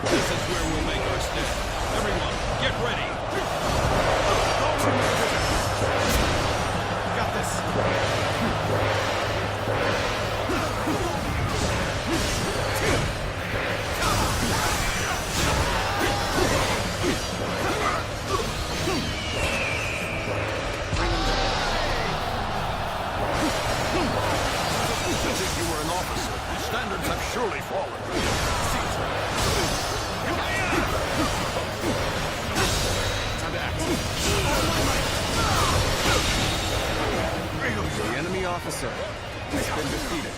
This is where we'll make our stand. Everyone, get ready. Got this. As if you were an officer, standards have surely fallen. Time to act. The enemy officer has been defeated.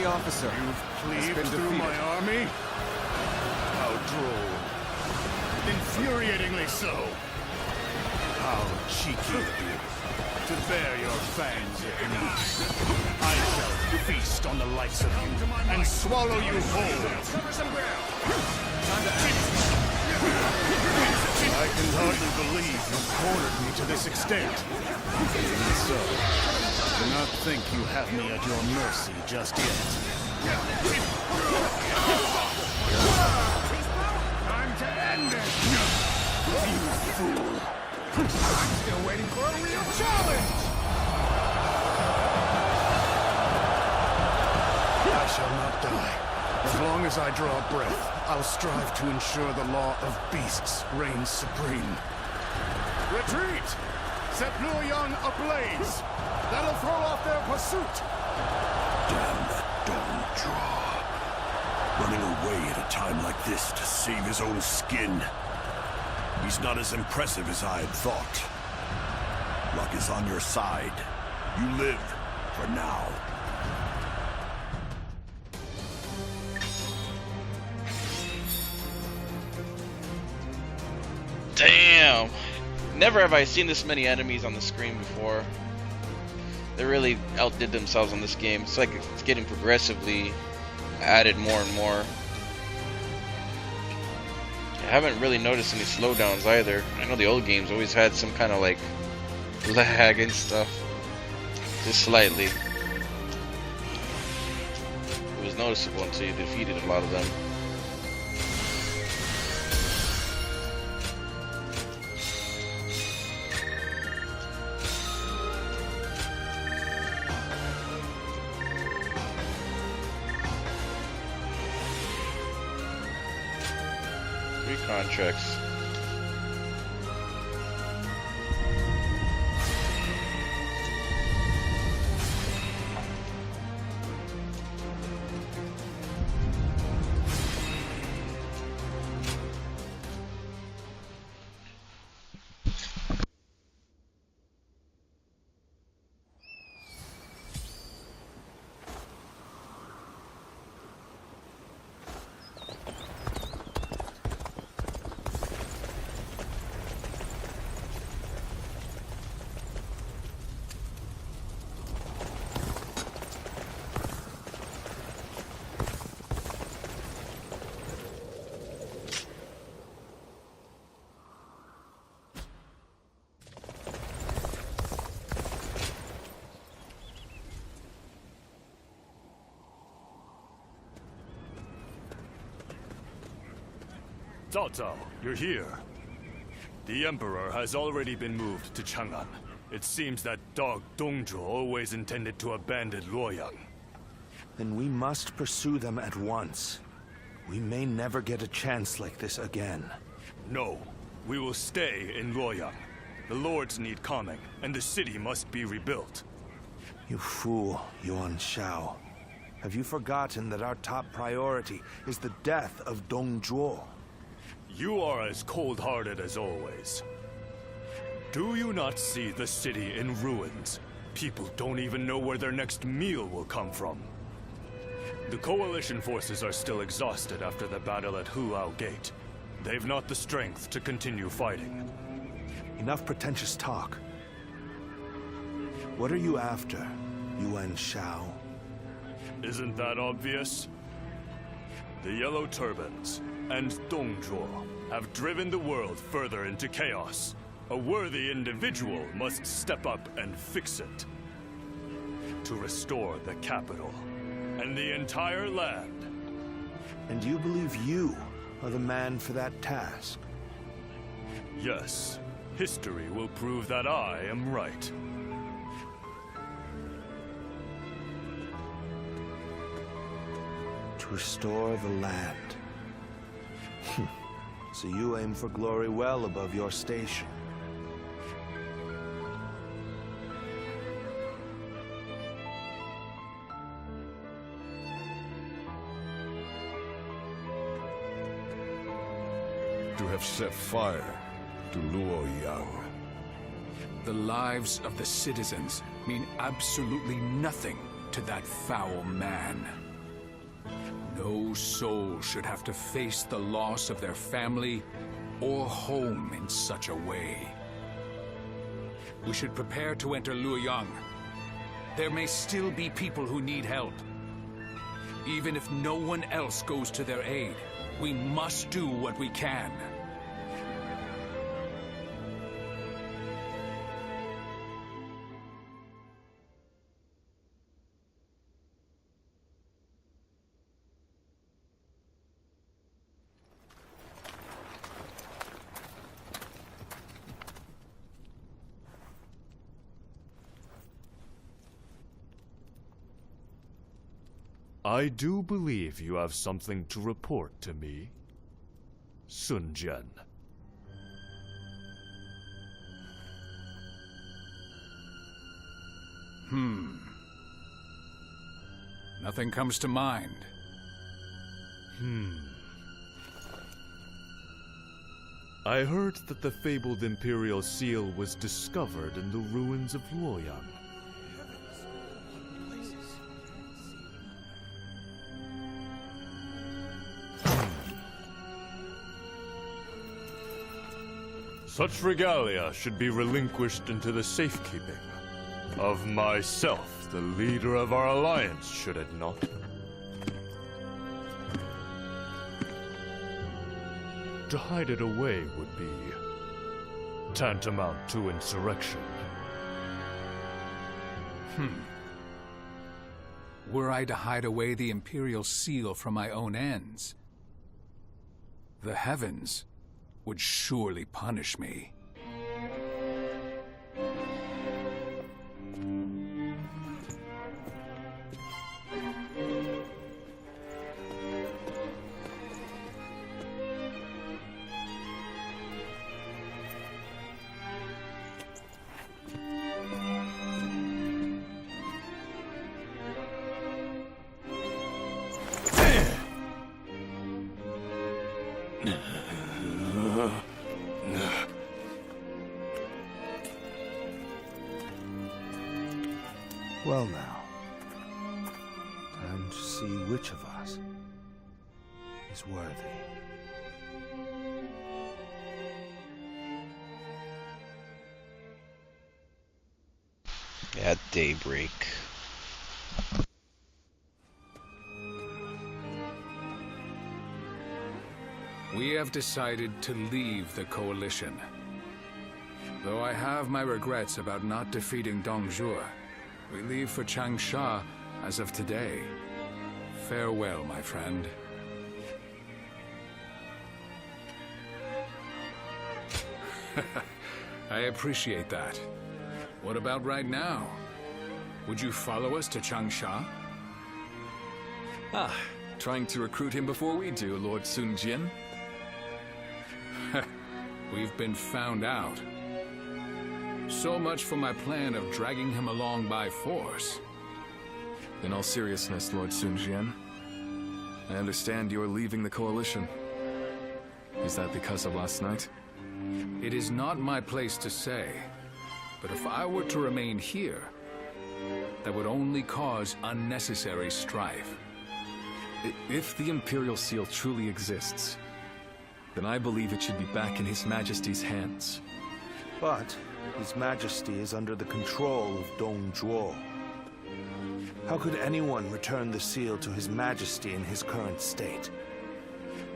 Officer, you've cleaved through my army? How droll. Infuriatingly so. How cheeky of you to bear your fangs at me. I shall feast on the likes of you and swallow you whole. I can hardly believe you cornered me to this extent. Even so, do not think you have me at your mercy just yet. Time to end it! You fool! I'm still waiting for a real challenge! I shall not die. As long as I draw breath, I'll strive to ensure the law of beasts reigns supreme. Retreat! Set Luoyang ablaze! That'll throw off their pursuit! Damn that Dong Draw. Running away at a time like this to save his own skin. He's not as impressive as I had thought. Luck is on your side. You live for now. Damn! Never have I seen this many enemies on the screen before. They really outdid themselves on this game. It's like it's getting progressively added more and more. I haven't really noticed any slowdowns either. I know the old games always had some kind of like lag and stuff. Just slightly. It was noticeable until you defeated a lot of them. Contracts. Cao Cao, you're here. The Emperor has already been moved to Chang'an. It seems that dog Dongzhuo always intended to abandon Luoyang. Then we must pursue them at once. We may never get a chance like this again. No, we will stay in Luoyang. The lords need calming, and the city must be rebuilt. You fool, Yuan Shao. Have you forgotten that our top priority is the death of Dongzhuo? You are as cold-hearted as always. Do you not see the city in ruins? People don't even know where their next meal will come from. The Coalition forces are still exhausted after the battle at Huao Gate. They've not the strength to continue fighting. Enough pretentious talk. What are you after, Yuan Shao? Isn't that obvious? The Yellow Turbans and Dongzhuo have driven the world further into chaos. A worthy individual must step up and fix it. To restore the capital and the entire land. And you believe you are the man for that task? Yes. History will prove that I am right. To restore the land. So you aim for glory well above your station. To have set fire to Luoyang. The lives of the citizens mean absolutely nothing to that foul man. No soul should have to face the loss of their family or home in such a way. We should prepare to enter Luoyang. There may still be people who need help. Even if no one else goes to their aid, we must do what we can. I do believe you have something to report to me, Sun Jian. Nothing comes to mind. I heard that the fabled Imperial Seal was discovered in the ruins of Luoyang. Such regalia should be relinquished into the safekeeping of myself, the leader of our alliance, should it not? To hide it away would be tantamount to insurrection. Were I to hide away the Imperial Seal for my own ends, the heavens would surely punish me. Well now, time to see which of us is worthy. At daybreak. We have decided to leave the Coalition. Though I have my regrets about not defeating Dongzhuo, we leave for Changsha as of today. Farewell, my friend. I appreciate that. What about right now? Would you follow us to Changsha? Trying to recruit him before we do, Lord Sun Jian. We've been found out. So much for my plan of dragging him along by force. In all seriousness, Lord Sun Jian, I understand you're leaving the Coalition. Is that because of last night? It is not my place to say, but if I were to remain here, that would only cause unnecessary strife. If the Imperial Seal truly exists, then I believe it should be back in His Majesty's hands. But His Majesty is under the control of Dong Zhuo. How could anyone return the seal to His Majesty in his current state?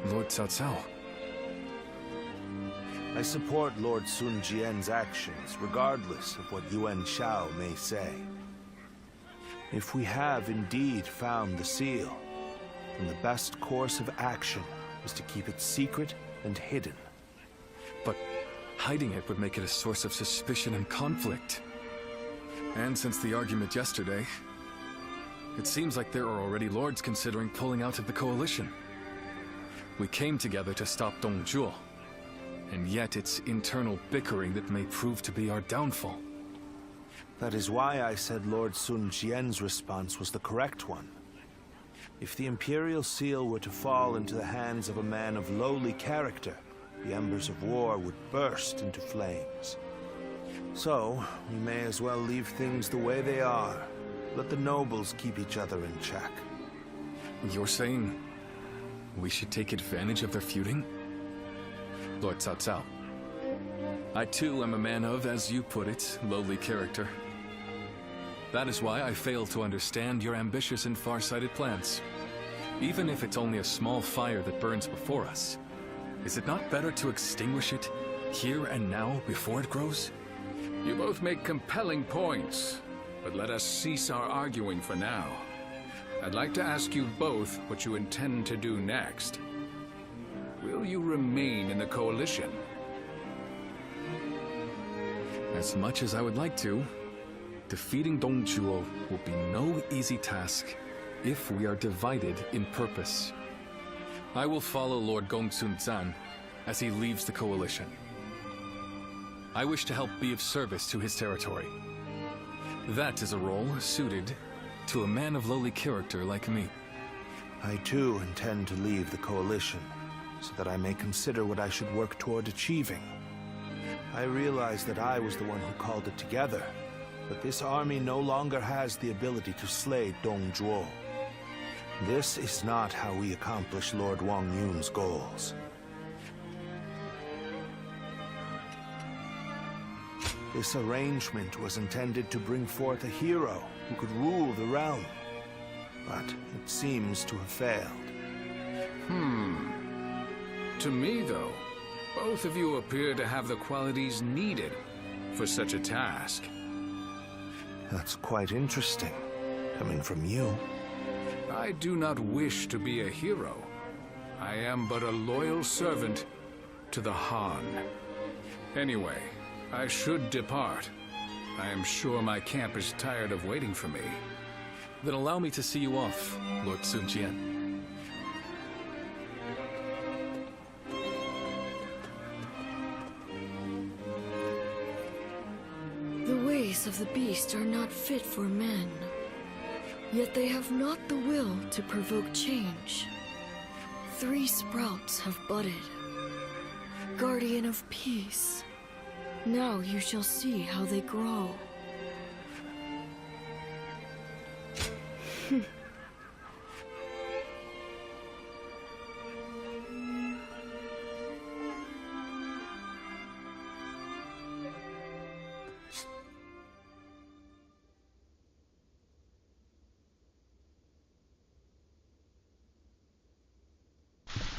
Lord Cao Cao. I support Lord Sun Jian's actions, regardless of what Yuan Shao may say. If we have indeed found the seal, then the best course of action is to keep it secret and hidden. But hiding it would make it a source of suspicion and conflict. And since the argument yesterday, it seems like there are already lords considering pulling out of the coalition. We came together to stop Dong Zhuo, and yet it's internal bickering that may prove to be our downfall. That is why I said Lord Sun Jian's response was the correct one. If the Imperial Seal were to fall into the hands of a man of lowly character, the embers of war would burst into flames. So, we may as well leave things the way they are. Let the nobles keep each other in check. You're saying we should take advantage of their feuding? Lord Cao Cao, I too am a man of, as you put it, lowly character. That is why I fail to understand your ambitious and far-sighted plans. Even if it's only a small fire that burns before us, is it not better to extinguish it here and now before it grows? You both make compelling points, but let us cease our arguing for now. I'd like to ask you both what you intend to do next. Will you remain in the coalition? As much as I would like to, defeating Dong Zhuo will be no easy task if we are divided in purpose. I will follow Lord Gongsun Zan as he leaves the coalition. I wish to help be of service to his territory. That is a role suited to a man of lowly character like me. I too intend to leave the coalition, so that I may consider what I should work toward achieving. I realize that I was the one who called it together, but this army no longer has the ability to slay Dong Zhuo. This is not how we accomplish Lord Wang Yun's goals. This arrangement was intended to bring forth a hero who could rule the realm, but it seems to have failed. To me, though, both of you appear to have the qualities needed for such a task. That's quite interesting, coming from you. I do not wish to be a hero. I am but a loyal servant to the Han. Anyway, I should depart. I am sure my camp is tired of waiting for me. Then allow me to see you off, Lord Sun Jian. The ways of the beast are not fit for men. Yet they have not the will to provoke change. 3 sprouts have budded. Guardian of peace. Now you shall see how they grow.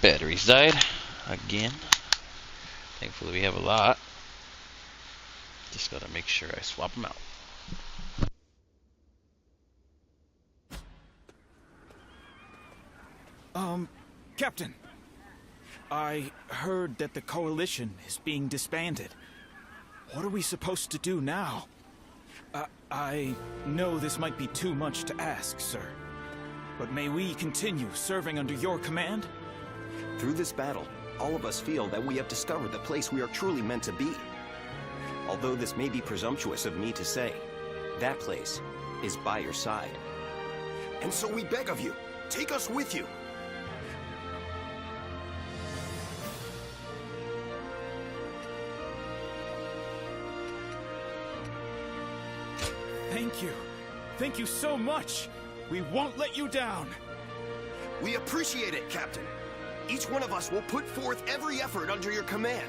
Batteries died again. Thankfully we have a lot. Just gotta make sure I swap them out. Captain. I heard that the coalition is being disbanded. What are we supposed to do now? I know this might be too much to ask, sir. But may we continue serving under your command? Through this battle, all of us feel that we have discovered the place we are truly meant to be. Although this may be presumptuous of me to say, that place is by your side. And so we beg of you, take us with you. Thank you. Thank you so much. We won't let you down. We appreciate it, Captain. Each one of us will put forth every effort under your command.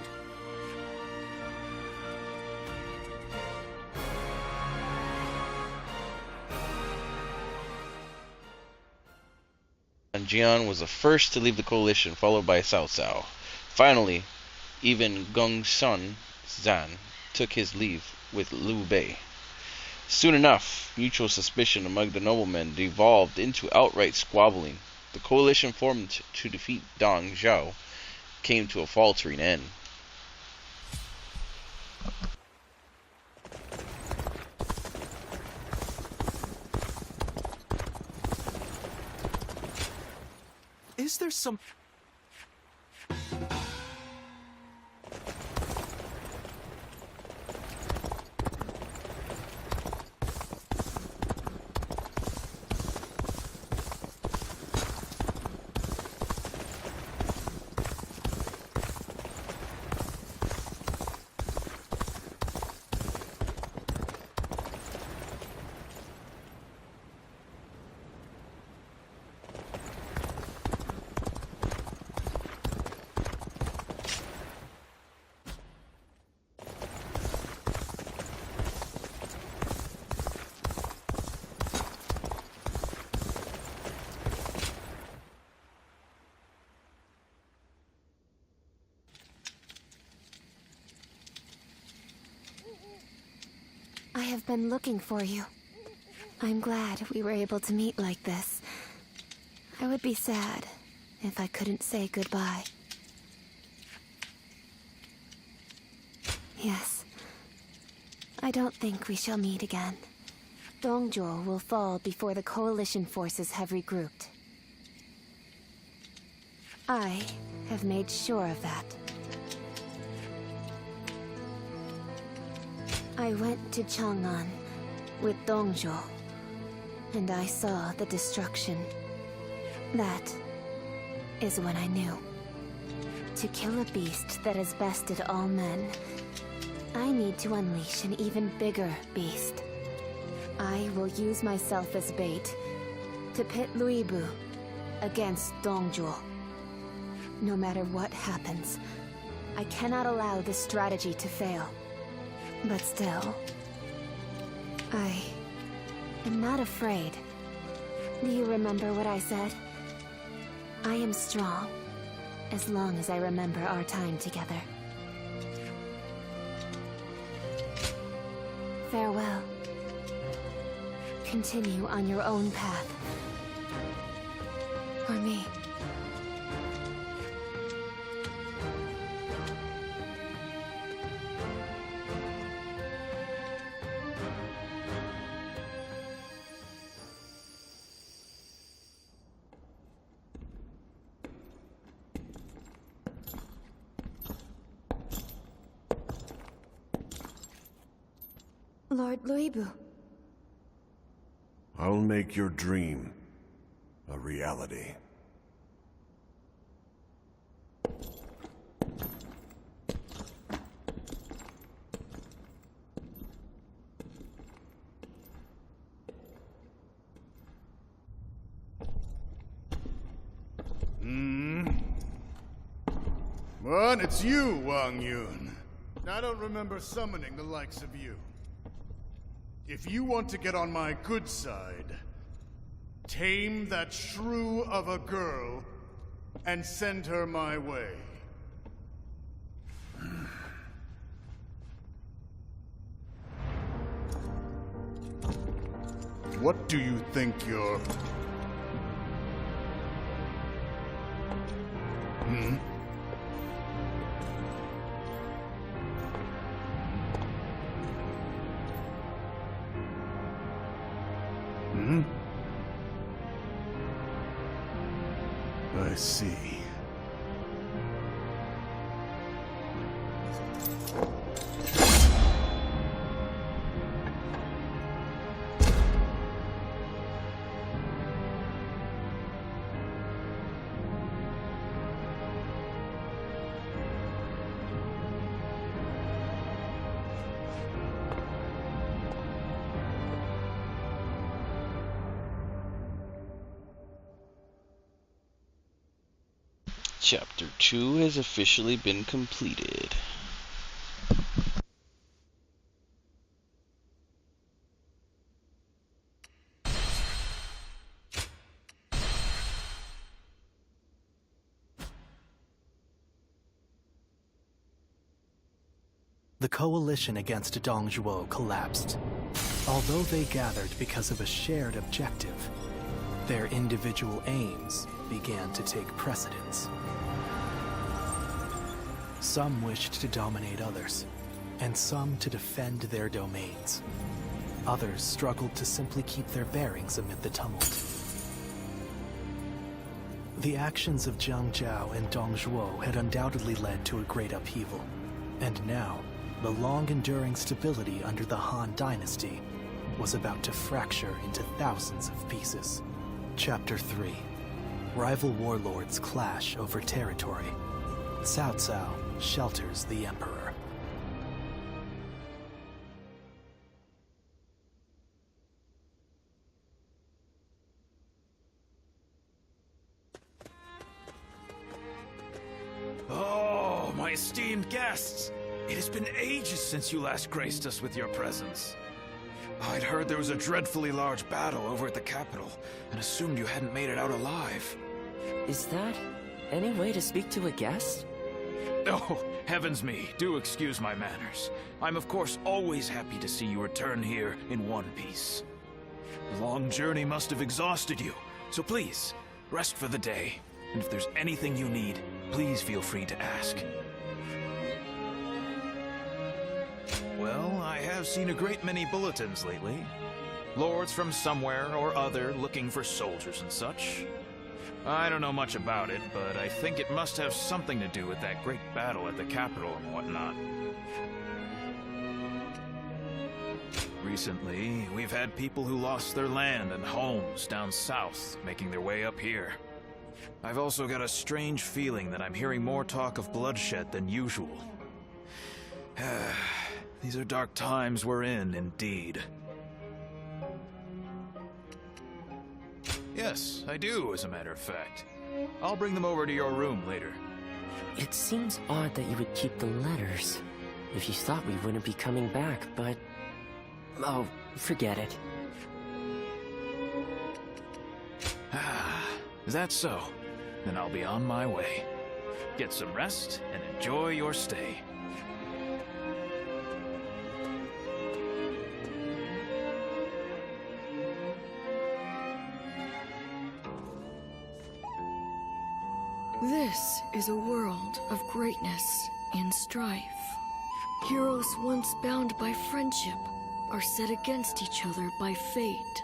And Jian was the first to leave the coalition, followed by Cao Cao. Finally, even Gong Sun Zan took his leave with Liu Bei. Soon enough, mutual suspicion among the noblemen devolved into outright squabbling. The coalition formed to defeat Dong Zhao came to a faltering end. Is there some... I have been looking for you. I'm glad we were able to meet like this. I would be sad if I couldn't say goodbye. Yes. I don't think we shall meet again. Dongzhuo will fall before the coalition forces have regrouped. I have made sure of that. I went to Chang'an with Dongzhuo, and I saw the destruction. That is when I knew. To kill a beast that has bested all men, I need to unleash an even bigger beast. I will use myself as bait to pit Lu Bu against Dongzhuo. No matter what happens, I cannot allow this strategy to fail. But still, I am not afraid. Do you remember what I said? I am strong, as long as I remember our time together. Farewell. Continue on your own path. For me. Lord Lu Bu. I'll make your dream a reality. What? It's you, Wang Yun. I don't remember summoning the likes of you. If you want to get on my good side, tame that shrew of a girl and send her my way. What do you think you're... I see. Chapter 2 has officially been completed. The coalition against Dongzhuo collapsed. Although they gathered because of a shared objective, their individual aims began to take precedence. Some wished to dominate others, and some to defend their domains. Others struggled to simply keep their bearings amid the tumult. The actions of Jiang Zhao and Dongzhuo had undoubtedly led to a great upheaval, and now, the long-enduring stability under the Han Dynasty was about to fracture into thousands of pieces. Chapter 3. Rival warlords clash over territory. Cao Cao shelters the Emperor. Oh, my esteemed guests! It has been ages since you last graced us with your presence. I'd heard there was a dreadfully large battle over at the capital, and assumed you hadn't made it out alive. Is that any way to speak to a guest? Oh, heavens me, do excuse my manners. I'm of course always happy to see you return here in one piece. The long journey must have exhausted you, so please, rest for the day. And if there's anything you need, please feel free to ask. Well, I have seen a great many bulletins lately. Lords from somewhere or other looking for soldiers and such. I don't know much about it, but I think it must have something to do with that great battle at the capital and whatnot. Recently, we've had people who lost their land and homes down south making their way up here. I've also got a strange feeling that I'm hearing more talk of bloodshed than usual. These are dark times we're in, indeed. Yes, I do, as a matter of fact. I'll bring them over to your room later. It seems odd that you would keep the letters. If you thought we wouldn't be coming back, but... oh, forget it. Is that so? Then I'll be on my way. Get some rest and enjoy your stay. This is a world of greatness and strife. Heroes once bound by friendship are set against each other by fate.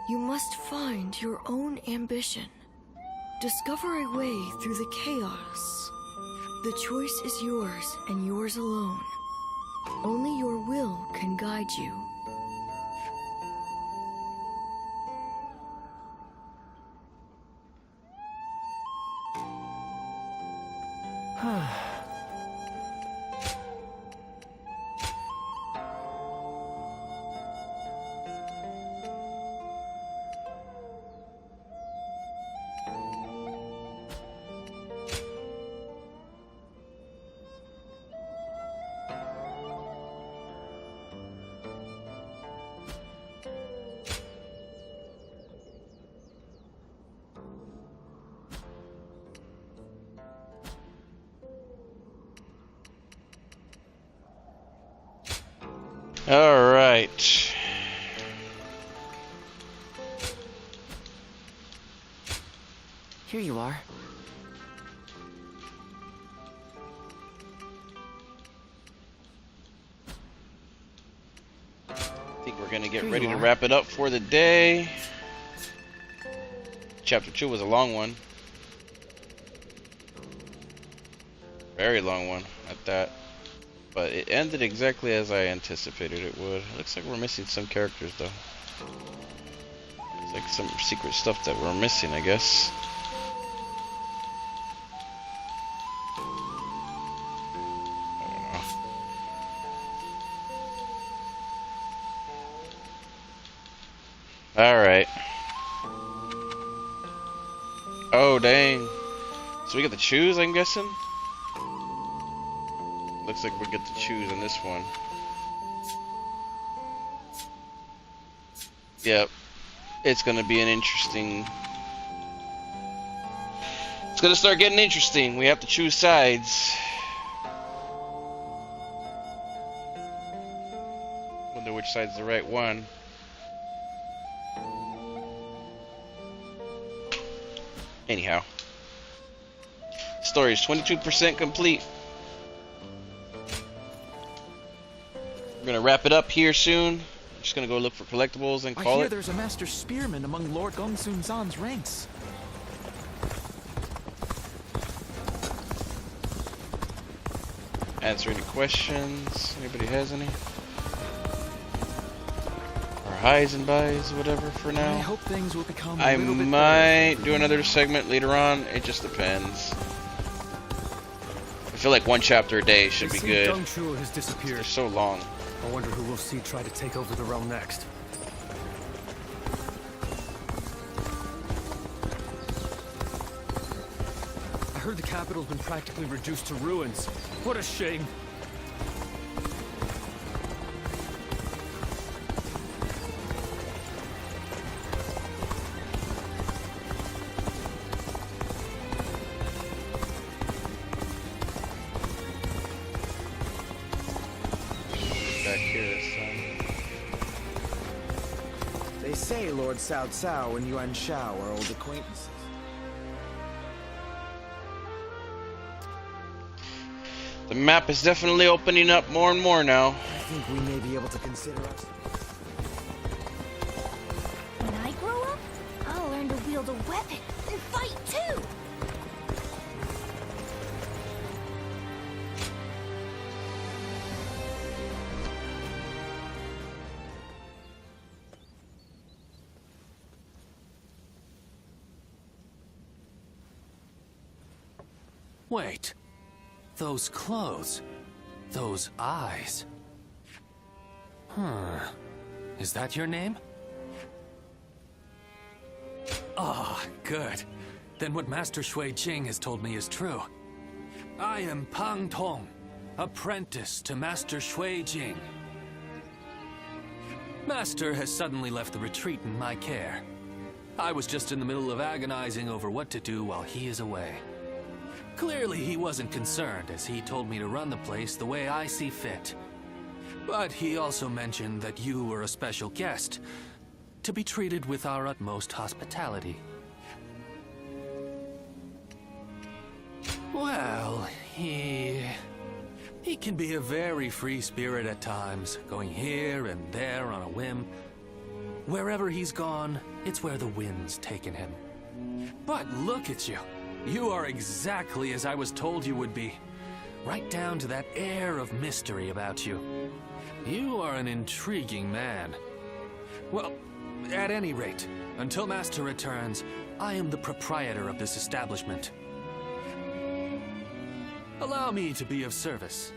You must find your own ambition. Discover a way through the chaos. The choice is yours and yours alone. Only your will can guide you. All right. Here you are. I think we're gonna get ready to wrap it up for the day. Chapter 2 was a long one. Very long one at that. But it ended exactly as I anticipated it would. Looks like we're missing some characters though. It's like some secret stuff that we're missing, I guess. Alright. Oh dang. So we get to choose, I'm guessing? Looks like we get to choose on this one. Yep. It's gonna be an interesting... It's gonna start getting interesting. We have to choose sides. Wonder which side's the right one. Anyhow. Story is 22% complete. We're gonna wrap it up here soon. Just gonna go look for collectibles and call I hear it. there's a master spearman among Lord Gongsun Zan's ranks. Answer any questions. Anybody has any? Or highs and buys, whatever for now. I hope things will become I a little bit might do another segment later on. It just depends. I feel like one chapter a day should be good. Dongchuo has disappeared. They're so long. I wonder who we'll see try to take over the realm next. I heard the capital's been practically reduced to ruins. What a shame. Back here this time. They say Lord Cao Cao and Yuan Shao are old acquaintances. The map is definitely opening up more and more now. I think we may be able to consider us. When I grow up, I'll learn to wield a weapon and fight too. Wait. Those clothes. Those eyes. Is that your name? Ah, good. Then what Master Shui Jing has told me is true. I am Pang Tong, apprentice to Master Shui Jing. Master has suddenly left the retreat in my care. I was just in the middle of agonizing over what to do while he is away. Clearly he wasn't concerned, as he told me to run the place the way I see fit. But he also mentioned that you were a special guest, to be treated with our utmost hospitality. Well, he can be a very free spirit at times, going here and there on a whim. Wherever he's gone, it's where the wind's taken him. But look at you. You are exactly as I was told you would be. Right down to that air of mystery about you. You are an intriguing man. Well, at any rate, until Master returns, I am the proprietor of this establishment. Allow me to be of service.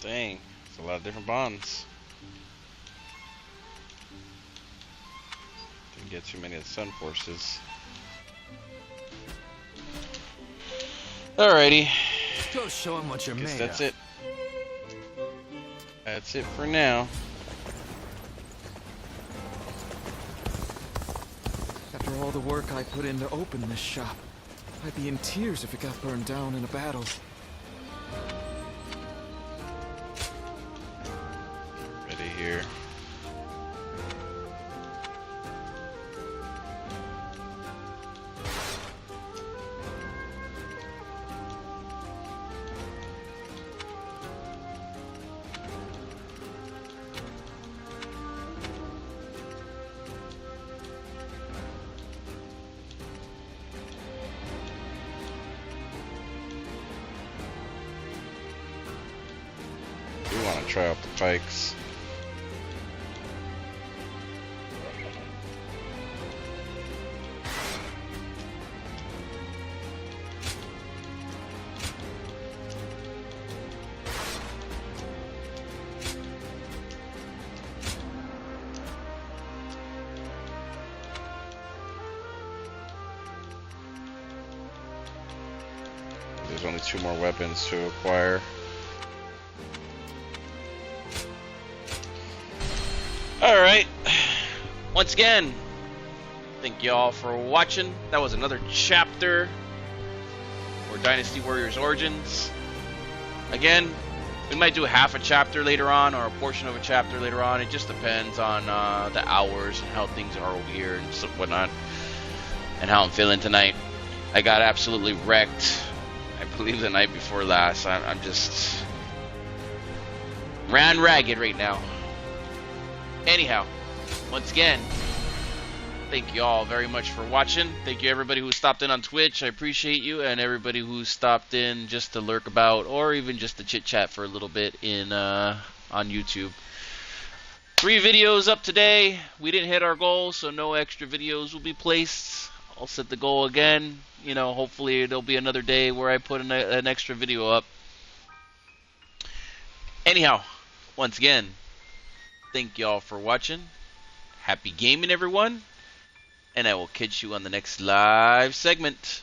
Dang, it's a lot of different bonds. Didn't get too many of the Sun Forces. Alrighty. Go show him what you're Guess made that's of. it. That's it for now. After all the work I put in to open this shop, I'd be in tears if it got burned down in a battle. here. We want to try out the pikes. There's only 2 more weapons to acquire. Alright, once again, thank y'all for watching. That was another chapter for Dynasty Warriors Origins. Again, we might do half a chapter later on, or a portion of a chapter later on. It just depends on the hours and how things are over here and so whatnot, and how I'm feeling tonight. I got absolutely wrecked, I believe, the night before last. I'm just ran ragged right now. Anyhow, once again, thank you all very much for watching. Thank you everybody who stopped in on Twitch. I appreciate you, and everybody who stopped in just to lurk about, or even just to chit chat for a little bit in on YouTube. 3 videos up today. We didn't hit our goal, so no extra videos will be placed. I'll set the goal again. You know, hopefully there'll be another day where I put an extra video up. Anyhow, once again, thank y'all for watching. Happy gaming, everyone. And I will catch you on the next live segment.